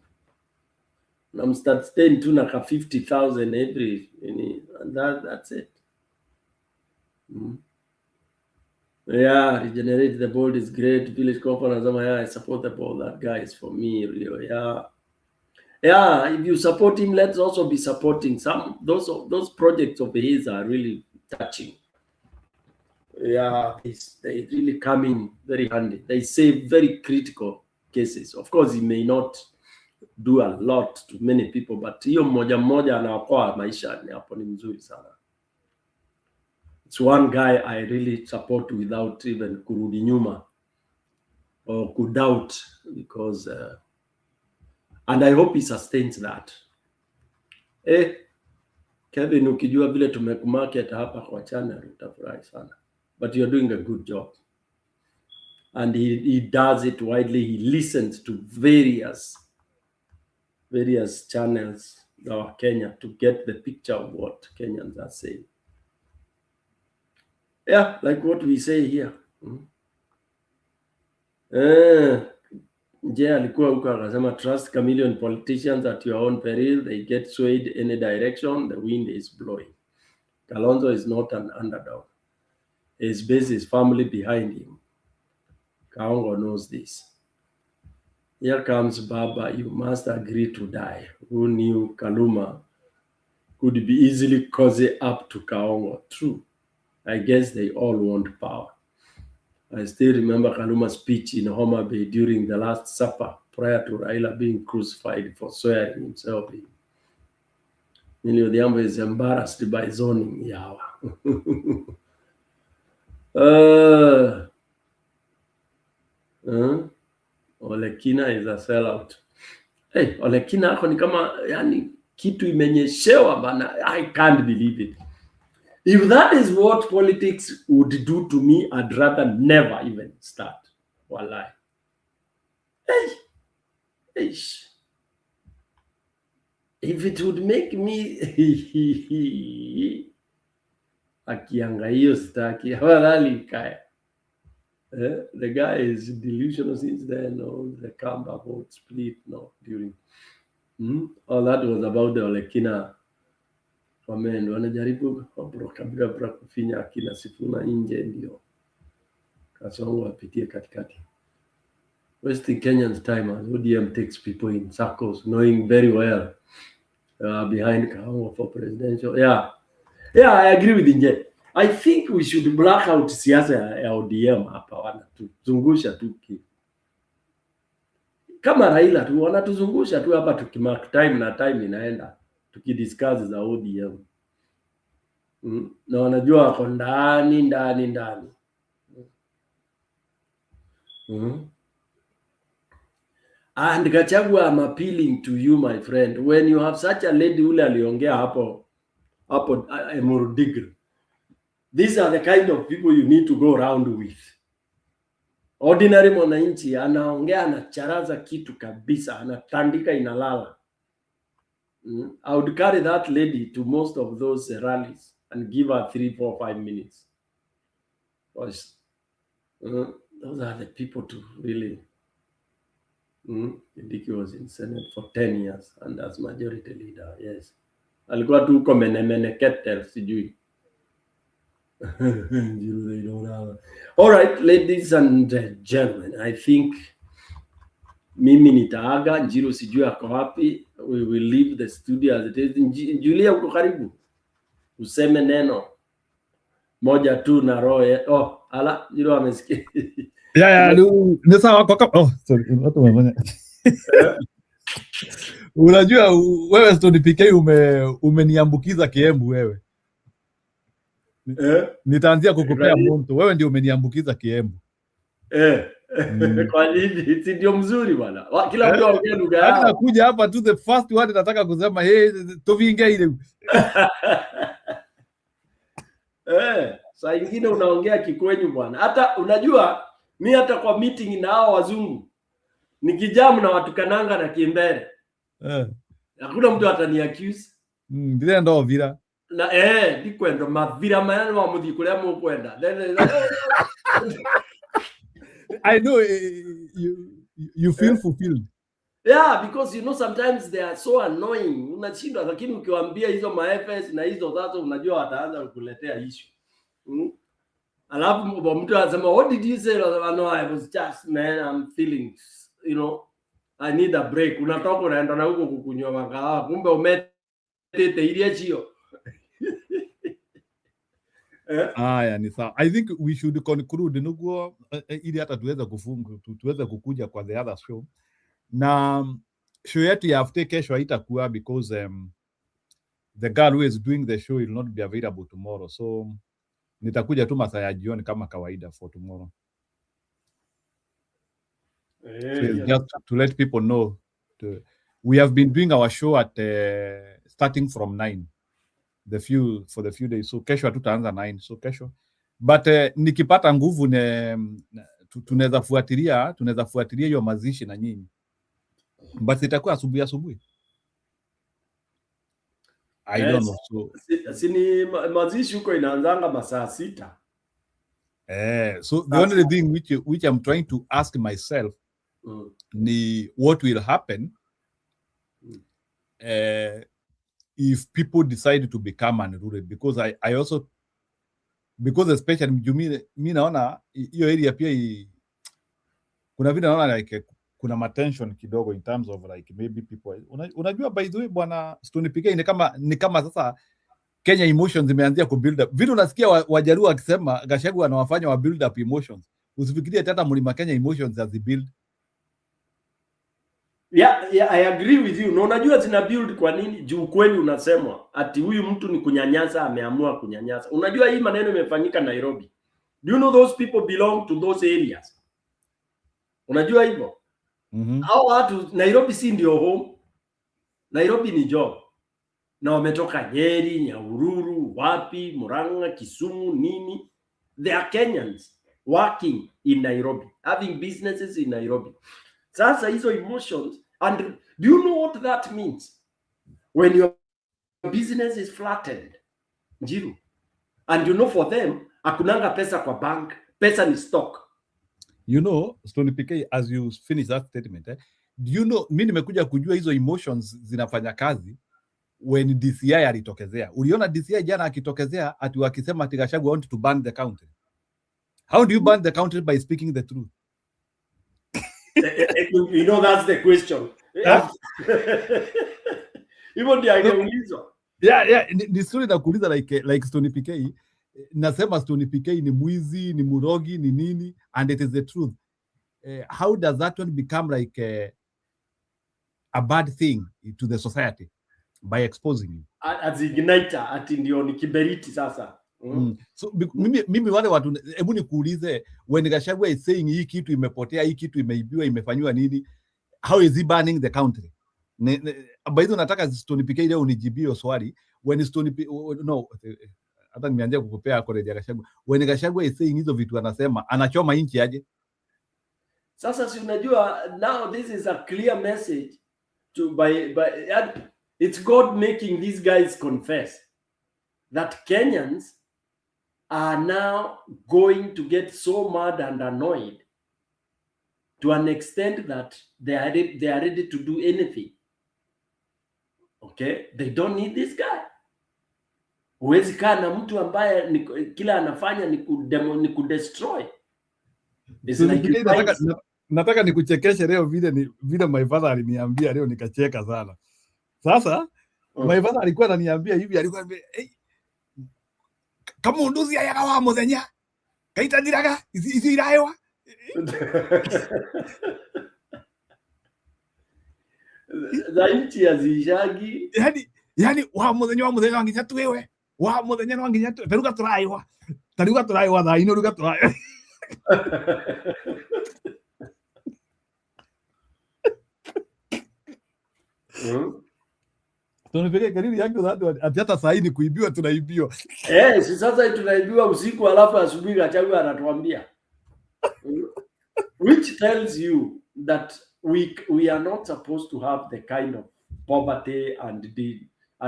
Speaker 6: namstart staying tu na 50,000 every, and that's it. Yeah, Regenerate the Bold is great. Village Conference, yeah, I support the Bold. That guy is for me, really. Yeah, if you support him, let's also be supporting some. Those projects of his are really touching. Yeah, they really come in very handy. They save very critical cases. Of course, he may not do a lot to many people, but hiyo mmoja anaokoa maisha ni hapo, ni mzuri sana. It's one guy I really support without even kurudi nyuma or kudoubt, because and I hope he sustains that. Kevin, ukijua vile tumekumarket hapa kwa channel utafurahi sana. But you're doing a good job. And he does it widely. He listens to various channels of Kenya to get the picture of what Kenyans are saying. Yeah, like what we say here. Je, alikuwa huko akasema, trust chameleon politicians at your own peril. They get swayed any direction. The wind is blowing. Kalonzo is not an underdog. His base is firmly behind him. Kaongo knows this. Here comes Baba. You must agree to die. Who knew Kaluma could be easily cozy up to Kaongo? True. I guess they all want power. I still remember Kaluma's speech in Homa Bay during the Last Supper prior to Raila being crucified for swearing himself in. Millie Odhiambo is embarrassed by zoning. Yawa. Olekina is a sellout. Hey, Olekina ako ni kama yani kitu imenyeshewa bana. I can't believe it. If that is what politics would do to me, I'd rather never even start. Wallahi. Hey. If it would make me akianga hiyo staki afadhali kaya. The guy is delusional since then. No, the Kamba vote split. No, during all that was about the Olekina. Wamendo wanajaribu kabla kufinya akina Sifuna nje, ndio Kasongo apitie katikati. Wasting Kenyans time as ODM takes people in circles, knowing very well behind Kaongo for presidential. Yeah, I agree with Nje. I think we should black out siasa ya ODM hapa, wanatuzungusha tu kama Raila tu, wanatuzungusha tu hapa tukimark time na time inaenda tukidiscuss za ODM. Na wanajua wako ndani. And Gachagua, I'm appealing to you, my friend. When you have such a lady ule aliongea hapo Murudigri, these are the kind of people you need to go around with. Ordinary mwananchi anaongea, anacharaza kitu kabisa, anatandika inalala. I would carry that lady to most of those rallies and give her 3, 4, 5 minutes. Because those are the people to really. Ndiki was in Senate for 10 years and as majority leader. Yes. Alikuwa tu uko meneketel sijui. All right, ladies and gentlemen, I think mimi nitaaga. Njiru sijui ako wapi. We will leave the studio as it is. Julia, uko karibu? Useme neno moja tu na roho. Ala, Njiru amesikia.
Speaker 2: Ni sawa kwa sorry, watu wamefanya. Unajua wewe Stone PK umeniambukiza kiembu wewe. Nitaanzia kukupea monto. Wewe ndio umeniambukiza kiembu.
Speaker 6: Kwa nini? Si ndio mzuri bwana. Kila mtu aongea lugha yao.
Speaker 2: Hata nakuja hapa tu the first word nataka kusema tovinge ile.
Speaker 6: Saa nyingine unaongea kikwenyu bwana. Hata unajua mi hata kwa meeting na hao wazungu nikijamu na watukananga na kimbere. Hakuna mtu atani accuse.
Speaker 2: Ndire ndo vira.
Speaker 6: Na ndikwenda mavira mayano wa muthi kuria mukwenda.
Speaker 2: I know you feel fulfilled.
Speaker 6: Yeah, because you know sometimes they are so annoying. Unashindwa lakini ukiwaambia hizo ma-FS na hizo sasa unajua wataanza kukuletea issue. Alafu mtu anasema what did you say? No, I was just man, I'm feeling, you know, I need a break. Unatoka unaenda na huko kukunywa makahawa, kumbe umetete ile chio.
Speaker 2: Aya, ni sawa. I think we should conclude nugo ili hata tuweze kufunga tuweze kukuja kwa the other show. Na show yetu ya after kesho haitakuwa because the girl who is doing the show will not be available tomorrow. So nitakuja tu masaa ya jioni kama kawaida for tomorrow. So just to let people know, we have been doing our show at starting from 9 for the few days. So kesho hatutaanza 9. So kesho, but nikipata nguvu tunaweza fuatilia hiyo mazishi na nyinyi, but itakuwa asubuhi. I don't know. So
Speaker 6: sini mazishi huko inaanzanga masaa 6.
Speaker 2: So the only thing which I'm trying to ask myself ni what will happen if people decide to become unruly, because I also, because especially mimi naona hiyo area pia kuna vile naona like kuna matension kidogo in terms of like maybe people unajua by the way bwana Stone PK ni kama sasa Kenya emotions zimeanzia ku build up. Vile unasikia Wajaruo akisema Gachagua anawafanya wa build up emotions. Usifikirie hata Mlima Kenya emotions as build.
Speaker 6: Yeah, I agree with you. Na unajua zina build kwa nini? Juu kweli unasemwa ati huyu mtu ni kunyanyasa, ameamua kunyanyasa. Unajua hii maneno imefanyika Nairobi. Do you know those people belong to those areas? Unajua hivyo? Hao watu Nairobi si ndio home. Nairobi ni job. Na wametoka Nyeri, Nyahururu, wapi, Murang'a, Kisumu, nini. They are Kenyans working in Nairobi, having businesses in Nairobi. Sasa hizo emotions, and do you know what that means? When your business is flattened, Njiru, and you know for them, akunanga pesa kwa bank, pesa ni stock.
Speaker 2: You know, Stone PK, as you finish that statement, do you know, mimi nimekuja kujua hizo emotions zinafanya kazi when DCI alitokezea. Uliona DCI jana akitokezea ati wakisema ati Gachagua want to ban the country. How do you ban the country? By speaking the truth.
Speaker 6: You know, that's the question. Even ndio angeulizwa.
Speaker 2: Yeah, ni story na kuuliza like Stone PK. Nasema Stone PK ni mwizi, ni murogi, ni nini, and it is the truth. How does that one become like a bad thing to the society? by exposing you.
Speaker 6: As igniter, ati ndio ni kiberiti sasa.
Speaker 2: So mimi wale watu, hebu nikuulize, when Gachagua is saying hii kitu imepotea, hii kitu imeibiwa, imefanywa nini, how is he burning the country? By the way, nataka Stone PK leo unijibie swali. When Stone PK, no, hata nimeanza kukupea kore ya Gachagua. When Gachagua is saying hizo vitu anasema, anachoma nchi aje?
Speaker 6: Sasa si unajua, now this is a clear message to it's God making these guys confess that Kenyans are now going to get so mad and annoyed to an extent that they are ready to do anything. Okay, they don't need this guy. Huwezi kaa na mtu ambaye kila anafanya ni kudestroy.
Speaker 2: Nataka nikuchekeshe leo vile my father aliniambia leo, nikacheka sana. Sasa my father alikuwa ananiambia hivi, alikuwa anambia kama unduzi ya wa muthenya kaitandiraga ici iraewa
Speaker 6: za nchi ya zishagi,
Speaker 2: yani wa muthenya wanginya twewe wa muthenya wanginya twewe peruga turaiwa tha ino ruga turaiwa. Tunapeleka karibu yangu hata saa hii ni kuibiwa, tunaibiwa.
Speaker 6: Si sasa tunaibiwa usiku, alafu asubuhi Gachagua anatuambia. Which tells you that we are not supposed to have the kind of poverty and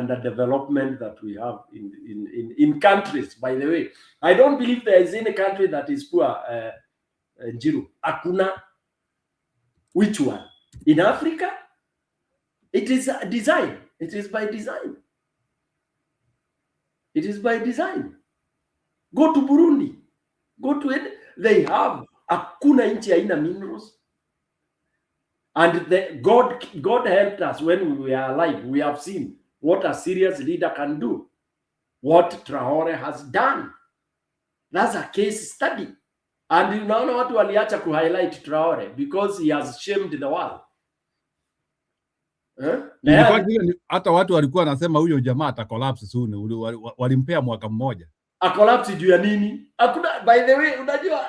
Speaker 6: the development that we have in countries. By the way, I don't believe there is any country that is poor. Njiru, hakuna. Which one? In Africa? It is design. It is by design. It is by design. Go to Burundi. Go to it. They have hakuna nchi haina minerals. And God helped us when we were alive. We have seen what a serious leader can do. What Traore has done. That's a case study. And unaona watu waliacha kuhighlight Traore because he has shamed the world.
Speaker 2: Hata watu walikuwa nasema huyo jamaa ata collapse soon, walimpea mwaka mmoja.
Speaker 6: A collapse juu ya nini? Hakuna. By the way, unajua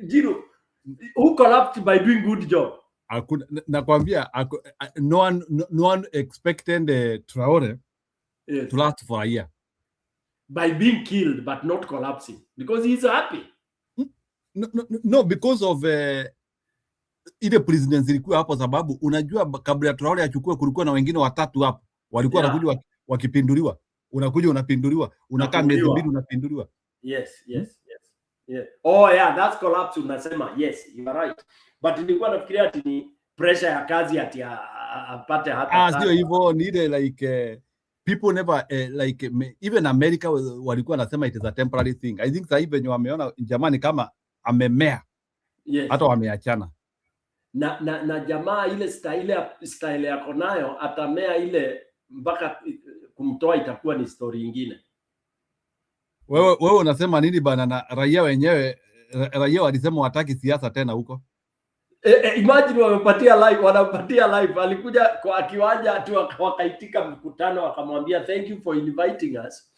Speaker 6: Jiro, who collapsed by doing good job?
Speaker 2: Hakuna, nakwambia no one expected Traore to last for a year
Speaker 6: by being killed but not collapsing because he's happy.
Speaker 2: No, because of ile presidency ilikuwa hapo, sababu unajua kabla ya Traore achukue kulikuwa na wengine watatu hapo walikuwa wanakuja wakipinduliwa, unakuja unapinduliwa, unakaa miezi mbili unapinduliwa.
Speaker 6: Yes. Oh yeah, that's collapse unasema. Yes, you are right. But nilikuwa nafikiria ati ni pressure ya kazi ati apate hata
Speaker 2: sio hivyo, ni ile like people never like even America walikuwa nasema it is a temporary thing. I think sasa hivi wenye wameona jamani kama amemea, hata wameachana
Speaker 6: na jamaa ile style yako nayo atamea ile mpaka kumtoa itakuwa ni story nyingine.
Speaker 2: Wewe unasema nini bana? Na raia wenyewe, raia walisema wataki siasa tena huko.
Speaker 6: Imagine wanapatia live. Alikuja kwa kiwanja tu wakaitika mkutano, wakamwambia thank you for inviting us,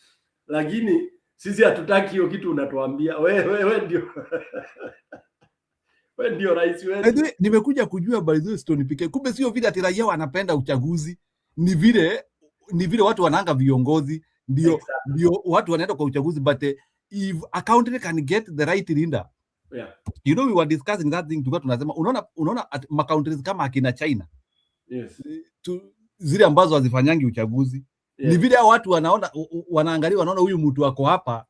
Speaker 6: lakini sisi hatutaki hiyo kitu unatuambia wewe ndio wewe ndio rais wetu.
Speaker 2: Nimekuja kujua by the Stone PK, kumbe sio vile ati raia wanapenda uchaguzi, ni vile watu wanaanga viongozi ndio watu wanaenda kwa uchaguzi. But if a country can get the right leader, you know, we were discussing that thing, tulikuwa tunasema unaona ma countries kama akina China, zile ambazo hazifanyangi uchaguzi, ni vile watu wanaangalia wanaona huyu mtu wako hapa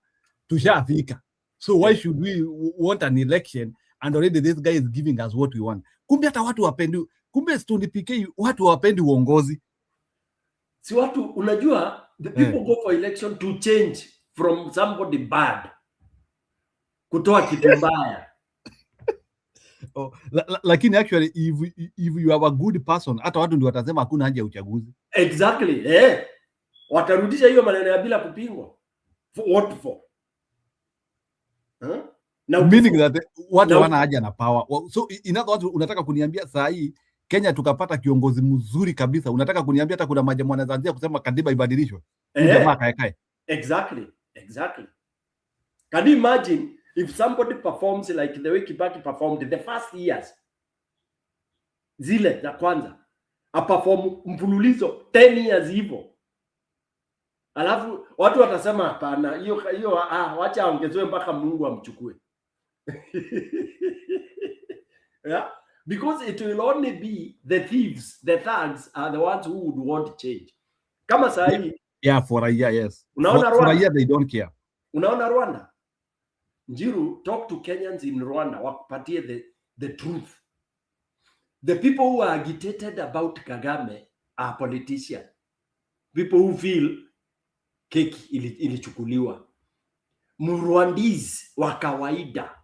Speaker 2: tushafika, so why should we want an election and already this guy is giving us what we want. Kumbe hata watu wapendi, kumbe Stone PK watu wapendi uongozi.
Speaker 6: Si watu, unajua the people go for election to change from somebody bad, kutoa kitu mbaya.
Speaker 2: Lakini actually if you are a good person, hata watu ndio watasema hakuna haja ya uchaguzi.
Speaker 6: Exactly. Watarudisha hiyo maneno ya bila kupingwa. What for?
Speaker 2: Meaning that watu wana haja na power. So in other words, unataka kuniambia saa hii Kenya tukapata kiongozi mzuri kabisa, unataka kuniambia hata kuna majamaa wanaanza kusema katiba ibadilishwe? Jamaa kae.
Speaker 6: Exactly. Can you imagine if somebody performs like the way Kibaki performed the first years, zile za kwanza, a perform mfululizo 10 years hivyo, alafu watu watasema hapana, hiyo wacha aongezewe mpaka Mungu amchukue. Yeah, because it will only be the thieves, the thugs are the ones who would want change. Kama sahi,
Speaker 2: yeah, for a year, yes.
Speaker 6: Unaona
Speaker 2: for a year they don't care.
Speaker 6: Unaona Rwanda, Njiru, talk to Kenyans in Rwanda, wakupatie the truth. The people who are agitated about Kagame are politicians. People who feel keki ilichukuliwa. Mrwandese wa kawaida,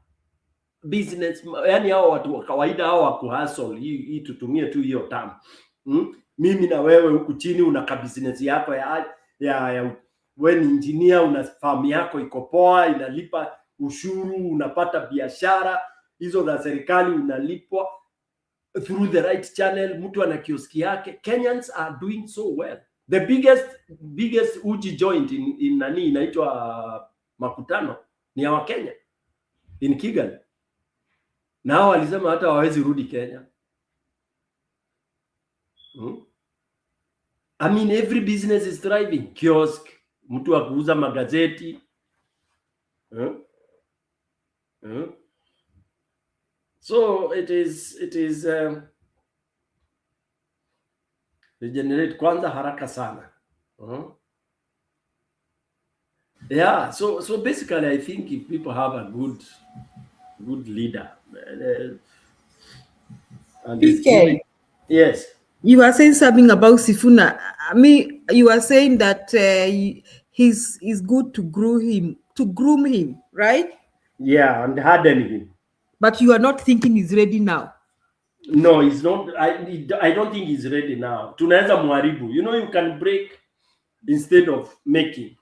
Speaker 6: business, yani hao watu wa kawaida, hao wa kuhustle, hii tutumie tu hiyo term. Mimi na wewe huku chini una ka business yako ya wewe ni engineer, una farm yako iko poa, inalipa ushuru, unapata biashara hizo za serikali, unalipwa through the right channel, mtu ana kioski yake. Kenyans are doing so well. The biggest uji joint in nani inaitwa Makutano ni ya Kenya in Kigali. Nao walisema hata hawawezi rudi Kenya. I mean, every business is thriving. Kiosk, mtu wa kuuza magazeti. So it is regenerate kwanza haraka sana. Yeah, so basically I think if people have a good leader, and yes,
Speaker 4: you are saying something about Sifuna. I mean, you are saying that he's good to groom him, right?
Speaker 6: Yeah, and harden him.
Speaker 4: But you are not thinking he's ready now.
Speaker 6: No, he's not. I don't think he's ready now. Tunaweza muharibu. You know, you can break instead of making.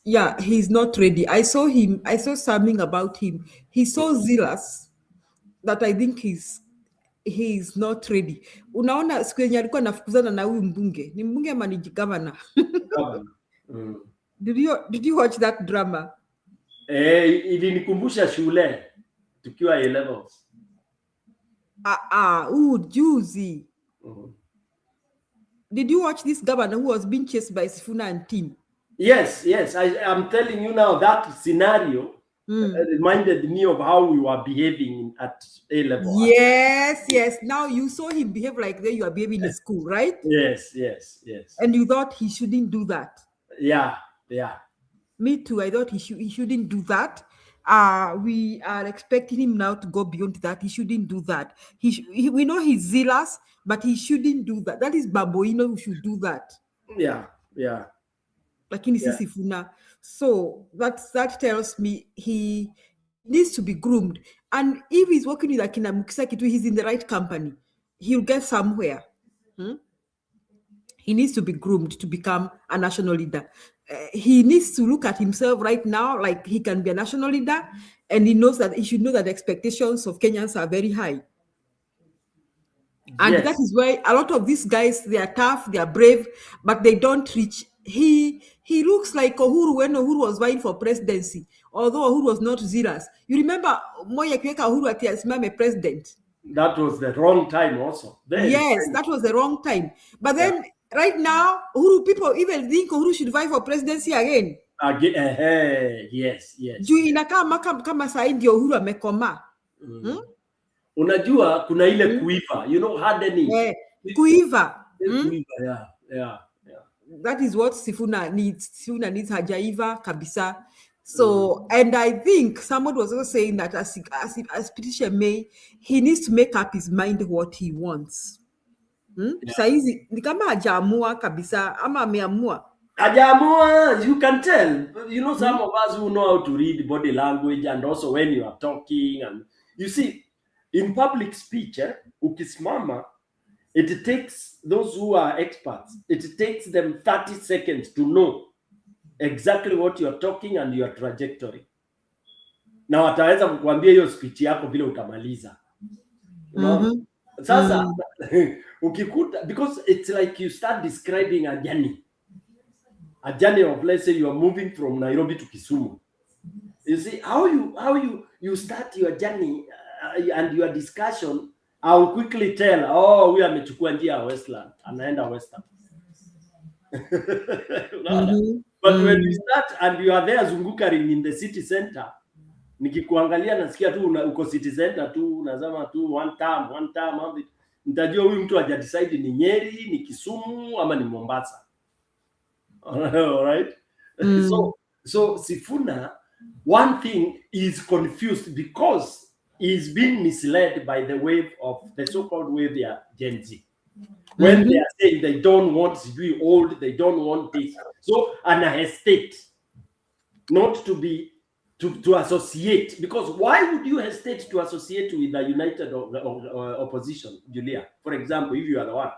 Speaker 4: Yeah, he's not ready. I saw something about him. He's so zealous that I think he's not ready. Unaona siku yenye alikuwa anafukuzana na huyu mbunge. Ni mbunge ama ni governor? Did you watch that drama?
Speaker 6: Ilinikumbusha shule tukiwa A levels.
Speaker 4: Juicy. Did you watch this governor who was being chased by Sifuna and team?
Speaker 6: Yes. I'm telling you now, that scenario reminded me of how we were behaving at A level.
Speaker 4: Yes. Now you saw him behave like that you are behaving in school, right?
Speaker 6: Yes.
Speaker 4: And you thought he shouldn't do that.
Speaker 6: Yeah.
Speaker 4: Me too. I thought he shouldn't do that. We are expecting him now to go beyond that. He shouldn't do that. We know he's zealous, but he shouldn't do that. That is Baboino who should do that.
Speaker 6: Yeah.
Speaker 4: Like in Sifuna. So that tells me he needs to be groomed. And if he's working with Akina Mukisa, he's in the right company. He'll get somewhere. He needs to be groomed to become a national leader. He needs to look at himself right now like he can be a national leader, and he should know that the expectations of Kenyans are very high. And that is why a lot of these guys, they are tough, they are brave, but they don't reach. He looks like Uhuru when Uhuru was vying for presidency, although Uhuru was not zealous. You remember Moya Kiweka Uhuru ati asimame president?
Speaker 6: That was the wrong time also.
Speaker 4: That was the wrong time. But then right now, Uhuru people even think Uhuru should vie for presidency again.
Speaker 6: Yes.
Speaker 4: Juu inakaa kama saa hii ndio Uhuru amekoma.
Speaker 6: Unajua kuna ile kuiva, hardening.
Speaker 4: Kuiva.
Speaker 6: Yeah.
Speaker 4: That is what Sifuna needs. Sifuna needs hajaiva kabisa. So, and I think someone was also saying that as Patricia May, he needs to make up his mind what he wants. Saizi ni kama hajaamua kabisa ama ameamua.
Speaker 6: Hajaamua, you can tell. Some of us who know how to read body language and also when you are talking, and you see in public speech, ukisimama, it takes those who are experts, it takes them 30 seconds to know exactly what you are talking and your trajectory. Na wataweza kukuambia hiyo speech yako vile utamaliza. Sasa ukikuta, because it's like you start describing a journey of, let's say you are moving from Nairobi to Kisumu. You see how you start your journey and your discussion. I'll quickly tell, oh, we amechukua njia ya Westland, anaenda Western. But when you start and you are there zungukaring in the city center, nikikuangalia nasikia tu uko city center tu unasema tu one time, nitajua huyu mtu haja decide ni Nyeri, ni Kisumu ama ni Mombasa. All right. So Sifuna, one thing is confused because he's being misled by the wave of the so-called wave, Gen Z. When they are saying they don't want to be old, they don't want this. So, and I hesitate not to be to associate, because why would you hesitate to associate with the united opposition, Julia? For example, if you are the one,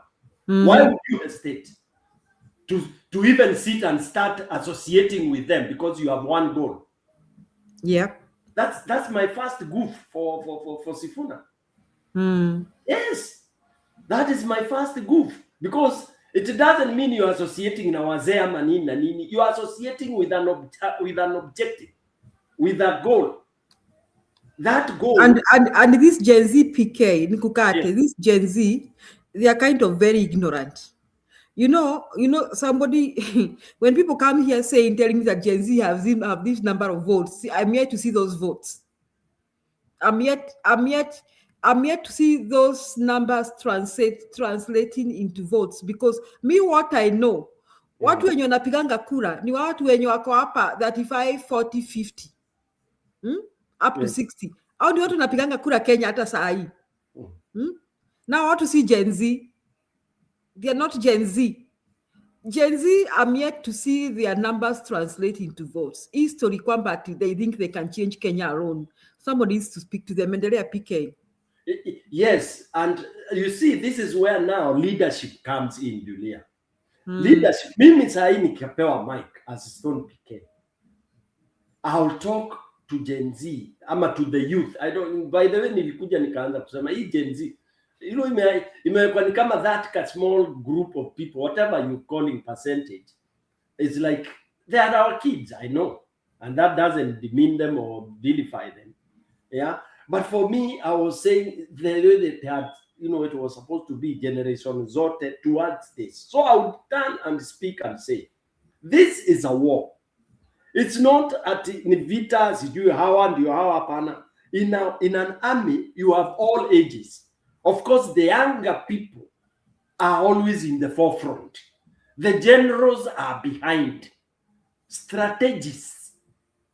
Speaker 6: why would you hesitate to even sit and start associating with them because you have one goal?
Speaker 4: Yeah,
Speaker 6: that's my first goof for Sifuna. Yes. That is my first goof, because it doesn't mean you're associating na wazee ama nini na nini. You are associating with an objective, with a goal. That goal.
Speaker 4: And this Gen Z PK, Nikukate, this Gen Z, they are kind of very ignorant. You know, somebody, when people come here telling me that Gen Z have this number of votes, I'm yet to see those votes. I'm yet to see those numbers translating into votes, because me, what I know, watu wenye wanapiganga kura ni watu wenye wako hapa 35, 40, 50 up to 60. Au ni watu wanapiganga kura Kenya hata saa hii. Now what to see Gen Z, they are not Gen Z. Gen Z, I'm yet to see their numbers translate into votes. History kwamba they think they can change Kenya alone. Somebody needs to speak to them, and they're PK.
Speaker 6: Yes, and you see, this is where now leadership comes in, Julia. Leadership. Mimi sahi nikipewa mic as Stone PK, I'll talk to Gen Z ama to the youth. I don't. By the way, nilikuja nikaanza kusema hii Gen Z, you know, imekuwa ni kama that small group of people, whatever you calling percentage, it's like they are our kids. I know, and that doesn't demean them or vilify them. Yeah. But for me, I was saying the way they had, you know, it was supposed to be generation zote towards this. So I would turn and speak and say, this is a war. It's not at Nivita, sijui hawa ndio hawa hapana. In an army, you have all ages. Of course, the younger people are always in the forefront. The generals are behind. Strategists.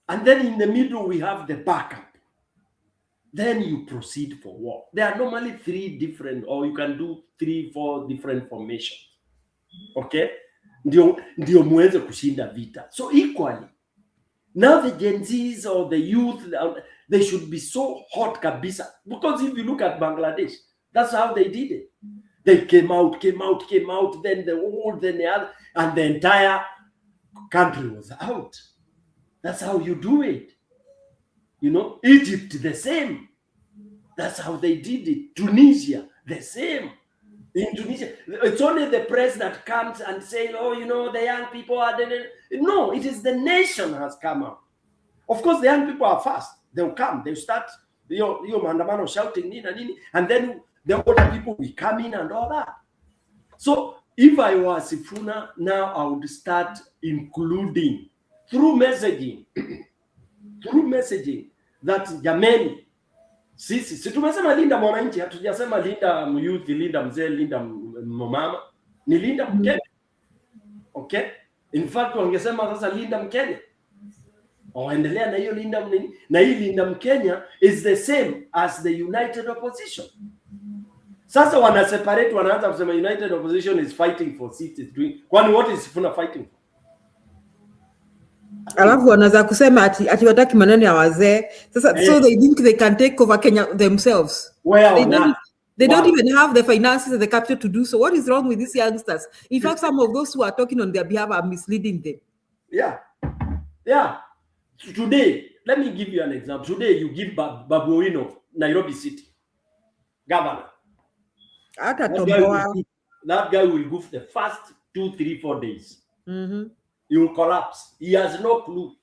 Speaker 6: And then in the middle, we have the backup. Then you proceed for war. There are normally 3 different, or you can do 3, 4 different formations. Okay? Ndio muweze kushinda vita. So equally, now the Gen Zs or the youth, they should be so hot kabisa. Because if you look at Bangladesh, that's how they did it. They came out, then the old, then the other, and the entire country was out. That's how you do it. You know, Egypt, the same. That's how they did it. Tunisia, the same. In Tunisia, it's only the press that comes and says, oh, you know, the young people are... No, it is the nation has come out. Of course, the young people are fast. They'll come. They'll start, mandamano shouting, nini, and then the older people will come in and all that. So if I was Sifuna, now I would start including through messaging that jameni, si tumesema linda mwananchi, hatujasema linda youth, linda mzee, linda mama, ni linda Mkenya. Okay? In fact, wangesema sasa linda Mkenya. Waendelea na hiyo linda mnini, na hii linda Mkenya is the same as the united opposition. Sasa wana separate, wanaanza kusema united opposition is fighting for seats. Kwani what is Sifuna fighting for?
Speaker 4: Alafu wanaanza kusema ati wataki maneno ya wazee. Sasa so they think they can take over Kenya themselves.
Speaker 6: Well,
Speaker 4: they don't even have the finances and the capital to do so. What is wrong with these youngsters? In fact, some of those who are talking on their behalf are misleading them.
Speaker 6: Yeah. Today, let me give you an example. Today, you give Babu Owino, Nairobi City, governor. That guy will goof the first 2, 3, 4 days. He will collapse. He has no clue.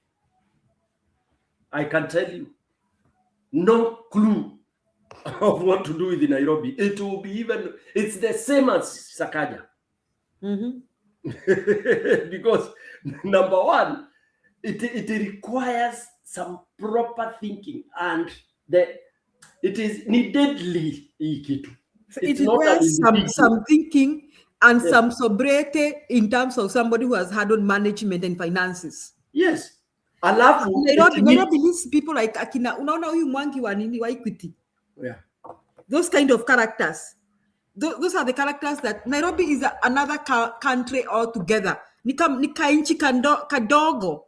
Speaker 6: I can tell you, no clue of what to do with Nairobi. It will be it's the same as Sakaja. Because number one, it requires some proper thinking, and it is neededly
Speaker 4: it requires some thinking and some sobriety in terms of somebody who has handled management and finances.
Speaker 6: Yes. Alafu
Speaker 4: Nairobi needs people like akina unaona huyu Mwangi wa nini wa Equity.
Speaker 6: Yeah.
Speaker 4: Those kind of characters. Those are the characters that Nairobi is another country altogether. Ni kainchi kadogo.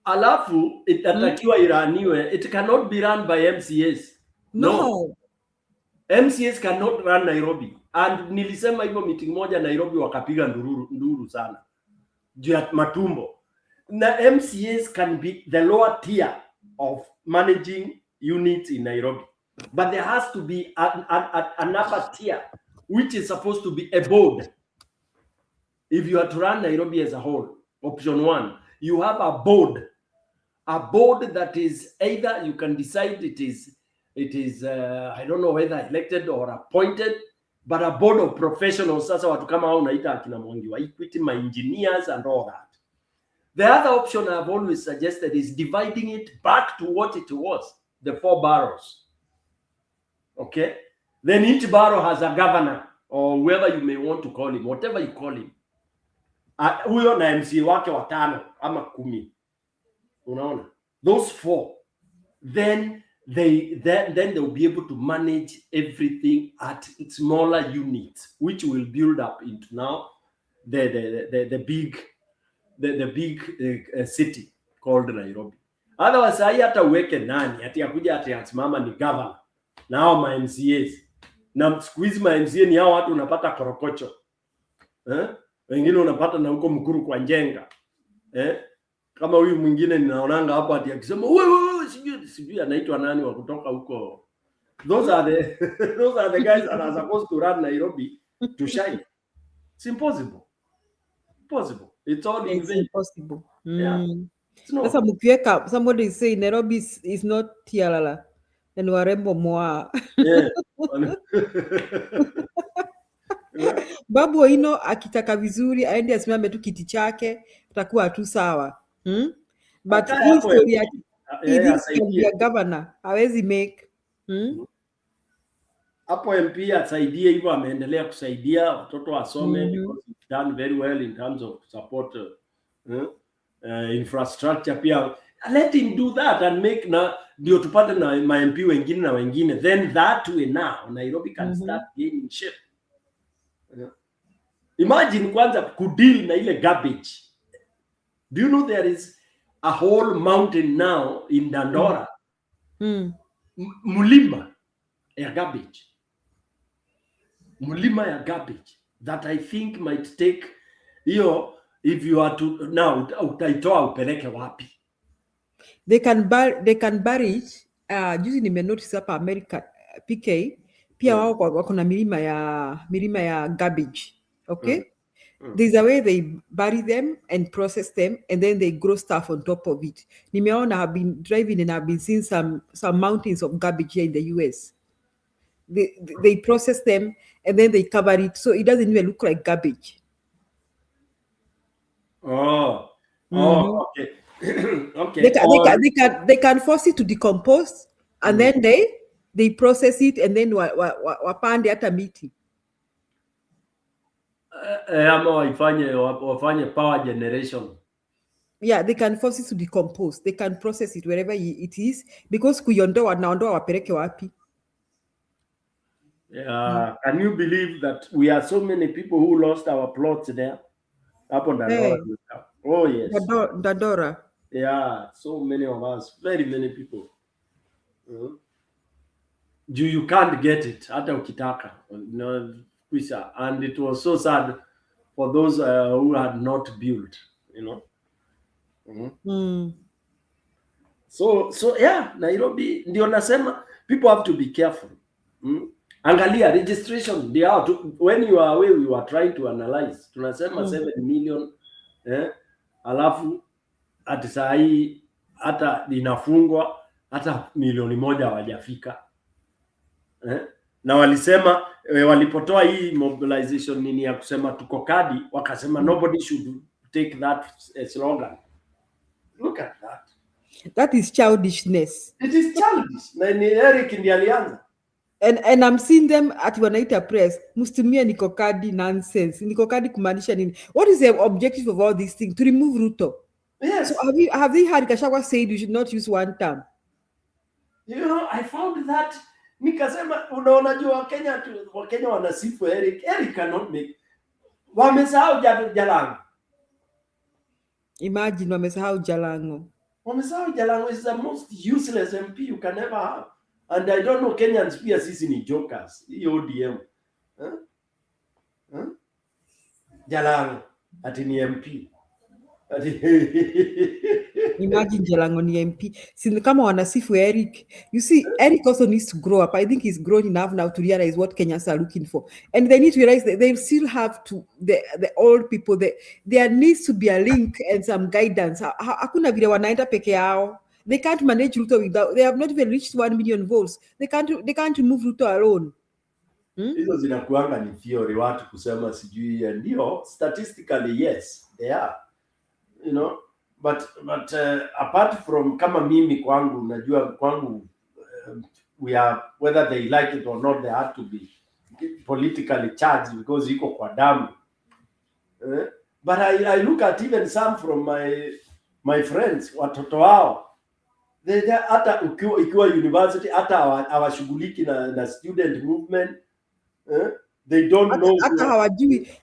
Speaker 6: Alafu itatakiwa iraniwe. It cannot be run by MCAs.
Speaker 4: No.
Speaker 6: MCAs cannot run Nairobi. And nilisema hivyo meeting moja Nairobi wakapiga nduru sana. Juu ya matumbo. The MCAs can be the lower tier of managing units in Nairobi. But there has to be an upper tier, which is supposed to be a board. If you are to run Nairobi as a whole, option one, you have a board that is either you can decide it is I don't know whether elected or appointed, but a board of professionals. Sasa watu kama hao unaita akina Mwangi wa Equity, my engineers and all that. The other option I've always suggested is dividing it back to what it was, the 4 boroughs. Okay? Then each borough has a governor or whoever you may want to call him, whatever you call him. Huyo na MC wake watano ama 10. Unaona? Those 4. Then they'll be able to manage everything at smaller units, which will build up into now the big city called Nairobi. Otherwise, hata uweke nani ati akuja ati asimama ni governor na hao ma MCAs. Na squeeze ma MCA ni hao watu unapata korokocho. Wengine unapata na huko Mkuru kwa Njenga. Kama huyu mwingine ninaonanga hapo ati akisema wewe sijui anaitwa nani wa kutoka huko. Those are the guys that are supposed to run Nairobi to shine. It's impossible. It's all
Speaker 4: impossible.
Speaker 6: Yeah.
Speaker 4: Sasa mkiweka somebody is saying Nairobi is not tialala and warembo moa.
Speaker 6: Yeah.
Speaker 4: Babu Owino akitaka vizuri aende asimame tu kiti chake atakuwa tu sawa. But hii story ya ya governor hawezi make.
Speaker 6: Hapo MP asaidie hivyo, ameendelea kusaidia watoto wasome because he's done very well in terms of support infrastructure pia. Let him do that and make na ndio tupate na ma MP wengine na wengine, then that way now Nairobi can start gaining shape. Imagine kwanza kudeal na ile garbage. Do you know there is a whole mountain now in Dandora? Mulima ya garbage. Mulima ya garbage that I think might take hiyo, if you are to now utaitoa upeleke wapi?
Speaker 4: They can bury it. Juzi nimenotice hapa America PK pia wao wako na milima ya garbage. Okay? There's a way they bury them and process them and then they grow stuff on top of it. Nimeona, I've been driving and I've been seeing some mountains of garbage here in the US. They process them and then they cover it so it doesn't even look like garbage.
Speaker 6: Okay. Okay.
Speaker 4: They can force it to decompose and then they process it and then wapande hata miti.
Speaker 6: Ama wafanye power generation.
Speaker 4: Yeah, they can force it to decompose. They can process it wherever it is because kuiondoa naondoa wapeleke wapi?
Speaker 6: Yeah, can you believe that we are so many people who lost our plots there? Hapo Dandora. Oh yes.
Speaker 4: Dandora.
Speaker 6: Yeah, so many of us, very many people. You can't get it hata ukitaka. And it was so sad for those who had not built, So yeah, Nairobi ndio nasema people have to be careful. Angalia registration when you are away we were trying to analyze. Tunasema 7 million alafu ati saa hii hata linafungwa hata milioni 1 hawajafika. Na walisema walipotoa hii mobilization nini ya kusema tuko kadi, wakasema nobody should take that slogan. Look at that.
Speaker 4: That is childishness.
Speaker 6: It is childish. Na ni Eric ndiye alianza.
Speaker 4: And I'm seeing them at wanaita press. Mustumia niko kadi nonsense. Niko kadi kumaanisha nini? What is the objective of all these things? To remove Ruto.
Speaker 6: Yes.
Speaker 4: So have they heard Gachagua said you should not use one term?
Speaker 6: You know, I found that nikasema unajua Wakenya wanasifu Eric. Eric cannot make. Wamesahau Jalango.
Speaker 4: Imagine wamesahau Jalango.
Speaker 6: Wamesahau Jalango is the most useless MP you can ever have. And I don't know Kenyans pia sisi ni jokers. Hii ODM. Jalango ati ni MP.
Speaker 4: Imagine Jalango ni MP. Si kama wanasifu Eric. You see, Eric also needs to grow up. I think he's grown enough now to realize what Kenyans are looking for. And they need to realize that they still have to, the old people, there needs to be a link and some guidance. Hakuna vile wanaenda peke yao. They can't manage Ruto without, they have not even reached 1 million votes. They can't remove Ruto alone.
Speaker 6: Hizo zinakuanga ni theory watu kusema sijui ndio statistically yes they are, you know, but apart from kama mimi kwangu najua kwangu we are whether they like it or not they have to be politically charged because iko kwa damu. But I look at even some from my friends watoto wao hata ikiwa university hata hawashughuliki na student movement. They don't know
Speaker 4: hata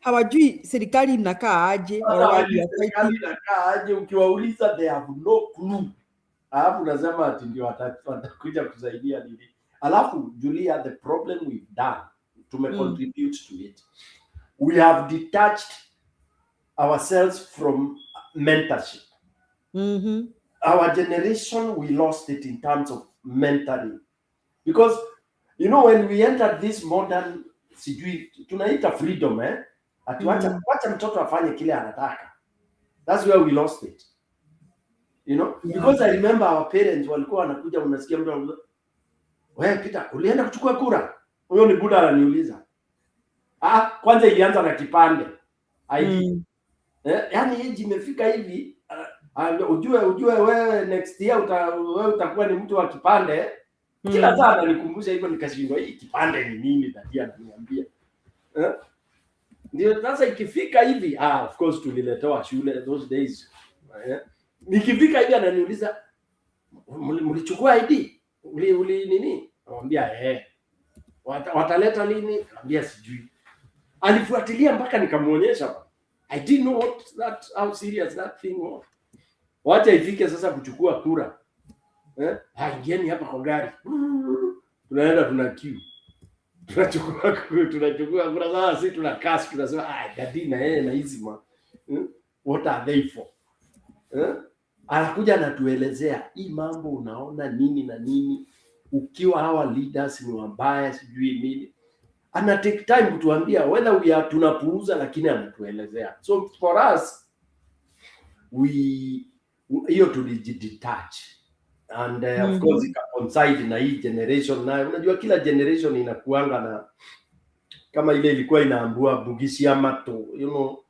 Speaker 4: hawajui serikali inakaa aje
Speaker 6: serikali inakaa aje. Ukiwauliza they have no clue. Alafu unasema ati ndio watakuja kusaidia nini? Alafu Julia, the problem we've done contribute to it. We have detached ourselves from mentorship. Our generation, we lost it in terms of mentoring. Because, you know, when we entered this modern, tunaita freedom, wacha mtoto afanye kile anataka. That's where we lost it. You know? Yeah. Because I remember our parents, walikuwa wanakuja, unasikia mtu anauliza, wewe Peter, ulienda kuchukua kura? Huyo ni buda ananiuliza. Kwanza ilianza na kipande. Yaani hii imefika hivi, ujue wewe next year wewe utakuwa ni mtu wa kipande. Kila saa ananikumbusha hivyo, nikashindwa hii kipande ni nini dadia ananiambia. Ndio sasa ikifika hivi, of course tuliletewa shule those days. Nikifika hivi ananiuliza, mlichukua ID? Uli nini? Anamwambia wataleta lini? Anambia sijui. Alifuatilia mpaka nikamuonyesha. I didn't know how serious that thing was. Wacha ifike sasa kuchukua kura. Ingieni hapa kwa gari. Tunaenda tuna queue. Tunachukua kura sasa, sisi tuna cast, tunasema dadi na yeye na hizi what are they for? Anakuja anatuelezea hii mambo unaona nini na nini, ukiwa hawa leaders ni wabaya sijui nini. Ana take time kutuambia whether we are tunapuuza, lakini anatuelezea. So for us hiyo tulijidetach and of course ikacoincide na hii generation. Na unajua kila generation inakuanga na kama ile ilikuwa inaambua Bugishi Amato, you know,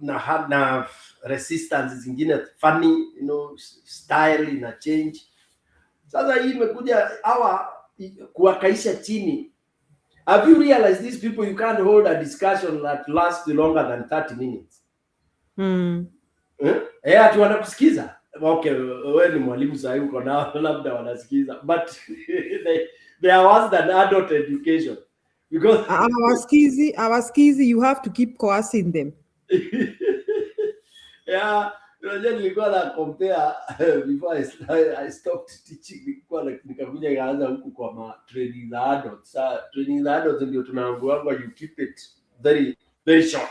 Speaker 6: na resistance zingine funny, you know, style ina change. Sasa hii imekuja hawa kuwakaisha chini. Have you realized these people you can't hold a discussion that lasts longer than 30 minutes? Ati wanakusikiza. Okay, wewe ni mwalimu sasa uko nao labda wanasikiza, but they are worse than adult education because
Speaker 4: our skizzy you have to keep coercing them.
Speaker 6: Yeah, nilikuwa na compare before I stopped teaching, nikakuja nikaanza huku kwa training za adults. Training za adults ndio tunaambiwa you keep it very very short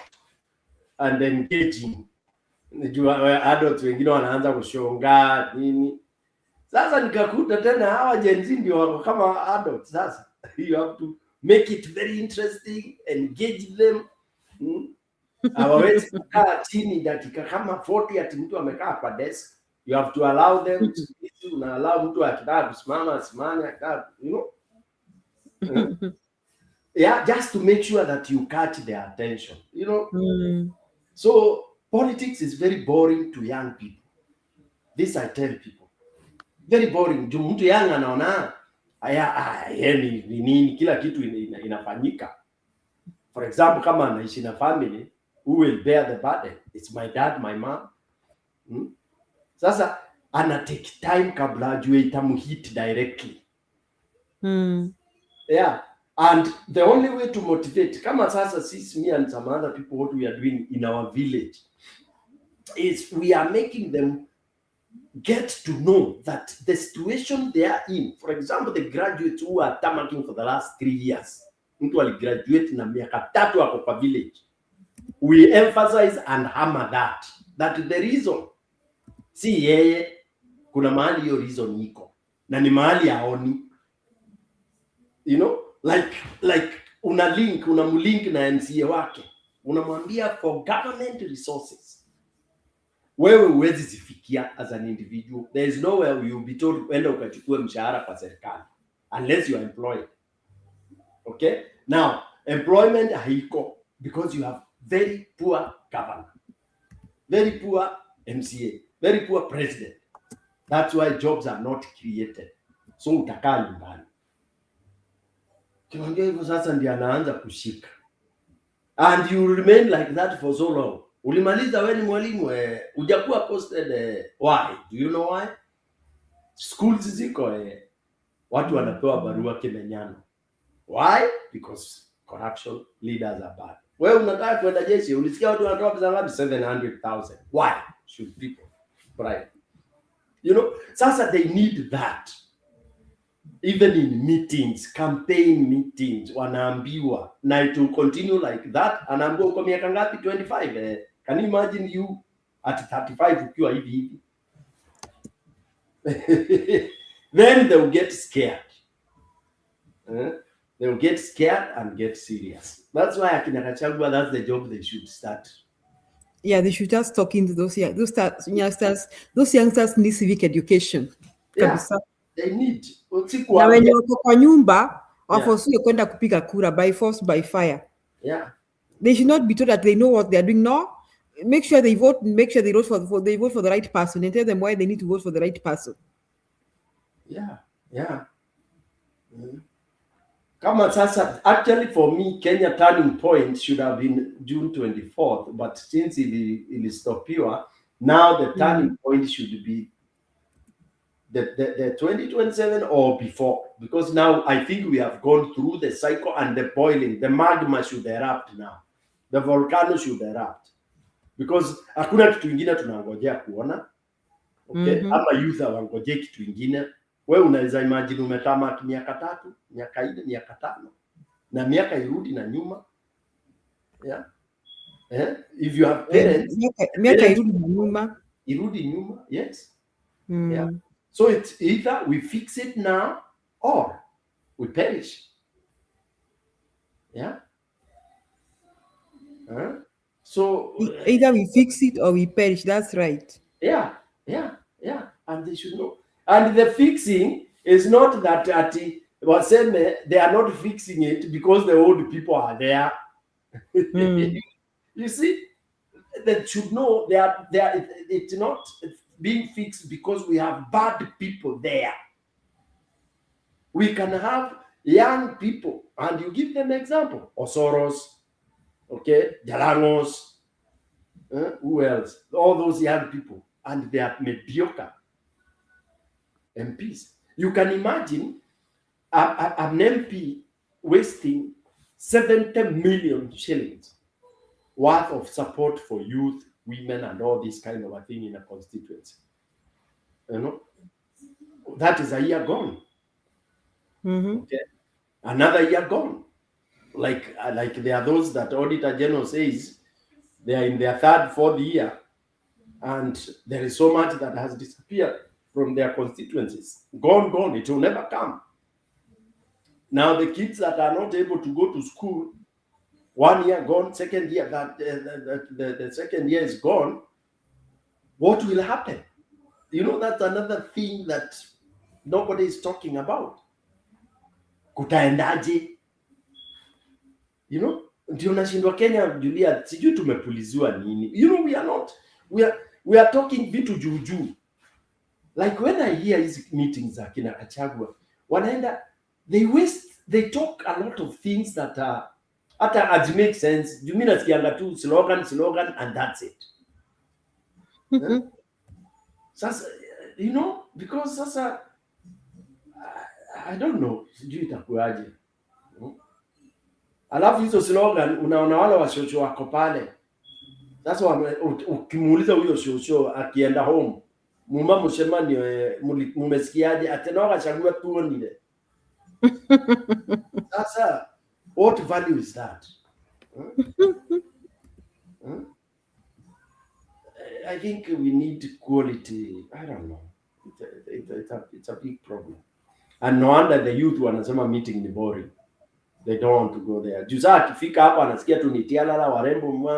Speaker 6: and engaging. Najua adults wengine wanaanza kushonga nini. Sasa nikakuta tena hawa Gen Z ndio wako kama adults sasa. You have to make it very interesting, engage them. Hawawezi kukaa chini dakika kama 40 ati mtu amekaa kwa desk. You have to allow them to speak. Una allow mtu akitaka kusimama asimame, akitaka, you know. Yeah, just to make sure that you catch their attention, you know. So politics is very boring to young people. This I tell people. Very boring. Juu mtu young anaona ni nini kila kitu inafanyika. For example, kama anaishi na family, who will bear the burden? It's my dad, my mom. Sasa ana take time kabla ajue itamuhit directly. Yeah. And the only way to motivate, kama sasa sisi, me and some other people, what we are doing in our village is we are making them get to know that the situation they are in, for example, the graduates who are tamaking for the last 3 years, mtu aligraduate na miaka 3 ako kwa village, we emphasize and hammer that the reason si yeye, kuna mahali hiyo reason iko na ni mahali haoni, you know, like unamlink na MCA wake, unamwambia for government resources wewe huwezi zifikia as an individual. There is nowhere you will be told enda ukachukue mshahara kwa serikali unless you are employed. Okay, now employment haiko because you have very poor governor, very poor MCA, very poor president. That's why jobs are not created. So utakaa nyumbani. Kiongea hivyo sasa ndio anaanza kushika. And you remain like that for so long. Ulimaliza wewe ni mwalimu, hujakuwa posted, why? Do you know why? Schools ziko, watu wanapewa barua kimenyano. Why? Because corruption, leaders are bad. Wewe unataka kwenda jeshi, ulisikia watu wanatoa pesa ngapi? 700,000. Why should people bribe? You know, sasa they need that. Even in meetings, campaign meetings, wanaambiwa, na it will continue like that. Anaambiwa uko miaka ngapi? 25. Can you imagine you at 35 ukiwa hivi? Then they will get scared. They will get scared and get serious. That's why akina Gachagua, that's the job they should start.
Speaker 4: Yeah, they should just talk into those youngsters. Those youngsters need civic education.
Speaker 6: Yeah, they need.
Speaker 4: Na wenye wako kwa nyumba waforsiwe kwenda kupiga kura by force by fire.
Speaker 6: Yeah.
Speaker 4: They should not be told that they know what they are doing. No, make sure they vote. Make sure they vote for the right person, and tell them why they need to vote for the right person.
Speaker 6: Yeah, yeah. Kama sasa, actually for me, Kenya turning point should have been June 24th, but since it stopped here, now the turning point should be the 2027 or before, because now I think we have gone through the cycle and the boiling, the magma should erupt now, the volcano should erupt, because hakuna kitu ingine tunangojea kuona. Okay, ama youth wangojea kitu ingine. Wewe unaweza imagine umetama miaka 3, miaka 4, miaka 5 na miaka irudi na nyuma. Yeah. If you have parents,
Speaker 4: miaka irudi nyuma. Yes.
Speaker 6: Yeah. So it's either we fix it now or we perish. Yeah. So
Speaker 4: either we fix it or we perish. That's right.
Speaker 6: Yeah. And they should know. And the fixing is not that they are not fixing it because the old people are there. You see, they should know it's not being fixed because we have bad people there. We can have young people, and you give them example. Osoros, okay, Jalangos, who else? All those young people, and they are mediocre MPs. You can imagine an MP wasting 70 million shillings worth of support for youth, women, and all this kind of a thing in a constituency. You know, that is a year gone. Okay, another year gone. Like there are those that Auditor General says they are in their 3rd, 4th year, and there is so much that has disappeared. from their constituencies. Gone. It will never come. Now the kids that are not able to go to school, 1 year gone, second year, the second year is gone. What will happen? You know, that's another thing that nobody is talking about. Kutaendaje? You know, ndio nashindwa Kenya, Julia, sijui tumepuliziwa nini. You know, we are talking vitu juu. Like when I hear these meetings za kina Gachagua, wanaenda, they talk a lot of things that hata make sense. You mean nasikianga tu slogan and that's it. Sasa, you know, because sasa I don't know, sijui itakuaje. Alafu hizo slogan unaona wale washosho wako pale. Sasa ukimuuliza huyo shosho akienda home, muma mshemani mumesikiaje atena Gachagua tuonile. Sasa what value is that? I think we need quality. I don't know. It's a big problem. And no wonder the youth wanasema meeting ni boring. They don't want to go there. Juza akifika hapa anasikia tu ni tialala warembo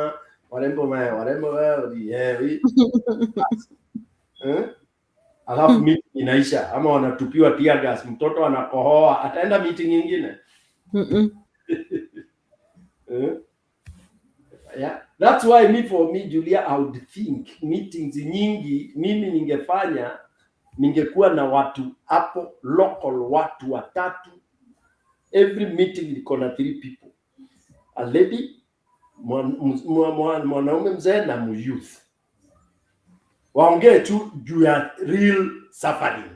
Speaker 6: alafu meeting inaisha ama wanatupiwa tear gas, mtoto anakohoa, ataenda meeting nyingine. Yeah, that's why for me Julia, I would think meetings nyingi mimi ningekuwa na watu hapo local, watu watatu. Every meeting iko na 3 people, a lady, mwanaume mzee na youth, waongee tu juu ya real suffering.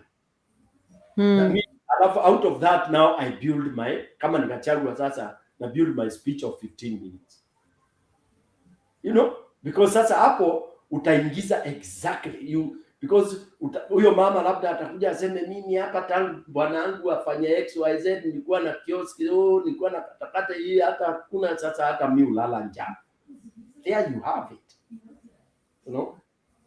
Speaker 6: Alafu out of that now I build my, kama Gachagua sasa na build my speech of 15 minutes. You know, because sasa hapo utaingiza exactly because huyo mama labda atakuja aseme mimi hapa tangu bwana wangu afanye XYZ nilikuwa na kioski, nilikuwa na katakata hii, hata kuna sasa hata mimi ulala njaa. There you have it. You know,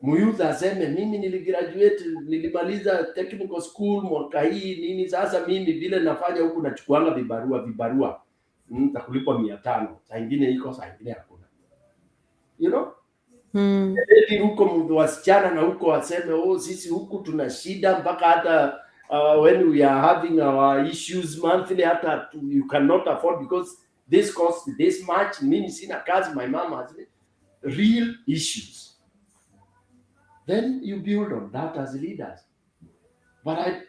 Speaker 6: muyuza aseme mimi niligraduate, nilimaliza technical school mwaka hii nini, sasa mimi vile nafanya huku nachukuanga vibarua nitakulipwa 500, saa nyingine iko, saa nyingine hakuna. You know, huko wasichana na huko waseme sisi huku tuna shida mpaka hata when we are having our issues monthly hata you cannot afford because this costs this much. Mimi sina kazi, my mom has real issues. Then you build on that as leaders. But I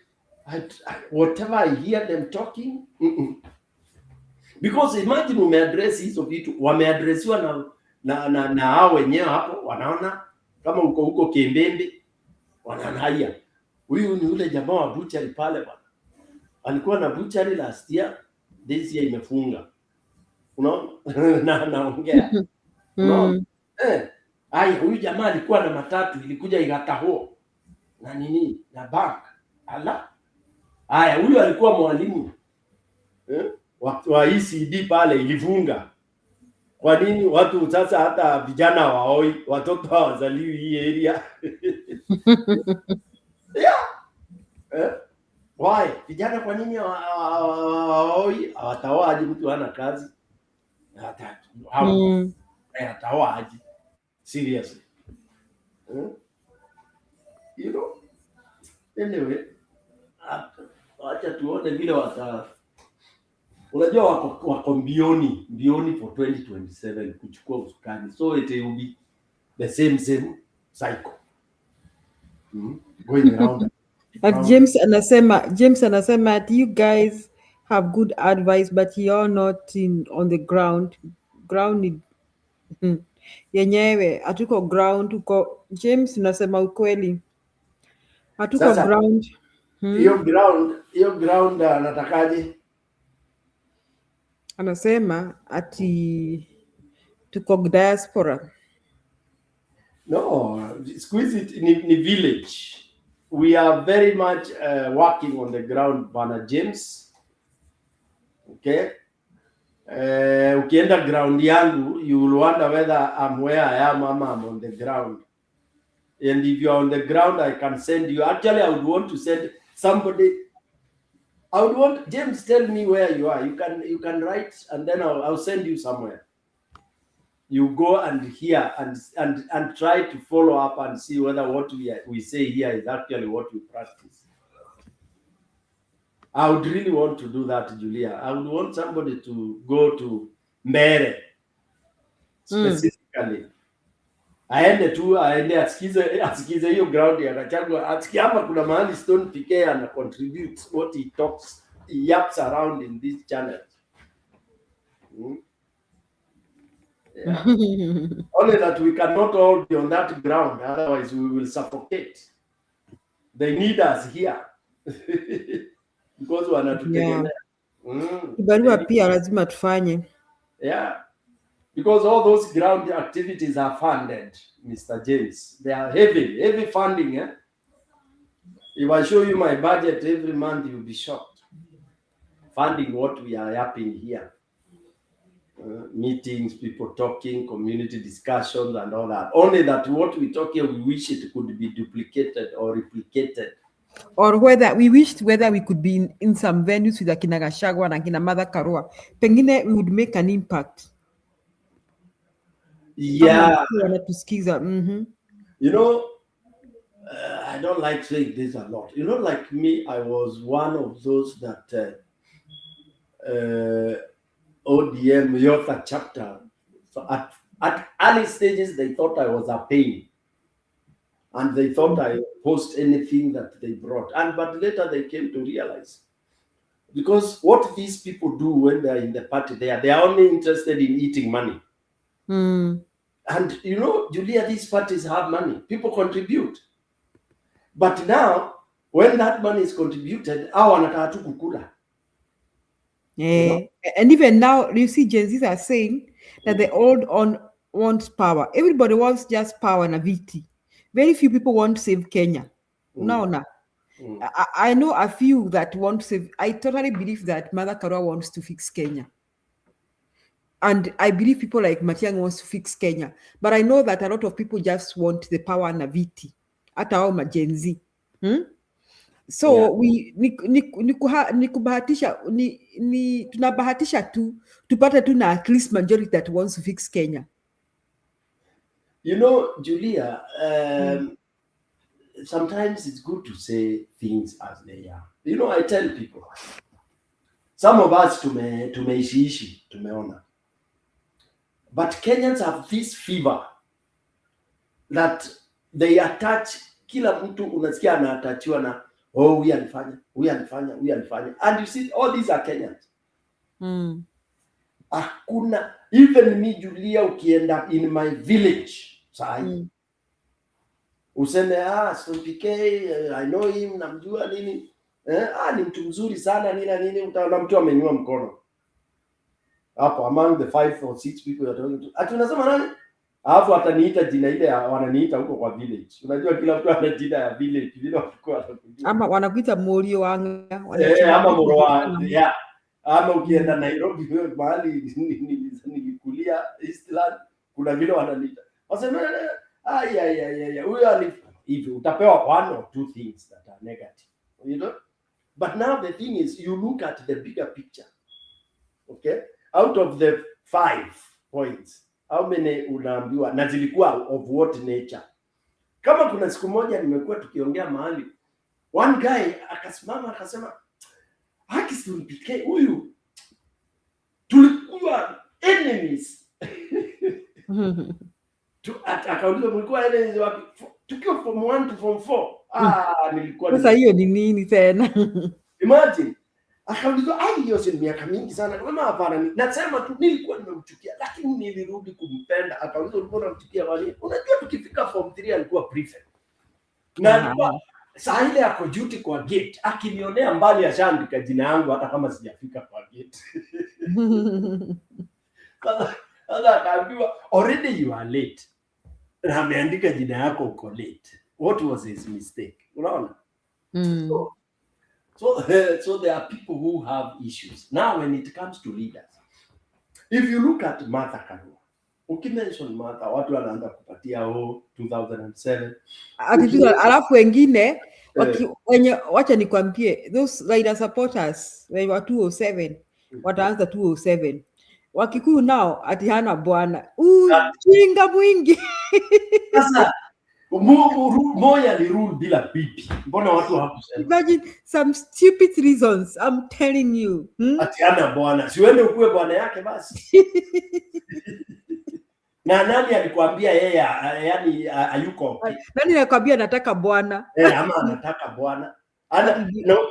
Speaker 6: whatever I hear them talking, because imagine umeaddress hizo vitu, wameaddressiwa na hao wenyewe hapo, wanaona kama huko Kembembe, wanaona haya, huyu ni yule jamaa wa butchery pale bwana, alikuwa na butchery last year, this year imefunga, unaona naongea, unaona haya, huyu jamaa alikuwa na matatu ilikuja Igataho na nini na bank, ala haya, huyu alikuwa mwalimu wa ECD pale, ilifunga. Kwa nini watu sasa hata vijana waoi, watoto hawazaliwi hii area? Yeah. Why? Vijana kwa nini waoi? Hawataoaje mtu hana kazi? Hawataoaje? Seriously. You know? Anyway, acha tuone vile unajua wako mbioni for 2027 kuchukua usukani, so it will be the same cycle going around.
Speaker 4: But James anasema that you guys have good advice but you're not on the ground yenyewe hatuko ground uko. James unasema ukweli, hatuko sasa, ground
Speaker 6: hiyo ground anatakaje?
Speaker 4: Anasema ati tuko diaspora.
Speaker 6: No, squeeze it ni village. We are very much working on the ground, Bana James. Okay. Ukienda ground yangu, you will wonder whether I'm where I am or I'm on the ground. And if you're on the ground, I can send you. Actually, I would want to send somebody. I would want James, tell me where you are. You can write, and then I'll send you somewhere. You go and hear and try to follow up and see whether what we say here is actually what we practice. I would really want to do that, Julia. I would want somebody to go to Mbere specifically. Aende asikize hiyo ground ya Gachagua, asikie hapa kuna mahali Stone PK ana contribute what he talks, he yaps around in this channel. Yeah. Only that we cannot all be on that ground, otherwise we will suffocate. They need us here because wanatutegemea.
Speaker 4: Kibarua pia lazima tufanye.
Speaker 6: Yeah. Because all those ground activities are funded, Mr. James. They are heavy funding. Eh? If I show you my budget every month, you'll be shocked. Funding what we are yapping here. Meetings, people talking, community discussions and all that. Only that what we talk here, we wish it could be duplicated or replicated.
Speaker 4: Or whether we could be in some venues with akina Gachagua na akina Martha Karua. Pengine we would make an impact.
Speaker 6: Yeah.
Speaker 4: You
Speaker 6: know, I don't like saying this a lot. You know, like me, I was one of those that ODM Yotha chapter. So at early stages, they thought I was a pain. And they thought I opposed anything that they brought. But later they came to realize. Because what these people do when they're in the party, they are only interested in eating money. And you know, Julia, these parties have money. People contribute. But now, when that money is contributed,
Speaker 4: yeah. And even now, you see, Gen Zs are saying that they all want power. Everybody wants just power and a VT. Very few people want to save Kenya. No. I know a few that want to save. I totally believe that Martha Karua wants to fix Kenya. And I believe people like Matiang'i wants to fix Kenya. But I know that a lot of people just want the power and a VT. Hata hao ma Gen Z. So tunabahatisha tu tupate tu na at least majority that wants to fix Kenya.
Speaker 6: You know, Julia, sometimes it's good to say things as they are. You know, I tell people, some of us tumeishi, tumeona. But Kenyans have this fever that they attach, kila mtu unasikia anatachiwa na huyu alifanya. And you see, all these are Kenyans. Hakuna, even me, Julia, ukienda in my village, sahi. Useme, Stone PK, I know him, namjua nini. Ni mtu mzuri sana, nini, utaona mtu amenyua mkono. Hapo, among the 5 or 6 people you're talking to. Ati unasema nani? Alafu ataniita jina ile wananiita huko kwa village. Unajua kila mtu ana jina ya village, vile walikuwa wanakujua.
Speaker 4: Ama wanakuita Morio wanga.
Speaker 6: Ama Moroa, yeah. Ama ukienda Nairobi, mahali nilikulia Eastland, kuna vile wananiita. Wasema huyo hivi utapewa 1 or 2 things that are negative. You know? But now the thing is, you look at the bigger picture. Okay? Out of the 5 points, how many unaambiwa na zilikuwa of what nature? Kama kuna siku moja nimekuwa tukiongea mahali, one guy akasimama akasema, haki Stone PK huyu tulikuwa enemies. Akauliza mlikuwa enemies wapi? Tukiwa from 1 to from 4. Nilikuwa
Speaker 4: sasa hiyo ni nini tena?
Speaker 6: Imagine. Akauliza hiyo si miaka mingi sana. Kama hapana, nasema tu nilikuwa nimemchukia lakini nilirudi kumpenda. Akauliza ulikuwa unamchukia wali? Unajua tukifika form 3 alikuwa prefect. Na alikuwa saa ile yako duty kwa gate. Akinionea mbali ashaandika jina yangu hata kama sijafika kwa gate. Sasa akaambiwa already you are late. Na ameandika jina yako uko late. What was his mistake? Unaona? So there are people who have issues. Now when it comes to leaders, if you look at Martha Karua, Ukimention Martha, watu wanaanza kupatia 2007.
Speaker 4: Alafu wengine wenye, wacha nikwambie, those Raila supporters wenye wa 207 wataanza 207. Wakikuyu nao ati hana bwana, ujinga mwingi.
Speaker 6: Sasa Moya alirule bila bibi. Mbona watu hawakusema?
Speaker 4: Imagine some stupid reasons, I'm telling you.
Speaker 6: Ati hana bwana. Si uende ukue bwana yake basi. Na nani alikwambia yeye yani hayuko?
Speaker 4: Nani alikwambia anataka bwana?
Speaker 6: Ama anataka bwana.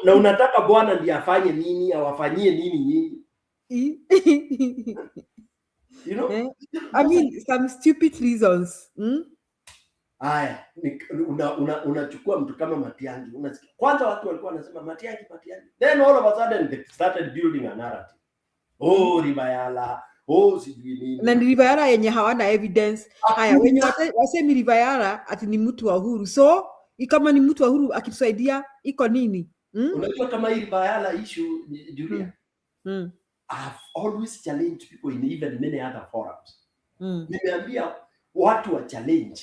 Speaker 6: Na unataka bwana ndiye afanye nini au afanyie nini nyinyi? You know?
Speaker 4: I mean some stupid reasons.
Speaker 6: Haya, unachukua mtu kama Matiang'i, unasikia. Kwanza watu walikuwa wanasema Matiang'i. Then all of a sudden they started building a narrative. Rivayala, sijui nini.
Speaker 4: Na Rivayala yenye hawana evidence. Haya, wenye wasemi Rivayala ati ni mtu wa Uhuru. So, kama ni mtu wa Uhuru akitusaidia iko nini?
Speaker 6: Unajua kama hii Rivayala issue, Julia. I've always challenged people in even many other forums. Nimeambia watu wa challenge.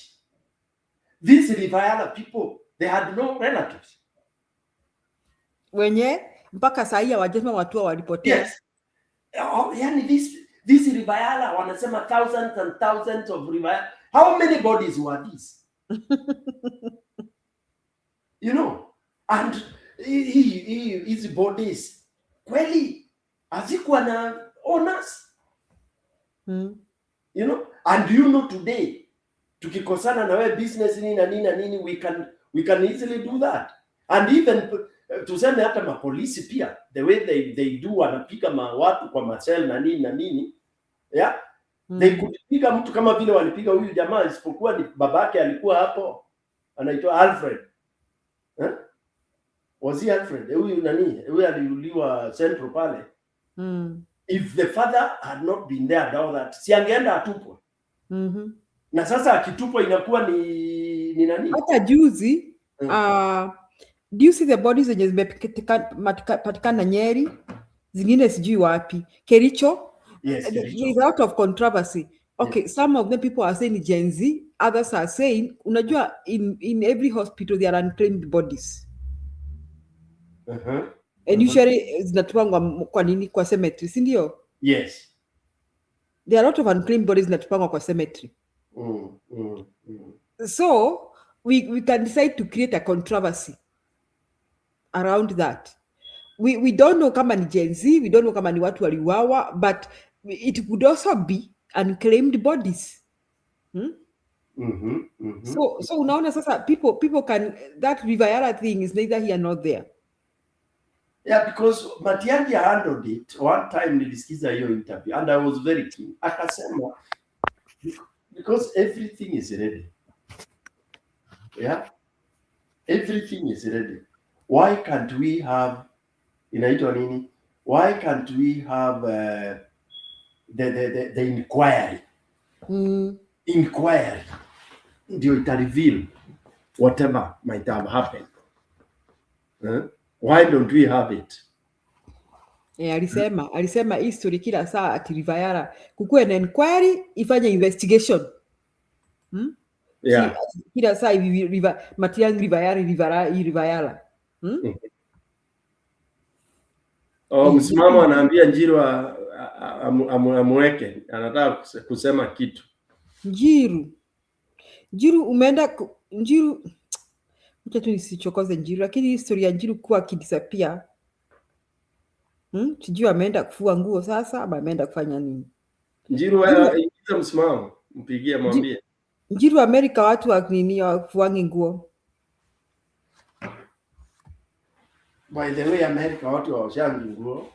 Speaker 6: These Rivayala people, they had no relatives.
Speaker 4: Wenye mpaka saa hii hawajasema watu walipotea.
Speaker 6: Yes. Yani these Rivayala wanasema thousands and thousands of Rivayala. How many bodies were these? You know, and these bodies kweli hazikuwa na owners. You know, and you know today tukikosana na wewe business nini na nini, we can easily do that. And even tuseme hata mapolisi pia, the way they do, wanapiga watu kwa masel na nini, yeah, they could piga mtu kama vile walipiga huyu jamaa, isipokuwa ni babake alikuwa hapo, anaitwa Alfred. Was he Alfred? Huyu aliuliwa Central pale. If the father had not been there, all that, si angeenda atupwe. Na sasa akitupwa inakuwa ni nani?
Speaker 4: Hata juzi, do you see the bodies zenye zimepatikana Nyeri, zingine sijui wapi, Kericho?
Speaker 6: Yes,
Speaker 4: there's a lot of controversy. Okay, some of the people are saying Gen Z, others are saying, unajua in every hospital there are unclaimed bodies. And usually zinatupangwa kwa nini? Kwa cemetery, si ndio?
Speaker 6: Yes.
Speaker 4: There are a lot of unclaimed bodies zinatupangwa kwa cemetery. So we can decide to create a controversy around that. We don't know kama ni Gen Z, we don't know kama ni watu waliuawa, but it could also be unclaimed bodies. So unaona sasa people can, that Rivayala thing is neither here nor there.
Speaker 6: Yeah, because Matiang'i handled it one time. Nilisikiza hiyo interview and I was very keen. Akasema because everything is ready. Yeah, everything is ready. Why can't we have, inaitwa nini? Why can't we have the inquiry? Inquiry ndio ita reveal whatever might have happened. Why don't we have it?
Speaker 4: Alisema history kila saa ati Rivayala kukuwe na inquiry ifanye investigation.
Speaker 6: Yeah.
Speaker 4: Kila saa Matiang'i Rivayala.
Speaker 6: Msimamo anaambia Njiru amweke, anataka kusema kitu.
Speaker 4: Njiru umeenda Njiru, acha tu nisichokoze Njiru, lakini historia ya Njiru kuwa kidisappear. Sijui ameenda kufua nguo sasa ama ameenda kufanya nini.
Speaker 6: Njiru ingiza msimamo, mpigie mwambie.
Speaker 4: Njiru Amerika watu wa nini wafuangi nguo.
Speaker 6: By the way, America watu hawashangi nguo.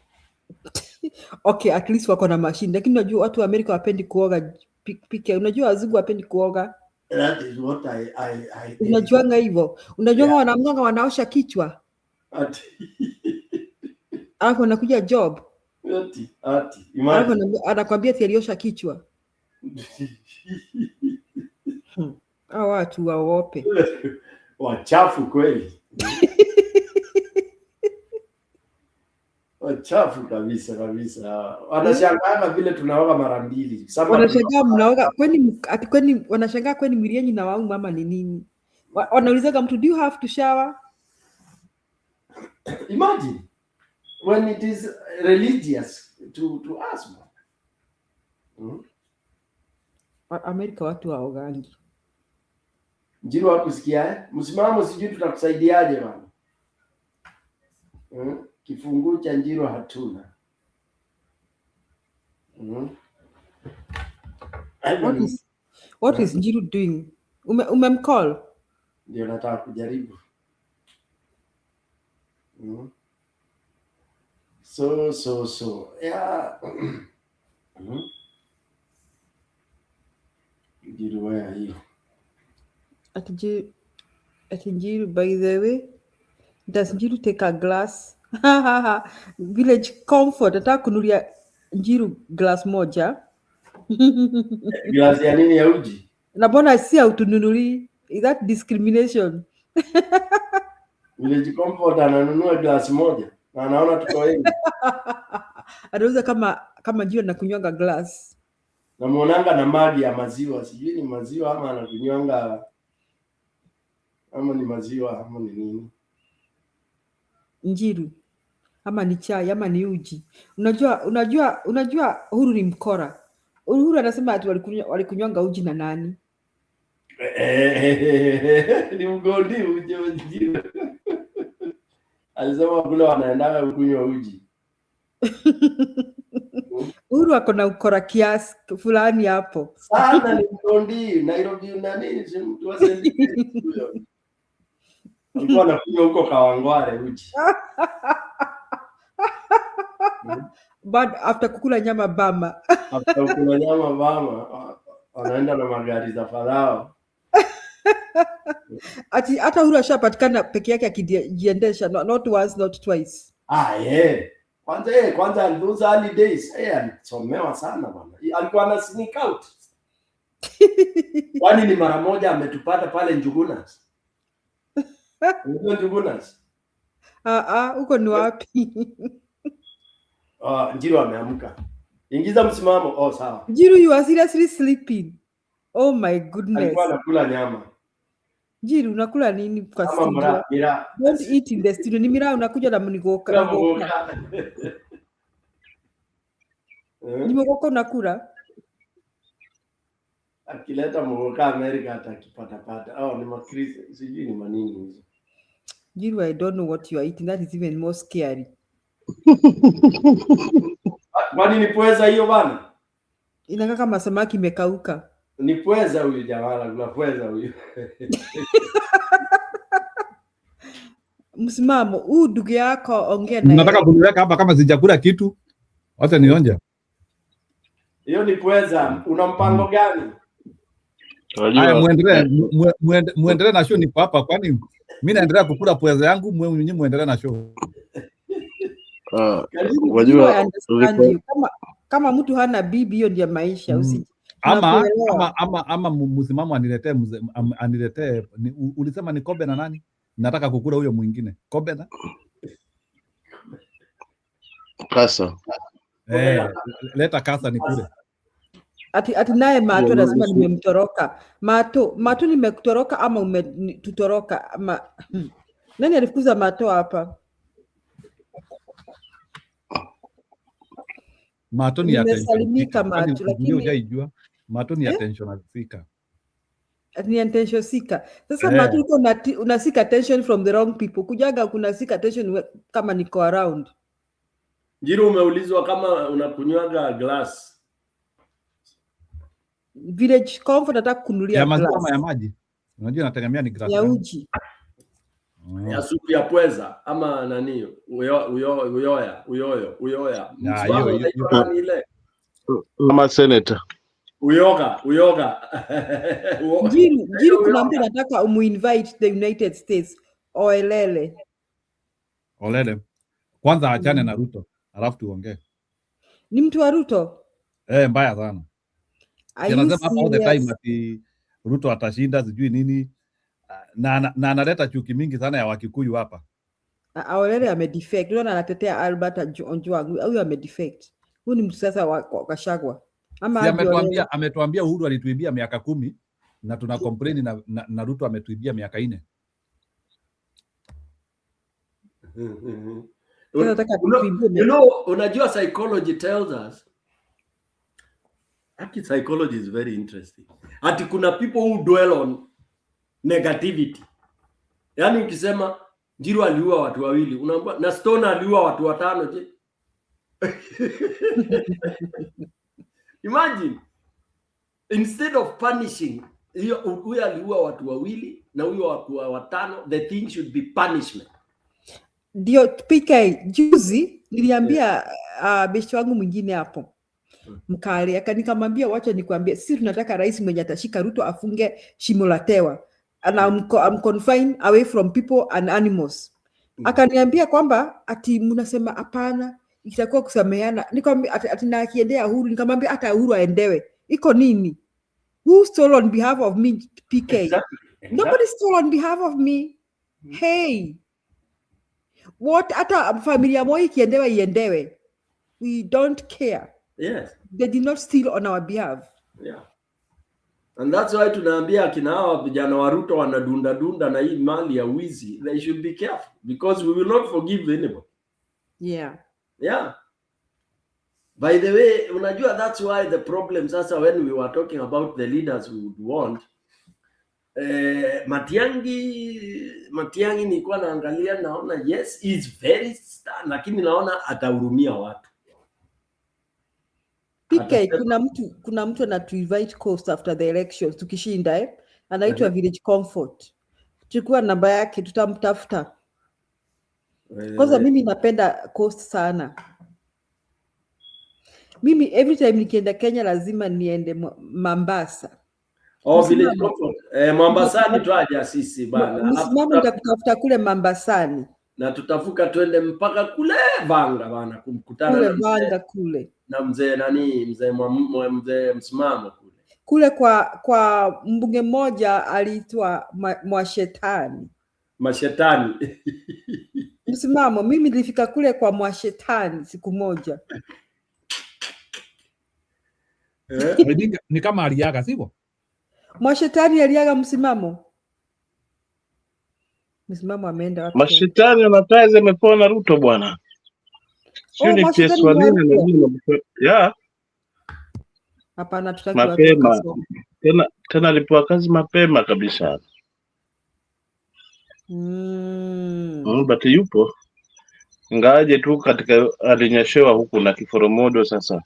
Speaker 4: Okay, at least wako na machine, lakini unajua watu wa Amerika wapendi kuoga pike. Unajua wazungu wapendi kuoga.
Speaker 6: That is what I
Speaker 4: unajuanga hivyo. Unajuanga wanamwanga wanaosha kichwa. Alafu anakuja job. Anakwambia ati aliosha kichwa. Hao watu waope.
Speaker 6: Wachafu kweli. Wachafu kabisa kabisa. Wanashangaa vile tunaoga mara mbili.
Speaker 4: Wanashangaa mnaoga kwani wanashangaa kwani mwili yenu na wangu mama ni nini? Wanaulizaga mtu, do you have to shower?
Speaker 6: Imagine when it is religious to us.
Speaker 4: Amerika watu waogangi.
Speaker 6: Njiru hakusikia msimamo, sijui tutakusaidiaje bana. Kifungu cha Njiru hatuna.
Speaker 4: What is Njiru doing? Umemcall?
Speaker 6: Ndio nataka kujaribu. So yeah. Njiru, where are you?
Speaker 4: At Njiru, by the way, does Njiru take a glass? Village Comfort nataka kunulia Njiru glass moja.
Speaker 6: Glass ya nini, ya uji?
Speaker 4: Na mbona si autununuli? Is that discrimination?
Speaker 6: Village Comfort ananunua glass moja na anaona tuko wengi.
Speaker 4: Anauza kama Njiru anakunywanga glass.
Speaker 6: Na muonanga na magi ya maziwa, sijui ni maziwa ama anakunywanga ama ni maziwa ama ni nini.
Speaker 4: Njiru ama ni chai ama ni uji. Unajua Uhuru ni mkora. Uhuru anasema ati walikunywanga uji na nani?
Speaker 6: Ni mgodi uji. Alisema kule wanaendaga kunywa uji.
Speaker 4: Uhuru ako na ukora kiasi fulani hapo.
Speaker 6: Sana ni mgodi. Nairobi nani si mtu wa huyo. Alikuwa anakunywa huko Kawangware uji.
Speaker 4: But after kukula nyama bama.
Speaker 6: After kukula nyama bama, wanaenda na magari za Farao.
Speaker 4: Ati hata Uhuru ashapatikana peke yake akijiendesha, not once not twice.
Speaker 6: Yeah. Kwanza those early days, alisomewa sana bana. Alikuwa ana sneak out. Kwani ni mara moja ametupata pale Njugunas. Njugunas.
Speaker 4: Huko ni wapi?
Speaker 6: Njiru ameamka. Ingiza msimamo. Sawa.
Speaker 4: Njiru, you are seriously sleeping. Oh my goodness.
Speaker 6: Alikuwa anakula nyama.
Speaker 4: Njiru, unakula nini kwa
Speaker 6: studio? Mira.
Speaker 4: Don't eat in the studio. Ni mira unakuja na mnigoka. Ni mgoka unakula?
Speaker 6: Akileta mgoka Amerika atakipata. Ni makrisi. Sijui ni manini hizo.
Speaker 4: Njiru, I don't know what you are eating. That is even more scary.
Speaker 6: Kwani ni pweza hiyo bana?
Speaker 4: Inakaa kama samaki imekauka.
Speaker 6: Ni pweza huyu jamaa, kuna pweza huyu.
Speaker 4: Msimamo, huu ndugu yako ongea naye.
Speaker 2: Nataka kuniweka hapa kama sijakula kitu. Wacha nionja.
Speaker 6: Hiyo ni pweza. Una mpango gani?
Speaker 2: Haya, muendelee na show, nipo hapa kwani mimi naendelea kukula pweza yangu, mwenyewe muendelee na show.
Speaker 4: Wajua kama mtu hana bibi, hiyo ndio maisha.
Speaker 2: Ama msimamo aniletee ulisema ni kobe na nani? Nataka kukula huyo mwingine. Kobe na
Speaker 14: kasa.
Speaker 2: Leta kasa nikule.
Speaker 4: Ati naye Mato anasema nimemtoroka. Mato nimekutoroka ama umetutoroka ama nani alifukuza Mato hapa?
Speaker 2: Mato ni
Speaker 4: nimesalimika Mato, lakini
Speaker 2: hujaijua Mato ni attention seeker.
Speaker 4: Ni attention seeker. Sasa Mato uko una seek attention from the wrong people. Kujaga kuna seek attention kama niko around.
Speaker 6: Njiru, umeulizwa kama unakunywaga glass.
Speaker 4: Village Comfort nataka kunulia glass.
Speaker 2: Ya maji. Unajua nategemea ni glass.
Speaker 4: Ya uji.
Speaker 6: Ya supu ya pweza ama nani? Uyoya. Ile.
Speaker 14: Mama senator.
Speaker 6: Uyoga.
Speaker 4: Njiru, kuna mtu anataka umu-invite the United States. Olele.
Speaker 2: Kwanza achane na Ruto, alafu tuongee.
Speaker 4: Ni mtu wa Ruto?
Speaker 2: Mbaya sana. Anasema hapa all the time ati Ruto atashinda sijui nini. Na analeta chuki mingi sana ya Wakikuyu hapa.
Speaker 4: Aolele amedefect. Unaona anatetea Albert Ojwang, huyu amedefect. Huyu ni msasa wa Gachagua. Ama
Speaker 2: Si
Speaker 4: Aolele.
Speaker 2: ametuambia Uhuru alituibia miaka 10 na tuna complain na Ruto ametuibia miaka 4.
Speaker 6: Unajua psychology tells us, actually psychology is very interesting. Ati kuna people who dwell on negativity. Yaani ukisema Njiru aliua watu wawili, unaambia na Stone aliua watu 5 je? Imagine, instead of punishing, huyo aliua watu wawili na huyo watu 5, the thing should be punishment.
Speaker 4: Ndio PK juzi niliambia beshi wangu mwingine hapo Mkale, akanikamwambia wacha nikwambie, sisi tunataka rais mwenye atashika Ruto afunge shimo la tewa, and I'm confined away from people and animals. Akaniambia kwamba ati mnasema hapana, itakuwa kusameheana. Nikamwambia ati na akiendea Uhuru, nikamwambia hata Uhuru aendewe. Iko nini? Who stole on behalf of me, PK?
Speaker 6: Exactly.
Speaker 4: Nobody stole on behalf of me. Hey, what hata familia moja ikiendewa iendewe. We don't care.
Speaker 6: Yes.
Speaker 4: They did not steal on our behalf.
Speaker 6: Yeah. And that's why tunaambia akina hawa vijana wa Ruto wanadunda na hii mali ya wizi, they should be careful because we will not forgive anyone.
Speaker 4: Yeah.
Speaker 6: Yeah. By the way, unajua that's why the problem sasa when we were talking about the leaders we would want, Matiang'i nilikuwa naangalia naona yes he is very stern, lakini naona atahurumia watu.
Speaker 4: PK, kuna mtu anatuinvite coast after the elections tukishinda anaitwa Village Comfort. Chukua namba yake, tutamtafuta. Kwanza mimi napenda coast sana. Mimi every time nikienda Kenya lazima niende Mombasa.
Speaker 6: Village Comfort. Mombasani twaja sisi bana.
Speaker 4: Msimamo nitakutafuta kule Mombasani.
Speaker 6: Na tutafuka twende mpaka kule Vanga bana kumkutana
Speaker 4: kule Vanga kule.
Speaker 6: Na mzee nani, mzee msimamo kule.
Speaker 4: Kule kwa mbunge mmoja aliitwa Mwashetani.
Speaker 6: Mashetani.
Speaker 4: Msimamo, mimi nilifika kule kwa Mwashetani siku moja.
Speaker 2: Ni kama aliaga sivyo?
Speaker 4: Mwashetani aliaga msimamo. Msimamo ameenda wapi?
Speaker 14: Mashetani anataza amepona Ruto bwana. Sio ni kesi walini na nini ya?
Speaker 4: Hapana, tutaki
Speaker 14: mapema. Tena alipewa kazi mapema kabisa. But yupo. Ngaje tu katika alinyeshewa huku na kiforomodo sasa.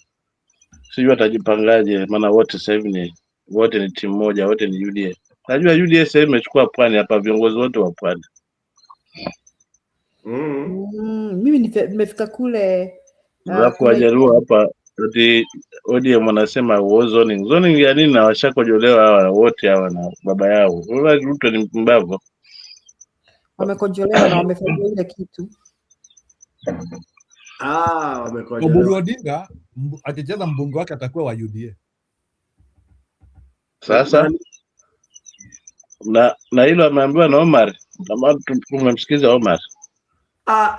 Speaker 14: Sijui atajipangaje, maana wote sasa hivi wote ni timu moja, wote ni UDA. Najua UDA sasa imechukua Pwani hapa, viongozi wote wa Pwani.
Speaker 4: Mimi nimefika kule.
Speaker 14: Alafu wajaruo hapa ati ODM wanasema zoning ya nini, na washakojolewa hawa wote hawa na baba yao. Ruto ni mbavu.
Speaker 4: Wamekojolewa na wamefanya ile kitu.
Speaker 6: Wamekojolewa.
Speaker 2: Oburu Odinga akicheza mbunge wake atakuwa wa UDA.
Speaker 14: Sasa na hilo ameambiwa na Omar. Kama tumemsikiza Omar.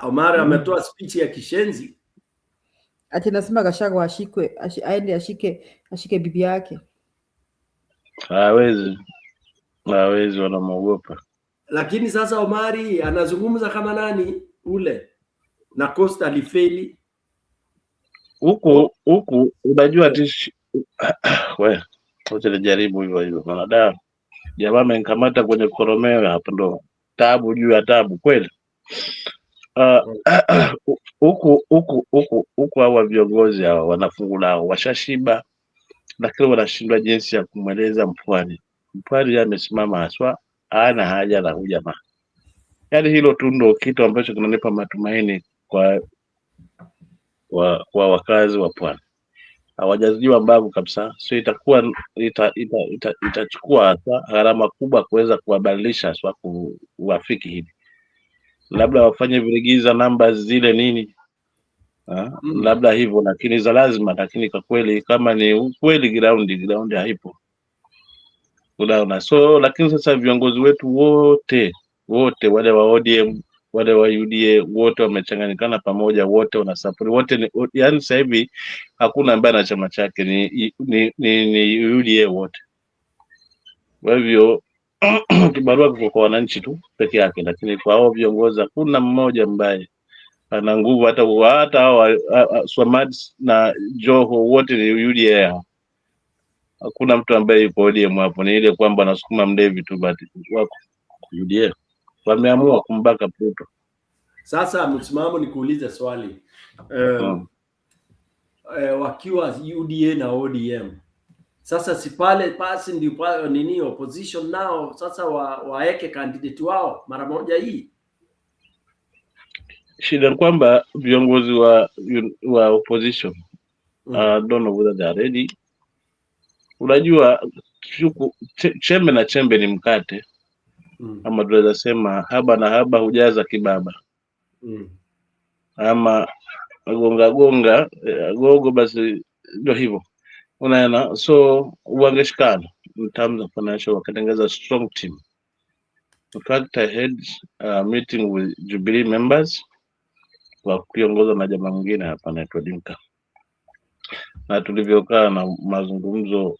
Speaker 6: Omar ametoa speech ya kishenzi.
Speaker 4: Ati nasema Gachagua ashikwe, aende ashike bibi yake.
Speaker 14: Hawezi wanamuogopa.
Speaker 6: Lakini sasa Omari anazungumza kama nani ule? Na Costa alifeli.
Speaker 14: Huku unajua wewe utajaribu hivyo maana jamaa amenikamata kwenye koromeo hapo, ndo taabu juu ya taabu kweli. Huku hawa viongozi hawa wanafungula washashiba, lakini wanashindwa jinsi ya kumweleza Mpwani amesimama haswa, hana haja na ujamaa. Yaani hilo tu ndo kitu ambacho kinanipa matumaini kwa wakazi wa Pwani. Hawajazijua mbavu kabisa, sio itakuwa itachukua gharama kubwa kuweza kuwabadilisha swa kuwafiki hivi. Labda wafanye virigiza namba zile nini, labda hivyo, lakini za lazima. Lakini kwa kweli kama ni ukweli ground haipo, unaona. So lakini sasa viongozi wetu wote wale wa ODM wale wa UDA wote wamechanganyikana pamoja, wote wana support, wote yani sasa hivi hakuna ambaye ana chama chake, ni UDA wote. Kwa hivyo kibarua kiko kwa wananchi tu peke yake, lakini kwa hao viongozi hakuna mmoja ambaye ana nguvu, hata hao Swamad na Joho wote ni UDA. Hakuna mtu ambaye yuko ODM hapo, ni ile kwamba anasukuma mdevi tu, but wako UDA wameamua kumbaka Ruto.
Speaker 6: Sasa msimamo, nikuulize swali wakiwa UDA na ODM, sasa si pale pasi ndio pale nini opposition nao sasa waeke candidate wao mara moja hii?
Speaker 14: Shida kwamba viongozi wa opposition don't know whether they are ready. Unajua chembe na chembe ni mkate, ama tunaweza sema haba na haba hujaza kibaba, ama gonga gogo, basi ndio hivyo, unaona. So wangeshikana in terms of financial, wakatengeza strong team. In fact, I had a meeting with Jubilee members kwa kuongozwa na jamaa mwingine hapa anaitwa Dinka, na tulivyokaa na mazungumzo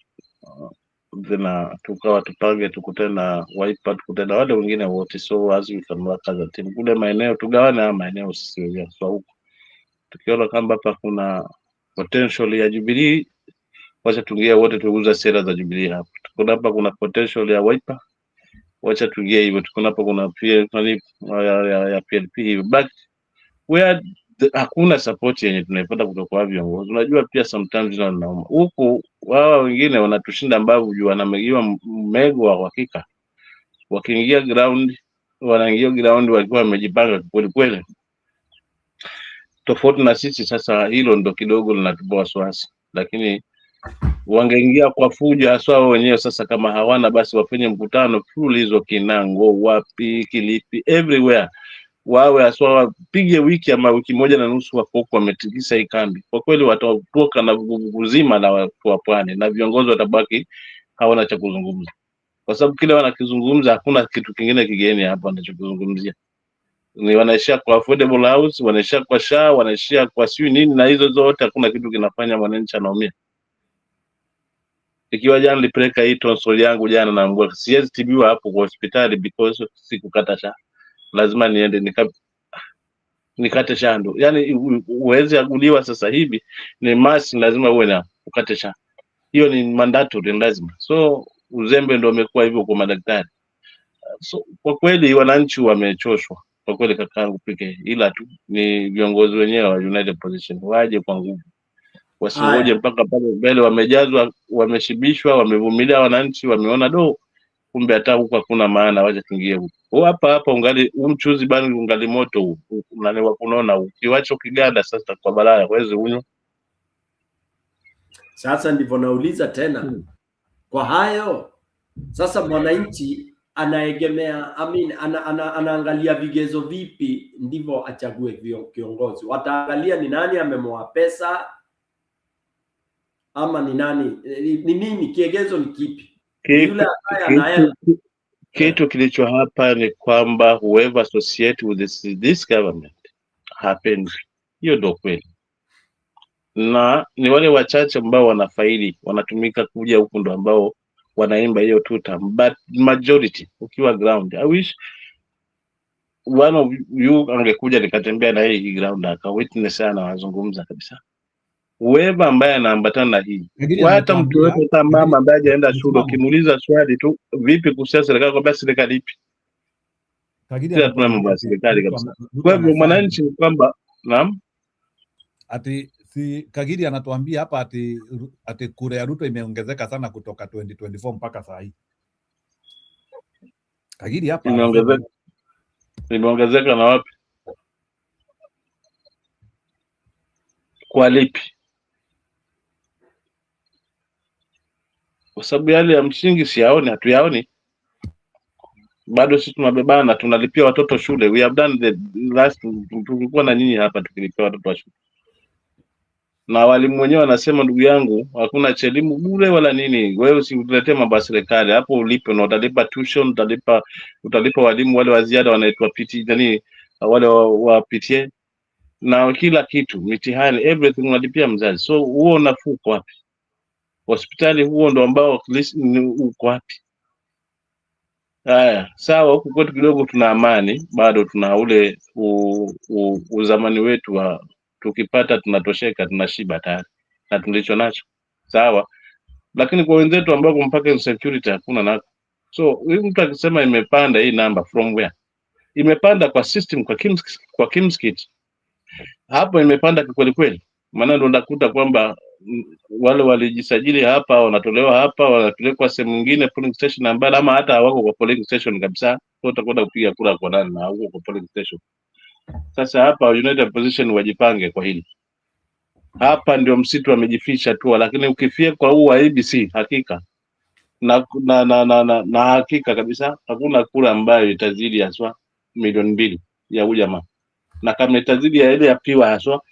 Speaker 14: tena tukawa tupange tukutane na Wiper, tukutane na wale wengine wote, so as we can work as a team. Kule maeneo tugawane haya maeneo sisi wenyewe, so huko tukiona kama hapa kuna potential ya Jubilee, wacha tuingie wote tuuza sera za Jubilee hapa. Tukiona hapa kuna potential ya Wiper, wacha tuingie hivyo. Tukiona hapa kuna pia ya PLP hivyo, but where hakuna support yenye tunaipata kutoka kwa viongozi. Unajua pia sometimes tunaona huku wao wengine wanatushinda mbavu juu wanamegiwa mego wa hakika. Wakiingia ground, wanaingia ground walikuwa wamejipanga kweli kweli. Tofauti na sisi sasa, hilo ndo kidogo linatupa wasiwasi, lakini wangeingia kwa fujo haswa wao wenyewe. Sasa kama hawana, basi wafanye mkutano full hizo Kinango, wapi, Kilifi, everywhere, wawe aswa wapige wiki ama wiki moja na nusu wako wametikisa hii kambi. Kwa kweli watatoka na vuguvugu zima la watu wa pwani, na viongozi watabaki hawana cha kuzungumza, kwa sababu kile wanakizungumza hakuna kitu kingine kigeni hapa wanachokizungumzia. Ni wanaishia kwa affordable house, wanaishia kwa SHA, wanaishia kwa siyo nini, na hizo zote hakuna kitu kinafanya mwananchi anaumia. Ikiwa jana nilipeleka hii tonsil yangu jana, na mbwa siwezi tibiwa hapo kwa hospitali because sikukata SHA, lazima niende nikate SHA. Ndo yani uweze aguliwa sasa hivi ni masi, lazima uwe na ukate SHA, hiyo ni mandatory, lazima. So uzembe ndo umekuwa hivyo kwa madaktari. So kwa kweli wananchi wamechoshwa kwa kweli, kakaangu pekee, ila tu ni viongozi wenyewe wa United Position waje kwa nguvu, wasingoje mpaka pale mbele wamejazwa, wameshibishwa, wamevumilia wananchi, wameona kumbe hata huko hakuna maana, waje tuingie huko. Hapa ungali mchuzi bani, ungali moto huu, nani wakunaona ukiwacho kiganda sasa kwa balaa wezi unyo.
Speaker 6: Sasa ndivyo nauliza tena kwa hayo sasa, mwananchi anaegemea anaangalia vigezo vipi ndivyo achague kiongozi? Wataangalia ni nani amemwa pesa, ama ni nani, ni nini, kigezo ni kipi? Yule ambaye
Speaker 14: kitu kilicho hapa ni kwamba whoever associate with this government happens. Hiyo ndio kweli, na ni wale wachache ambao wanafaidi, wanatumika kuja huku ndo ambao wanaimba hiyo tuta, but majority ukiwa ground, I wish one of you angekuja nikatembea na hii ground aka witness sana, wazungumza kabisa whoever ambaye anaambatana na hii. Hata mtu yote kama mama ambaye hajaenda shule, ukimuuliza swali tu vipi kuhusu serikali, kwa basi serikali ipi, kila mambo ya serikali kabisa. Kwa hivyo mwananchi ni kwamba naam,
Speaker 2: ati si Kagiri anatuambia hapa ati kura ya Ruto imeongezeka sana kutoka 2024 mpaka saa hii. Kagiri hapa
Speaker 14: imeongezeka na wapi? Kwa lipi? Kwa sababu yale ya msingi siyaoni, hatuyaoni bado. Sisi tunabebana, tunalipia watoto shule. We have done the last, tulikuwa na nyinyi hapa tukilipia watoto wa shule, na walimu wenyewe wanasema, ndugu yangu, hakuna elimu bure wala nini. Wewe usituletee mambo ya serikali hapo, ulipe na utalipa tuition, utalipa walimu wale wa ziada wanaitwa PT nani, wale wapitie na kila kitu, mitihani, everything unalipia mzazi. So huo nafuu uko wapi? Hospitali huo ndo ambao at least uko wapi? Haya, sawa, huku kwetu kidogo tuna amani, bado tuna ule uzamani wetu wa tukipata tunatosheka, tunashiba tayari na tulicho nacho, sawa. Lakini kwa wenzetu ambao mpaka insecurity hakuna nako. So huyu mtu akisema imepanda hii namba from where? Imepanda kwa system, kwa kimskit hapo imepanda kweli kweli, maana ndo ndakuta kwamba wale walijisajili hapa wanatolewa hapa, wanapelekwa sehemu nyingine polling station ambayo ama hata hawako kwa polling station kabisa, so utakwenda kupiga kura kwa nani na huko kwa polling station. Sasa hapa United Position wajipange kwa hili. Hapa ndio msitu wamejificha tu, lakini ukifia kwa huu wa ABC hakika na hakika kabisa hakuna kura ambayo itazidi haswa milioni 2 ya huyu jamaa, na kama itazidi ya ile ya piwa haswa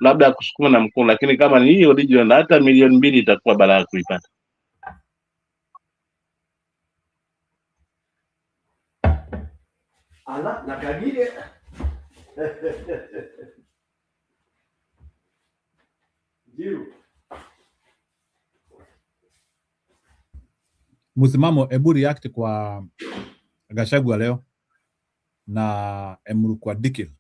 Speaker 14: labda kusukuma na mkono, lakini kama ni hii original hata milioni 2 itakuwa balaa kuipata.
Speaker 6: Ala na kagire Jiru.
Speaker 2: Msimamo, ebu react kwa Gachagua leo na Emuru kwa Dikil.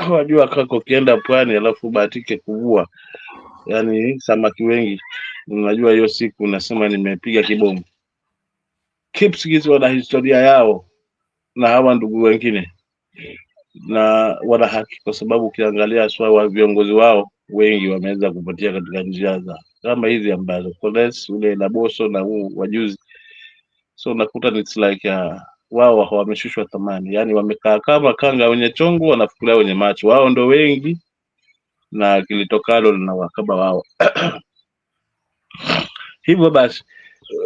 Speaker 14: Wajua kako kienda pwani alafu bahatike kuvua, yani samaki wengi, unajua hiyo siku unasema nimepiga kibomu. Kipsigis wana historia yao na hawa ndugu wengine, na wana haki, kwa sababu ukiangalia swala viongozi wao wengi wameweza kupotea katika njia za kama hizi ambazo Koles ule na Boso na huu wajuzi. So unakuta it's like wao wameshushwa thamani, yani wamekaa kama kanga wenye chongo wanafukulia wenye macho, wao ndo wengi na kilitokalo na wakaba wao. Hivyo basi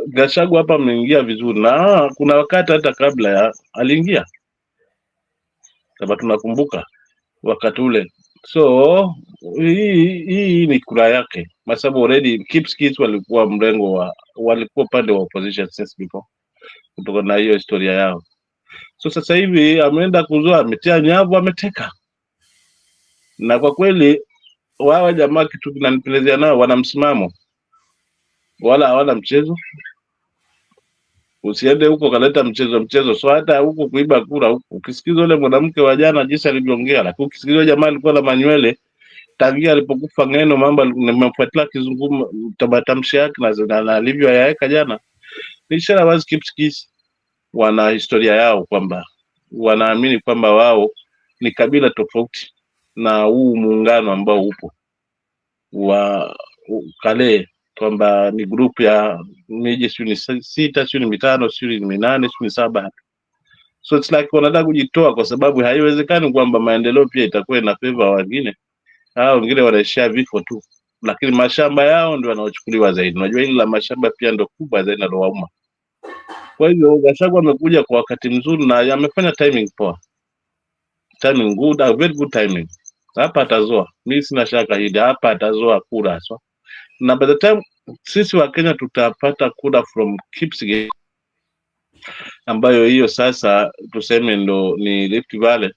Speaker 14: Gachagua hapa ameingia vizuri, na kuna wakati hata kabla ya aliingia, kama tunakumbuka wakati ule. So hii ni kura yake, kwa sababu already Kipskis walikuwa mrengo walikuwa pande wa opposition since before, kutoka na hiyo historia yao. So sasa hivi ameenda kuzoa, ametia nyavu, ameteka. Na kwa kweli wao jamaa kitu kinanipelezea nao, wana msimamo wala hawana mchezo. Usiende huko kaleta mchezo. So hata huko kuiba kura huko, ukisikiza yule mwanamke wa jana jinsi alivyoongea, lakini ukisikiza jamaa alikuwa na manywele tangia alipokufa Ngeno, mambo nimefuatilia kizungumo tabatamshi yake na alivyo yaeka jana, ni ishara wazi Kipsigis wana historia yao, kwamba wanaamini kwamba wao ni kabila tofauti na huu muungano ambao upo wa kale, kwamba ni group ya miji sio ni 6 sio ni 5 sio ni 8 sio ni 7. So it's like wanataka kujitoa, kwa sababu haiwezekani kwamba maendeleo pia itakuwa na favor wengine. Hao wengine wanaishia vifo tu, lakini mashamba yao ndio wanaochukuliwa zaidi. Unajua hili la mashamba pia ndio kubwa zaidi na wauma. Kwa hivyo Gachagua amekuja kwa wakati mzuri na amefanya timing poa, timing good, a very good timing. Hapa atazoa, mimi sina shaka hili, hapa atazoa kura so. Na by the time sisi wa Kenya tutapata kura from Kipsigis, ambayo hiyo sasa tuseme ndo ni Rift Valley,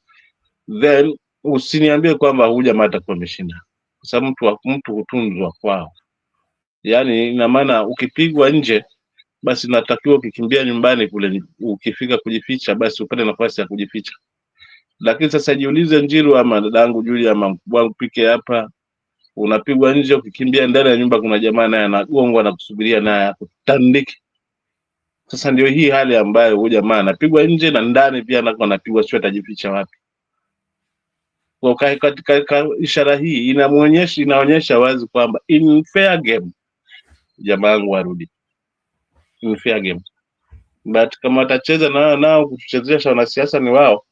Speaker 14: then usiniambie kwamba huja mata kwa ameshinda, kwa sababu mtu hutunzwa kwao. Yani ina maana ukipigwa nje basi natakiwa ukikimbia nyumbani kule, ukifika kujificha basi upate nafasi ya kujificha. Lakini sasa jiulize Njiru ama dadangu Julia ama wangu pike hapa, unapigwa nje, ukikimbia ndani ya nyumba kuna jamaa naye anagongwa na kusubiria naye akutandike. Sasa ndio hii hali ambayo huyu jamaa anapigwa nje na ndani pia anako anapigwa, sio atajificha wapi? Kwa katika ishara hii inaonyesha wazi kwamba in fair game jamaa wangu arudi in fair game. But kama watacheza nao kutuchezesha wanasiasa ni wao,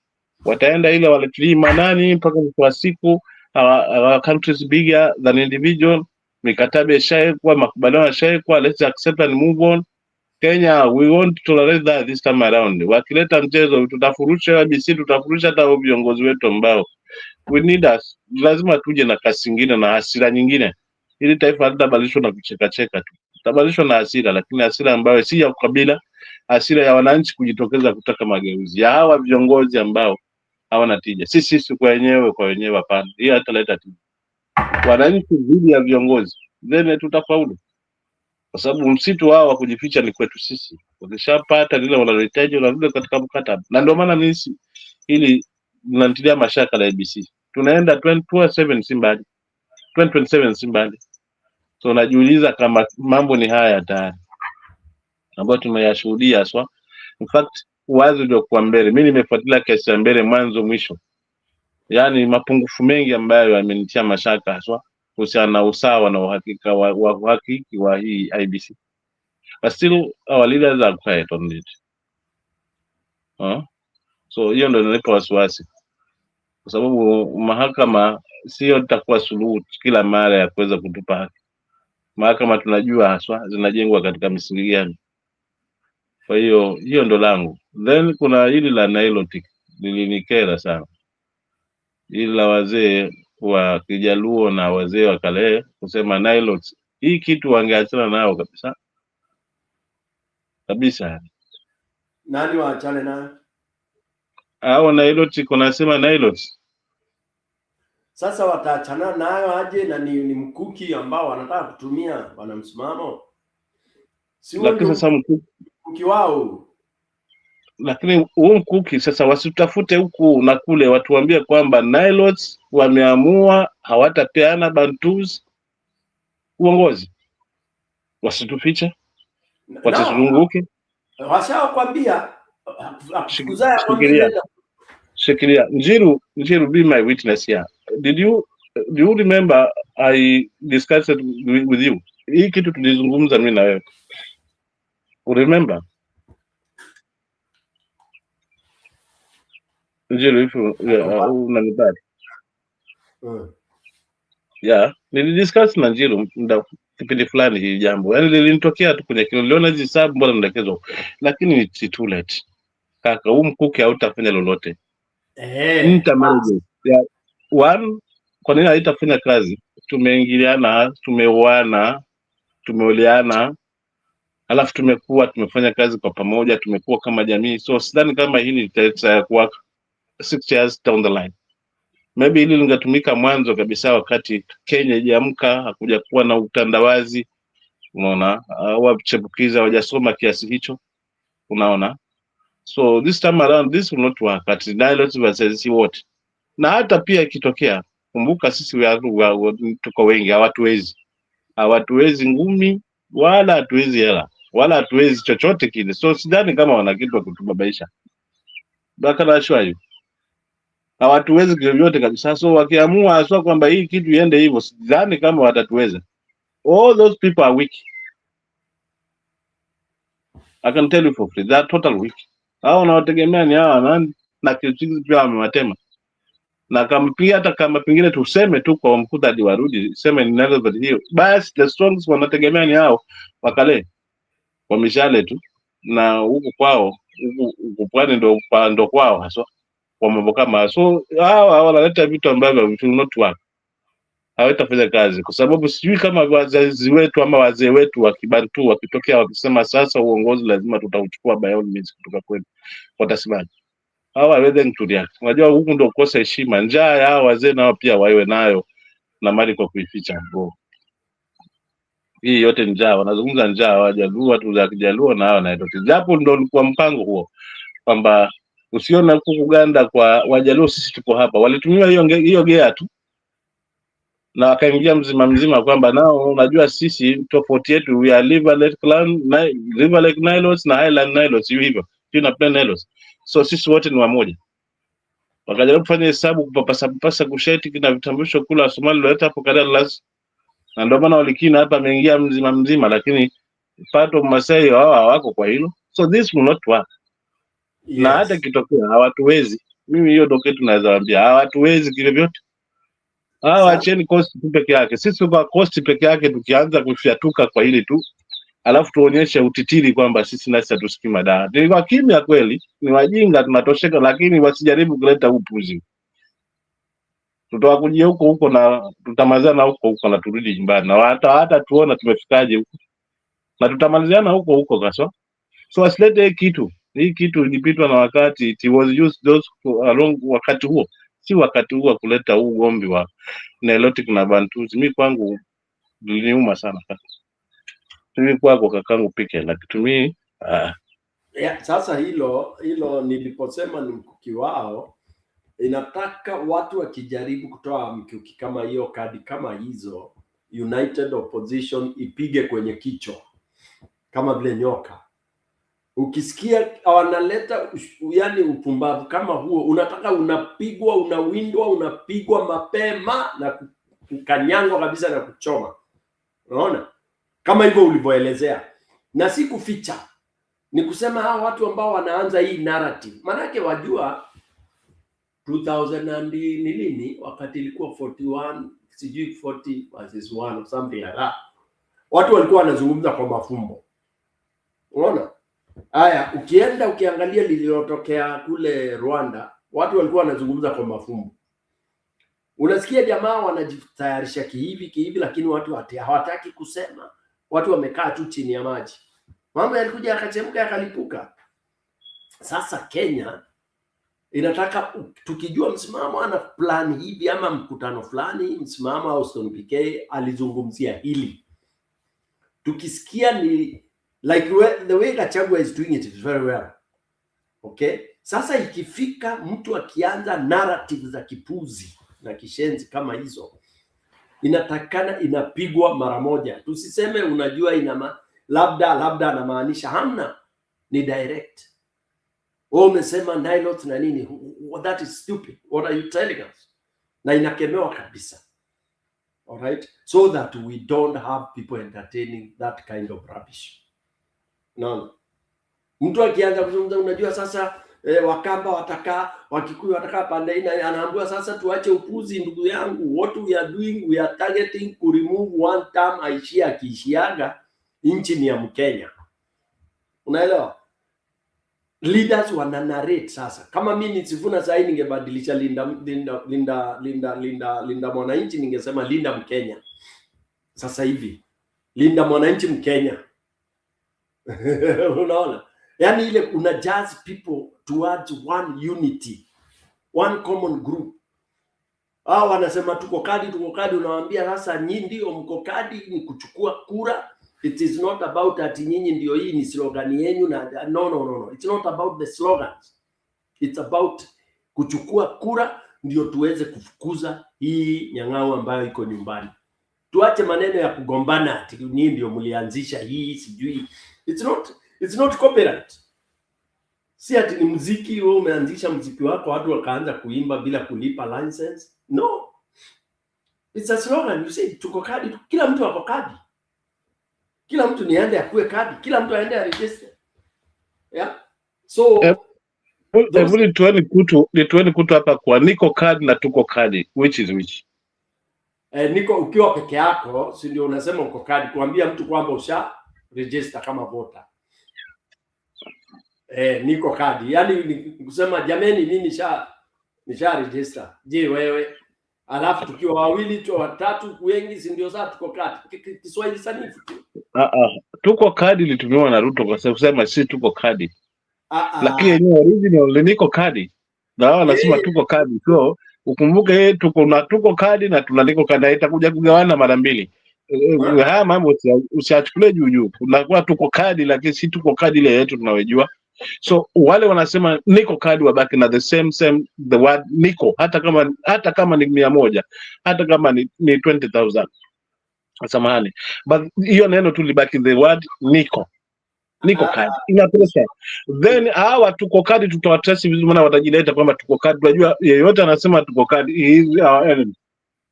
Speaker 14: wataenda ile waletilii manani mpaka kwa siku our country is bigger than individual, mikataba ishaekwa, makubaliano yashaekwa, let's accept and move on. Kenya, we won't tolerate that this time around. Wakileta mchezo tutafurusha ABC, tutafurusha hata viongozi wetu ambao we need us. Lazima tuje na kasi nyingine na hasira nyingine, ili taifa halitabadilishwa na kucheka tu. Tabadilishwa na hasira, lakini hasira ambayo si ya ukabila, hasira ya wananchi kujitokeza kutaka mageuzi ya hawa viongozi ambao hawana tija. Sisi kwa wenyewe hapana. Hiyo hataleta tija. Wananchi dhidi ya viongozi, then tutafaulu. Kwa sababu msitu wao wa kujificha ni kwetu sisi. Wakishapata lile wanalohitaji wanarudi katika mkataba. Na ndio maana mimi hili linanitilia mashaka la ABC. Tunaenda 2027 Simbali. 2027 Simbali. So najiuliza kama mambo ni haya tayari ambayo tumeyashuhudia haswa. In fact, wazi ndio kwa mbele. Mimi nimefuatilia kesi ya mbele mwanzo mwisho. Yaani mapungufu mengi ambayo yamenitia mashaka haswa kuhusiana na usawa na uhakika wa hii IBC. But still our leaders are quiet on it. So hiyo ndio inanipa wasiwasi. Kwa sababu mahakama sio itakuwa suluhu kila mara ya kuweza kutupa haki. Mahakama tunajua haswa zinajengwa katika misingi gani. Kwa hiyo ndo langu. Then kuna hili la Nilotic lilinikera sana. Hili la wazee wa Kijaluo na wazee wa Kale kusema Nilotic. Hii kitu wangeachana nao kabisa. Kabisa.
Speaker 6: Nani waachane nayo?
Speaker 14: Hao Nilotic kunasema Nilotic.
Speaker 6: Sasa wataachana nayo aje na ni mkuki ambao wanataka kutumia wana msimamo.
Speaker 14: Lakini sasa
Speaker 6: mkuki wao.
Speaker 14: Lakini huo mkuki sasa wasitafute huku na kule watuambie kwamba Nilots wameamua hawatapeana Bantus uongozi. Wasitufiche. Wasizunguke.
Speaker 6: Washakwambia
Speaker 14: Shikilia. Njiru be my witness here. Do you remember I discussed with you? Hii kitu tulizungumza mimi na wewe. Remember? Njiru unanibali. Yeah, nilidiscuss na Njiru kipindi fulani hii jambo. Yaani lilinitokea tu kwenye kile niliona hizi sababu mbona ndakezo. Lakini it's too late. Kaka, mkuki hautafanya lolote. Manage. Yeah. One, kwa nini haitafanya kazi? Tumeingiliana, tumeoana, tumeoleana, alafu tumefanya kazi kwa pamoja, tumekuwa kama jamii. So sidhani kama hili litakuwa 6 years down the line. Maybe hili lingetumika mwanzo kabisa wakati Kenya ijaamka, hakuja kuwa na utandawazi, unaona, wachepukiza hawajasoma kiasi hicho, unaona. So this time around this will not work. At Nilots versus what? Na hata pia ikitokea, kumbuka sisi tuko wengi, hawatuwezi ngumi, wala hatuwezi hela, wala hatuwezi chochote kile. So sidhani kama wana kitu wa kutubabaisha. Bakala ashwayo. Hawatuwezi vyovyote kabisa. So wakiamua aswa kwamba hii kitu iende hivyo, sidhani kama watatuweza. All those people are weak. I can tell you for free, they are total weak. Hao wanaotegemea ni hawa nani na kitu pia wametema. Na kama pia hata kama pengine tuseme tu kwa Mkutadi warudi, sema ni nalo hiyo. Basi the strongest wanategemea ni hao Wakale. Wameshale tu na huku kwao, huku pwani ndo kwao haswa. Kwa mambo kama so hao wanaleta vitu ambavyo will not work. Hawatafanya kazi kwa sababu sijui kama wazazi wetu ama wazee wetu wa Kibantu wakitokea wakisema sasa uongozi lazima tutauchukua by all means kutoka kwetu, watasemaje? Hawa hawezi kureact. Unajua huku ndio kukosa heshima. Njaa ya wazee nao pia wawe nayo na mali kwa kuificha bro. Hii yote njaa, wanazungumza njaa, Wajaluo, watu za Kijaluo na hawa na yote. Japo ndio ulikuwa mpango huo kwamba usiona huko Uganda kwa Wajaluo sisi tuko hapa. Walitumia hiyo gea tu. Na wakaingia mzima kwamba nao unajua sisi tofauti yetu we are River Lake Nilots na Highland Nilots hivyo. Tuna plan Nilots. So sisi wote ni wamoja. Wakajaribu kufanya hesabu kupapasa kusheti na vitambulisho kula Somali leta hapo Kadalas. Na ndio maana walikina hapa ameingia mzima lakini pato Masai hao hawako kwa hilo. So this will not work. Yes. Na hata kitokea hawatuwezi. Mimi hiyo ndio kitu naweza waambia. Hawatuwezi kile vyote. Acheni cost peke yake. Sisi kwa cost peke yake tukianza kufiatuka kwa hili tu. Alafu tuonyeshe utitiri kwamba sisi nasi hatusikii madawa. Nilikuwa kimya kweli, ni wajinga tunatosheka lakini wasijaribu kuleta upuzi. Tutawakujia huko na tutamazana huko na turudi nyumbani. Na hata tuona tumefikaje huko. na tutamaliziana huko huko kaswa. So asilete hii kitu ilipitwa na wakati. It was used those along wakati huo, si wakati huo kuleta huu gombi wa Nilotic na Bantu. Mimi kwangu liniuma sana kaka. Mimi kwako kakangu pike like to me
Speaker 6: Yeah, sasa hilo niliposema ni mkuki wao, inataka watu wakijaribu kutoa mkuki kama hiyo, kadi kama hizo, United Opposition ipige kwenye kichwa kama vile nyoka. Ukisikia wanaleta yani upumbavu kama huo, unataka unapigwa, unawindwa, unapigwa mapema na kukanyangwa kabisa na kuchoma. Unaona? Kama hivyo ulivyoelezea. Na si kuficha. Ni kusema hao watu ambao wanaanza hii narrative. Maanake wajua 2000 and nilini wakati ilikuwa 41 sijui 40 versus 1 or something like that. Watu walikuwa wanazungumza kwa mafumbo. Unaona? Haya, ukiangalia lililotokea kule Rwanda, watu walikuwa wanazungumza kwa mafumbo. Unasikia jamaa wanajitayarisha kihivi, lakini watu hawataki kusema. Watu wamekaa tu chini ya maji. Mambo yalikuja yakachemka yakalipuka. Sasa Kenya inataka tukijua msimamo ana plan hivi ama mkutano fulani, msimamo Austin PK alizungumzia hili. Tukisikia ni like the way Gachagua is doing it very well. Okay? Sasa ikifika mtu akianza narrative za kipuzi na kishenzi kama hizo, inatakana inapigwa mara moja. Tusiseme unajua labda anamaanisha, hamna, ni direct. Umesema Nilot na nini? That is stupid. What are you telling us? Na inakemewa kabisa. All right? So that we don't have people entertaining that kind of rubbish. No. Mtu akianza kuzungumza unajua sasa Wakamba wataka, Wakikuyu wataka pande ina, anaambiwa sasa tuache upuzi ndugu yangu. What we are doing, we are targeting to remove one term aishia akiishiaga nchi ni ya Mkenya. Unaelewa? Leaders wana narrate sasa. Kama mimi nisifuna sasa ningebadilisha linda mwananchi ningesema linda Mkenya. Sasa hivi linda mwananchi Mkenya. Unaona? Yani ile una judge people towards one unity, one common group. Hao wanasema tuko kadi, unawaambia sasa nyinyi ndio mko kadi ni kuchukua kura. It is not about that nyinyi ndio hii ni slogan yenu na no. It's not about the slogans. It's about kuchukua kura ndio tuweze kufukuza hii nyang'au ambayo iko nyumbani. Tuache maneno ya kugombana ati nyinyi ndio mlianzisha hii sijui. It's not copyright. Si ati ni muziki wewe umeanzisha muziki wako watu wakaanza kuimba bila kulipa license. No. It's a slogan. You say tuko kadi, kila mtu ako kadi. Kila mtu niende akue kadi, kila mtu aende register. Yeah. So
Speaker 14: tueni kutu hapa kwa niko kadi na tuko kadi. Which is which?
Speaker 6: Niko ukiwa peke yako, si ndio unasema uko kadi, kuambia mtu kwamba usha register kama voter. Niko kadi. Yaani kusema jameni mimi nisha register. Je, wewe? Alafu tukiwa wawili tu watatu wengi si ndio sasa tuko kadi. Kiswahili sanifu tu.
Speaker 14: Tuko kadi litumiwa na Ruto kwa sababu kusema si tuko kadi. Lakini yenyewe original niko kadi. Na wao wanasema tuko kadi. So ukumbuke tuko kadi na tunaliko kadi itakuja kugawana mara mbili. Haya mambo usiachukulie juu. Unakuwa tuko kadi lakini si tuko kadi ile yetu tunawejua. So wale wanasema niko kadi wabaki na the same the word niko hata kama ni 100 hata kama ni 20,000. Samahani. But hiyo neno tu libaki the word niko kadi. Ina pesa. Then hawa tuko kadi tutawatrace vizuri maana watajileta kwamba tuko kadi. Unajua yeyote anasema tuko kadi he is our enemy.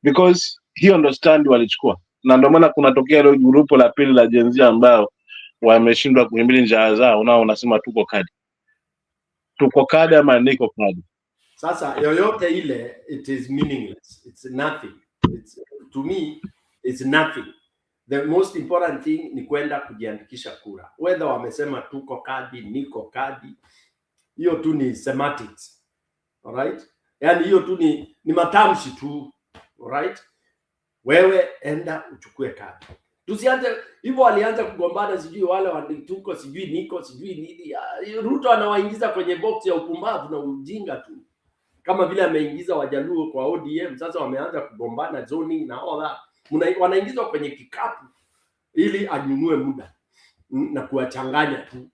Speaker 14: Because he understand walichukua. Na ndio maana kunatokea ile grupu la pili la Gen ambao wameshindwa kuhimili njaa zao nao unasema tuko kadi. Tuko kadi ama niko kadi.
Speaker 6: Sasa yoyote ile it is meaningless. It's nothing. To me it's nothing. The most important thing ni kwenda kujiandikisha kura. Whether wamesema tuko kadi, niko kadi, hiyo tu ni semantics. All right? Yaani hiyo tu ni matamshi tu. All right? Wewe enda uchukue kadi. Tusianze hivyo, walianza kugombana, sijui wale wanituko, sijui niko, sijui nini. Ruto anawaingiza kwenye box ya upumbavu na ujinga tu, kama vile ameingiza Wajaluo kwa ODM. Sasa wameanza kugombana zoning na all that, wanaingizwa kwenye kikapu ili anunue muda na kuwachanganya tu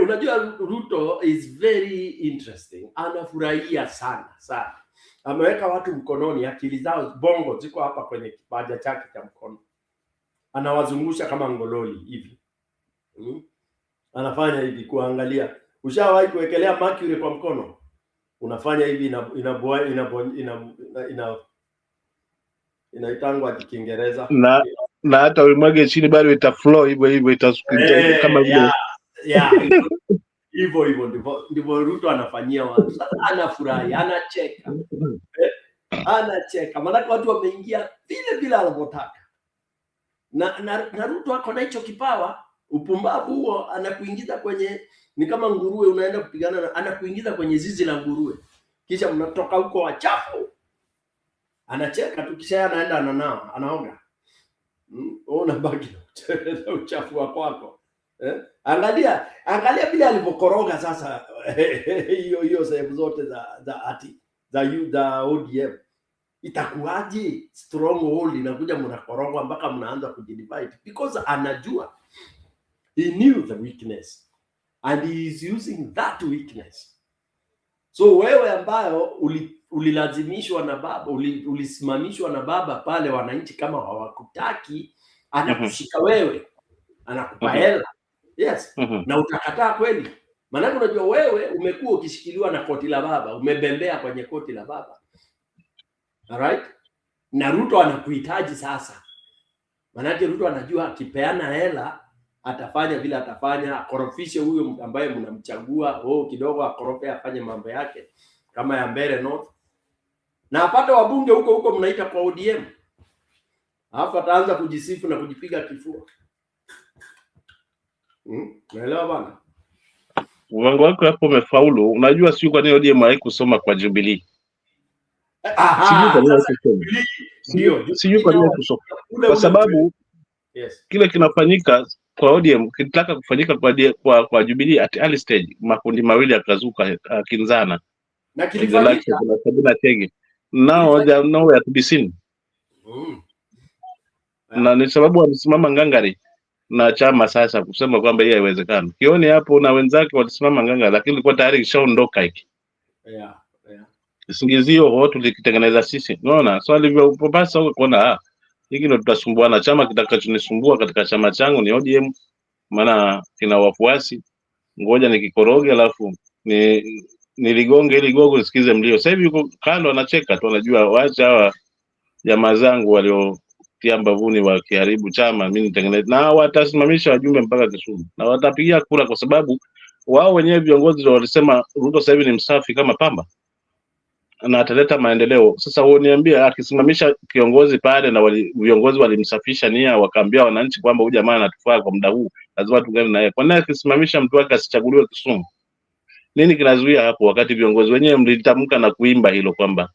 Speaker 6: Unajua Ruto is very interesting, anafurahia sana sana. Ameweka watu mkononi, akili zao bongo ziko hapa kwenye kipaja chake cha mkono, anawazungusha kama ngololi hivi. Anafanya hivi kuangalia. Ushawahi kuwekelea mercury kwa mkono? Unafanya hivi, inaitangwa Kiingereza,
Speaker 14: na hata ulimwage chini bado ita flow hivyo hivyo, kama vile
Speaker 6: hivyo ndivyo Ruto anafanyia watu. Sasa anafurahi, anacheka anacheka, maana watu wameingia vile vile anavyotaka. Na Ruto ako na hicho kipawa. Upumbavu huo anakuingiza kwenye, ni kama nguruwe unaenda kupigana, anakuingiza kwenye zizi la nguruwe, kisha mnatoka huko wachafu. Anacheka tu, kisha anaenda ananawa, anaoga. Unabaki na uchafu wako. Angalia vile alivyokoroga sasa hiyo sehemu zote za ODM. Itakuwaje stronghold inakuja mnakorogwa mpaka mnaanza kujidivide, because anajua, he knew the weakness and he is using that weakness. So wewe ambayo ulilazimishwa na baba, ulisimamishwa na baba pale, wananchi kama hawakutaki, anakushika wewe, anakupa hela. Yes. Na utakataa kweli? Maana unajua wewe umekuwa ukishikiliwa na koti la baba, umebembea kwenye koti la baba. Alright? Na Ruto anakuhitaji sasa. Maana Ruto anajua akipeana hela atafanya vile atafanya, akorofishe huyo ambaye mnamchagua, kidogo akorofe, afanye mambo yake kama ya Mbere North. Na apate wabunge huko mnaita kwa ODM. Alafu ataanza kujisifu na kujipiga kifua. Naelewa bana.
Speaker 14: Mwango wako hapo umefaulu. Unajua sio kwa nini ODM haikusoma kwa Jubilee. Sijui kwa nini kusoma. Kwa sababu kile kinafanyika kwa ODM kitaka kufanyika kwa Jubilee at early stage, makundi mawili yakazuka kinzana.
Speaker 6: Na kilifanyika
Speaker 14: kuna Sabina Chege. Now they are nowhere to be seen. Na ni sababu wamesimama ngangari na chama sasa kusema kwamba hii haiwezekani. Kioni hapo na wenzake walisimama ngangari, lakini ilikuwa tayari kishaondoka hiki. Singizio watu likitengeneza sisi. Unaona? So alivyopasa huko kuona hiki ndio tutasumbuana. Chama kitakachonisumbua katika chama changu ni ODM, maana kina wafuasi. Ngoja nikikoroge alafu niligonge ili gogo nisikize mlio. Sasa hivi yuko kando anacheka tu, anajua waacha hawa jamaa zangu waliotia mbavuni wakiharibu chama, mimi nitengeneze, na watasimamisha wajumbe mpaka Kisumu na watapigia kura, kwa sababu wao wenyewe viongozi walisema Ruto sasa hivi ni msafi kama pamba na ataleta maendeleo. Sasa wao niambia, akisimamisha kiongozi pale na viongozi walimsafisha nia, wakaambia wananchi kwamba huyu jamaa anatufaa kwa muda huu, lazima tungane naye. Kwa nini akisimamisha mtu wake asichaguliwe Kisumu? Nini kinazuia hapo, wakati viongozi wenyewe mlitamka na kuimba hilo kwamba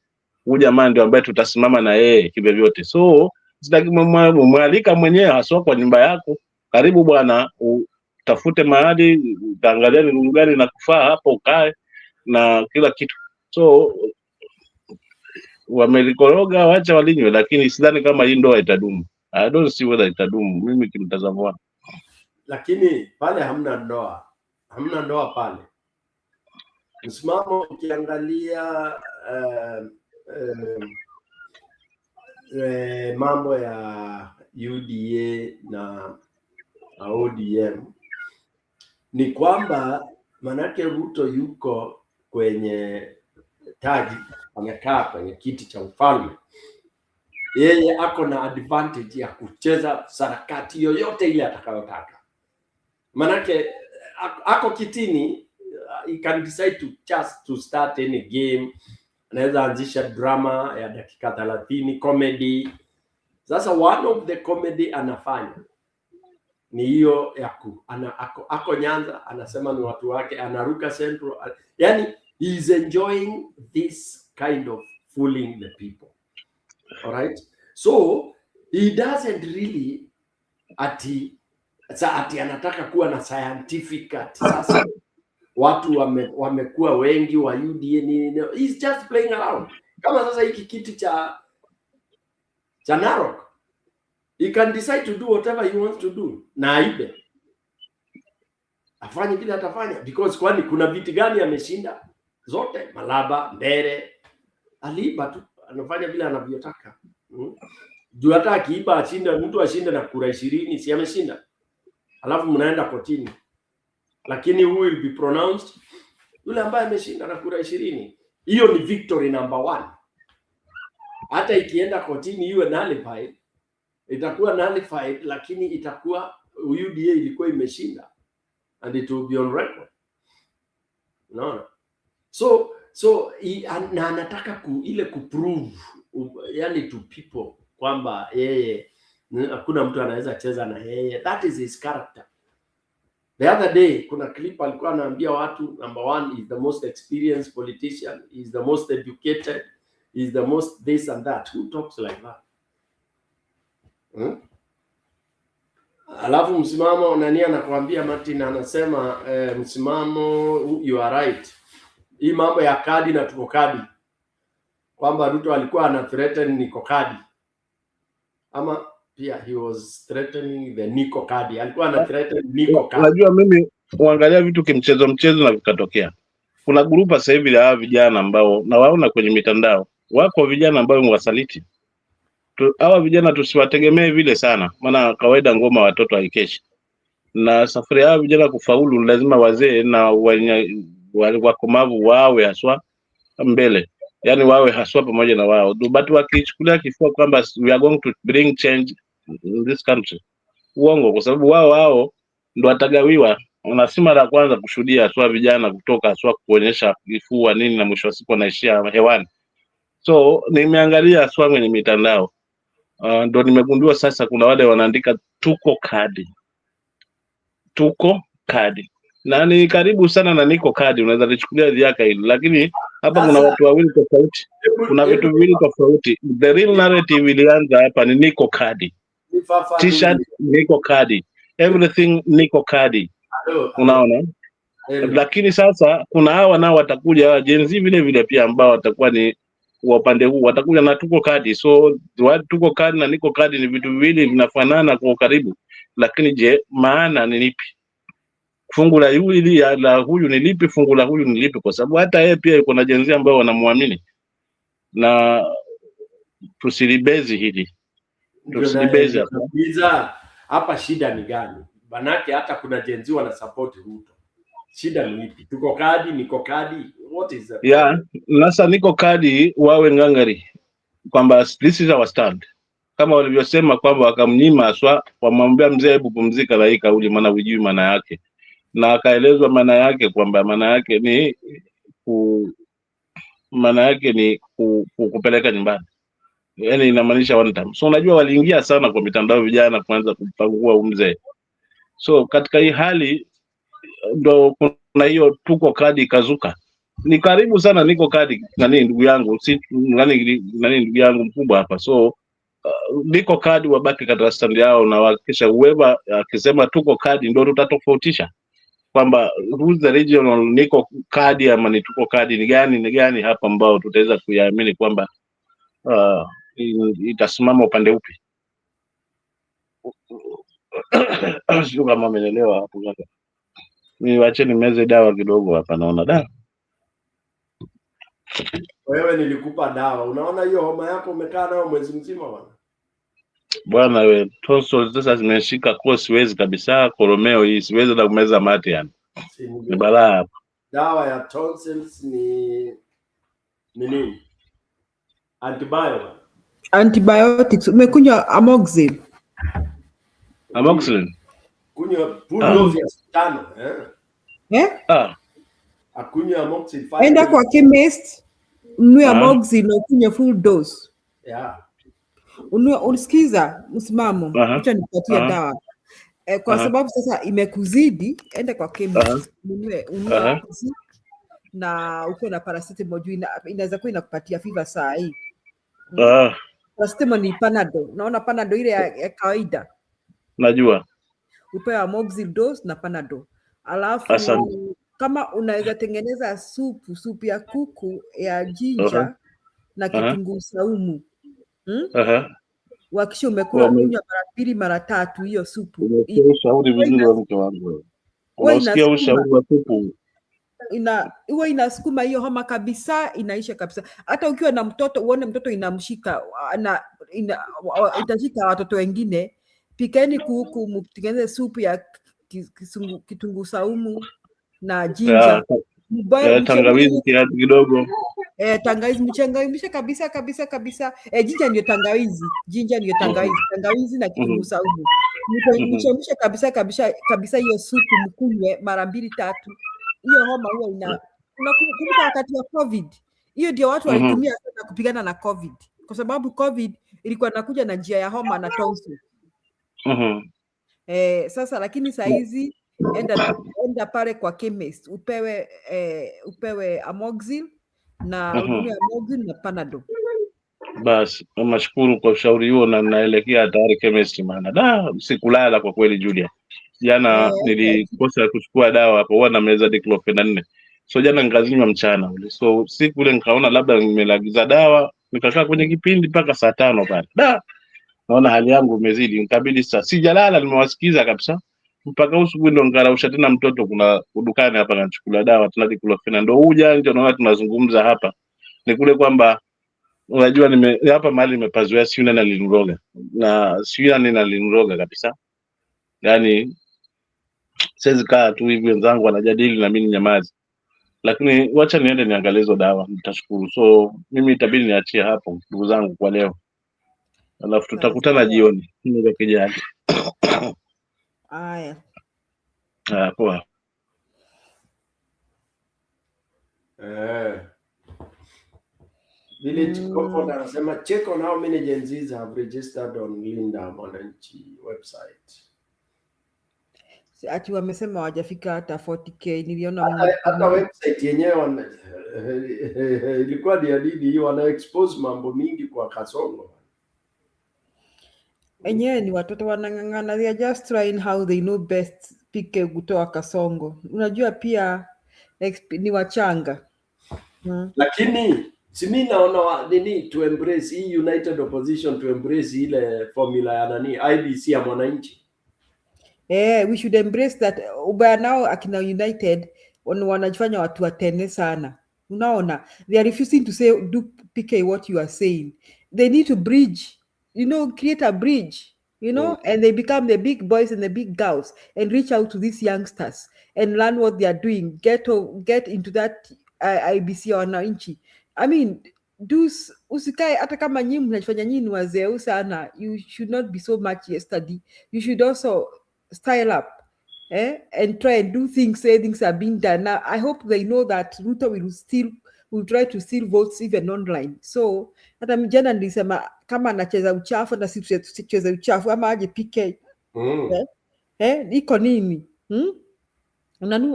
Speaker 14: huyu jamaa ndio ambaye tutasimama na yeye kivyo vyote? So sitaki mwalika mwenyewe haswa kwa nyumba yako, karibu bwana, utafute mahali, utaangalia ni lungu gani na kufaa hapo, ukae na kila kitu. So wamelikoroga, wacha walinywe, lakini sidhani kama hii ndoa itadumu. I don't see whether itadumu, mimi kimtazamo wangu.
Speaker 6: Lakini pale hamna ndoa pale. Msimamo ukiangalia mambo ya UDA na ODM ni kwamba manake Ruto yuko kwenye taji, amekaa kwenye kiti cha ufalme. Yeye ako na advantage ya kucheza sarakati yoyote ile atakayotaka. Manake ako kitini, he can decide to start any game. Anaweza anzisha drama ya dakika 30, comedy. Sasa one of the comedy anafanya ni hiyo ya ako Nyanza, anasema ni watu wake, anaruka Central. Yani he is enjoying this kind of fooling the people. All right? So He doesn't really ati anataka kuwa na scientific ati sasa watu wamekuwa wengi wa UDA nini. He's just playing around. Kama sasa hiki kiti cha Narok, he can decide to do whatever he wants to do. Na aibe. Afanye kile atafanya because kwani kuna viti gani ameshinda? Zote, Malaba, Mbere. Aliiba tu, anafanya vile anavyotaka. Juu hata akiiba ashinde, mtu ashinde na kura 20, si ameshinda. Alafu mnaenda kotini. Lakini who will be pronounced? Yule ambaye ameshinda na kura 20. Hiyo ni victory number 1. Hata ikienda kotini iwe nullified, itakuwa nullified, lakini itakuwa UDA ilikuwa imeshinda. And it will be on record. No. So na anataka ile kuprove yani to people kwamba yeye hakuna mtu anaweza cheza na yeye. That is his character. The other day kuna clip alikuwa anaambia watu, number 1 is the most experienced politician, is the most educated, is the most this and that. Who talks like that? Alafu msimamo nani anakuambia, Martin anasema msimamo, you are right. Hii mambo ya kadi na tuko kadi, kwamba Ruto alikuwa ana threaten niko kadi, ama pia he was threatening the niko kadi, alikuwa ana threaten niko kadi.
Speaker 14: Unajua mimi uangalia vitu kimchezo na vikatokea. Kuna grupa sasa hivi la vijana ambao na waona kwenye mitandao, wako vijana ambao ni wasaliti. Hawa vijana tusiwategemee vile sana, maana kawaida ngoma watoto haikeshi. Na safari ya vijana kufaulu lazima wazee na wakomavu wawe haswa mbele. Yani wawe haswa pamoja na wao. But wakichukulia kifua kwamba we are going to bring change in this country, uongo, kwa sababu wao ndo watagawiwa. Unasema la kwanza kushuhudia haswa vijana kutoka haswa kuonyesha kifua nini, na mwisho wa siku wanaishia hewani. So nimeangalia haswa kwenye mitandao, ndo nimegundua sasa kuna wale wanaandika tuko kadi na ni karibu sana na niko kadi, unaweza lichukulia dhiaka hili, lakini hapa kuna watu wawili tofauti, kuna vitu viwili tofauti. The real narrative ilianza hapa ni niko kadi, t-shirt niko kadi, everything niko kadi, unaona. Lakini sasa kuna hawa nao watakuja Gen Z vile vile pia ambao watakuwa ni wa upande huu, watakuja na tuko kadi. So tuko kadi na niko kadi ni vitu viwili vinafanana kwa karibu, lakini je, maana ni lipi? Fungu la hili la huyu ni lipi, fungu la huyu ni lipi? Kwa sababu hata yeye pia yuko na Gen Z ambao wanamuamini, na tusilibezi hili, tusilibezi
Speaker 6: hapa. Shida ni gani? Banake hata kuna Gen Z wana support Ruto. Shida ni lipi? Tuko kadi, niko kadi, what is that?
Speaker 14: Yeah, nasa niko kadi wawe ngangari kwamba this is our stand, kama walivyosema kwamba wakamnyima aswa, wamwambia mzee hebu pumzika na hii kauli, maana hujui maana yake, na akaelezwa maana yake kwamba maana yake ni kupeleka nyumbani, yani inamaanisha one time. So unajua waliingia sana kwa mitandao vijana kuanza kupangua mzee. So katika hii hali ndo kuna hiyo tuko kadi kazuka. Ni karibu sana niko kadi nani ndugu yangu, si nani ndugu yangu mkubwa hapa. So niko kadi wabaki katika stand yao, na hakikisha whoever akisema tuko kadi ndo tutatofautisha kwamba who's the regional niko kadi ama ni tuko kadi ni gani hapa, ambao tutaweza kuyaamini kwamba itasimama upande upi. Sio kama umeelewa hapo kaka. Mimi wache nimeze dawa kidogo hapa, naona dawa.
Speaker 6: Wewe nilikupa dawa. Unaona hiyo homa yako umekaa nayo mwezi mzima bwana.
Speaker 14: Bwana wewe, tonsils sasa zimeshika kwa, siwezi kabisa, koromeo hii siwezi na kumeza mate yani. Ni balaa hapa.
Speaker 6: Dawa ya tonsils ni nini?
Speaker 4: Antibiotics. Umekunywa amoxicillin?
Speaker 14: Amoxicillin.
Speaker 6: Kunywa full dose ya 5, akunywa amoxicillin 5.
Speaker 4: Enda kwa chemist, ununue amoxicillin na kunywa full dose.
Speaker 6: Yeah.
Speaker 4: Unisikiza msimamo, acha nipatie dawa. Kwa sababu sasa imekuzidi, enda kwa chemist, ununue na uko na paracetamol, inaweza kuwa inakupatia fever saa hii. paracetamol ni Panadol. Unaona Panadol ile ya kawaida.
Speaker 14: Najua.
Speaker 4: Upewe amoxil dose na Panadol. Alafu
Speaker 14: Asante.
Speaker 4: kama unaweza tengeneza supu ya kuku ya ginger na kitunguu saumu. Wakisha umekula kunywa mara 2 mara 3 hiyo supu.
Speaker 14: Unasikia ushauri vizuri wa mke wangu. Unasikia ushauri wa supu.
Speaker 4: Huwa inasukuma hiyo homa kabisa, inaisha kabisa. Hata ukiwa na mtoto uone mtoto inamshika itashika watoto wengine, pikeni kuku mtengeneze supu ya kitunguu saumu na ginger.
Speaker 14: Tangawizi kidogo.
Speaker 4: Tangawizi mchanganyishe kabisa. Ginger ndio tangawizi. Tangawizi na kitunguu saumu. Mchanganyishe kabisa hiyo supu mkunywe mara 2-3. Hiyo homa huwa unakumbuka wakati wa COVID. Hiyo ndio watu walitumia sana kupigana na COVID. Kwa sababu COVID ilikuwa inakuja na njia ya homa na tonsil. Sasa lakini saa hizi enda pale kwa chemist upewe amoxil na amoxil na Panadol.
Speaker 14: Basi nashukuru kwa ushauri huo na naelekea tayari chemist maana sikulala kwa kweli Julia. Jana nilikosa kuchukua dawa hapo, huwa na meza diclofenac 4. So jana nikazinywa mchana ule. So siku ile nikaona labda nimelagiza dawa, nikakaa kwenye kipindi mpaka saa 5 pale. Naona hali yangu imezidi, nikabidi sasa sijalala, nimewasikiza kabisa. Mpaka usiku ndo ngarausha tena mtoto, kuna dukani hapa anachukua dawa tuna diclofenac. Ndio huja ndio naona tunazungumza hapa. Ni kule kwamba unajua hapa mahali nimepazoea, si nani aliniroga. Na si nani aliniroga kabisa. Yaani siwezi kaa tu hivi wenzangu wanajadili na mimi nyamazi. Lakini wacha niende niangalie hizo dawa, nitashukuru. So mimi itabidi niachie hapo ndugu zangu kwa leo. Alafu tutakutana jioni. Mungu akijali.
Speaker 4: Haya.
Speaker 14: Poa.
Speaker 6: Village Comfort anasema check on how many Gen Zs have registered on Linda Mwananchi website.
Speaker 4: Ati wamesema hawajafika hata 40k. Niliona
Speaker 6: hata website yenyewe ilikuwa ni adidi hiyo, wana expose mambo mingi kwa Kasongo.
Speaker 4: Enyewe ni watoto wanang'ang'ana, they are just trying how they know best pike kutoa Kasongo. Unajua pia ni wachanga.
Speaker 6: Lakini si mimi naona nini to embrace hii united opposition, to embrace ile formula ya nani IBC ya Mwananchi.
Speaker 4: We should embrace that. Ubaya nao akina United wanajifanya watu watene sana. Unaona, they are refusing to say do PK what you are saying. They need to bridge, create a bridge, and they become the big boys and the big girls and reach out to these youngsters and learn what they are doing. Get into that IBC Wananchi. I mean, usikae hata kama nyinyi mnafanya nyinyi wazee sana. You should not be so much yesterday. You should also style up, and try and do things, say things are being done. Now, I hope they know that Ruto will try to steal votes even online. So, hata mjana nilisema kama anacheza uchafu na sisi tucheze uchafu ama aje PK. Iko nini?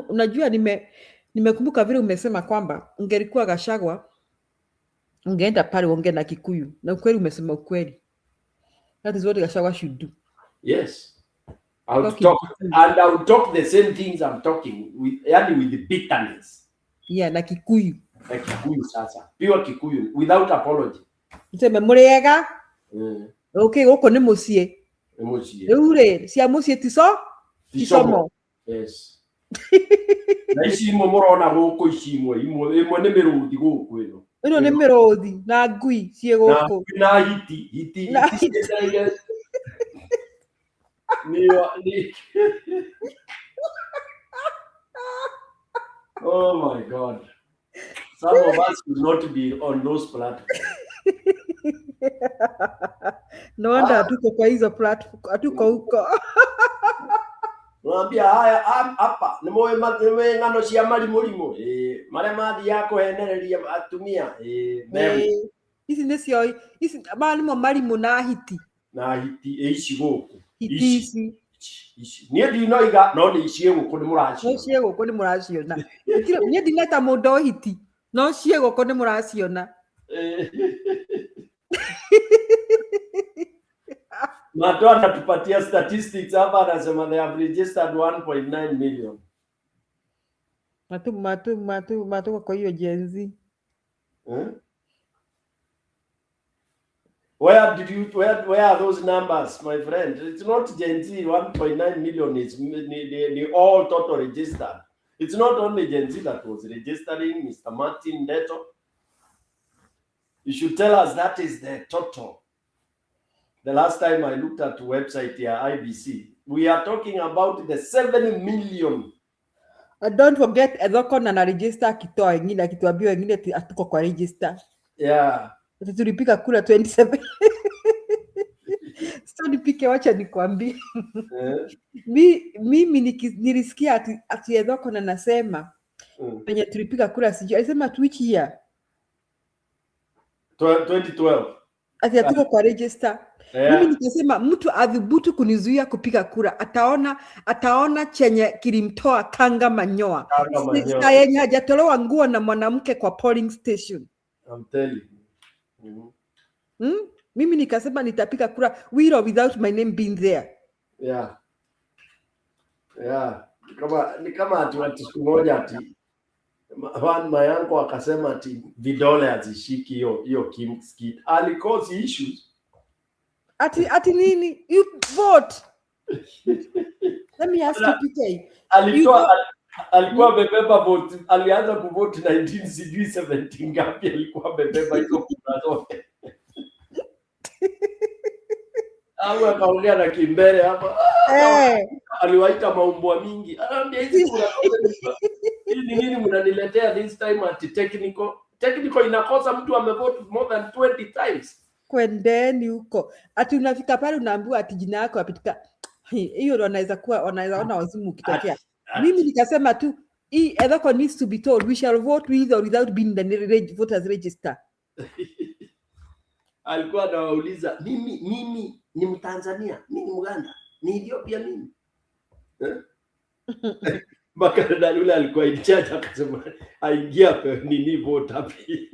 Speaker 4: Unajua nimekumbuka vile umesema kwamba ungelikuwa Gachagua ungeenda pale uongee na Kikuyu, na ukweli umesema ukweli. That is what Gachagua should do.
Speaker 6: Yes. I would talk the same things I'm talking with the bitterness.
Speaker 4: Yeah, na Kikuyu.
Speaker 6: Na Kikuyu sasa. Pure Kikuyu without apology.
Speaker 4: Nseme murega. Okay, uko ni mucie.
Speaker 6: Ni mucie.
Speaker 4: Ure, cia mucie tisomo.
Speaker 6: Yes. Na ici imwe murona guku ici imwe imwe ni miruthi guku ino.
Speaker 4: Ino ni miruthi na ngui cie guku.
Speaker 6: Na hiti. Oh my God. Some of us will not be on those platforms.
Speaker 4: No wonder hatuko kwa hizo platform, hatuko huko.
Speaker 6: Mwambia haya hapa ni moyo ngano cia marimurimo mare mathi yako henereria atumia
Speaker 4: hizi nĩcio hizi marimo marimu na hiti
Speaker 6: ici guku
Speaker 4: ici
Speaker 6: niĩ ndinoiga no nĩ ici guku nĩ mũracio
Speaker 4: no cie guku nĩ mũraciona niĩ ndineta mũndũ hiti no cie guku nĩ mũraciona
Speaker 6: Mato anatupatia statistics hapa, anasema they have registered 1.9 million.
Speaker 4: Mato kwa hiyo Gen Z.
Speaker 6: Where are those numbers, my friend? It's not Gen Z. 1.9 million is the all total registered. It's not only Gen Z that was registering, Mr. Martin Deto. You should tell us that is the total. The last time I looked at the website here, IBC, we are talking about the 7 million.
Speaker 4: Don't forget Edoko na register kitoa wengine akituambia wengine atuko kwa register.
Speaker 6: Yeah.
Speaker 4: Tulipiga kura 27. So nipike, wacha nikwambie. Mimi nilisikia ati Edoko na nasema penye tulipiga kura sijui. Alisema which year?
Speaker 6: 2012.
Speaker 4: Ati atuko kwa register.
Speaker 6: Yeah.
Speaker 4: Mimi nikasema mtu adhubutu kunizuia kupiga kura ataona chenye kilimtoa kanga manyoa. Sasa yenye hajatolewa nguo na mwanamke kwa polling station.
Speaker 6: I'm telling you.
Speaker 4: Mimi nikasema nitapiga kura with or without my name being there.
Speaker 6: Yeah. Yeah. Ni kama ati siku moja ati mayangu akasema ati vidole hazishiki hiyo kimskit. Alicause issues.
Speaker 4: Ati nini? You vote. Let me ask you, PK.
Speaker 6: Alikuwa bebeba vote. Alianza kuvote 1970 ngapi alikuwa bebeba hizo kura zote. Au akaongea na Kimbere hapa. Aliwaita maumbwa mingi. Anaambia hizi kura zote ni nini mnaniletea this time ati technical. Technical inakosa mtu amevote more than 20 times.
Speaker 4: Kwendeni huko. Ati unafika pale unaambiwa ati jina yako yapitika. Hiyo wanaweza ona wazimu ukitokea. Mimi nikasema tu Edoko needs to be told we shall vote with or without being in the voters register.
Speaker 6: Alikuwa anawauliza mimi ni Mtanzania, mimi ni Muganda, ni Ethiopia mimi. Baka yule alikuwa in charge akasema aingia nini vote hapi.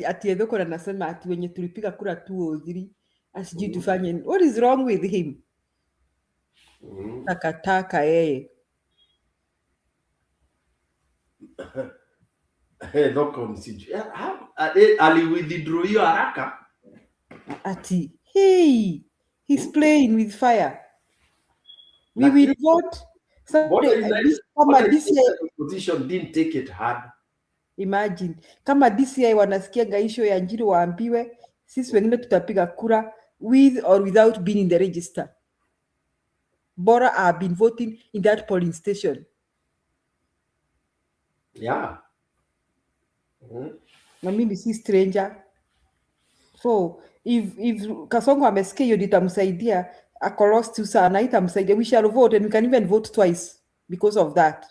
Speaker 4: Ati Edoko anasema ati wenye tulipiga kura 203 asijui tufanye. What is wrong with him? Takataka yeye.
Speaker 6: Edoko msiju. Ali withdraw hiyo haraka.
Speaker 4: Ati he's playing with fire. We will vote. Kama DCI
Speaker 6: position didn't take it hard.
Speaker 4: Imagine kama DCI wanasikia isho ya Njiro waambiwe sisi wengine tutapiga kura with or without being in the register. Bora have been voting in that polling station.
Speaker 6: Yeah.
Speaker 4: Na mimi si stranger. So if Kasongo amesikia hiyo nitamsaidia, ako lost tu sana, itamsaidia. We shall vote and we can even vote twice because of that.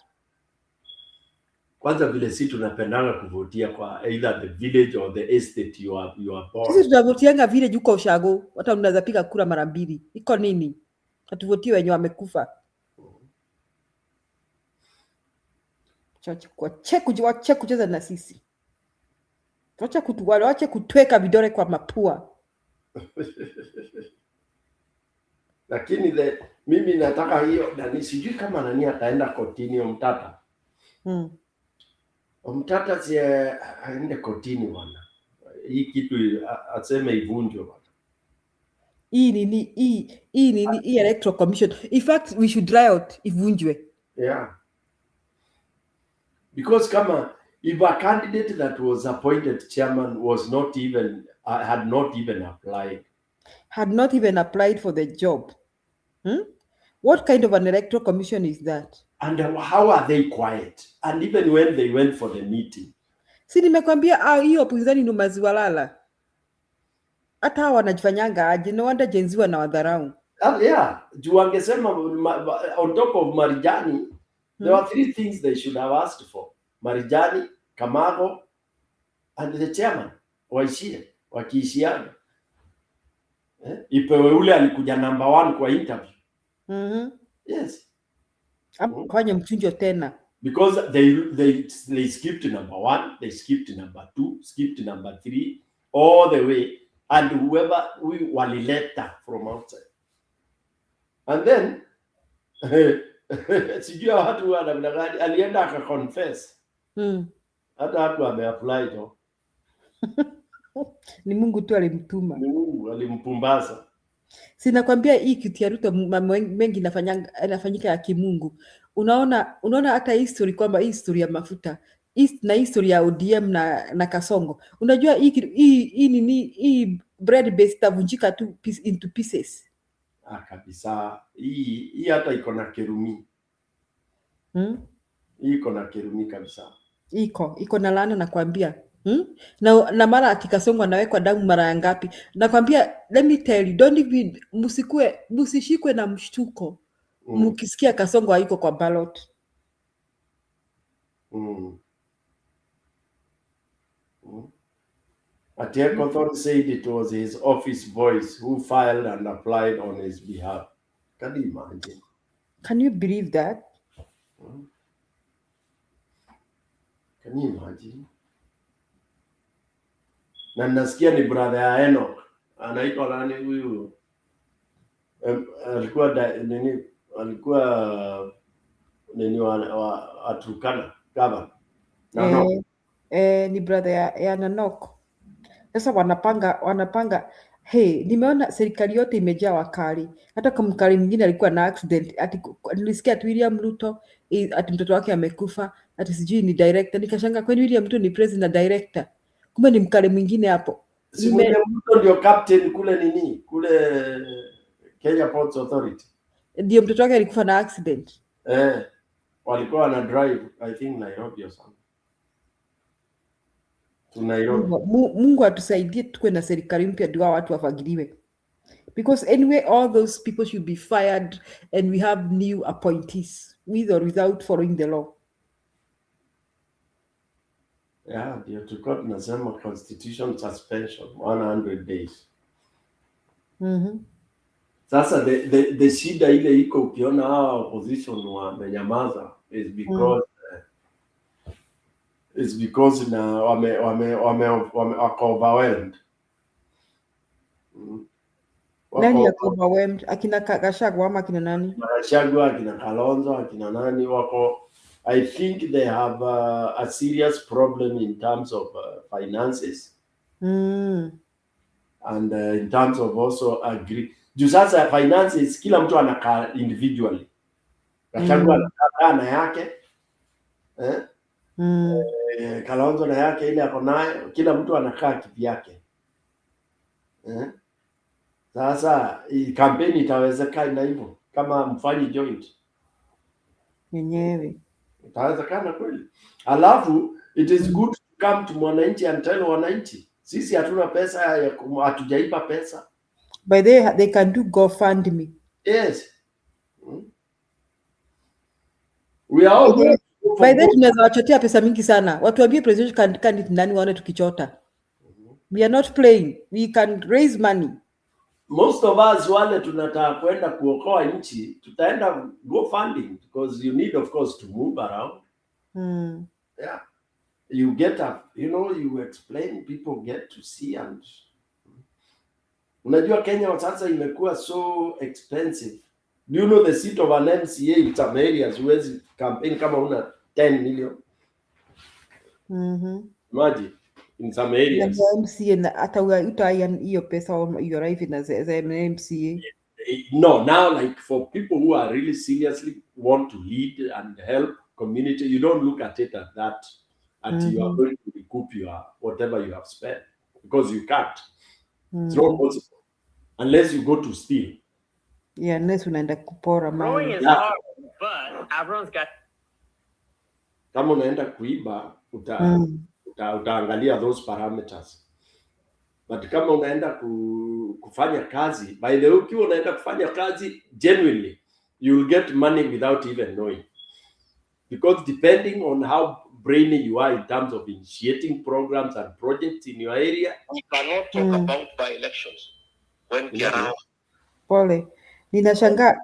Speaker 6: Kwanza vile si tunapendanga kuvotia kwa either the village or the estate you are born.
Speaker 4: Sisi tunavotianga village huko Ushago, hata mnaweza piga kura mara mbili. Iko nini? Hatuvotii wenye wamekufa. Wache kucheza na sisi. Wache kutweka vidole kwa mapua.
Speaker 6: Lakini mimi nataka hiyo na sijui kama nani ataenda kotini Omtata. Omtata si aende kotini bwana. Hii kitu aseme ivunjwe bwana.
Speaker 4: Hii Electoral Commission. In fact, we should riot ivunjwe.
Speaker 6: Yeah. Because if a candidate that was appointed chairman was not even had not even applied
Speaker 4: for the job, what kind of an Electoral Commission is that?
Speaker 6: And how are they quiet? And even when they went for the meeting,
Speaker 4: si nimekwambia hiyo upinzani ni maziwa lala. Hata hawa wanajifanyanga aje, no wonder Gen Z na wadharau.
Speaker 6: Yeah, juu wangesema on top of Marijani, there were 3 things they should have asked for. Marijani, Kamago, and the chairman, waishie, wakiishiana. Ipewe ule alikuja number 1 kwa interview. Yes.
Speaker 4: Fanye mchunjo tena.
Speaker 6: Because they skipped number 1, they skipped number 2, skipped number 3, all the way and whoever we walileta from outside. And then sijui watu wa namna gani alienda akaconfess. Hata hapo ameapply to.
Speaker 4: Ni Mungu tu alimtuma.
Speaker 6: Ni Mungu alimpumbaza.
Speaker 4: Sinakwambia hii kitu ya Ruto mengi inafanyika ya kimungu. Unaona hata history kwamba hii history ya mafuta na history ya ODM na Kasongo. Unajua hii bread base itavunjika tu into pieces.
Speaker 6: Kabisa. Hii hata iko na kerumi. Hii iko na kerumi kabisa.
Speaker 4: Iko na laana nakwambia. Na mara ati Kasongo anawekwa damu mara ngapi? Nakwambia, let me tell you, don't even musishikwe na mshtuko mkisikia Kasongo haiko kwa ballot.
Speaker 6: Atieko Authority said it was his office boys who filed and applied on his behalf. Can you imagine?
Speaker 4: Can you believe that?
Speaker 6: Can you imagine? Na nasikia ni brother ya Enoch. Anaitwa nani huyu? Alikuwa nini wa Atukana kama.
Speaker 4: Ni brother ya Nanok. Sasa wanapanga nimeona serikali yote imejaa wakali. Hata kama mkali mwingine alikuwa na accident, nilisikia ati William Ruto ati mtoto wake amekufa, ati sijui ni director. Nikashanga kwani William Ruto ni president na director? Kumbe ni mkali mwingine hapo.
Speaker 6: William Ruto ndio captain kule Kenya Ports Authority.
Speaker 4: Ndio mtoto wake alikufa na accident.
Speaker 6: Walikuwa na drive I think Nairobi or something.
Speaker 4: Mungu atusaidie tuwe na serikali mpya ndio watu wafagiliwe. Because anyway all those people should be fired and we have new appointees with or without following the law.
Speaker 6: Yeah, ndio tulikuwa tunasema constitution suspension 100 days. Sasa the shida ile iko ukiona hawa opposition wamenyamaza is because na wako overwhelmed.
Speaker 4: Nani yako overwhelmed? Akina Gachagua ama akina nani?
Speaker 6: Gachagua, akina Kalonzo, akina nani wako. I think they have a serious problem in terms of finances. And in terms of also agree. Juu sasa finances kila mtu anakaa individually. Gachagua anakaa na yake. Kalonzo na yake ile ako nayo, kila mtu anakaa kivyake. Sasa kampeni itawezekana hivyo kama mfanyi joint
Speaker 4: yenyewe.
Speaker 6: Itawezekana kweli. Alafu it is good to come to mwananchi and tell wananchi sisi hatuna pesa, hatujaipa pesa.
Speaker 4: By they can do GoFundMe.
Speaker 6: Yes. We are all going.
Speaker 4: By then tunaweza wachotea pesa mingi sana. Watu waambie presidential candidate nani waone tukichota. We are not playing. We can raise money.
Speaker 6: Most of us wale tunataka kwenda kuokoa nchi, tutaenda GoFundMe because you need of course to move around. Yeah. You get up, you explain, people get to see and unajua Kenya sasa imekuwa so expensive. Do you know the seat of an MCA in some areas huwezi campaign kama una 10 million? Imagine in some areas.
Speaker 4: MCA hata utaian hiyo pesa you arrive as an MCA.
Speaker 6: No, now like for people who are really seriously want to lead and help community, you don't look at it at that until you are going to recoup your whatever you have spent because you can't. It's not possible unless you go to steal.
Speaker 4: Yeah, unless unaenda kupora mali.
Speaker 15: Growing is hard, but everyone's got.
Speaker 6: Kama unaenda kuiba utaangalia those parameters. But kama unaenda kufanya kazi, by the way, ukiwa unaenda kufanya kazi genuinely, you will get money without even knowing. Because depending on how brainy you are in terms of initiating programs and projects in your area,
Speaker 7: we cannot talk about by-elections when they are.
Speaker 4: Pole. Ninashangaa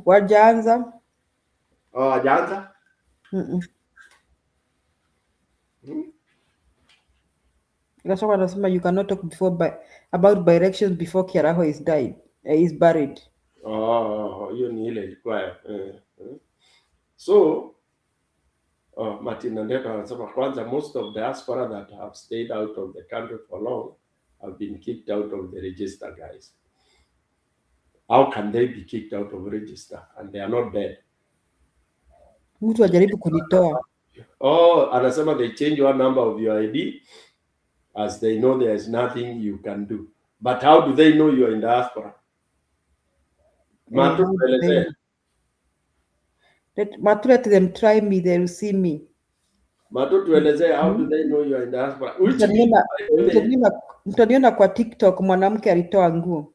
Speaker 4: wajaanza.
Speaker 6: Wajaanza?
Speaker 4: Gachagua anasema you cannot talk about by-elections before Kiaraho is buried.
Speaker 6: Hiyo ni ile ilikuwa so Martin Ndeka anasema kwanza, most of the diaspora that have stayed out of the country for long have been kicked out of the register, guys. How can they be kicked out of register and they are not dead?
Speaker 4: Mtu ajaribu kunitoa.
Speaker 6: Anasema they change one number of your ID as they know there is nothing you can do. But how do they know you are in diaspora?
Speaker 4: Let them try me, they will see me.
Speaker 6: Tueleze, how do they know you are in diaspora?
Speaker 4: Mtaniona kwa TikTok mwanamke alitoa nguo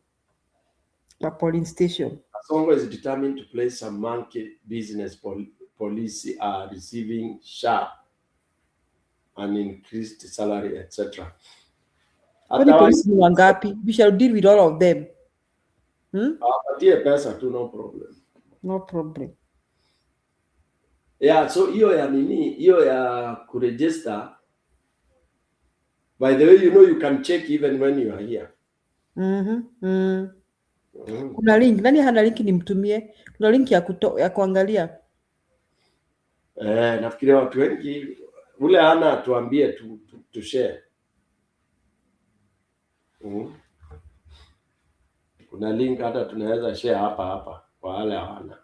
Speaker 4: kwa polling station.
Speaker 6: Songo is determined to play some monkey business policy are receiving sharp and increased salary, etc.
Speaker 4: Kwani polisi ni wangapi? We shall deal with all of them.
Speaker 6: Apatie pesa tu, no problem.
Speaker 4: No problem.
Speaker 6: Yeah, so hiyo ya nini, hiyo ya kuregister, by the way, you know you can check even when you are here.
Speaker 4: Kuna link, nani hana link nimtumie? Kuna link ya kuangalia.
Speaker 6: Nafikiri watu wengi ule hana tuambie tu share. Kuna link hata tunaweza share hapa kwa wale hawana.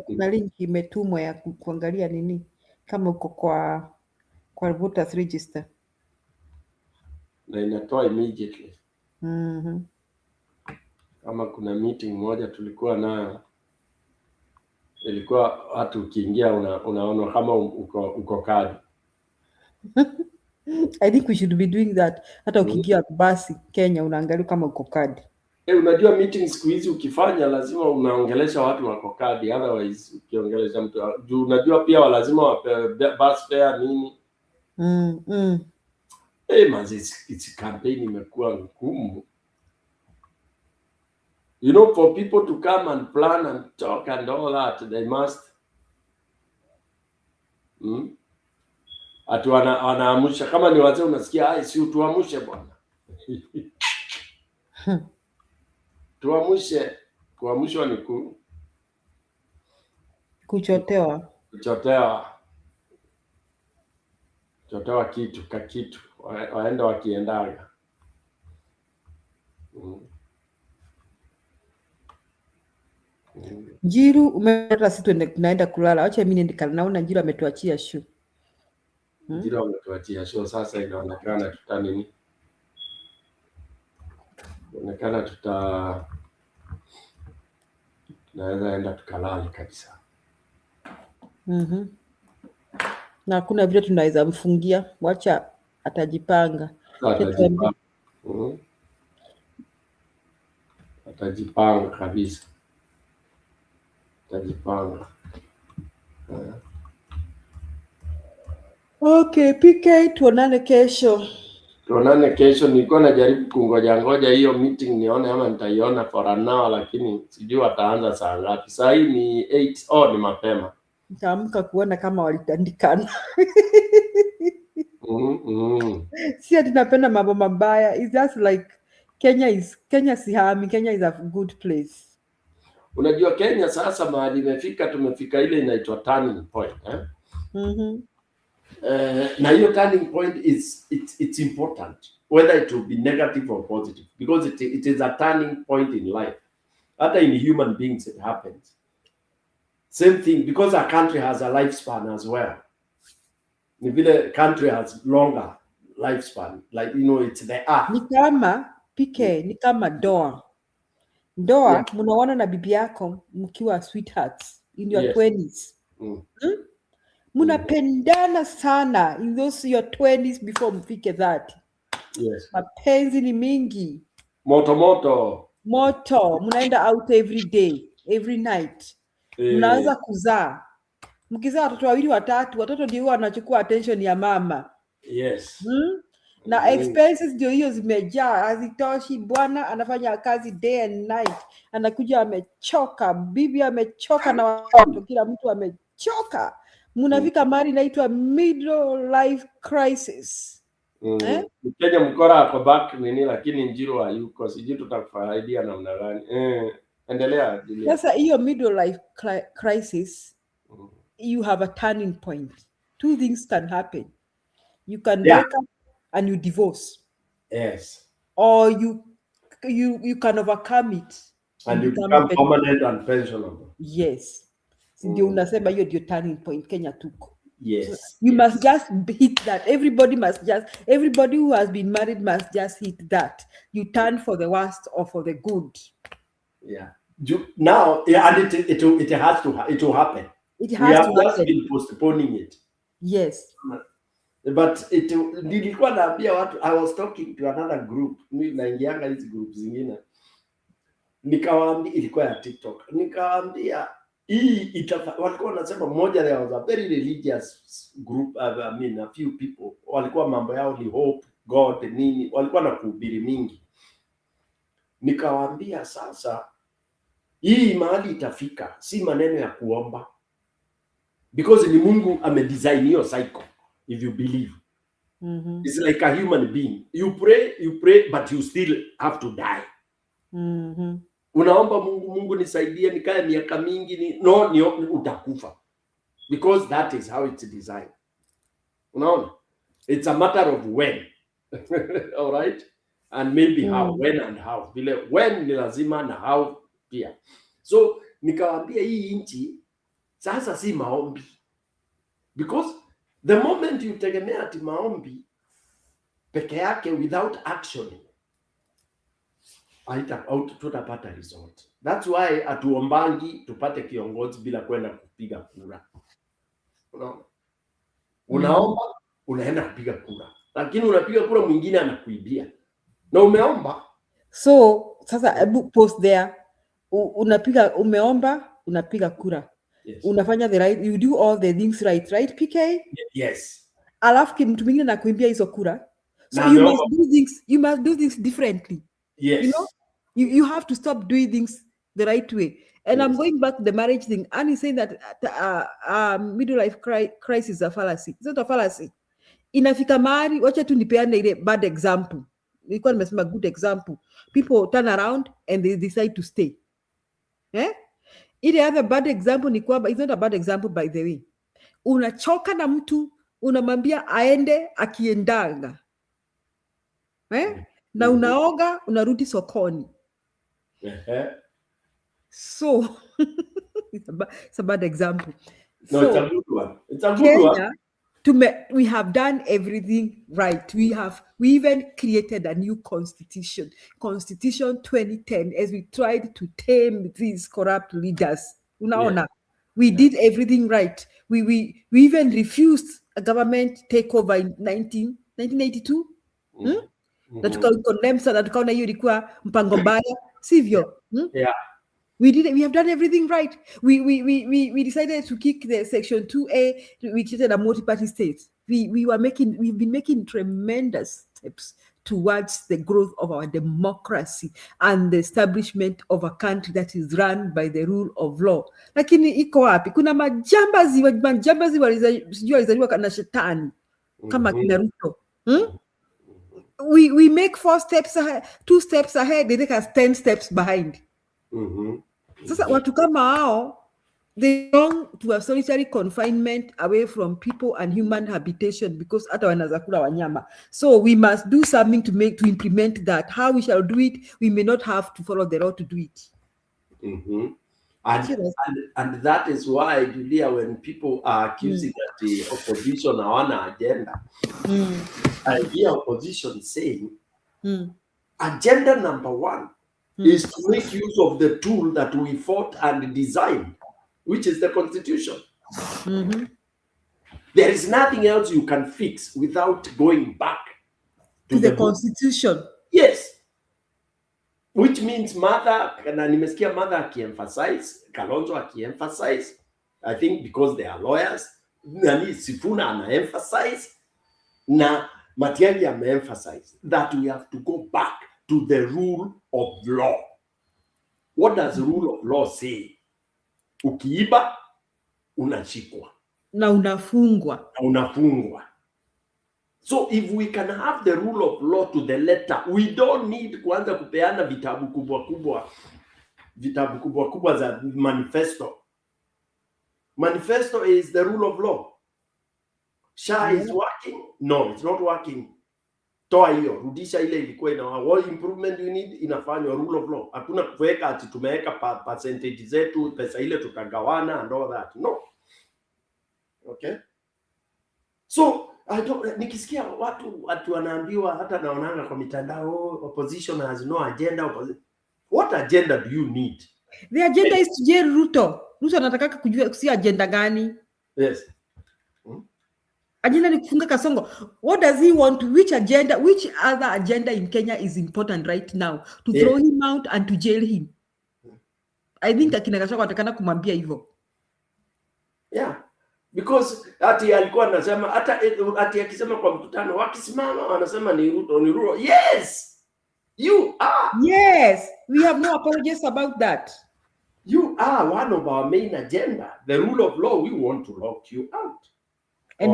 Speaker 4: Kuna link imetumwa ya kuangalia nini kama uko kwa voters register.
Speaker 6: Na inatoa immediately. Kama kuna meeting moja tulikuwa nayo, ilikuwa watu ukiingia unaona kama uko kadi.
Speaker 4: I think we should be doing that. Hata ukiingia basi Kenya unaangalia kama uko kadi.
Speaker 6: Unajua meeting siku hizi ukifanya lazima unaongelesha watu wako kadi, otherwise ukiongelesha mtu juu unajua pia lazima wape bus fare nini. It's campaign imekuwa ngumu. You know, for people to come and plan and talk and all that, they must atu wanaamusha kama ni wazee unasikia si utuamushe bwana. Kuamushwa ni
Speaker 4: kuchotewa
Speaker 6: kitu waenda wakiendaga.
Speaker 4: Njiru umeleta sisi tunaenda kulala. Acha mimi niende naona Njiru ametuachia show.
Speaker 6: Njiru ametuachia show, sasa inaonekana tunaweza enda tukalala kabisa.
Speaker 4: Na hakuna vile tunaweza mfungia, wacha atajipanga.
Speaker 6: Atajipanga kabisa.
Speaker 4: Okay, PK, tuonane kesho.
Speaker 6: Nilikuwa najaribu kungoja hiyo meeting nione ama nitaiona for an hour, lakini sijui wataanza saa ngapi. Saa hii ni 8 ni mapema.
Speaker 4: Nitaamka kuona kama walitandikana. Si ati napenda mambo mabaya. It's just like Kenya sihami. Kenya is a good place.
Speaker 6: Unajua Kenya sasa mahali tumefika ile inaitwa turning point. Na hiyo turning point it's important whether it will be negative or positive, because it is a turning point in life. Hata in human beings it happens. Same thing, because a country has a lifespan as well. Ni vile country has longer lifespan, like it's the earth.
Speaker 4: Ni kama PK, ni kama ndoa. Mnaona na bibi yako mkiwa sweethearts in your 20s. Mnapendana sana in those your 20s before mfike 30.
Speaker 6: Yes.
Speaker 4: Mapenzi ni mingi.
Speaker 6: Moto.
Speaker 4: Mnaenda out every day, every night. Mnaanza kuzaa. Mkizaa watoto wawili watatu, watoto ndio wanachukua attention ya mama.
Speaker 6: Yes.
Speaker 4: Na expenses ndio hiyo zimejaa, hazitoshi. Bwana anafanya kazi day and night, anakuja amechoka, bibi amechoka na watoto, kila mtu amechoka. Munafika mahali inaitwa middle life crisis.
Speaker 6: Kenya mkora kwa back nini, lakini Njiro hayuko, sijui tutakufaidia namna gani. Endelea.
Speaker 4: Sasa hiyo middle life crisis, you have a turning point. Two things can happen. You can break up and you divorce.
Speaker 6: Yes.
Speaker 4: Or you can overcome it
Speaker 6: and you become permanent and pensionable.
Speaker 4: Yes. Ndio unasema hiyo ndio turning point Kenya tuko.
Speaker 6: Yes.
Speaker 4: You must just hit that. Everybody who has been married must just hit that. You turn for the worst or for the good.
Speaker 6: Yeah. Now, and it will happen.
Speaker 4: It has to happen.
Speaker 6: We have just been postponing it.
Speaker 4: Yes.
Speaker 6: But nilikuwa naambia watu, I was talking to another group, naingianga hizi group zingine, nikawaambia, ilikuwa ya TikTok, nikawaambia hii walikuwa wanasema moja, there was a very religious group, I mean a few people, walikuwa mambo yao ni hope, God, nini, walikuwa na kuhubiri mingi. Nikawaambia sasa, hii mahali itafika, si maneno ya kuomba, because ni Mungu amedesign hiyo cycle. If you believe, it's like a human being. You pray, but you still have to die. Unaomba Mungu nisaidie nikae miaka mingi, no, utakufa, because that is how it's designed. Unaona, it's a matter of when. All right, and maybe how, when and how. When ni lazima na how pia. So nikawaambia hii nchi sasa si maombi, because the moment you tegemea ati maombi peke yake without action, tutapata result. That's why atuombangi tupate kiongozi bila kwenda kupiga kura. Unaomba, unaenda kupiga kura, lakini unapiga kura mwingine anakuibia na umeomba.
Speaker 4: So sasa hebu post there, umeomba, unapiga kura. Yes. Unafanya the right, you do all the things right, PK?
Speaker 6: Yes.
Speaker 4: Alafu mtu mwingine anakuimbia hizo kura. So you must do things differently.
Speaker 6: Yes.
Speaker 4: You know, you have to stop doing things the right way. And yes. I'm going back to the marriage thing. And he's saying that middle life crisis is a fallacy. It's not a fallacy. Inafika mahali, wacha tu nipeane ile bad example. Nilikuwa nimesema good example. People turn around and they decide to stay. Ile other bad example ni kwamba, it's not a bad example by the way. Unachoka na mtu, unamwambia aende akiendanga. Na unaoga, unarudi sokoni. So, it's a bad example.
Speaker 6: No, it's a good one. It's a good one.
Speaker 4: We have done everything right. We even created a new constitution, Constitution 2010, as we tried to tame these corrupt leaders. Unaona, we did everything right. We even refused a government takeover in 1982. Na tukakondemn sana, tukaona hiyo ilikuwa mpango mbaya, sivyo?
Speaker 6: Yeah.
Speaker 4: We have done everything right. We decided to kick the Section 2A. We created a multi-party state. We've been making tremendous steps towards the growth of our democracy and the establishment of a country that is run by the rule of law. Lakini iko wapi? Kuna majambazi walizaliwa na shetani kama kina Ruto. We make 4 steps ahead, 2 steps ahead, they take us 10 steps behind. Sasa watu kama hao, they belong to a solitary confinement away from people and human habitation, because hata wanaweza kula wanyama. So we must do something to implement that. How we shall do it, we may not have to follow the law to do it.
Speaker 6: And that is why, Julia, when people are accusing that the opposition hawana agenda, I hear opposition saying, agenda number 1 is to make use of the tool that we fought and designed, which is the Constitution. There is nothing else you can fix without going back
Speaker 4: to the Constitution.
Speaker 6: Yes. Which means Mother, na nimesikia Mother aki-emphasize, Kalonzo aki-emphasize, I think because they are lawyers, nani Sifuna ana-emphasize, na Matiang'i ame-emphasize that we have to go back to the rule of law. What does the rule of law say? Ukiiba, unashikwa.
Speaker 4: Na unafungwa.
Speaker 6: So if we can have the rule of law to the letter, we don't need kuanza kupeana vitabu kubwa za manifesto. Manifesto is the rule of law. SHA is working? No, it's not working. Toa hiyo, rudisha ile ilikuwa ina what improvement you need, inafanywa rule of law. Hakuna kuweka ati tumeweka percentage zetu, pesa ile tutagawana and all that. No. Okay? So nikisikia watu wanaambiwa, hata naonanga kwa mitandao, opposition has no agenda. What agenda do you need?
Speaker 4: The agenda is to jail Ruto. Ruto anataka kujua si agenda gani?
Speaker 6: Yes.
Speaker 4: Agenda ni kufunga Kasongo. What does he want? Which other agenda in Kenya is important right now? To throw him out and to jail him. I think akina Gachagua atakana kumwambia hivyo.
Speaker 6: Yeah. Because ati alikuwa anasema ati akisema kwa mkutano wakisimama wanasema ni Ruto. Yes. You are.
Speaker 4: Yes. We have no apologies about that.
Speaker 6: You are one of our main agenda. The rule of law, we want to lock you out.
Speaker 4: And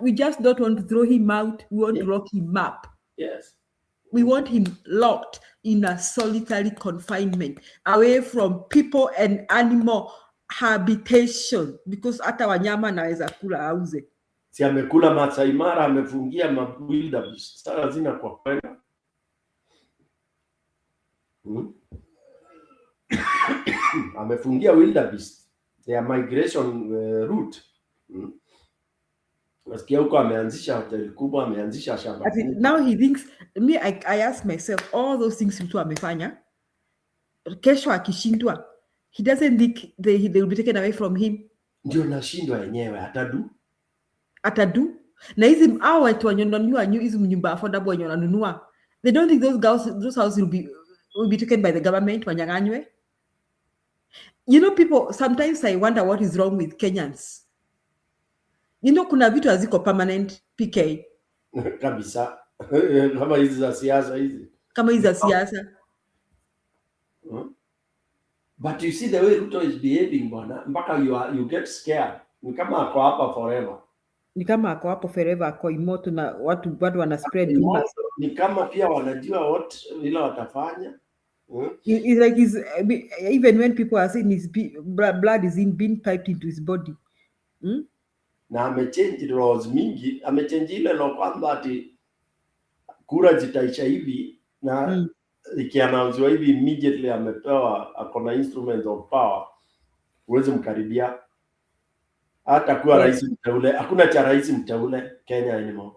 Speaker 4: we just don't want to throw him out. We want to lock him up.
Speaker 6: Yes.
Speaker 4: We want him locked in a solitary confinement, away from people and animal habitation, because hata wanyama anaweza kula auze.
Speaker 6: Si amekula Masai Mara, amefungia wildebeest. Sasa zina kwa kwenda. Amefungia wildebeest. Their migration route. Nasikia huko ameanzisha hoteli kubwa, ameanzisha shamba.
Speaker 4: Now he thinks, I ask myself, all those things Ruto amefanya, kesho akishindwa, he doesn't think they will be taken away from him.
Speaker 6: Ndio nashindwa yenyewe,
Speaker 4: atadu. Na hizi hao watu wananunua hizi nyumba affordable wenye wananunua, they don't think those houses will be taken by the government, wanyang'anywe. You know, people, sometimes I wonder what is wrong with Kenyans. You know, kuna vitu haziko permanent, PK.
Speaker 6: Kabisa. Kama hizi za siasa hizi. But you see the way Ruto is behaving, bwana, mpaka you get scared. Ni kama ako hapa forever. Ako imoto na watu wana spread rumors. Ni kama pia wanajua vile watafanya.
Speaker 4: It's like even when people are saying his blood is being piped into his body.
Speaker 6: Na amechange laws mingi, amechange ile law kwamba ati kura zitaisha hivi na ikiannouncewa hivi immediately amepewa akona instrument of power, uweze mkaribia hata kuwa rais mteule. Hakuna cha rais mteule Kenya anymore.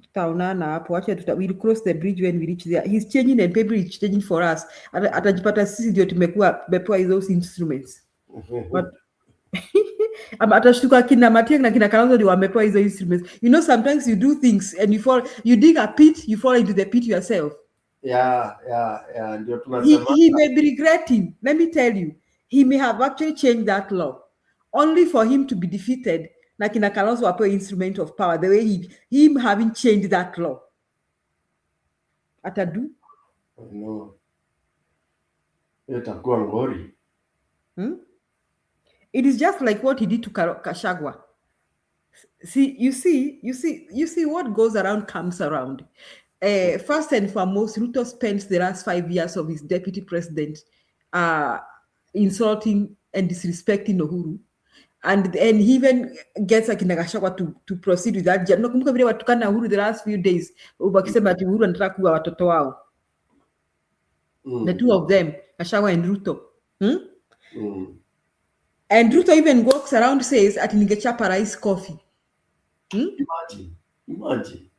Speaker 4: Tutaonana hapo, acha we'll cross the bridge when we reach there. He's changing and people is changing for us. Atajipata sisi ndio tumepewa those instruments. But atashtuka kina Matiang'i na kina Kalonzo ndio wamepewa hizo instruments. You know, sometimes you do things and you dig a pit, you fall into the pit yourself.
Speaker 6: Yeah, ndio tunasema.
Speaker 4: He may be regretting. Let me tell you, he may have actually changed that law only for him to be defeated. Na kina Kalonzo wapewa instrument of power, the way him having changed that law. Atadu?
Speaker 6: No. Itakuwa ngori.
Speaker 4: It is just like what he did to Gachagua. You see what goes around comes around. First and foremost, Ruto spent the last 5 years of his deputy president insulting and disrespecting Uhuru. And he even gets akina Gachagua to proceed with that. Nakumbuka vile watukana Uhuru the last few days, wakisema ati Uhuru anataka kuwa watoto wao. The two of them, Gachagua and Ruto. And Ruto even walks around says ati ningechapa rais coffee.
Speaker 6: Imagine.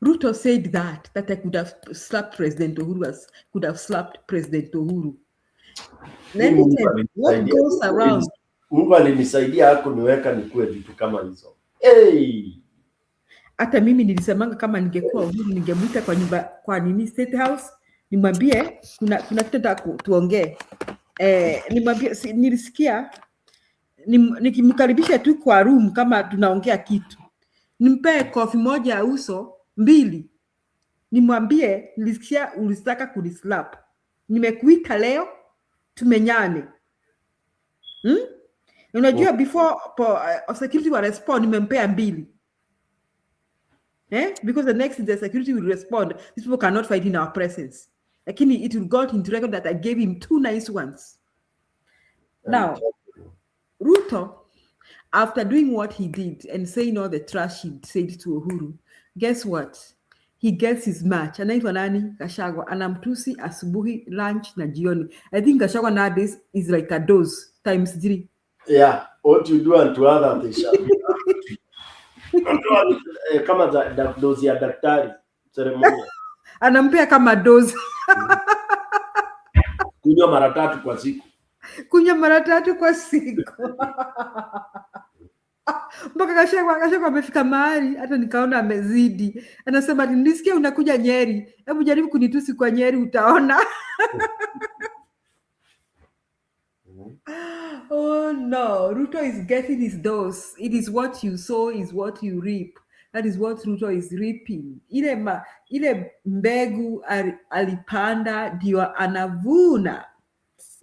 Speaker 4: Ruto said that I could have slapped President Uhuru, could have slapped President Uhuru. Let me tell you, what goes around.
Speaker 6: Mungu alinisaidia kuniweka nikuwe vitu kama hizo.
Speaker 4: Hata mimi nilisemanga kama ningekuwa Uhuru ningemuita kwa nini State House, nimwambie kuna kitu tuongee. Nimwambie nilisikia nikimkaribisha tu kwa room kama tunaongea kitu. Nimpe kofi moja ya uso 2. Nimwambie nilisikia ulitaka kunislap. Nimekuita leo tumenyane. Unajua before security will respond, nimempea 2. Because the next the security will respond. These people cannot fight in our presence. Lakini it will got into record that I gave him 2 nice ones. Now, Ruto, after doing what he did and saying all the trash he said to Uhuru, guess what? He gets his match. Anaitwa nani? Gachagua. Anamtusi asubuhi, lunch na jioni. I think Gachagua nowadays is like a dose times 3.
Speaker 6: Yeah, what you do unto others they shall be. Kama dozi ya daktari ceremony.
Speaker 4: Anampea kama dose.
Speaker 6: Kunywa mara 3 kwa siku.
Speaker 4: Kunywa mara 3 kwa siku. Mpaka Gachagua amefika mahali hata nikaona amezidi. Anasema nisikia unakuja Nyeri. Hebu jaribu kunitusi kwa Nyeri utaona. Oh no, Ruto is getting his dose. It is what you sow is what you reap. That is what Ruto is reaping. Ile mbegu alipanda ndio anavuna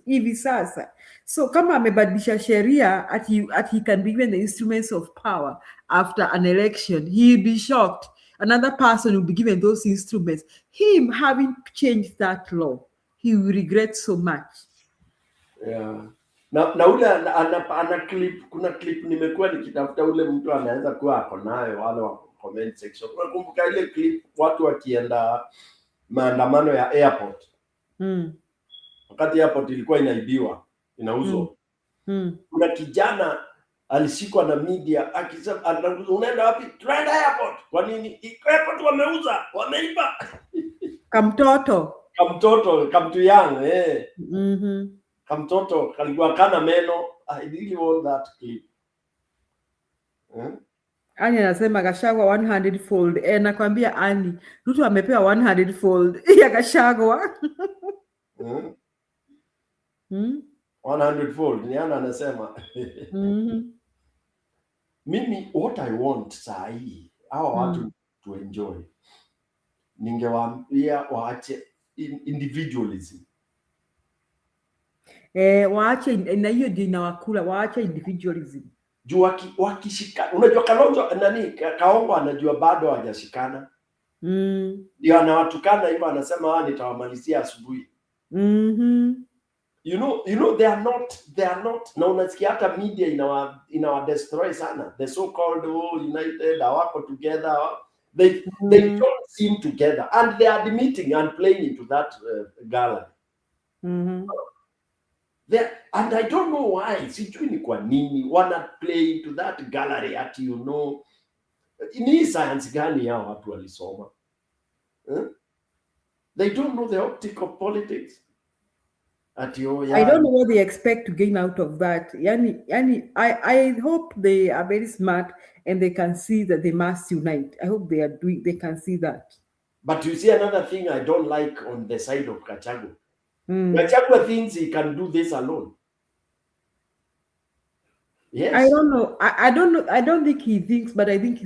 Speaker 4: hivi sasa. So kama amebadilisha sheria at he can be given the instruments of power after an election, he'll be shocked. Another person will be given those instruments. Him having changed that law, he will regret so much.
Speaker 6: Yeah. Na ule ana clip, kuna clip nimekuwa nikitafuta ule mtu anaweza kuwa ako nayo wale wa comment section. Unakumbuka ile clip watu wakienda maandamano ya airport? Wakati airport ilikuwa inaibiwa, inauzwa. Kuna kijana alishikwa na media akisema unaenda wapi? Tunaenda airport. Kwa nini? Airport wameuza, wameiba.
Speaker 4: Kamtoto,
Speaker 6: kamtu young, Kamtoto kalikuwa kana meno. I really want that clip.
Speaker 4: Ani anasema Gachagua 100-fold. Nakwambia Ani, Ruto amepewa 100-fold ya Gachagua.
Speaker 6: 100-fold. Ni anasema. Mimi what I want saa hii hawa watu to enjoy. Ningewaambia waache individualism.
Speaker 4: Waache na hiyo ndio inawakula, waache individualism.
Speaker 6: Juu wakishikana, unajua Kalonzo nani Kaongo anajua bado hajashikana. Ndio anawatukana hivyo, anasema nitawamalizia asubuhi. You know they are not. Na unasikia hata media inawa destroy sana. The so called united hawako together. They don't seem together, and they are admitting and playing into that gallery. And I don't know why. Sijui ni kwa nini wana play into that gallery at ni science gani hao watu walisoma? They don't know the optic of politics. I
Speaker 4: don't know what they expect to gain out of that. I hope they are very smart and they can see that they must unite. I hope they can see that.
Speaker 6: But you see another thing I don't like on the side of Gachagua. Gachagua thinks he can do this alone. Yes.
Speaker 4: I don't know. I don't know. I don't think he thinks, but I think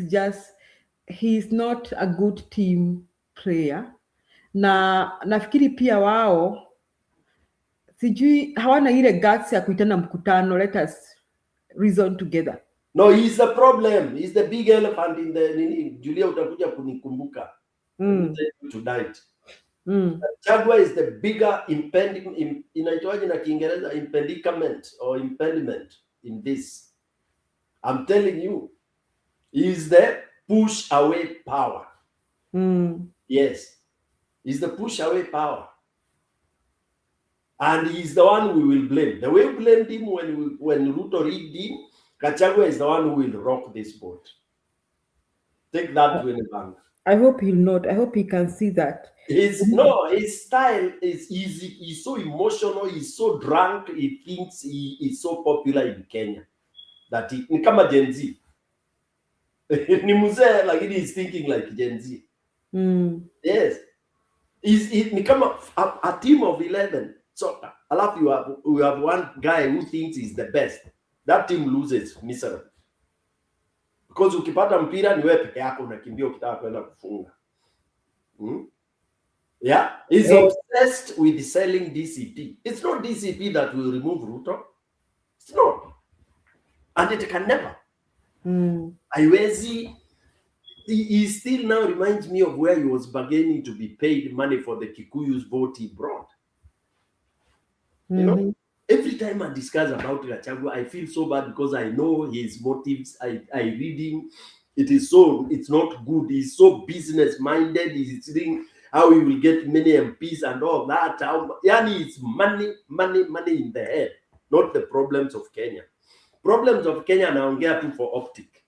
Speaker 4: he's not a good team player. Na nafikiri pia wao sijui hawana ile guts ya kuitana mkutano, let us reason together.
Speaker 6: No, he's the problem. He's the big elephant in the Julia utakuja kunikumbuka. Tonight. Gachagua is the bigger inaitwaje na Kiingereza impediment or impediment in this. I'm telling you, he's the push away power. Yes, he's the push away power. And he's the one we will blame. The way we blamed him when Ruto rigged him, Gachagua is the one who will rock this boat. Take that to the bank.
Speaker 4: I hope he'll not. I hope he can see that.
Speaker 6: His style is easy. He's so emotional. He's so drunk. He thinks he is so popular in Kenya that ni kama Gen Z. Ni mzee lakini he's thinking like Gen Z. Yes. Ni kama a team of 11. So alafu you have one guy who thinks he's the best. That team loses miserably. Because ukipata mpira ni wewe peke yako unakimbia ukitaka kwenda kufunga. Yeah, he's obsessed with selling DCP. It's not DCP that will remove Ruto. It's not. and it can never. Haiwezi. He still now reminds me of where he was bargaining to be paid money for the Kikuyu's vote he brought. You know, every time I discuss about Gachagua, I feel so bad because I know his motives. I read him. It's not good. He's so business minded. He's thinking how he will get many MPs and all that. Yani, it's money in the head, not the problems of Kenya. Problems of Kenya naongea tu for optic.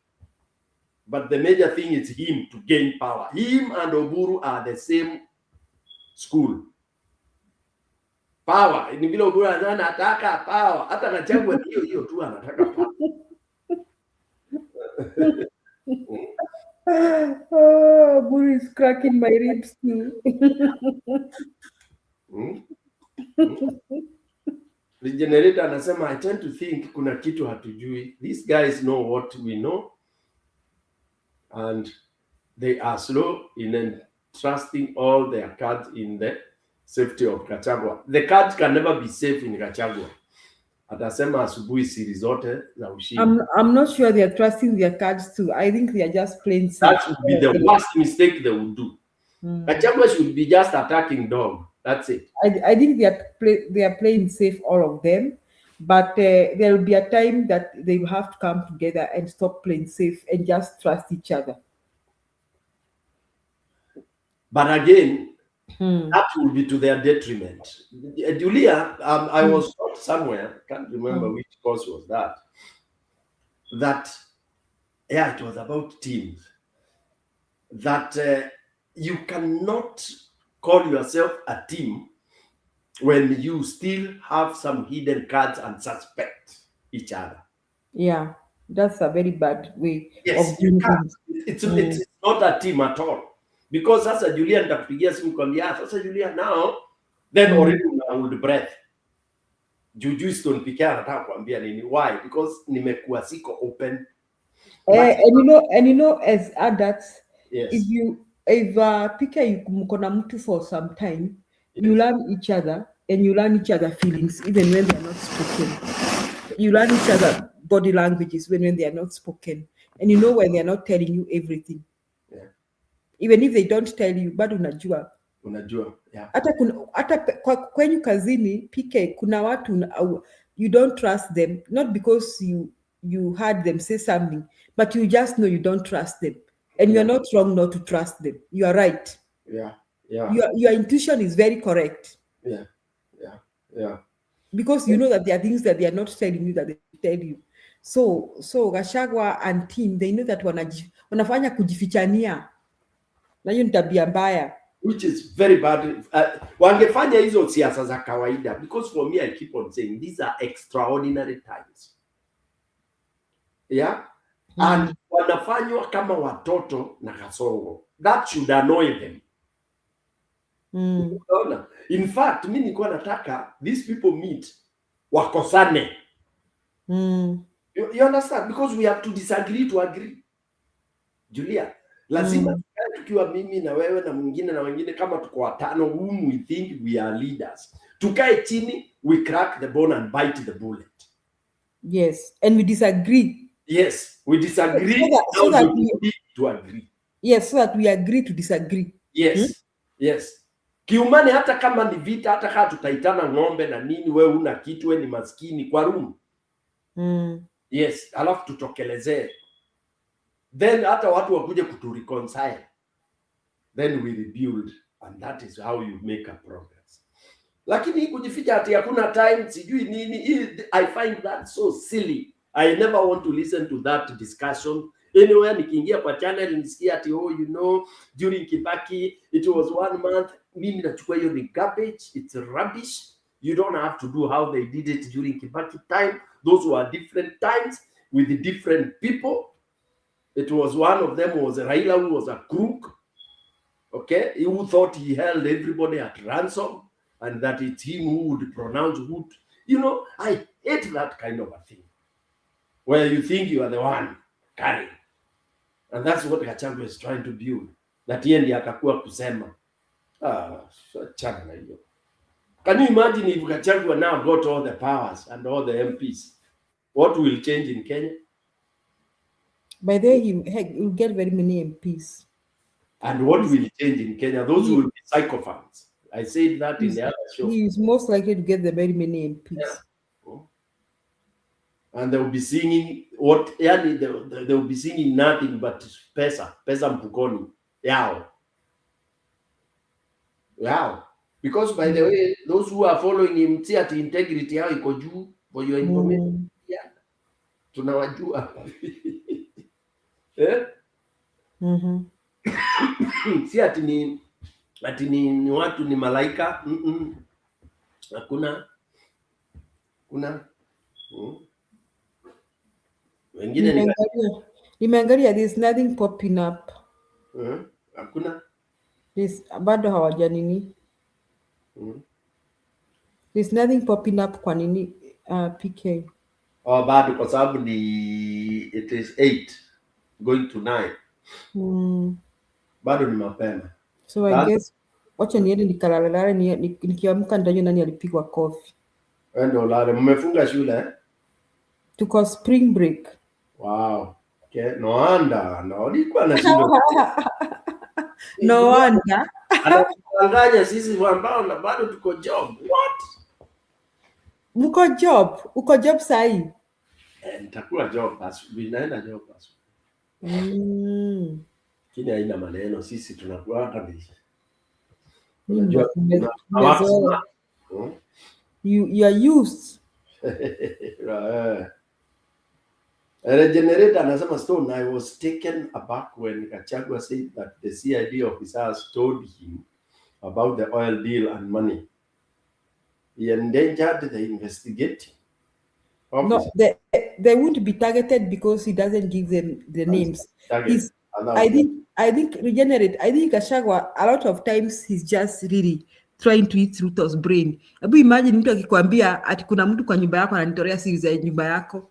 Speaker 6: But the major thing is him to gain power. Him and Oburu are the same school. Power. Ni vile Oburu anataka power. Hata Gachagua hiyo tu anataka power.
Speaker 4: Oh, Oburu is cracking my ribs too.
Speaker 6: The generator anasema, I tend to think kuna kitu hatujui. These guys know what we know. And they are slow in entrusting all their cards in the safety of Gachagua. The cards can never be safe in Gachagua. Atasema asubuhi siri zote za ushindi.
Speaker 4: I'm not sure they are trusting their cards too. I think they are just playing safe.
Speaker 6: That would be the worst mistake they would do. Gachagua should be just attacking dog. That's it.
Speaker 4: I think they are playing safe, all of them. But there will be a time that they will have to come together and stop playing safe and just trust each other.
Speaker 6: But again, that will be to their detriment. Julia, I was taught somewhere, can't remember which course was that, it was about teams, that you cannot call yourself a team when you still have some hidden cards and suspect each other.
Speaker 4: Yeah, that's a very bad way
Speaker 6: of doing things. It's not a team at all. Because sasa Julia nitakupigia simu kwambia sasa Julia now then already una hold breath. Juju stone pikia anataka kuambia nini? Why? Because nimekuwa siko open.
Speaker 4: And you know as adults,
Speaker 6: yes.
Speaker 4: if pika mko na mtu for some time, you learn each other and you learn each other feelings even when they are not spoken. You learn each other body languages when they are not spoken, and you know when they are not telling you everything. Even if they don't tell you, but unajua.
Speaker 6: Yeah.
Speaker 4: Hata kwenyu kazini PK kuna watu you don't trust them, not because you heard them say something, but you just know you don't trust them, and you are not wrong not to trust them. You are right.
Speaker 6: Yeah.
Speaker 4: Your intuition is very correct.
Speaker 6: Yeah.
Speaker 4: Because you know that there are things that they are not telling you that they tell you. So Gachagua and team, they know that wanafanya kujifichania. Na hiyo ni tabia mbaya,
Speaker 6: which is very bad. Wangefanya hizo siasa za kawaida, because for me I keep on saying these are extraordinary times. Yeah. And wanafanywa kama watoto na kasongo. That should annoy them. In fact, mimi nilikuwa nataka these people meet wakosane. You understand? Because we have to disagree to agree. Julia, lazima tukiwa mimi na wewe na mwingine na wengine kama tuko watano whom we think we are leaders, tukae chini, we crack the bone and bite the bullet.
Speaker 4: Yes, and we disagree.
Speaker 6: Yes, we disagree
Speaker 4: so that we
Speaker 6: need to agree.
Speaker 4: Yes, so that we agree to disagree.
Speaker 6: Yes. Yes. Kiumane, hata kama ni vita, hata kama tutaitana ng'ombe na nini, wewe una kitu, wewe ni maskini kwa room. Yes, alafu tutokelezee. Then hata watu wakuje kutu reconcile. Then we rebuild, and that is how you make a progress. Lakini kujificha ati hakuna time, sijui nini, I find that so silly. I never want to listen to that discussion. Anywhere nikiingia kwa channel nisikia ati during Kibaki it was 1 month. Mimi nachukua hiyo ni garbage, it's rubbish. You don't have to do how they did it during Kibaki time. Those were different times with different people. It was one of them was Raila, who was a crook. Okay, who thought he held everybody at ransom and that it's him who would pronounce who. I hate that kind of a thing, where you think you are the one carrying. And that's what Gachagua is trying to build. That yeye ndiye atakuwa kusema. Chana na hiyo. Can you imagine if Gachagua now got all the powers and all the MPs? What will change in Kenya?
Speaker 4: By the way, he'll get very many MPs.
Speaker 6: And what will change in Kenya? Those will be psychopaths. I said that in the other show.
Speaker 4: He is most likely to get the very many MPs.
Speaker 6: Yeah. And they will be singing what? Yeah, they will be singing nothing but pesa mfukoni yao. Wow. Because by the way, those who are following him, see at integrity yao iko juu, for your information. Yeah. Tunawajua. Eh? Si ati ni watu ni malaika. Hakuna. Wengine
Speaker 4: nimeangalia there's nothing popping up.
Speaker 6: Hakuna.
Speaker 4: Bado hawaja nini. There's nothing popping up kwa nini PK.
Speaker 6: Bado kwa sababu ni it is 8 going to 9. Bado ni mapema.
Speaker 4: So I guess wacha niende nikalalala nikiamka ndani nani alipigwa kofi.
Speaker 6: Ndio lale mmefunga shule
Speaker 4: Tuko spring break.
Speaker 6: Wow. Okay, no wonder. No ilikuwa na shida.
Speaker 4: No wonder.
Speaker 6: Anadanganya sisi ambao na bado tuko job. What?
Speaker 4: Uko job sahi?
Speaker 6: Nitakuwa job asubuhi, naenda job asubuhi. Kini haina maneno, sisi tunakuwa kabisa.
Speaker 4: You are used.
Speaker 6: Regenerator anasema Stone, I was taken aback when Gachagua said that the CID officers told him about the oil deal and money. He endangered the investigating.
Speaker 4: No, they won't be targeted because he doesn't give them the names. I think Gachagua, a lot of times he's just really trying to eat Ruto's brain. Hebu imagine mtu akikwambia ati kuna mtu kwa nyumba yako ananitorea siri za nyumba yako.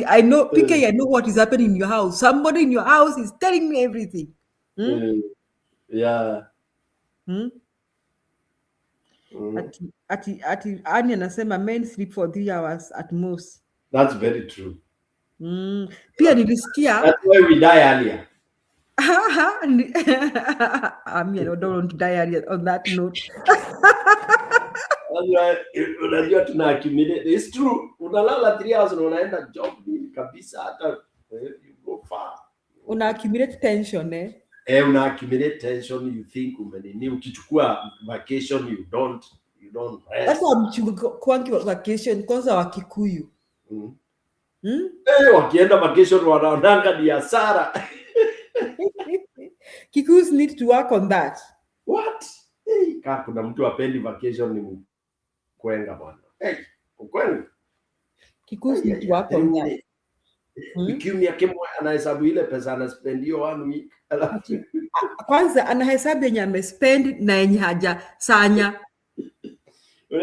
Speaker 4: I know PK, I know what is happening in your house. Somebody in your house is telling me everything.
Speaker 6: Yeah.
Speaker 4: Ati Ani anasema men sleep for 3 hours at most.
Speaker 6: That's very true.
Speaker 4: Pia nilisikia.
Speaker 6: That's why we die earlier.
Speaker 4: I mean, I don't want to die earlier on that note.
Speaker 6: Unajua tuna accumulate. It's true. Unalala 3 hours na unaenda job kabisa hata you go far.
Speaker 4: Una accumulate tension
Speaker 6: Una accumulate tension, you think umenini, ukichukua vacation you don't rest.
Speaker 4: That's why vacation kwanza wa Kikuyu.
Speaker 6: Wakienda vacation wanaonanga ni hasara.
Speaker 4: Kikuyus need to work on that.
Speaker 6: What? Kama kuna mtu apendi vacation ni mkwenga bwana. Mkwenga.
Speaker 4: Kikuyus need to work on that.
Speaker 6: Kimya kimwe anahesabu ile pesa anaspend hiyo 1 week.
Speaker 4: Kwanza anahesabu yenye amespend na yenye haja sanya.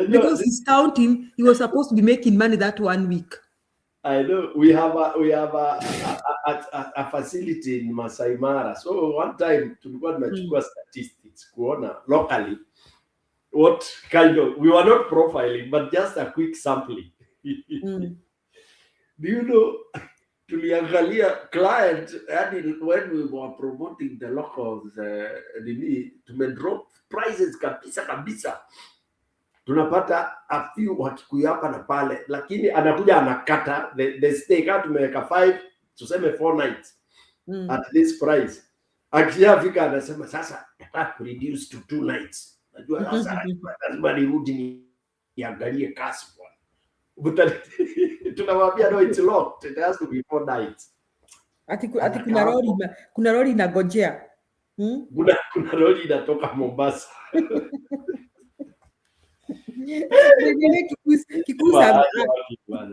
Speaker 4: Because he's counting, he was supposed to be making money that 1 week.
Speaker 6: I know we have a facility in Masai Mara. So one time tulikuwa tunachukua statistics kuona locally what kind of, we were not profiling but just a quick sampling. Do you know, tuliangalia client when we were promoting the locals tumedrop prices kabisa. Tunapata a few Wakikuyu hapa na pale, lakini anakuja anakata the stay kama tumeweka 5 tuseme 4 nights at this price. Akishafika anasema sasa nataka reduce to 2 nights. Najua sasa lazima nirudi niangalie kasi bwana. Tunamwambia no, it's locked, it has to be 4 nights.
Speaker 4: Ati kuna lori inagojea.
Speaker 6: Kuna lori inatoka Mombasa.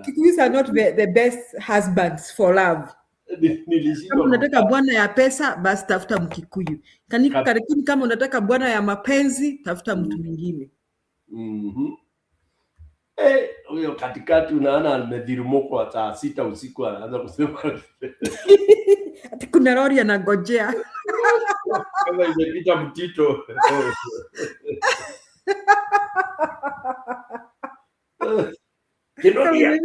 Speaker 4: Kikuyus are not the best husbands for love. Kama unataka bwana ya pesa basi tafuta Mkikuyu. Lakini kama unataka bwana ya mapenzi tafuta mtu mwingine.
Speaker 6: Huyo katikati unaona amedhirumoko saa 6 usiku anaanza kusema
Speaker 4: ati kuna lori anagojea.
Speaker 6: Kama imepita mtito. Kinodia.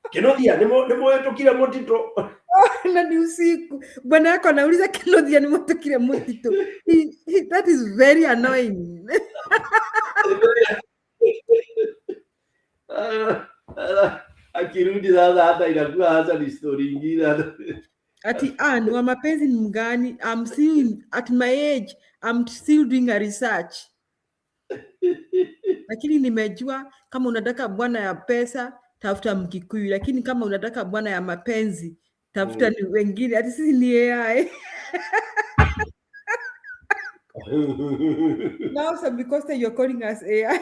Speaker 6: Kinodia, nemo yetu kila motito.
Speaker 4: Na ni usiku. Bwana yako anauliza Kinodia ni moto kila motito. That is very annoying.
Speaker 6: Akirudi sasa hata inakuwa hasa ni story nyingine.
Speaker 4: Ati ni wa mapenzi ni mgani? I'm still at my age, I'm still doing a research. Lakini nimejua kama unataka bwana ya pesa tafuta Mkikuyu, lakini kama unataka bwana ya mapenzi tafuta ni wengine. Ati sisi ni AI. Now so because you're calling us AI.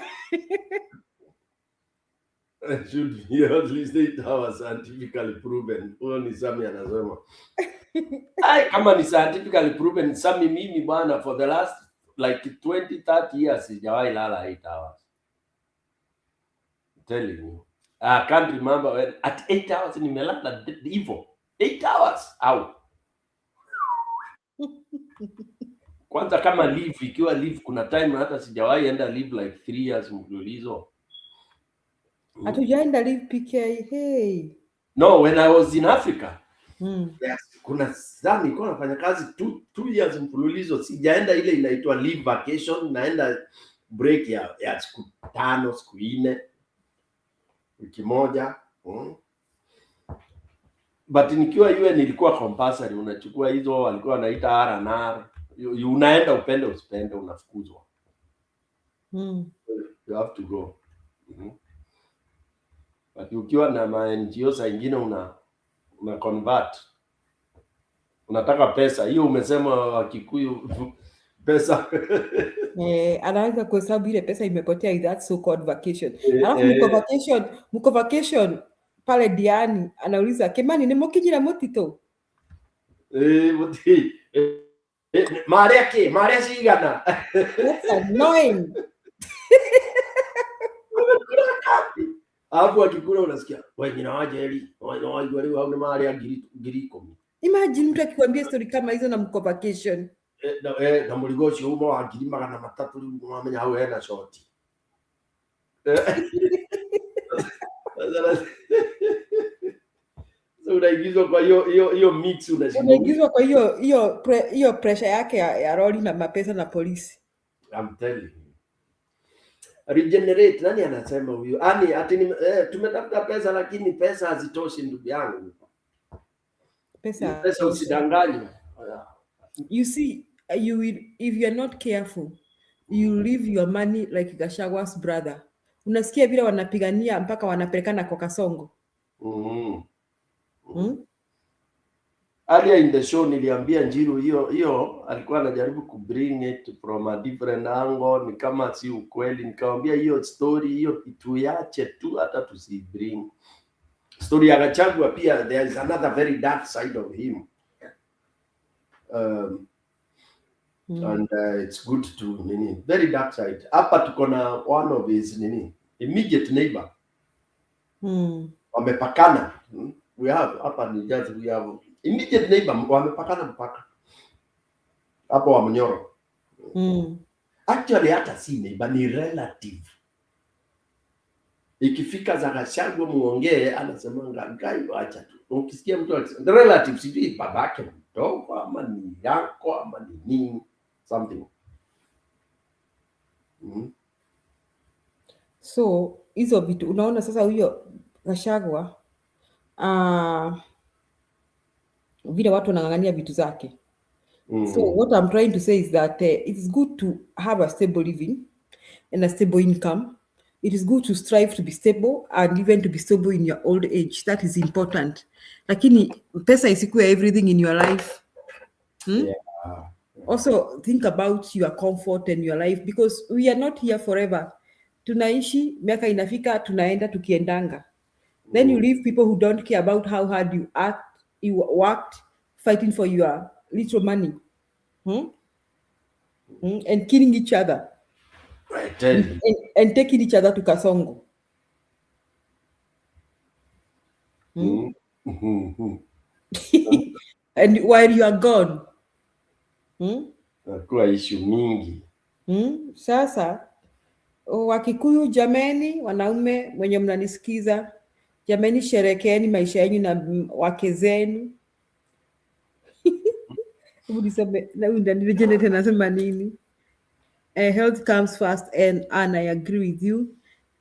Speaker 6: Should be at least 8 hours scientifically proven. Huyo ni Sami anasema. Kama ni scientifically proven, Sami mimi bwana for the last like 20-30 years sijawahi lala 8 hours. I'm telling you. I can't remember when at 8 hours nimelala hivyo. 8 hours au. Kwanza kama leave, ikiwa leave kuna time hata sijawahi enda leave like 3 years mfululizo.
Speaker 4: Hatujaenda leave PK. Hey.
Speaker 6: No, when I was in Africa. Yes, kuna sana nilikuwa nafanya kazi 2 years mfululizo, sijaenda ile inaitwa leave vacation, naenda break ya siku 5, siku 4, wiki moja. But nikiwa yule nilikuwa compulsory, unachukua hizo walikuwa wanaita R&R. Unaenda upende usipende unafukuzwa. You have to go. But ukiwa na NGO saa nyingine una convert. Unataka pesa. Hiyo umesema Wakikuyu pesa.
Speaker 4: Anaweza kuhesabu ile pesa imepotea in that so called vacation. Alafu mko vacation pale Diani anauliza Kimani ni mukijira mutito.
Speaker 6: Muti. Maria sigana.
Speaker 4: That's annoying.
Speaker 6: Hapo akikula unasikia wengine wajeli wale wao ni Maria ngiri 10.
Speaker 4: Imagine mtu akikwambia story kama hizo na mko vacation.
Speaker 6: Na muligoshi humo wa 300 mwamenya hao hena shoti. So unaigizwa kwa hiyo mix
Speaker 4: unaigizwa kwa hiyo pressure yake ya roli na mapesa na polisi.
Speaker 6: I'm telling you. Regenerate, nani anasema huyo? Ati tumetafuta pesa lakini pesa hazitoshi ndugu yangu. Pesa usidanganywe.
Speaker 4: You see, you will, if you are not careful, you leave your money like Gachagua's brother. Unasikia vile wanapigania mpaka wanapelekana kwa Kasongo.
Speaker 6: Earlier in the show niliambia Njiru hiyo alikuwa anajaribu ku bring it from a different angle, ni kama si ukweli. Nikamwambia hiyo story hiyo tuache tu, hata tusibring story ya Gachagua. Pia there is another very dark side of him. And it's good to very dark side. Hapa tuko na one of his immediate neighbor. Wamepakana. We have hapa ni just we have immediate neighbor wamepakana mpaka hapo wa Mnyoro. Actually hata si neighbor, ni relative. Ikifika za Gachagua muongee, anasema ngai acha tu. Ukisikia mtu the relative sijui babake mdogo ama ni yako ama ni nini something.
Speaker 4: So hizo vitu unaona sasa huyo Gachagua vile watu wanang'ang'ania vitu zake. So what I'm trying to say is that it is good to have a stable living and a stable income. It is good to strive to be stable and even to be stable in your old age. That is important. Lakini pesa isikuwe everything in your life. Also think about your comfort and your life because we are not here forever. Tunaishi, miaka inafika, tunaenda tukiendanga. Then you leave people who don't care about how hard you worked fighting for your little money. And killing each other. And taking each other to Kasongo. And while you are gone.
Speaker 6: Kwa issue mingi.
Speaker 4: Sasa Wakikuyu, jameni, wanaume mwenye mnanisikiza, jameni, sherekeeni maisha yenu na wake zenu. Nasema nini? Health comes first, and I agree with you.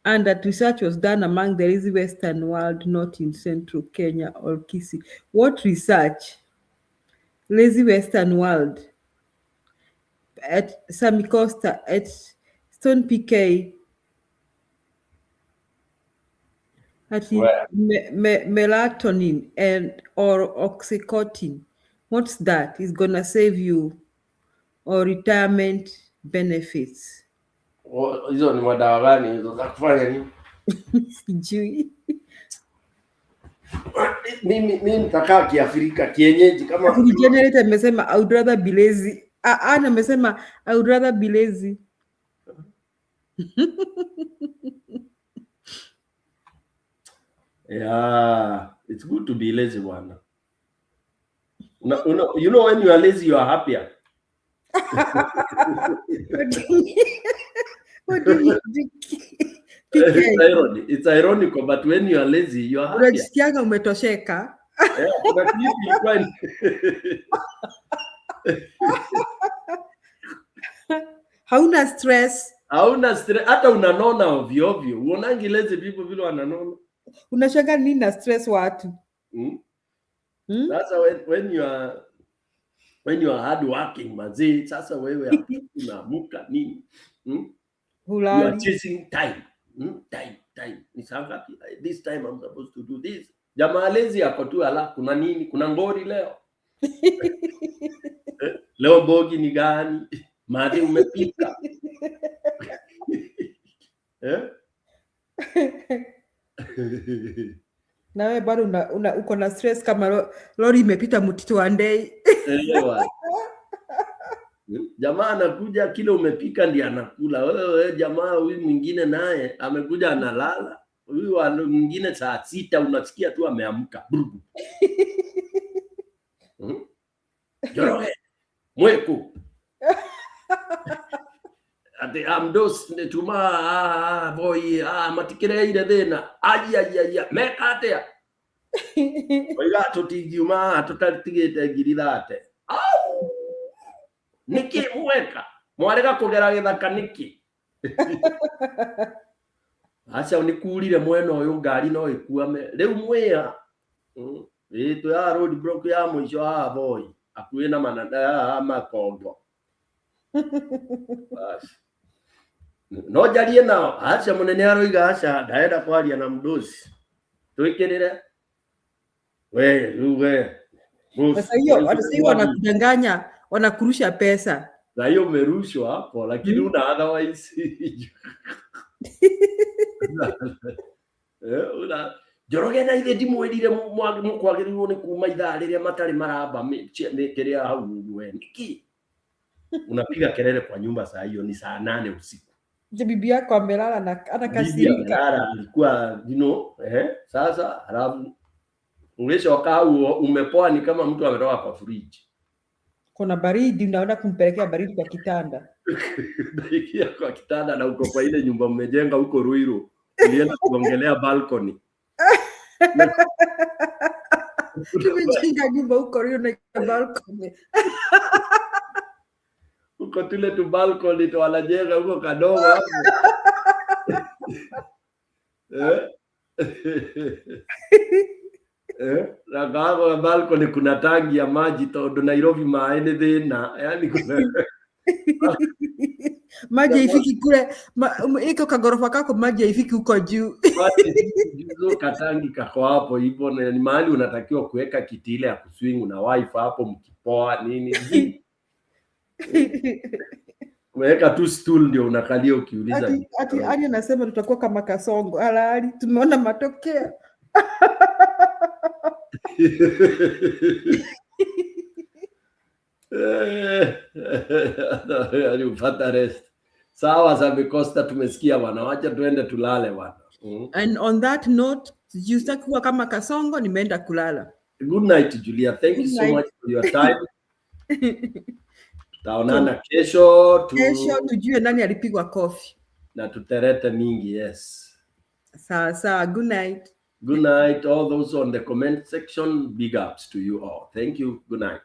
Speaker 4: And that research was done among the lazy Western world, not in Central Kenya or Kisii. What research? Lazy Western world. At Sami Costa, at Stone PK, at melatonin or oxycontin. What's that? It's gonna save you, or retirement benefits.
Speaker 6: Hizo ni madawa gani hizo za kufanya nini?
Speaker 4: Sijui.
Speaker 6: Mimi nitakaa kiafrika kienyeji kama
Speaker 4: Generator amesema I would rather be lazy. Ana amesema I would rather be lazy.
Speaker 6: Yeah, it's good to be lazy, bwana. You know when you are lazy, you are happier.
Speaker 4: What do you mean?
Speaker 6: It's ironical, but when you are lazy, you are happier.
Speaker 4: Unajisikianga umetosheka.
Speaker 6: But you find
Speaker 4: hauna stress.
Speaker 6: Hata unanona ovyo ovyo. Uonangi lazy people vile wananona.
Speaker 4: Unashanga nini na stress watu?
Speaker 6: Sasa when you are hard working, mazee, sasa wewe unaamka nini? You are chasing time. Time. Ni saa ngapi? This time I'm supposed to do this. Jamaa lazy hapo tu, ala kuna nini? Kuna ngori leo. Leo bogi ni gani? Maji umepika.
Speaker 4: Nawe bado uko na stress kama lori imepita mtito wa ndei.
Speaker 6: Jamaa anakuja kile umepika ndiye anakula. Wewe jamaa huyu mwingine naye amekuja analala. Huyu mwingine saa 6 unasikia tu ameamka. Joroge. Mweku. Ate amdos tuma boy matikire ire thina aya mekatea oiga tutigiuma tutatigite ngirithate au niki mweka mwarega kugera githaka niki acha unikurire mwena uyu ngari no ikuame riu mwia itu ya road block ya mwisho boy akuwe na manada makongo basi no jarie nao acha munene aroiga acha ndaenda kwaria na mdosi twikirire we
Speaker 4: sasa hiyo wanakudanganya, wanakurusha pesa
Speaker 6: na hiyo umerushwa hapo, lakini una otherwise una Joroge na ile ndimwirire mukwagirirwo ni kuma ithaa riria matari maramba kiria hau we niki unapiga kelele kwa nyumba saa hiyo ni saa 8 usiku.
Speaker 4: Bibi yako amelala na anakasirika.
Speaker 6: Alikuwa sasa halafu ungeshoka au umepoa ni kama mtu ametoka kwa fridge.
Speaker 4: Kuna baridi unaona kumpelekea baridi kwa kitanda.
Speaker 6: Baikia kwa kitanda na uko kwa ile nyumba mmejenga huko Ruiru. Ulienda kuongelea balcony.
Speaker 4: Tumejenga nyumba huko Ruiru na balcony.
Speaker 6: Uko tule tu balcony tu wanajenga huko kadogo hapo. Na kwa balcony kuna tangi ya maji todo Nairobi maene thina yani kuna
Speaker 4: maji ifiki kule iko kagorofa kako maji ifiki huko juu.
Speaker 6: Maji katangi kako hapo hivyo ni mahali unatakiwa kuweka kiti ile ya kuswing na wifi hapo mkipoa nini. Umeweka tu stool ndio unakalia ukiuliza.
Speaker 4: Ati anasema tutakuwa kama Kasongo. Halali tumeona matokeo.
Speaker 6: Upata rest. Sawa Sami Costa tumesikia bwana. Wacha tuende tulale bwana.
Speaker 4: And on that note, sitaki kuwa kama Kasongo, nimeenda kulala.
Speaker 6: Good night, Julia. Thank you so much for your time. Tutaonana kesho
Speaker 4: kesho tujue nani alipigwa kofi.
Speaker 6: Na tuterete mingi, yes.
Speaker 4: Sawa, good night.
Speaker 6: Good night, all those on the comment section. Big ups to you all. Thank you. Good night.